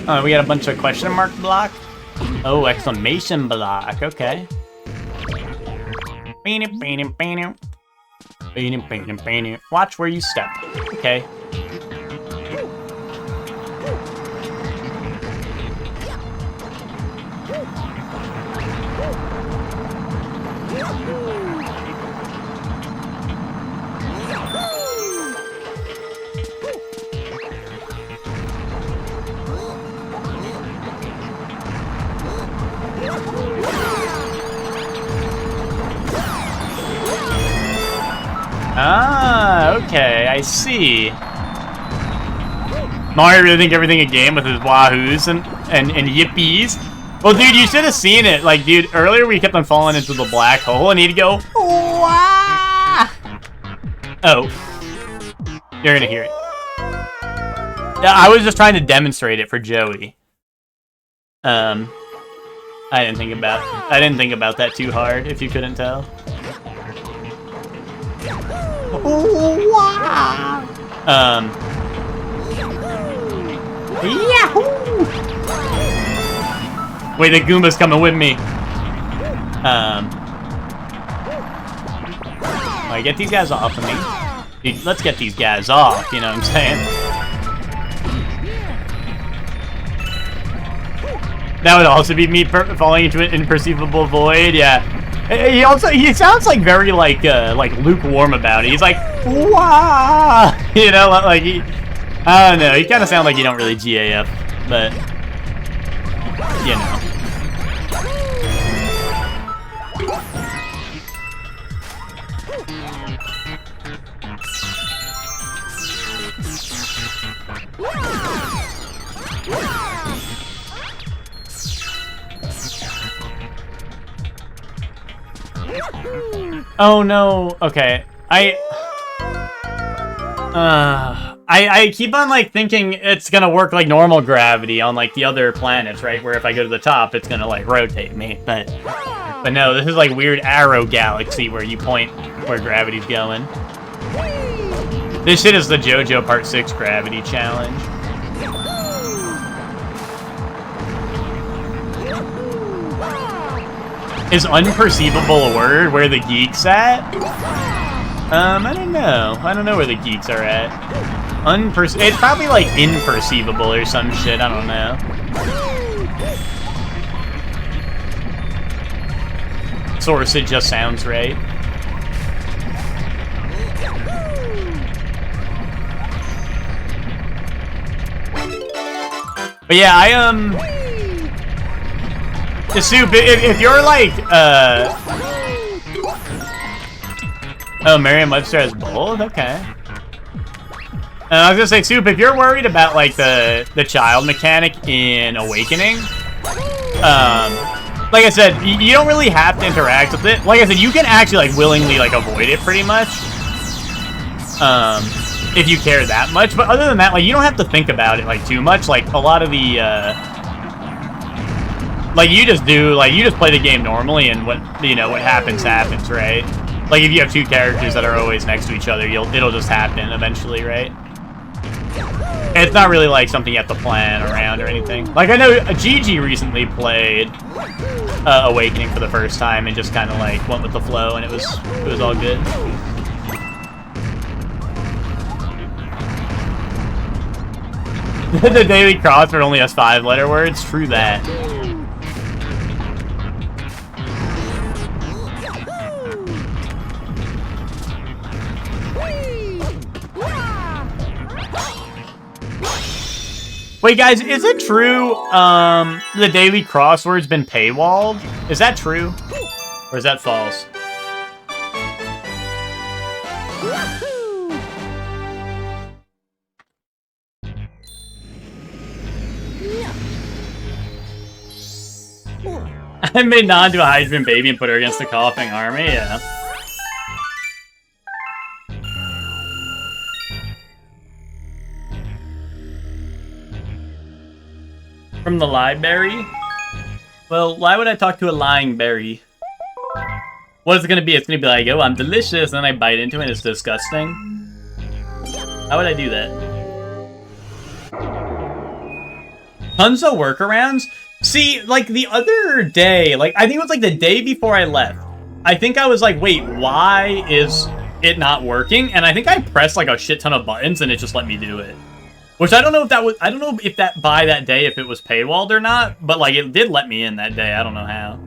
Oh, we got a bunch of question mark block. Oh, exclamation block. Okay. Watch where you step. Okay. Ah, okay, I see. Mario really think everything a game with his wahoos and yippies. Well, dude, you should have seen it. Dude, earlier we kept on falling into the black hole and he'd go, wah! Oh. You're gonna hear it. I was just trying to demonstrate it for Joey. I didn't think about that too hard, if you couldn't tell. Yahoo! Wait, the Goomba's coming with me. Alright, get these guys off of me. Dude, let's get these guys off, you know what I'm saying? That would also be me falling into an imperceivable void, yeah. He sounds like very like lukewarm about it. He's like, wah, you know, like I don't know. He kind of sounds like you don't really GAF, but you know. Oh no. Okay. I keep on like thinking it's gonna work like normal gravity on like the other planets, right? Where if I go to the top, it's gonna like rotate me. But no, this is like weird arrow galaxy where you point where gravity's going. This shit is the JoJo Part 6 gravity challenge. Is unperceivable a word? Where the geeks at? I don't know. I don't know where the geeks are at. It's probably like imperceivable or some shit. I don't know. Source, it just sounds right. But yeah, the Soup, if you're like, oh, Merriam-Webster has both? Okay. I was gonna say, Soup, if you're worried about, like, the child mechanic in Awakening, like I said, you don't really have to interact with it. Like I said, you can actually, like, willingly, like, avoid it pretty much. If you care that much. But other than that, like, you don't have to think about it, like, too much. Like, a lot of the, like, you just play the game normally, and what happens, right? Like, if you have two characters that are always next to each other, it'll just happen eventually, right? And it's not really, like, something you have to plan around or anything. Like, I know Gigi recently played Awakening for the first time and just kind of, like, went with the flow, and it was all good. The Daily Crossword only has 5-letter words? True that. Wait, guys, is it true, the Daily Crossword's been paywalled? Is that true? Or is that false? I made Nan to a Hydrogen baby and put her against the coughing army, yeah. From the library? Well, why would I talk to a lying berry? What is it gonna be? It's gonna be like, oh, I'm delicious, and then I bite into it and it's disgusting. How would I do that? Tons of workarounds? See, like, the other day, like, I think it was, like, the day before I left, I think I was like, wait, why is it not working? And I think I pressed, like, a shit ton of buttons, and it just let me do it. Which I don't know if that was, I don't know if that, by that day, if it was paywalled or not, but, like, it did let me in that day. I don't know how.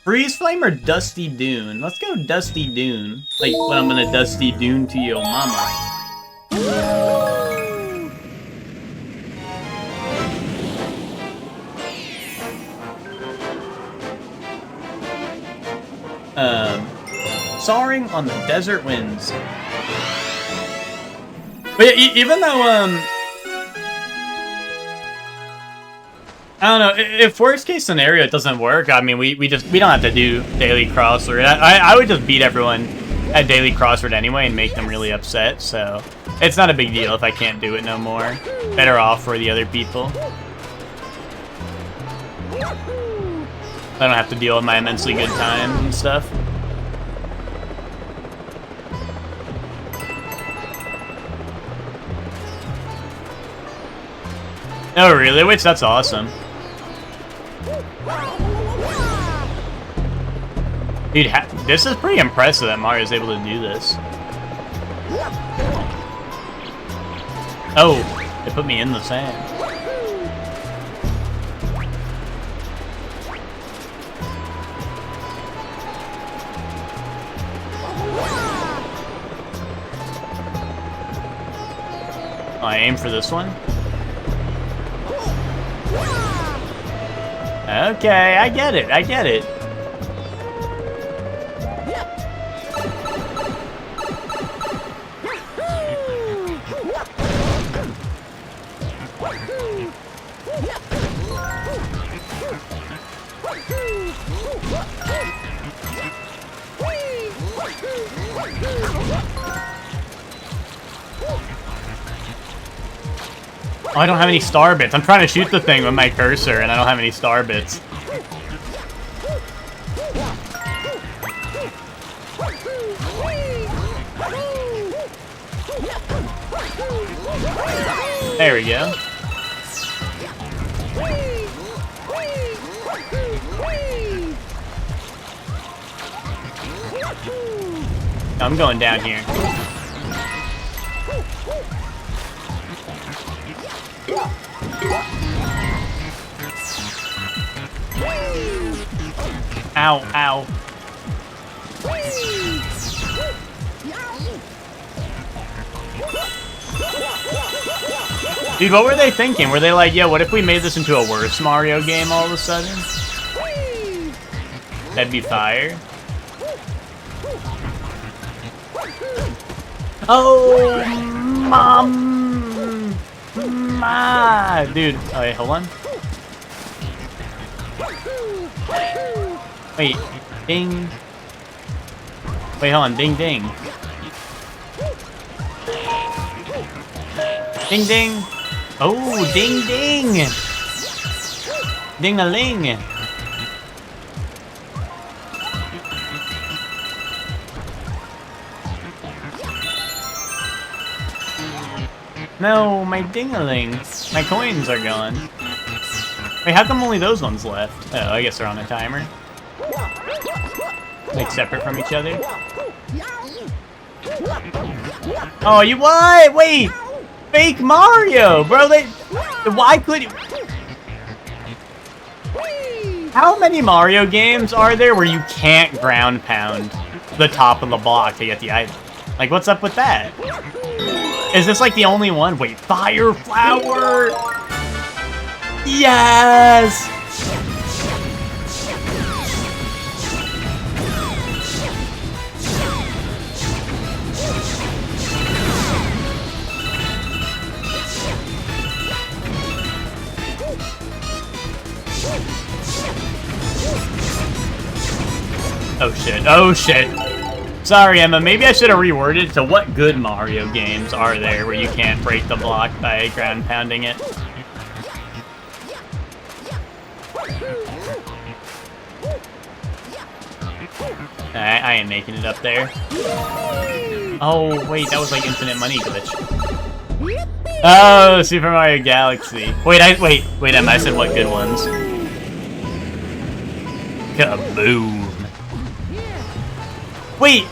Freeze Flame or Dusty Dune? Let's go Dusty Dune. Like when I'm gonna Dusty Dune to your mama. Soaring on the Desert Winds. But yeah, even though, I don't know, if worst case scenario it doesn't work, I mean, we don't have to do Daily Crossword. I would just beat everyone at Daily Crossword anyway and make them really upset, so it's not a big deal if I can't do it no more. Better off for the other people. I don't have to deal with my immensely good times and stuff. Oh, really? Which, that's awesome. Dude, this is pretty impressive that Mario's able to do this. Oh, they put me in the sand. Oh, I aim for this one? Okay, I get it, I get it. Oh, I don't have any star bits. I'm trying to shoot the thing with my cursor, and I don't have any star bits. There we go. I'm going down here. Ow, ow. Dude, what were they thinking? Were they like, yo, what if we made this into a worse Mario game all of a sudden? That'd be fire. Oh, mom. Dude, oh, wait, hold on. Wait, ding. Wait, hold on, ding, ding. Ding, ding. Oh, ding, ding. Ding-a-ling. No, my ding-a-ling. My coins are gone. Wait, how come only those ones left? Oh, I guess they're on a timer. Like, separate from each other. Oh, you what? Wait! Fake Mario! Bro, why could you... How many Mario games are there where you can't ground pound the top of the block to get the item? Like, what's up with that? Is this like the only one? Wait, Fire Flower! Yes! Oh shit, oh shit. Sorry, Emma, maybe I should have reworded it to what good Mario games are there where you can't break the block by ground pounding it. I ain't making it up there. Oh, wait, that was like infinite money glitch. Oh, Super Mario Galaxy. Wait, Emma, I said what good ones. Kaboom. Wait,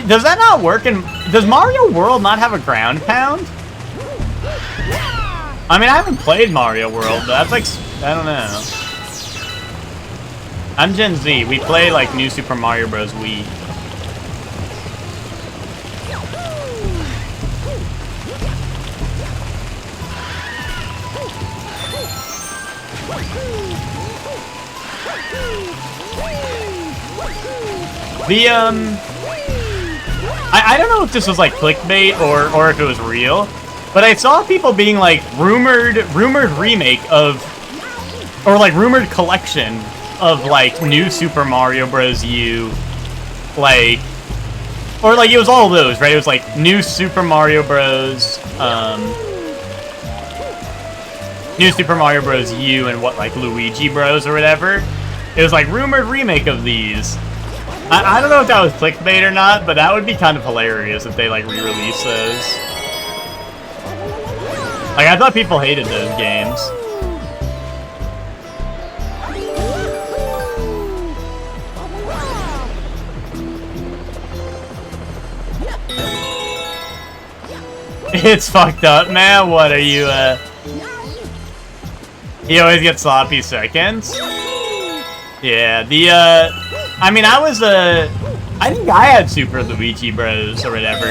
does that not work does Mario World not have a ground pound? I mean, I haven't played Mario World, but that's like, I don't know. I'm Gen Z. We play like New Super Mario Bros. Wii. I don't know if this was like clickbait or if it was real, but I saw people being like rumored remake of, or like rumored collection of like New Super Mario Bros. U, like, or like it was all those, right? It was like New Super Mario Bros. New Super Mario Bros. U and what, like Luigi Bros. Or whatever. It It was like rumored remake of these. I don't know if that was clickbait or not, but that would be kind of hilarious if they like re-release those. Like I thought people hated those games. It's fucked up, man. What are you, He always gets sloppy seconds? Yeah, I mean, I think I had Super Luigi Bros. Or whatever.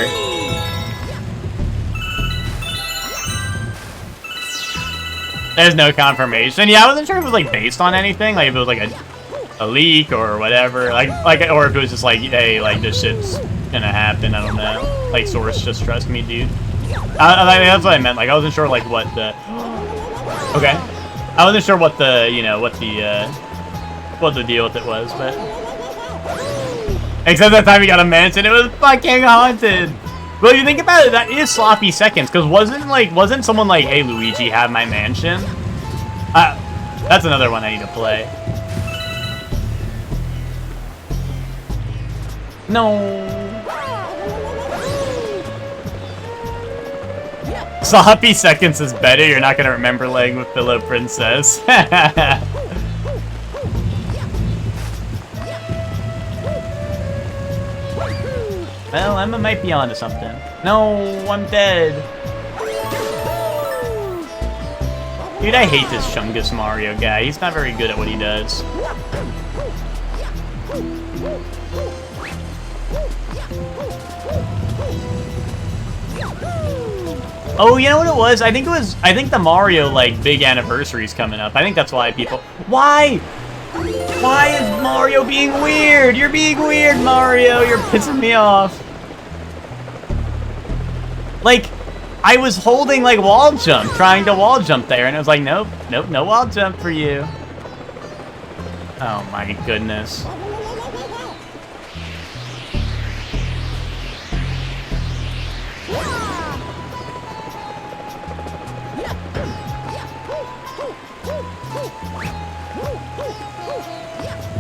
There's no confirmation. Yeah, I wasn't sure if it was, like, based on anything. Like, if it was, like, a leak or whatever. Like, or if it was just like, hey, like, this shit's gonna happen. I don't know. Like, source, just trust me, dude. That's what I meant. Like, I wasn't sure, like, what the... Okay. I wasn't sure what the, you know, what the deal with it was, but... Except that time we got a mansion, it was fucking haunted! Well, if you think about it, that is sloppy seconds, because wasn't someone like, hey, Luigi, have my mansion? That's another one I need to play. No... Sloppy seconds is better. You're not gonna remember laying with Pillow Princess. Well, Emma might be onto something. No, I'm dead. Dude, I hate this Chungus Mario guy. He's not very good at what he does. Oh, you know what it was? I think the Mario, like, big anniversary's coming up. I think that's why people... Why? Why is Mario being weird? You're being weird, Mario. You're pissing me off. Like, I was holding, like, wall jump, trying to wall jump there, and it was like, nope, nope, no wall jump for you. Oh, my goodness.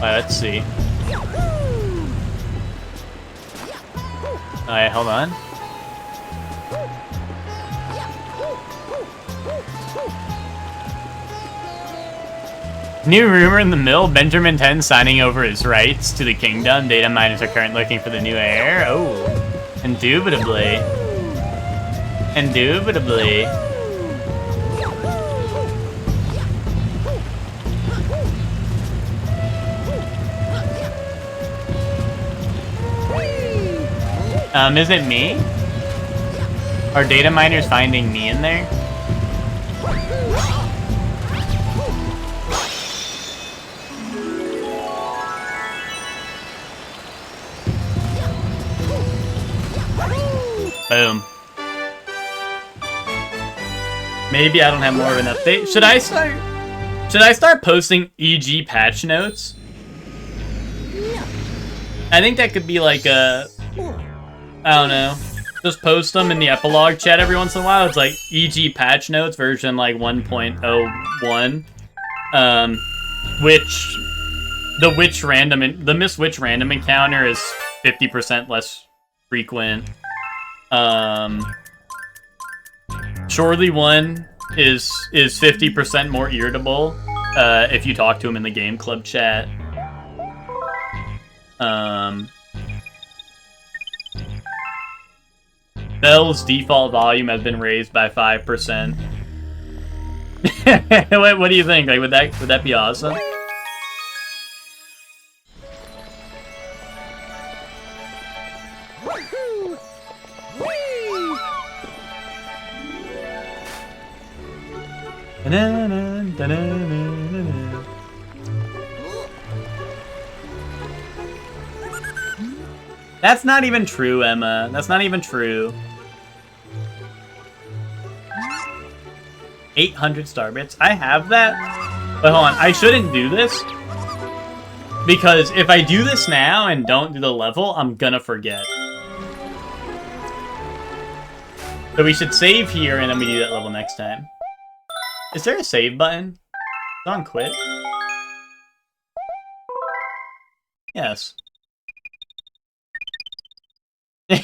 Let's see. Alright, hold on. New rumor in the mill, Benjamin 10 signing over his rights to the kingdom. Data miners are currently looking for the new heir. Oh, indubitably. Indubitably. Is it me? Are data miners finding me in there? Boom. Maybe I don't have more of an update. Should I start posting EG patch notes? I think that could be like a... I don't know. Just post them in the epilogue chat every once in a while. It's like EG patch notes version like 1.01. The Miss Witch random encounter is 50% less frequent. Surely one is 50% more irritable if you talk to him in the game club chat. Bell's default volume has been raised by 5%. What do you think? Like, would that be awesome? That's not even true, Emma. That's not even true. 800 star bits. I have that. But hold on, I shouldn't do this. Because if I do this now and don't do the level, I'm gonna forget. So we should save here and then we do that level next time. Is there a save button? It's on quit. Yes.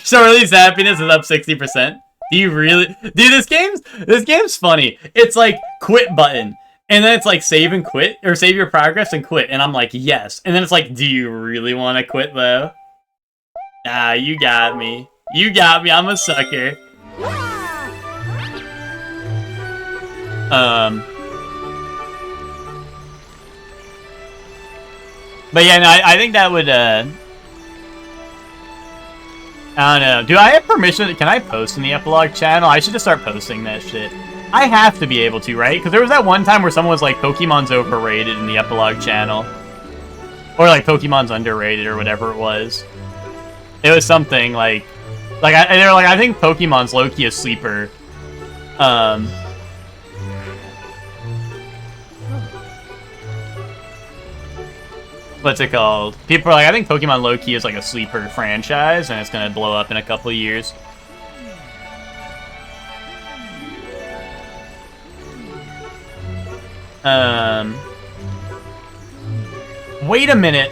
So release happiness is up 60%. Do you really? Dude, this game's funny. It's like quit button. And then it's like save and quit, or save your progress and quit. And I'm like, yes. And then it's like, do you really want to quit though? Ah, you got me. You got me. I'm a sucker. But yeah, no, I think that would, I don't know. Do I have permission? Can I post in the epilogue channel? I should just start posting that shit. I have to be able to, right? Because there was that one time where someone was like, Pokemon's overrated in the epilogue channel. Or like, Pokemon's underrated or whatever it was. It was something like they were like, I think Pokemon's low-key a sleeper. What's it called? People are like, I think Pokemon low-key is like a sleeper franchise, and it's gonna blow up in a couple of years. Wait a minute.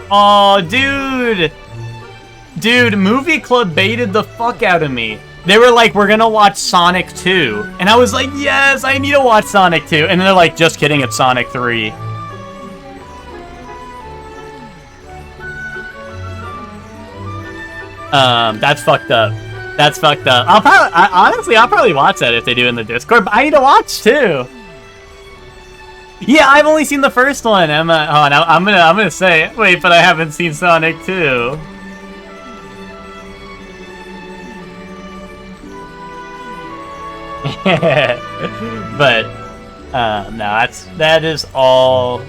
Oh, dude. Dude, Movie Club baited the fuck out of me. They were like, we're gonna watch Sonic 2. And I was like, yes, I need to watch Sonic 2. And then they're like, just kidding, it's Sonic 3. That's fucked up. That's fucked up. Honestly, I'll probably watch that if they do in the Discord, but I need to watch too. Yeah, I've only seen the first one. I'm gonna say, wait, but I haven't seen Sonic 2. But no, that is all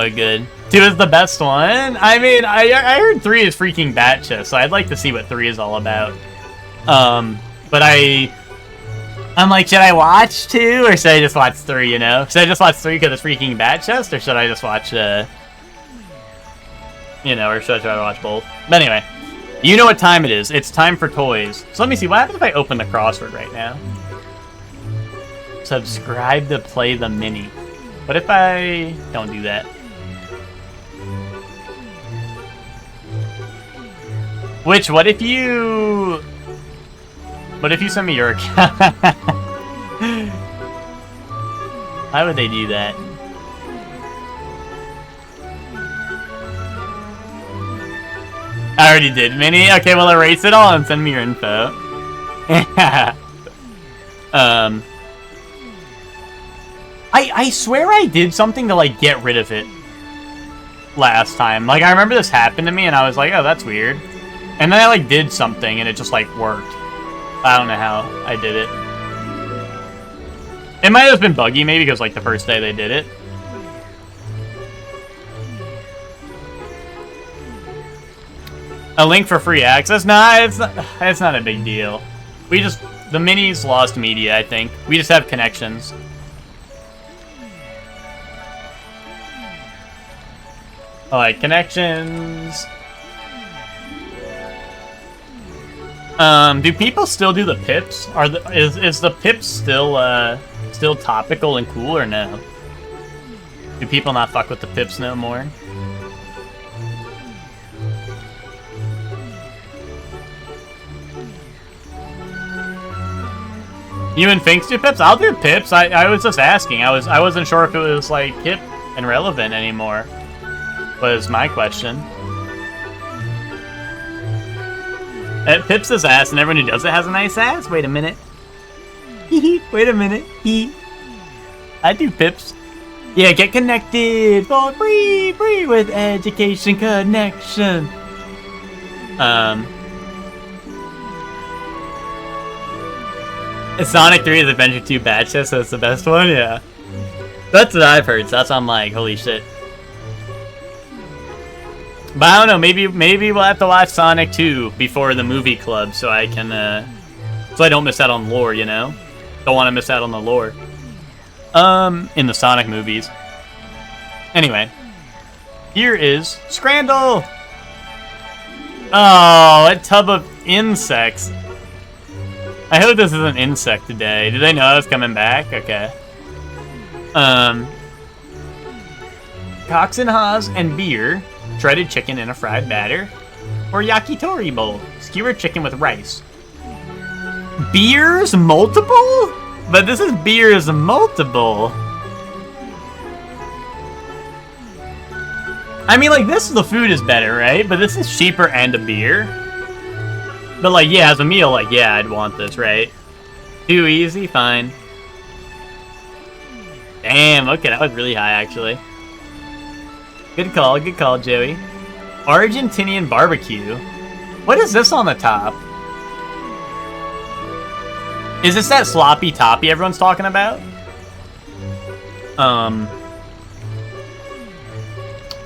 good. 2 is the best one. I mean, I heard 3 is freaking batshit, so I'd like to see what 3 is all about. But I'm like, should I watch 2 or should I just watch 3, you know? Should I just watch 3 because it's freaking batshit, or should I just watch, you know, or should I try to watch both? But anyway, you know what time it is. It's time for toys. So let me see, what happens if I open the crossword right now? Subscribe to play the mini. What if I don't do that? Which, what if you send me your account? Why would they do that? I already did, Mini. Okay, well, erase it all and send me your info. I swear I did something to, like, get rid of it last time. Like, I remember this happened to me, and I was like, oh, that's weird. And then I, like, did something, and it just, like, worked. I don't know how I did it. It might have been buggy, maybe, because, like, the first day they did it. A link for free access? Nah, it's not a big deal. We just... The minis lost media, I think. We just have connections. Alright, connections... do people still do the pips? Is the pips still topical and cool, or no? Do people not fuck with the pips no more? You and Finks do pips? I'll do pips. I was just asking. I wasn't sure if it was like hip and relevant anymore. Was my question. Pips his ass, and everyone who does it has a nice ass? Wait a minute. Wait a minute. I do pips. Yeah, get connected for free with Education Connection. Sonic 3 is Adventure 2 Batch, so it's the best one? Yeah. That's what I've heard, so that's why I'm like, holy shit. But I don't know, maybe we'll have to watch Sonic 2 before the movie club so I can, so I don't miss out on lore, you know? Don't want to miss out on the lore. In the Sonic movies. Anyway. Here is Scrandle! Oh, a tub of insects. I hope this is an insect today. Do they know I was coming back? Okay. Cox and Haas and beer, shredded chicken in a fried batter, or yakitori bowl, skewered chicken with rice. Beers multiple? But this is beers multiple. I mean, like, the food is better, right? But this is cheaper and a beer. But, like, yeah, as a meal, like, yeah, I'd want this, right? Too easy? Fine. Damn, okay, that was really high, actually. Good call, Joey. Argentinian barbecue. What is this on the top? Is this that sloppy toppy everyone's talking about?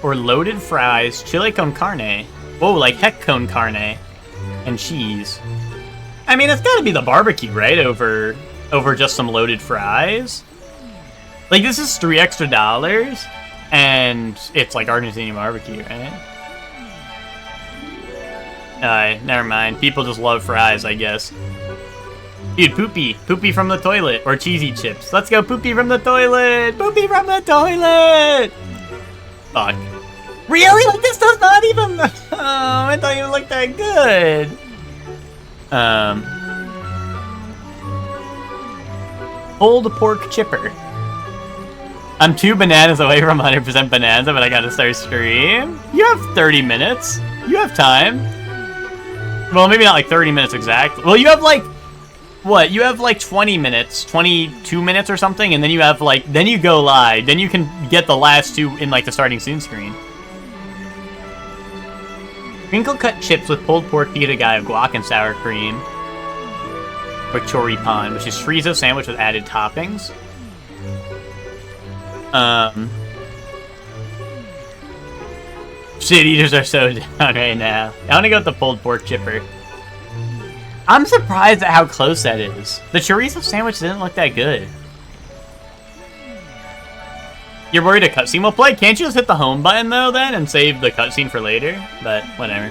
Or loaded fries, chile con carne. Whoa, like heck con carne. And cheese. I mean, it's gotta be the barbecue, right? Over just some loaded fries. Like, this is $3 extra. And it's like Argentinian barbecue, right? Never mind. People just love fries, I guess. Dude, poopy. Poopy from the toilet. Or cheesy chips. Let's go poopy from the toilet! Poopy from the toilet! Fuck. Really? Like, this does not even... Oh, it don't even look that good. Pulled pork chipper. I'm 2 bananas away from 100% bonanza, but I gotta start stream. You have 30 minutes. You have time. Well, maybe not like 30 minutes exactly. Well, you have like... What? You have like 20 minutes, 22 minutes or something, and then you have like... Then you go live. Then you can get the last 2 in like the starting soon screen. Crinkle cut chips with pulled pork pita guy, guac and sour cream. Or choripan, which is chorizo sandwich with added toppings. Shit eaters are so down right now. I want to go with the pulled pork chipper. I'm surprised at how close that is. The chorizo sandwich didn't look that good. You're worried a cutscene will play? Can't you just hit the home button though then and save the cutscene for later? But whatever.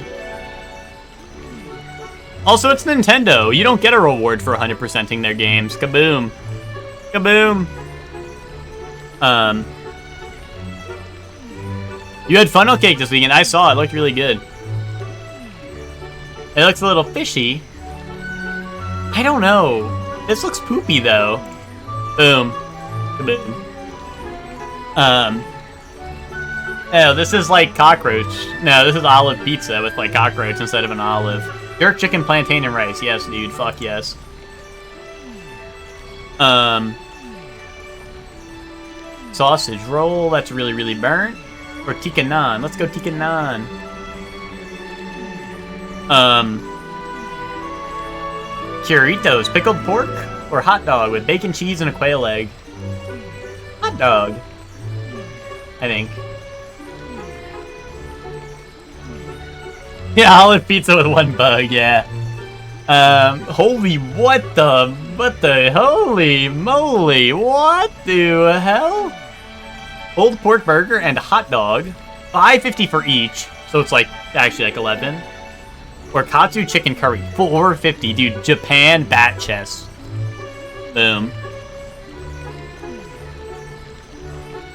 Also, it's Nintendo. You don't get a reward for 100%ing their games. Kaboom. Kaboom. You had funnel cake this weekend. I saw it. It looked really good. It looks a little fishy. I don't know. This looks poopy though. Boom. Kaboom. Oh, this is like cockroach. No, this is olive pizza with like cockroach instead of an olive. Jerk chicken, plantain, and rice. Yes, dude. Fuck yes. Sausage roll. That's really, really burnt. Or tikka naan. Let's go tikka naan. Churritos. Pickled pork or hot dog with bacon, cheese, and a quail egg. Hot dog. I think. Yeah, olive pizza with 1 bug, yeah. Holy, what the holy moly, what the hell? Pulled pork burger and hot dog, $5.50 for each, so it's like, actually like 11. Or katsu chicken curry, $4.50, dude, Japan bat chest. Boom.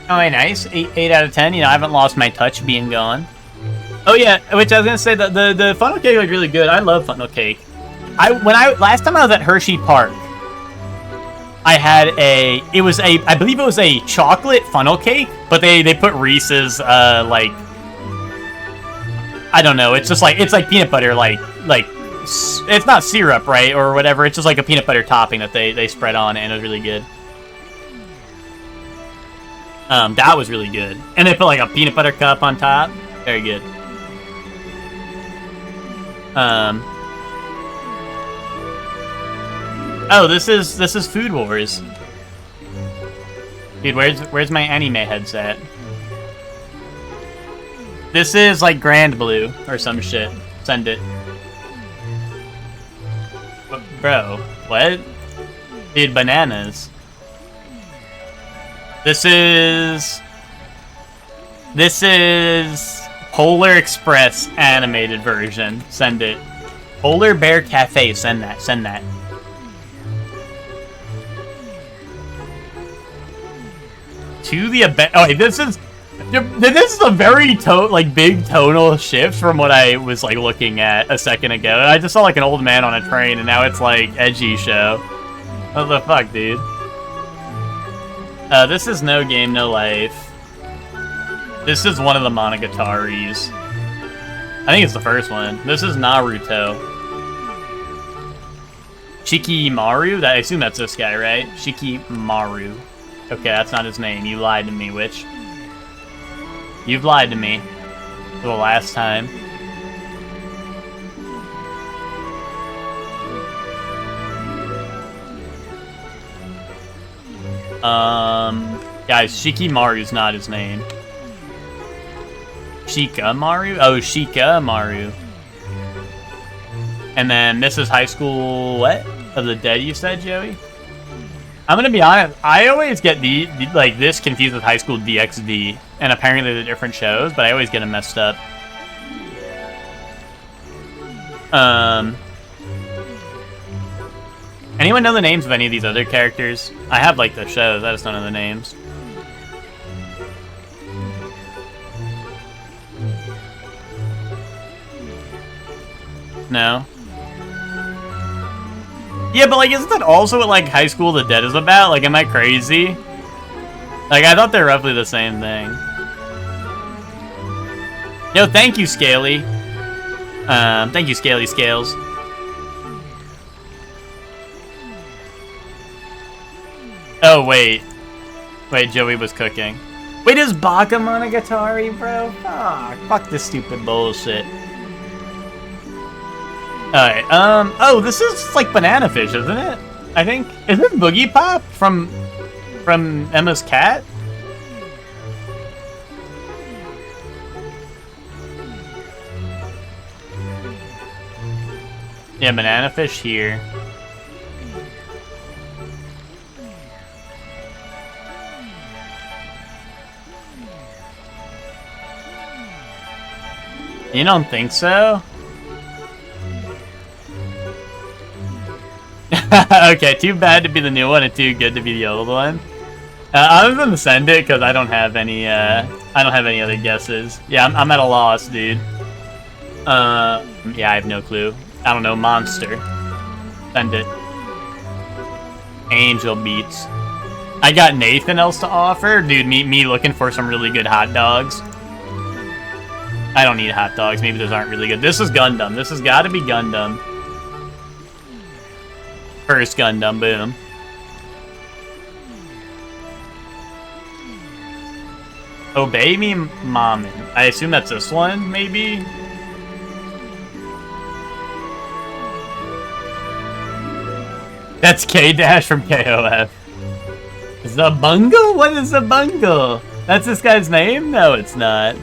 Oh, hey, nice. 8 out of 10. You know, I haven't lost my touch being gone. Oh yeah, which I was gonna say the funnel cake looked really good. I love funnel cake. Last time I was at Hershey Park, I had I believe it was a chocolate funnel cake, but they put Reese's like, I don't know. It's just like, it's like peanut butter, like it's not syrup, right, or whatever. It's just like a peanut butter topping that they spread on, and it was really good. That was really good. And they put like a peanut butter cup on top. Very good. Oh, this is Food Wars. Dude, where's my anime headset? This is like Grand Blue or some shit. Send it. Bro, what? Dude, bananas. This is Polar Express animated version. Send it. Polar Bear Cafe. Send that. To the event. Oh, wait, this is a very big tonal shift from what I was like looking at a second ago. I just saw like an old man on a train, and now it's like edgy show. What the fuck, dude? This is No Game, No Life. This is one of the Monogataris. I think it's the first one. This is Naruto. Shikimaru? I assume that's this guy, right? Shikimaru. Okay, that's not his name. You lied to me, witch. You've lied to me. For the last time. Guys, Shikimaru's not his name. Shikamaru? Oh, Shikamaru. And then this is High School, what? Of the Dead, you said, Joey? I'm gonna be honest, I always get this confused with High School DxD, and apparently they're different shows, but I always get them messed up. Anyone know the names of any of these other characters? I have like the shows, I just don't know the names. No? Yeah, but like, isn't that also what like High School of the Dead is about? Like, am I crazy? Like, I thought they're roughly the same thing. Yo, thank you, Scaly. Thank you, Scaly Scales. Oh, wait. Wait, Joey was cooking. Wait, is Baka Monogatari, bro? Fuck this stupid bullshit. Alright, oh, this is like Banana Fish, isn't it? I think. Is this Boogie Pop from Emma's Cat? Yeah, Banana Fish here. You don't think so? Okay, too bad to be the new one and too good to be the old one. I was gonna send it because I don't have any other guesses. Yeah, I'm at a loss, dude. Yeah, I have no clue. I don't know. Monster. Send it. Angel Beats. I got Nathan else to offer, dude. Me looking for some really good hot dogs. I don't need hot dogs. Maybe those aren't really good. This is Gundam. This has got to be Gundam. First Gundam, boom. Obey Me, Mom. I assume that's this one, maybe? That's K-Dash from KOF. Zabungle? What is Zabungle? That's this guy's name? No, it's not.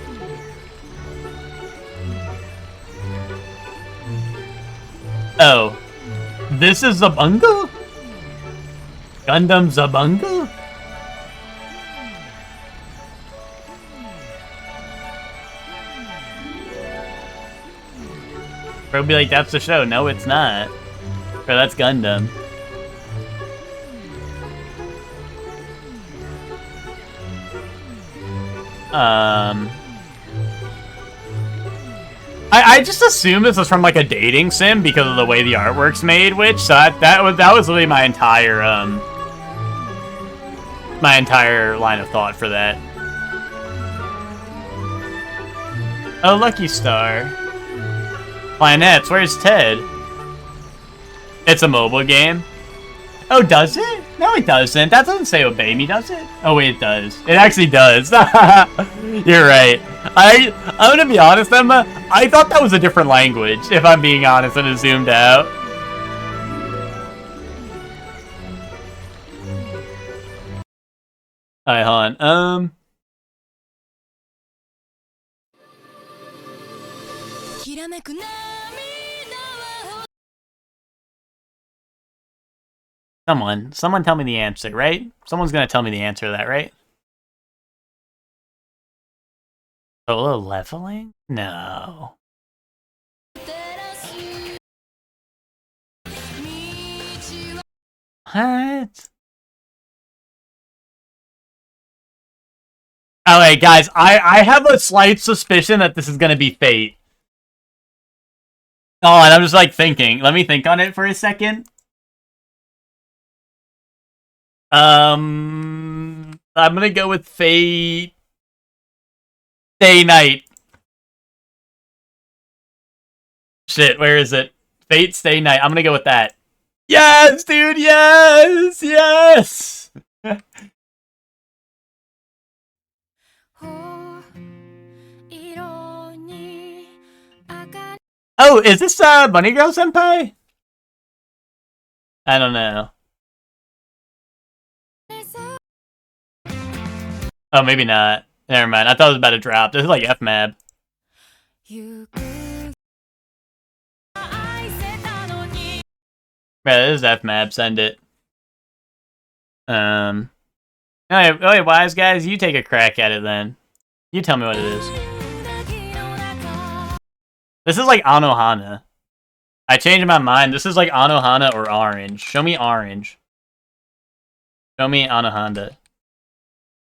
Oh. This is Zabungle? Gundam Zabungle? Bro be like, that's the show. No, it's not. Bro, that's Gundam. I just assume this was from like a dating sim because of the way the artwork's made, which so that was really my entire line of thought for that. Oh, Lucky Star. Planets, where's Ted? It's a mobile game. Oh, does it? No, it doesn't. That doesn't say Obey Me, does it? Oh, wait, it does. It actually does. You're right. I'm gonna be honest, Emma. I thought that was a different language, if I'm being honest, and it zoomed out. Alright, hold on. Someone tell me the answer, right? Someone's gonna tell me the answer to that, right? Solo leveling? No. What? Alright, guys, I have a slight suspicion that this is gonna be Fate. Oh, and I'm just like thinking. Let me think on it for a second. I'm gonna go with Fate. Stay Night. Shit, where is it? Fate Stay Night. I'm gonna go with that. Yes, dude, yes! Yes! Oh, is this Bunny Girl Senpai? I don't know. Oh, maybe not. Never mind. I thought it was about to drop. This is like FMAB. Yeah, this is FMAB. Send it. Wait, wise guys, you take a crack at it then. You tell me what it is. This is like Anohana. I changed my mind. This is like Anohana or Orange. Show me Orange. Show me Anohana.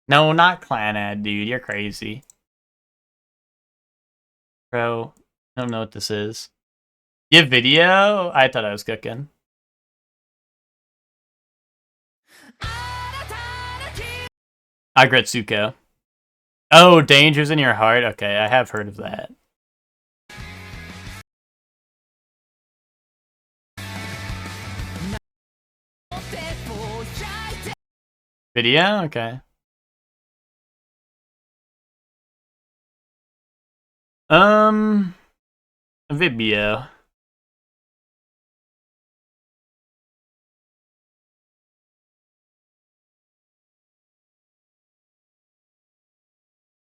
No, not Clanad, dude. You're crazy. Bro, I don't know what this is. You have video? I thought I was cooking. Agretsuko. Oh, Dangers in Your Heart? Okay, I have heard of that. Video? Okay. Vibio.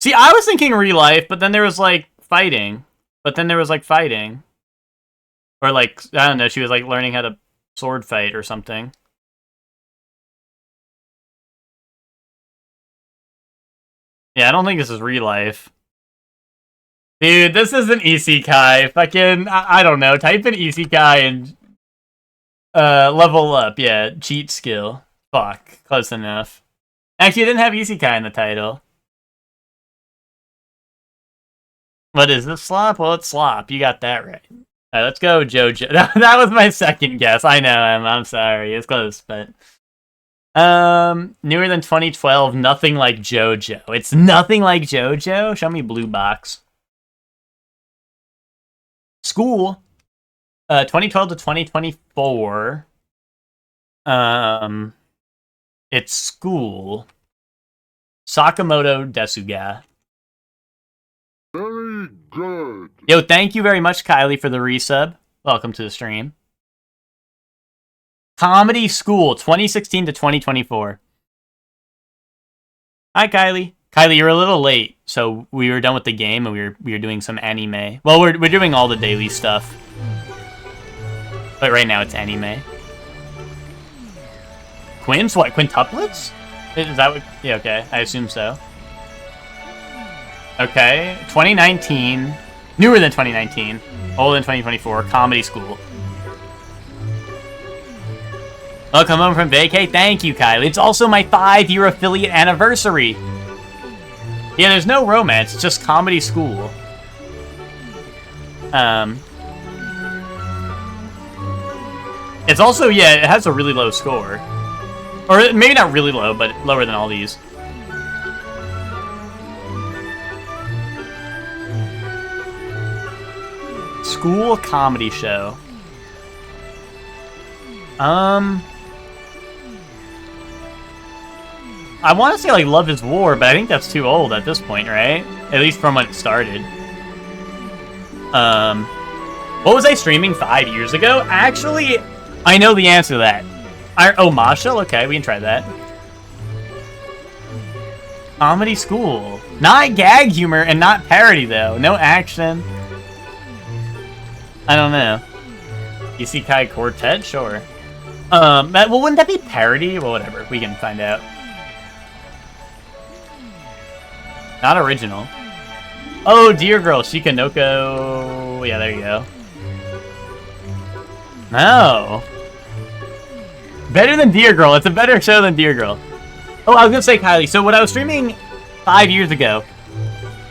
See, I was thinking real life, but then there was like fighting. Or like, I don't know, she was like learning how to sword fight or something. Yeah, I don't think this is real life. Dude, this is an isekai. Fucking, I don't know. Type in isekai and level up. Yeah, cheat skill. Fuck, close enough. Actually, it didn't have isekai in the title. What is this, Slop? Well, it's Slop. You got that right. Alright, let's go, JoJo. That was my second guess. I know, I'm sorry. It's close, but... newer than 2012, nothing like JoJo. It's nothing like JoJo? Show me Blue Box. School. 2012 to 2024. It's School. Sakamoto Desuga. Very good. Yo, thank you very much, Kylie, for the resub. Welcome to the stream. Comedy School, 2016 to 2024. Hi, Kylie. Kylie, you're a little late, so we were done with the game and we were doing some anime. Well, we're doing all the daily stuff, but right now it's anime. Quins? What? Quintuplets? Is that what? Yeah, okay. I assume so. Okay, 2019, newer than 2019, older than 2024, Comedy School. Welcome home from vacay. Thank you, Kylie. It's also my 5-year affiliate anniversary. Yeah, there's no romance. It's just Comedy School. It's also, yeah, it has a really low score. Or maybe not really low, but lower than all these. School comedy show. I want to say like Love is War, but I think that's too old at this point, right? At least from when it started. What was I streaming 5 years ago? Actually, I know the answer to that. Oh, Marshall? Okay, we can try that. Comedy School. Not gag humor and not parody, though. No action. I don't know. Isekai Quartet? Sure. Well, wouldn't that be parody? Well, whatever. We can find out. Not original. Oh, Dear Girl, Shikanoko. Yeah, there you go. No. Better than Dear Girl. It's a better show than Dear Girl. Oh, I was gonna say, Kylie, so what I was streaming 5 years ago.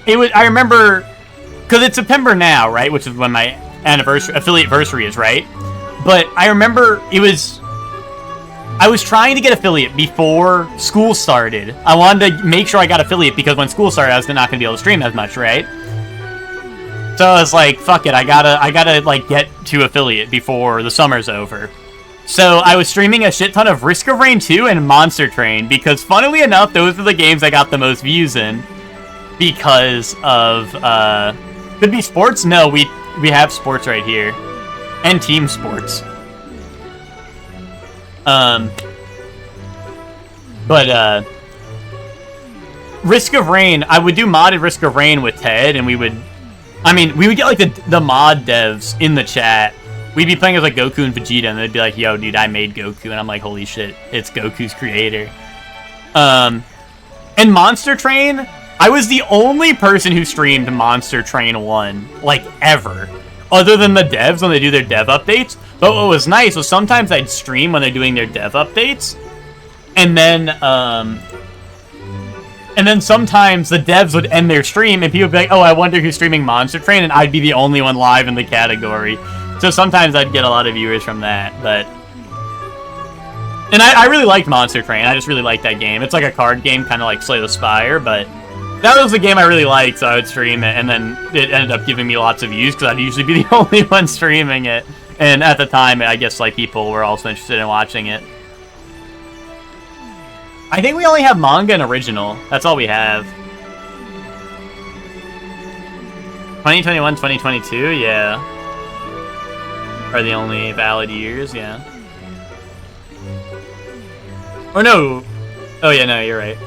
I remember, because it's September now, right? Which is when my affiliate anniversary is, right? But I remember I was trying to get affiliate before school started. I wanted to make sure I got affiliate because when school started, I was not going to be able to stream as much, right? So I was like, fuck it, I gotta like get to affiliate before the summer's over. So I was streaming a shit ton of Risk of Rain 2 and Monster Train because, funnily enough, those are the games I got the most views in. Because of could be sports? No, we have sports right here, and team sports. Risk of Rain, I would do modded Risk of Rain with Ted, and we would get like the mod devs in the chat. We'd be playing as like Goku and Vegeta, and they'd be like, "Yo, dude, I made Goku," and I'm like, "Holy shit, it's Goku's creator." And Monster Train, I was the only person who streamed Monster Train 1, like, ever. Other than the devs when they do their dev updates. But what was nice was sometimes I'd stream when they're doing their dev updates. And then sometimes the devs would end their stream and people would be like, "Oh, I wonder who's streaming Monster Train," and I'd be the only one live in the category. So sometimes I'd get a lot of viewers from that, but... And I really liked Monster Train. I just really liked that game. It's like a card game, kind of like Slay the Spire, but... That was the game I really liked, so I would stream it, and then it ended up giving me lots of views, because I'd usually be the only one streaming it. And at the time, I guess, like, people were also interested in watching it. I think we only have manga and original. That's all we have. 2021, 2022, yeah. Are the only valid years, yeah. Or no. Oh, yeah, no, you're right.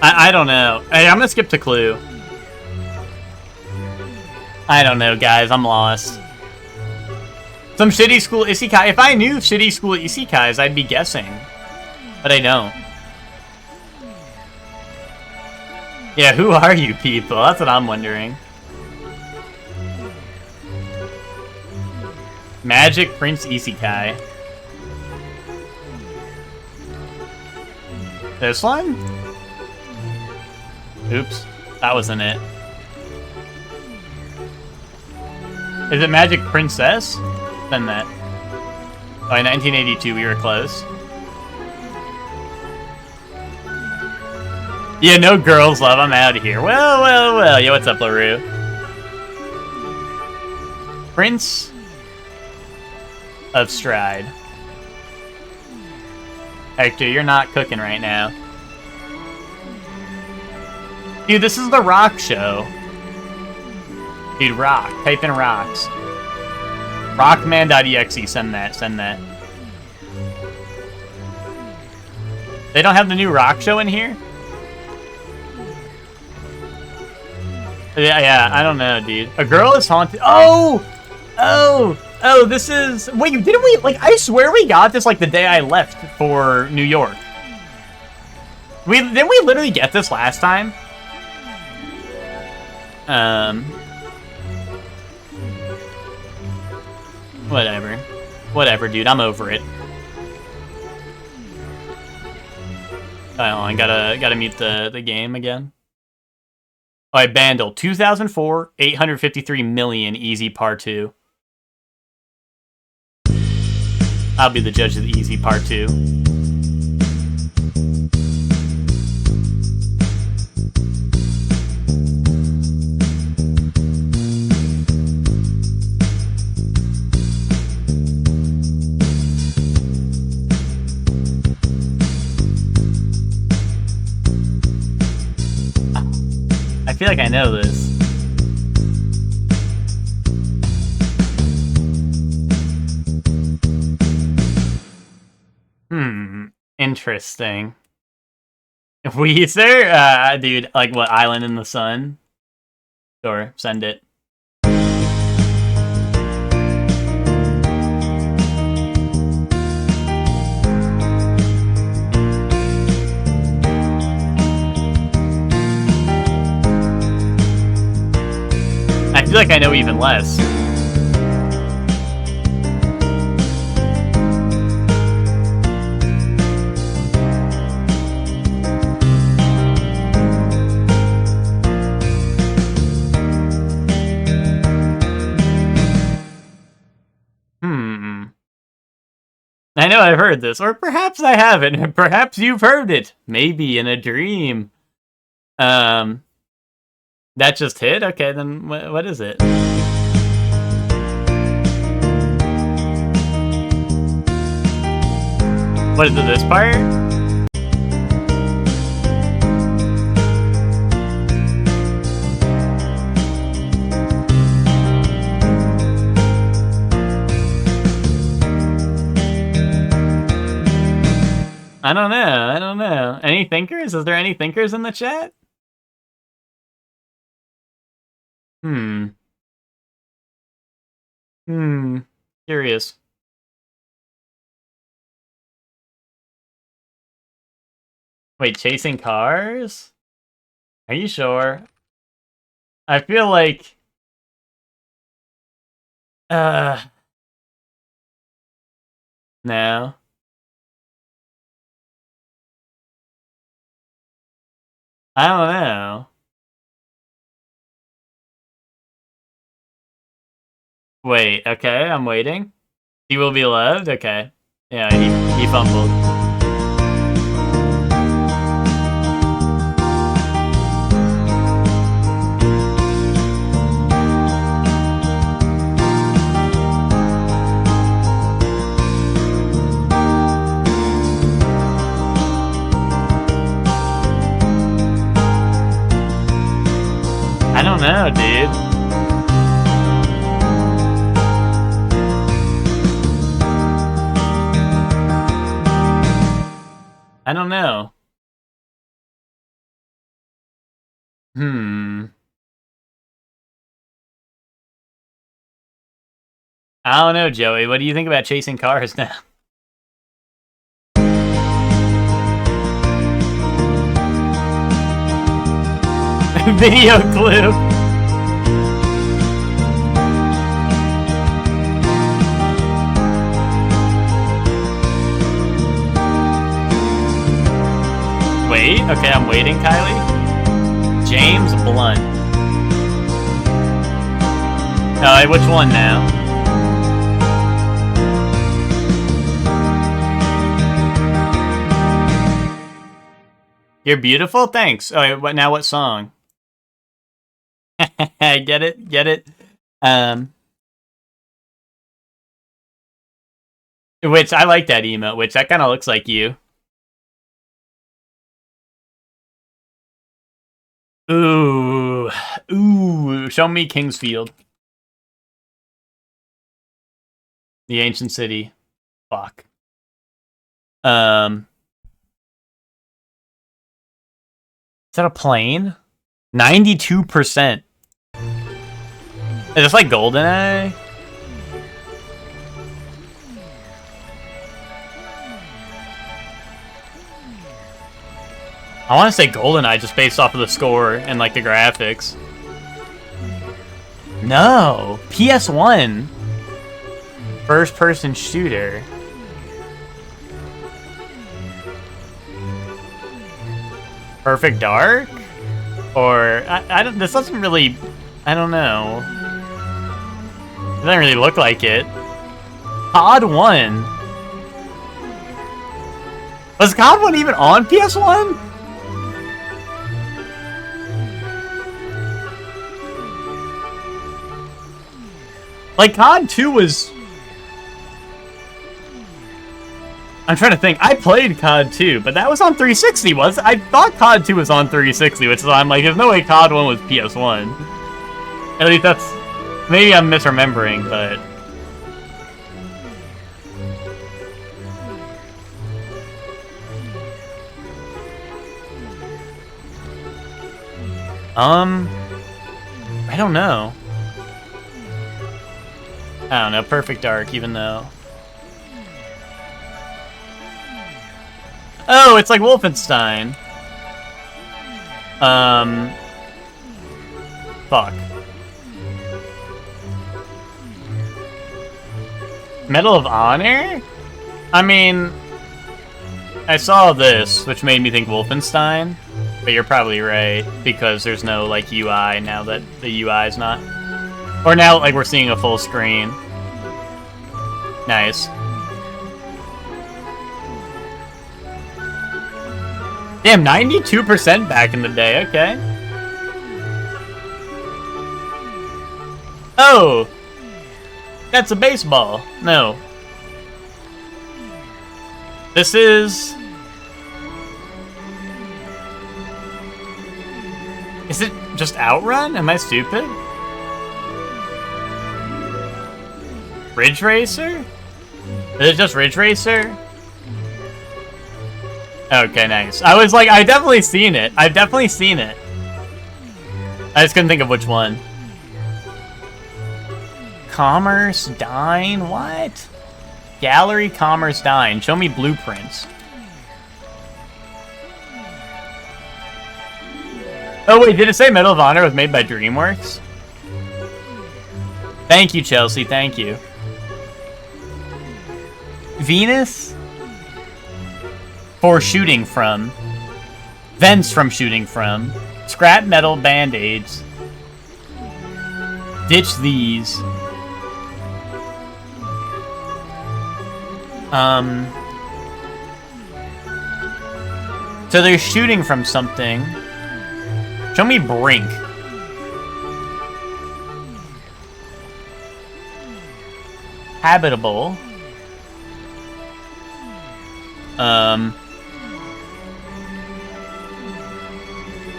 I don't know. I'm gonna skip to Clue. I don't know, guys. I'm lost. Some shitty school isekai. If I knew shitty school isekais, I'd be guessing. But I don't. Yeah, who are you people? That's what I'm wondering. Magic Prince Isekai. This one? Oops, that wasn't it. Is it Magic Princess? Then that. Oh, in 1982, we were close. Yeah, no girls love, I'm out of here. Well. Yeah, what's up, LaRue? Prince of Stride. Hector, you're not cooking right now. Dude, this is the Rock Show. Dude, Rock. Type in rocks. Rockman.exe. Send that. They don't have the new Rock Show in here? Yeah, I don't know, dude. A girl is haunted. Oh, this is... Wait, didn't we... Like, I swear we got this, like, the day I left for New York. Didn't we literally get this last time? Whatever, dude. I'm over it. I gotta mute the game again. Alright, Bandle. 2004, 853 million, easy part 2. I'll be the judge of the easy part 2. I feel like I know this. Interesting. Weezer? Dude, like what, Island in the Sun? Sure, send it. I feel like I know even less. I know I've heard this, or perhaps I haven't, and perhaps you've heard it. Maybe in a dream. That just hit? Okay, then what is it? What is it, this part? I don't know. Any thinkers? Is there any thinkers in the chat? Curious. Wait, chasing cars? Are you sure? I feel like... No. I don't know. Wait, okay, I'm waiting. He will be loved? Okay. Yeah, he fumbled. I don't know, dude. I don't know. I don't know, Joey. What do you think about chasing cars now? Video clue. Wait, okay, I'm waiting, Kylie. James Blunt. Which one now? You're beautiful? Thanks. Oh, what song? Get it? Which, I like that emote, which that kind of looks like you. Ooh, show me Kingsfield. The ancient city. Fuck. Is that a plane? 92%. Is this like GoldenEye? I want to say GoldenEye just based off of the score and like the graphics. No, PS1. First-person shooter. Perfect Dark? Or I don't. This doesn't really. I don't know. It doesn't really look like it. COD 1. Was COD 1 even on PS1? Like, COD 2 was... I'm trying to think. I played COD 2, but that was on 360, was it? I thought COD 2 was on 360, which is why I'm like, there's no way COD 1 was PS1. At least that's... Maybe I'm misremembering, but... I don't know. I don't know, Perfect Dark, even though... Oh, it's like Wolfenstein. Fuck. Medal of Honor? I mean... I saw this, which made me think Wolfenstein. But you're probably right, because there's no, like, UI now that the UI is not... Or now, like, we're seeing a full screen. Nice. Damn, 92% back in the day, okay. Oh! That's a baseball. No. This is... Is it just Outrun? Am I stupid? Ridge Racer? Is it just Ridge Racer? Okay, nice. I was like, I've definitely seen it. I've definitely seen it. I just couldn't think of which one. Commerce Dine? What? Gallery Commerce Dine. Show me blueprints. Oh wait, did it say Medal of Honor was made by DreamWorks? Thank you, Chelsea. Thank you. Venus? For shooting from. Vents from shooting from. Scrap metal band-aids. Ditch these. So they're shooting from something. Show me Brink. Habitable.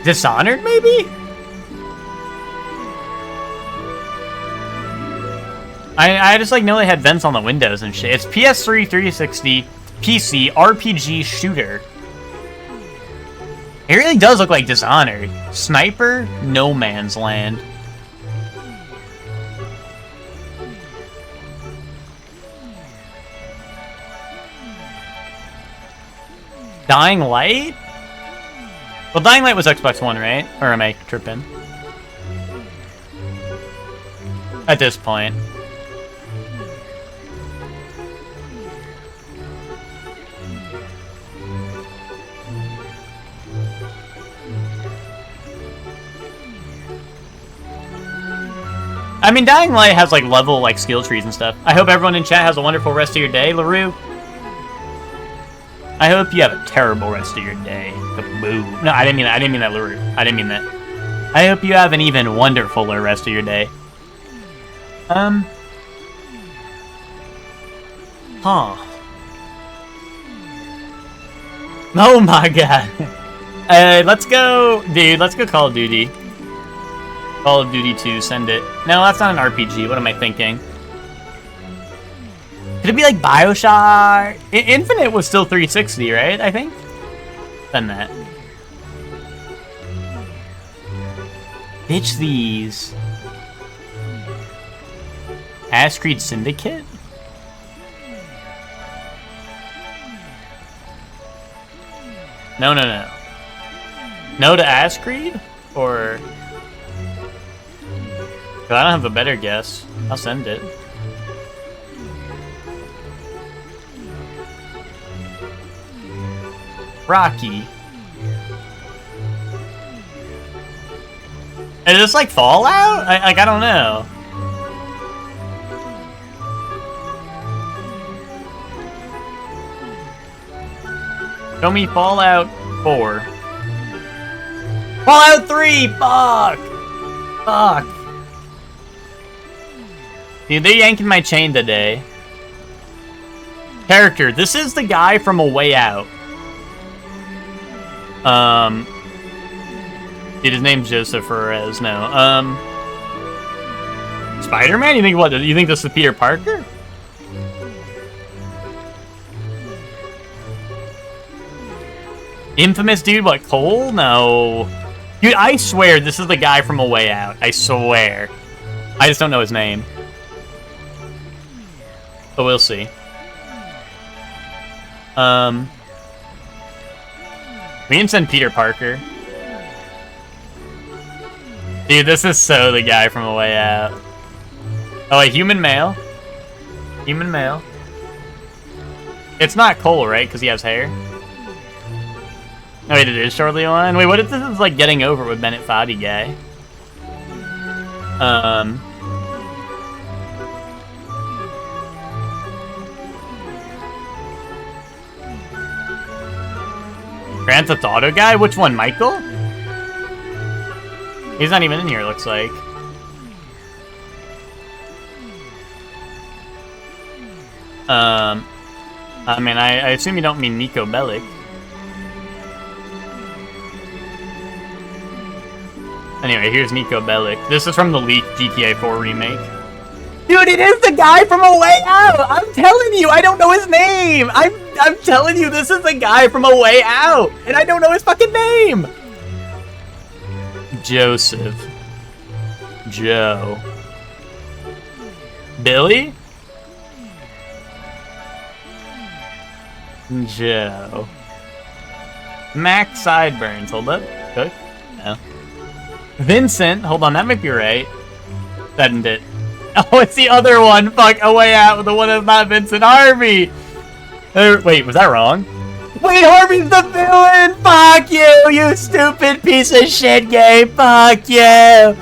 Dishonored, maybe? I just like know they had vents on the windows and shit. It's PS3, 360, PC, RPG shooter. It really does look like Dishonored. Sniper, No Man's Land. Dying Light? Well, Dying Light was Xbox One, right? Or am I tripping? At this point. I mean, Dying Light has, like, level, like, skill trees and stuff. I hope everyone in chat has a wonderful rest of your day, LaRue. I hope you have a terrible rest of your day. Boo. No, I didn't mean that. I didn't mean that, LaRue. I didn't mean that. I hope you have an even wonderfuler rest of your day. Huh. Oh my god. Let's go, dude, let's go Call of Duty. Call of Duty 2, send it. No, that's not an RPG. What am I thinking? Could it be like BioShock? Infinite was still 360, right? I think? Send that. Ditch these. Assassin's Creed Syndicate? No, no, no. No to Assassin's Creed? Or... I don't have a better guess. I'll send it. Rocky. Is this like Fallout? I don't know. Show me Fallout 4. Fallout 3! Fuck! Fuck. Dude, they're yanking my chain today. Character. This is the guy from A Way Out. Dude, his name's Joseph Perez. No. Spider-Man? You think what? You think this is Peter Parker? Infamous dude? What, Cole? No. Dude, I swear this is the guy from A Way Out. I swear. I just don't know his name. But we'll see. We can send Peter Parker. Dude, this is so the guy from A Way Out. Oh, wait, human male. Human male. It's not Cole, right? Because he has hair. Oh, wait, it is Charlie One? Wait, what if this is like Getting Over with Bennett Foddy guy? Grand Theft Auto guy? Which one, Michael? He's not even in here, looks like. I mean, I assume you don't mean Nico Bellic. Anyway, here's Nico Bellic. This is from the leaked GTA 4 remake. Dude, it is the guy from A Way Out! I'm telling you, I don't know his name! I'm telling you, this is the guy from A Way Out! And I don't know his fucking name! Joseph. Joe. Billy? Joe. Mac Sideburns. Hold up. Cook? No. Vincent. Hold on, that might be right. That didn't it. Oh, it's the other one. Fuck, A Way Out. The one that's not Vincent. Harvey. Wait, was that wrong? Wait, Harvey's the villain. Fuck you, you stupid piece of shit game. Fuck you.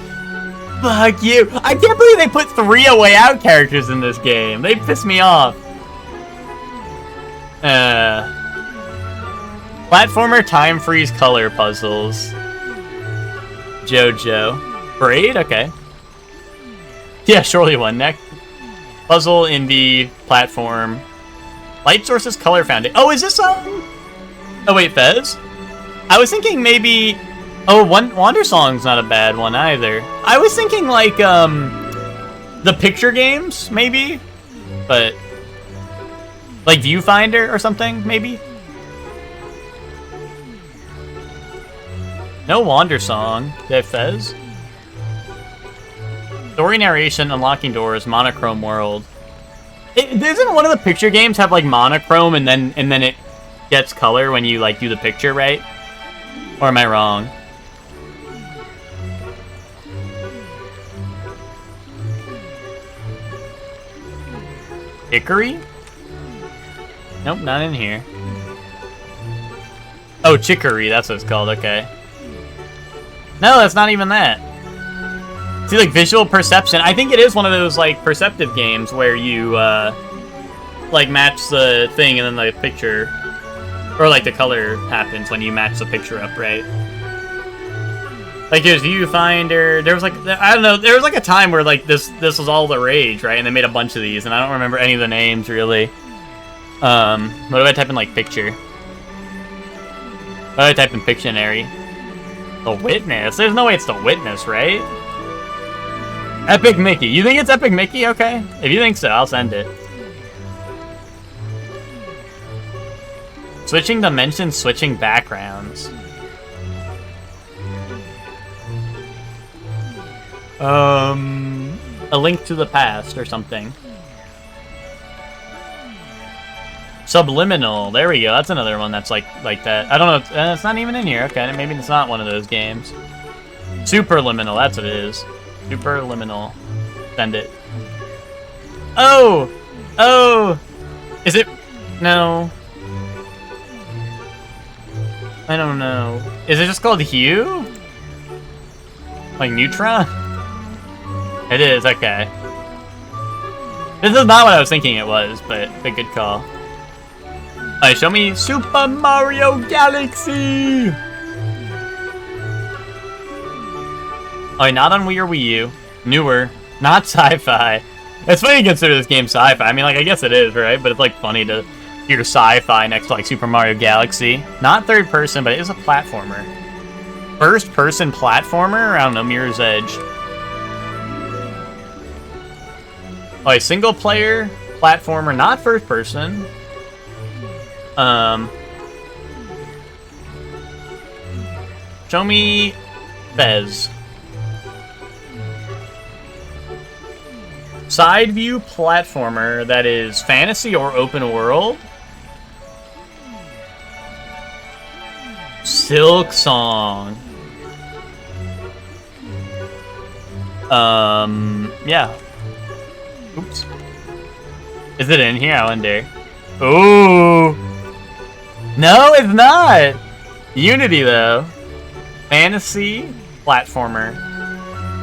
Fuck you. I can't believe they put 3 A Way Out characters in this game. They pissed me off. Platformer time freeze color puzzles. JoJo. Braid? Okay. Yeah, surely one. Neck. Puzzle, indie, platform. Light sources, color foundation. Oh, is this Oh, wait, Fez? I was thinking maybe... Oh, Wander Song's not a bad one either. I was thinking like, the picture games, maybe? But... like Viewfinder or something, maybe? No Wander Song. Did Fez? Story narration, unlocking doors, monochrome world. Doesn't one of the picture games have like monochrome and then it gets color when you like do the picture, right? Or am I wrong? Hickory? Nope, not in here. Oh, Chicory, that's what it's called, okay. No, that's not even that. See, like, visual perception. I think it is one of those, like, perceptive games where you, like, match the thing and then the picture... or, like, the color happens when you match the picture up, right? Like, there's Viewfinder, there was, like, I don't know, there was, like, a time where, like, this was all the rage, right? And they made a bunch of these, and I don't remember any of the names, really. What if I type in, like, picture? What if I type in Pictionary? The Witness? There's no way it's The Witness, right? Epic Mickey. You think it's Epic Mickey? Okay. If you think so, I'll send it. Switching dimensions, switching backgrounds. A Link to the Past or something. Subliminal. There we go. That's another one that's like that. I don't know. It's not even in here. Okay, maybe it's not one of those games. Superliminal. That's what it is. Superliminal. Send it. Oh! Oh! Is it... No. I don't know. Is it just called Hue? Like Neutron? It is, okay. This is not what I was thinking it was, but a good call. Alright, show me Super Mario Galaxy! Alright, not on Wii or Wii U. Newer. Not sci-fi. It's funny to consider this game sci-fi. I mean, like, I guess it is, right? But it's, like, funny to hear sci-fi next to, like, Super Mario Galaxy. Not third person, but it is a platformer. First person platformer? I don't know, Mirror's Edge. Alright, single player platformer, not first person. Show me Fez. Side view platformer that is fantasy or open world. Silk Song. Yeah. Oops. Is it in here? I wonder. Ooh. No, it's not. Unity, though. Fantasy platformer.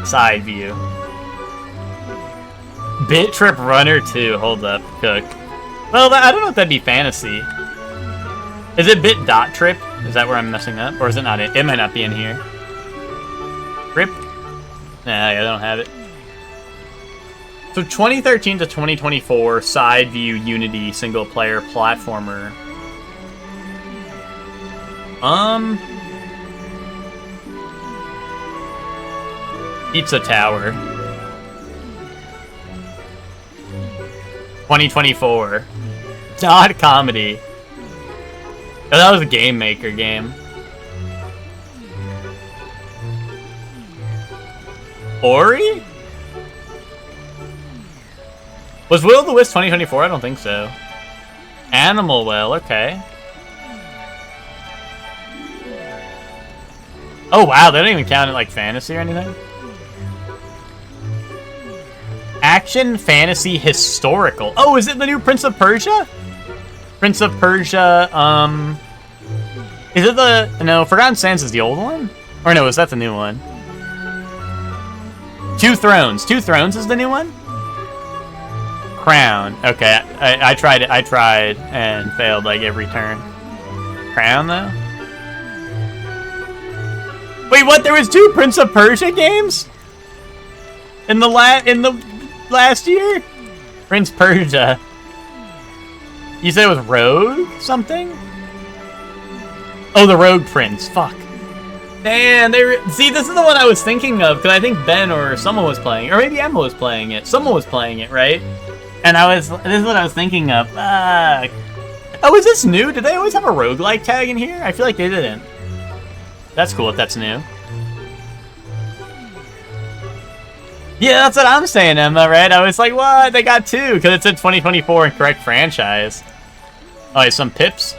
Side view. Bit Trip Runner 2. Hold up. Cook. Well, I don't know if that'd be fantasy. Is it Bit Dot Trip? Is that where I'm messing up? Or is it not? It might not be in here. Rip. Nah, I don't have it. So 2013 to 2024, side view Unity single player platformer. Pizza Tower. 2024. Dot comedy. Oh, that was a Game Maker game. Ori? Was Will of the Wisp 2024? I don't think so. Animal Well, okay. Oh wow, they don't even count it like fantasy or anything? Action Fantasy Historical. Oh, is it the new Prince of Persia? Prince of Persia, is it the... No, Forgotten Sands is the old one? Or no, is that the new one? Two Thrones. Two Thrones is the new one? Crown. Okay, I tried it. I tried and failed like every turn. Crown, though? Wait, what? There was two Prince of Persia games? In the last year? Prince Persia. You said it was Rogue something? Oh, the Rogue Prince. Fuck. Man, see, this is the one I was thinking of, because I think Ben or someone was playing, or maybe Emma was playing it. Someone was playing it, right? And this is what I was thinking of. Oh, is this new? Did they always have a roguelike tag in here? I feel like they didn't. That's cool if that's new. Yeah, that's what I'm saying, Emma, right? I was like, what? They got two, because it said 2024 and correct franchise. Oh, yeah, some pips?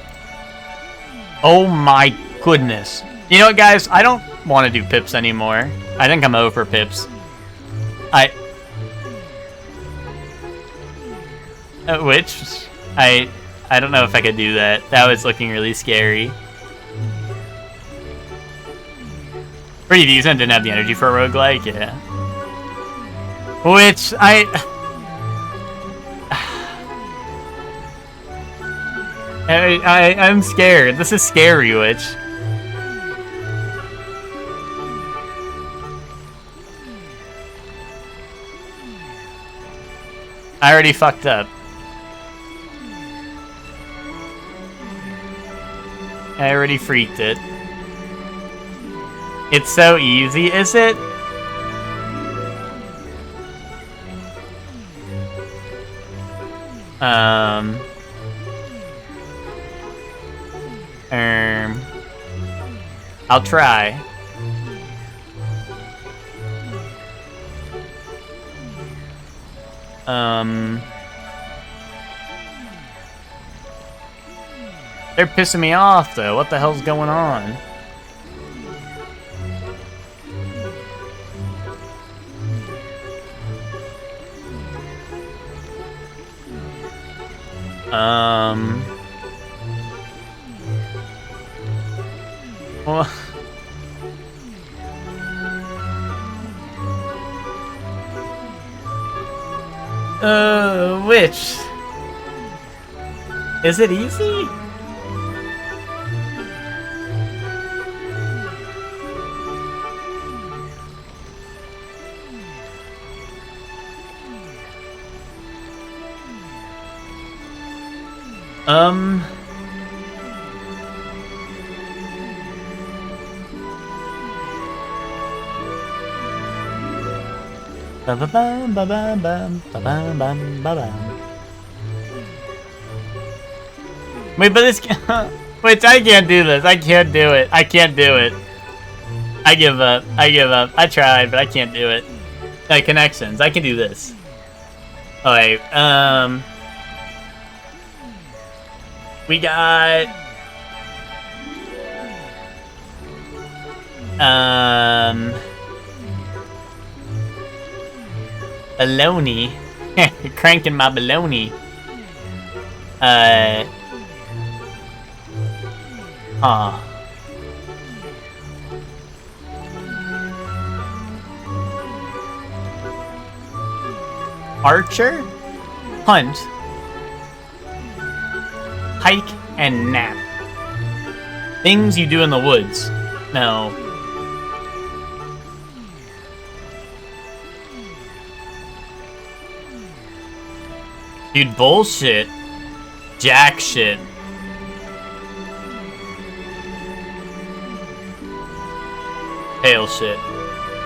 Oh my goodness. You know what, guys? I don't want to do pips anymore. I think I'm over pips. Which? I don't know if I could do that. That was looking really scary. Pretty decent. Didn't have the energy for a roguelike, yeah. Which, I'm scared. This is scary, Witch. I already fucked up. I already freaked it. It's so easy, is it? I'll try. They're pissing me off, though. What the hell's going on? Well... which? Is it easy? Ba-ba-bam, ba-bam-bam, ba-bam-bam, ba-bam. Wait, but this... Wait, I can't do this. I can't do it. I can't do it. I give up. I give up. I tried, but I can't do it. Like, connections. I can do this. Oh, wait. We got... baloney. Cranking my baloney. Archer, hunt, hike, and nap. Things you do in the woods. No. Dude, bullshit. Jack shit. Hail shit.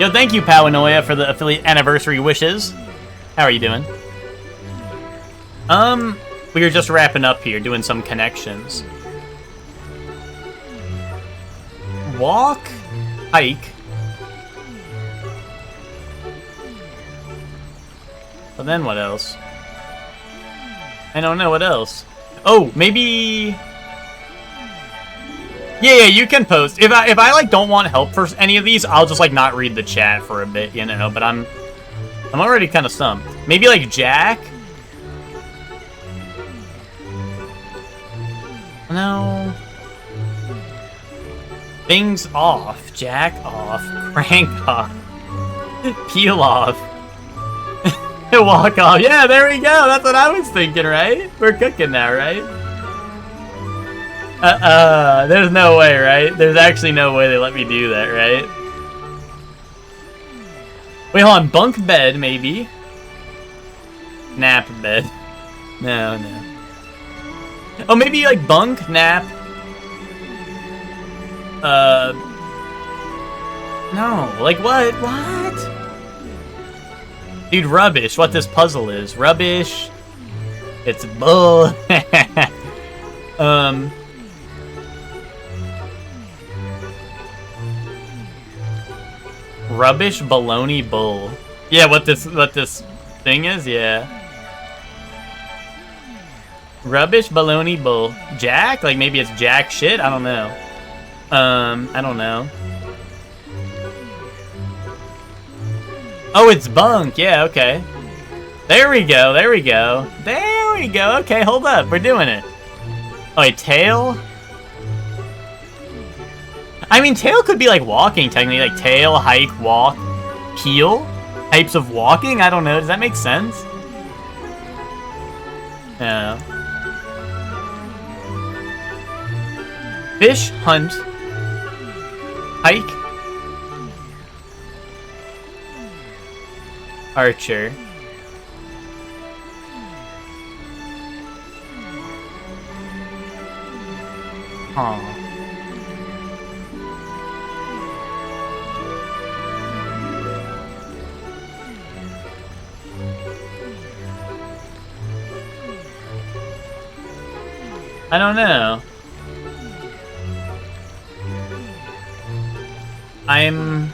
Yo, thank you, Powanoia, for the affiliate anniversary wishes. How are you doing? We were just wrapping up here, doing some connections. Walk, hike. But then what else? I don't know what else. Oh, maybe. Yeah, you can post. If I like don't want help for any of these, I'll just like not read the chat for a bit, you know. But I'm already kind of stumped. Maybe like Jack. No. Things off. Jack off. Crank off. Peel off. Walk off. Yeah, there we go. That's what I was thinking, right? We're cooking now, right? There's no way, right? There's actually no way they let me do that, right? Wait, hold on. Bunk bed, maybe. Nap bed. No. Oh, maybe like bunk, nap. No. Like what? What? Dude, rubbish. What this puzzle is. Rubbish. It's bull. Rubbish baloney bull. Yeah, what this thing is, yeah. Rubbish baloney bull. Jack? Like maybe it's jack shit? I don't know. I don't know. Oh, it's bunk. Yeah, okay. There we go. There we go. There we go. Okay, hold up. We're doing it. Oh, wait, tail? I mean, tail could be like walking, technically. Like tail, hike, walk, peel. Types of walking? I don't know. Does that make sense? No. Fish, hunt, hike, archer. Huh. I don't know. I'm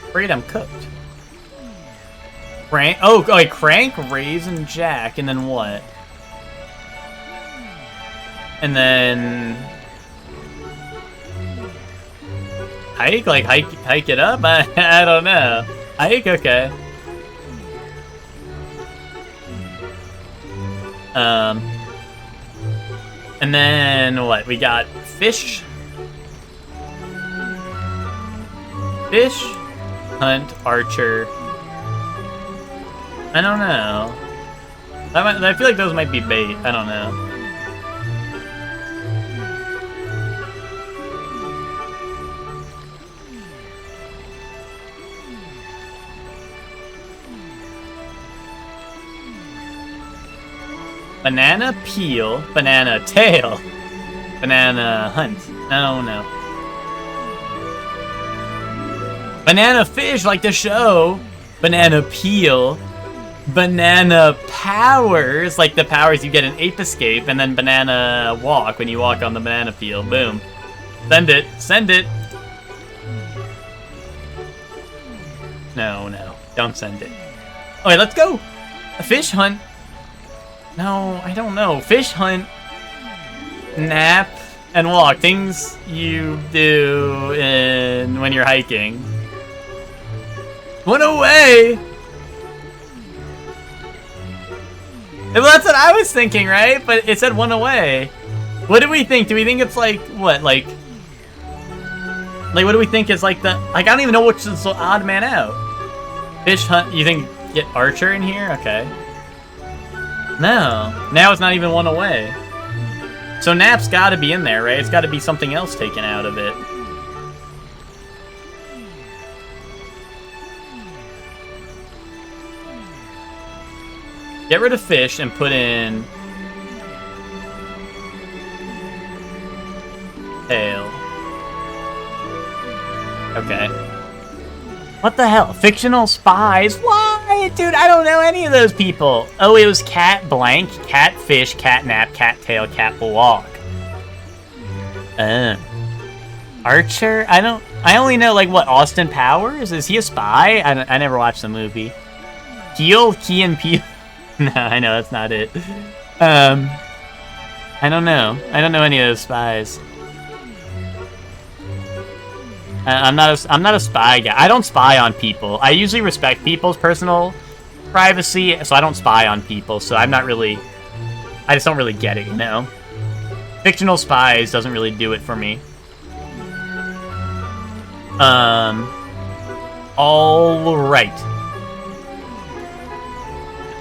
afraid I'm cooked. Crank? Oh, wait, crank, raise, and jack, and then what? And then hike? Like hike it up? I don't know. Hike? Okay. And then what? We got fish. Fish, hunt, archer. I don't know. I feel like those might be bait. I don't know. Banana peel, banana tail, banana hunt. No. Banana fish, like the show. Banana peel. Banana powers, like the powers you get in Ape Escape. And then banana walk when you walk on the banana peel. Boom. Send it. Send it. No. Don't send it. Okay, let's go. A fish hunt. No, I don't know. Fish hunt, nap, and walk. Things you do when you're hiking. One away! Well, that's what I was thinking, right? But it said one away. What do we think? Do we think it's like, what, like what do we think is like the, like, I don't even know which is the odd man out. Fish hunt, you think get archer in here? Okay. No. Now it's not even one away. So Nap's gotta be in there, right? It's gotta be something else taken out of it. Get rid of fish and put in... tail. Okay. What the hell? Fictional spies? Why? Dude, I don't know any of those people. Oh, it was cat blank, cat fish, cat nap, cat tail, cat walk. Archer? I only know, like, what, Austin Powers? Is he a spy? I never watched the movie. Keel? Key and Peele? No, I know, that's not it. I don't know. I don't know any of those spies. I'm not a spy guy. I don't spy on people. I usually respect people's personal privacy, so I don't spy on people. So I'm not really... I just don't really get it, you know? Fictional spies doesn't really do it for me. All right.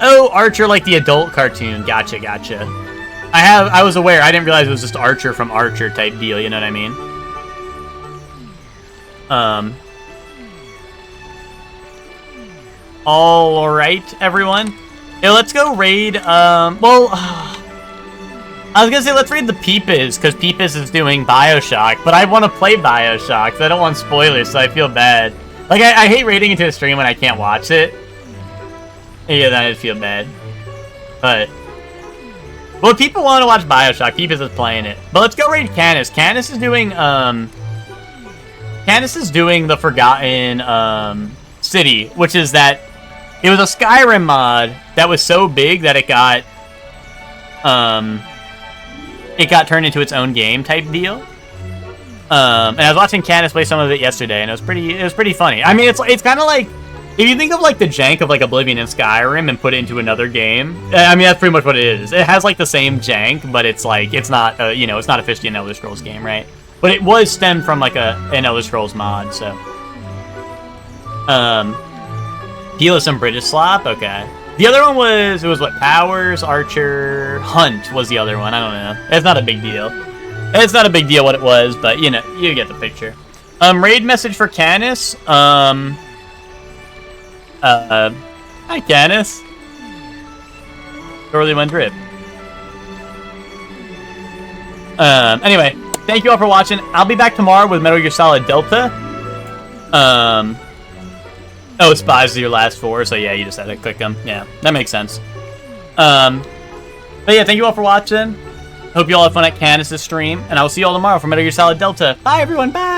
Oh, Archer like the adult cartoon. Gotcha, gotcha. I was aware. I didn't realize it was just Archer from Archer type deal, you know what I mean? All right, everyone. Yeah, let's go raid, well, I was gonna say let's raid the Peepers, because Peepers is doing Bioshock, but I want to play Bioshock, so I don't want spoilers, so I feel bad. Like, I hate raiding into a stream when I can't watch it. Yeah, then I'd feel bad. But, well, if people want to watch Bioshock, Peepers is playing it. But let's go raid Canis. Canis is doing, Canis is doing the Forgotten, City, which is that it was a Skyrim mod that was so big that it got turned into its own game type deal. And I was watching Canis play some of it yesterday, and it was pretty funny. I mean, it's kind of like, if you think of like the jank of like Oblivion and Skyrim and put it into another game, I mean that's pretty much what it is. It has like the same jank, but it's like it's not you know, it's not officially an Elder Scrolls game, right? But it was stemmed from like an Elder Scrolls mod, so. Deal with some British slop, okay. The other one was, it was what, Powers, Archer, Hunt was the other one, I don't know. It's not a big deal. It's not a big deal what it was, but you know, you get the picture. Raid message for Canis, hi Canis. Early one drip. Anyway, thank you all for watching. I'll be back tomorrow with Metal Gear Solid Delta. Oh, spies are your last four, so yeah, you just had to click them. Yeah, that makes sense. But yeah, thank you all for watching. Hope you all have fun at Canis' stream, and I will see you all tomorrow for Metal Gear Solid Delta. Bye, everyone. Bye.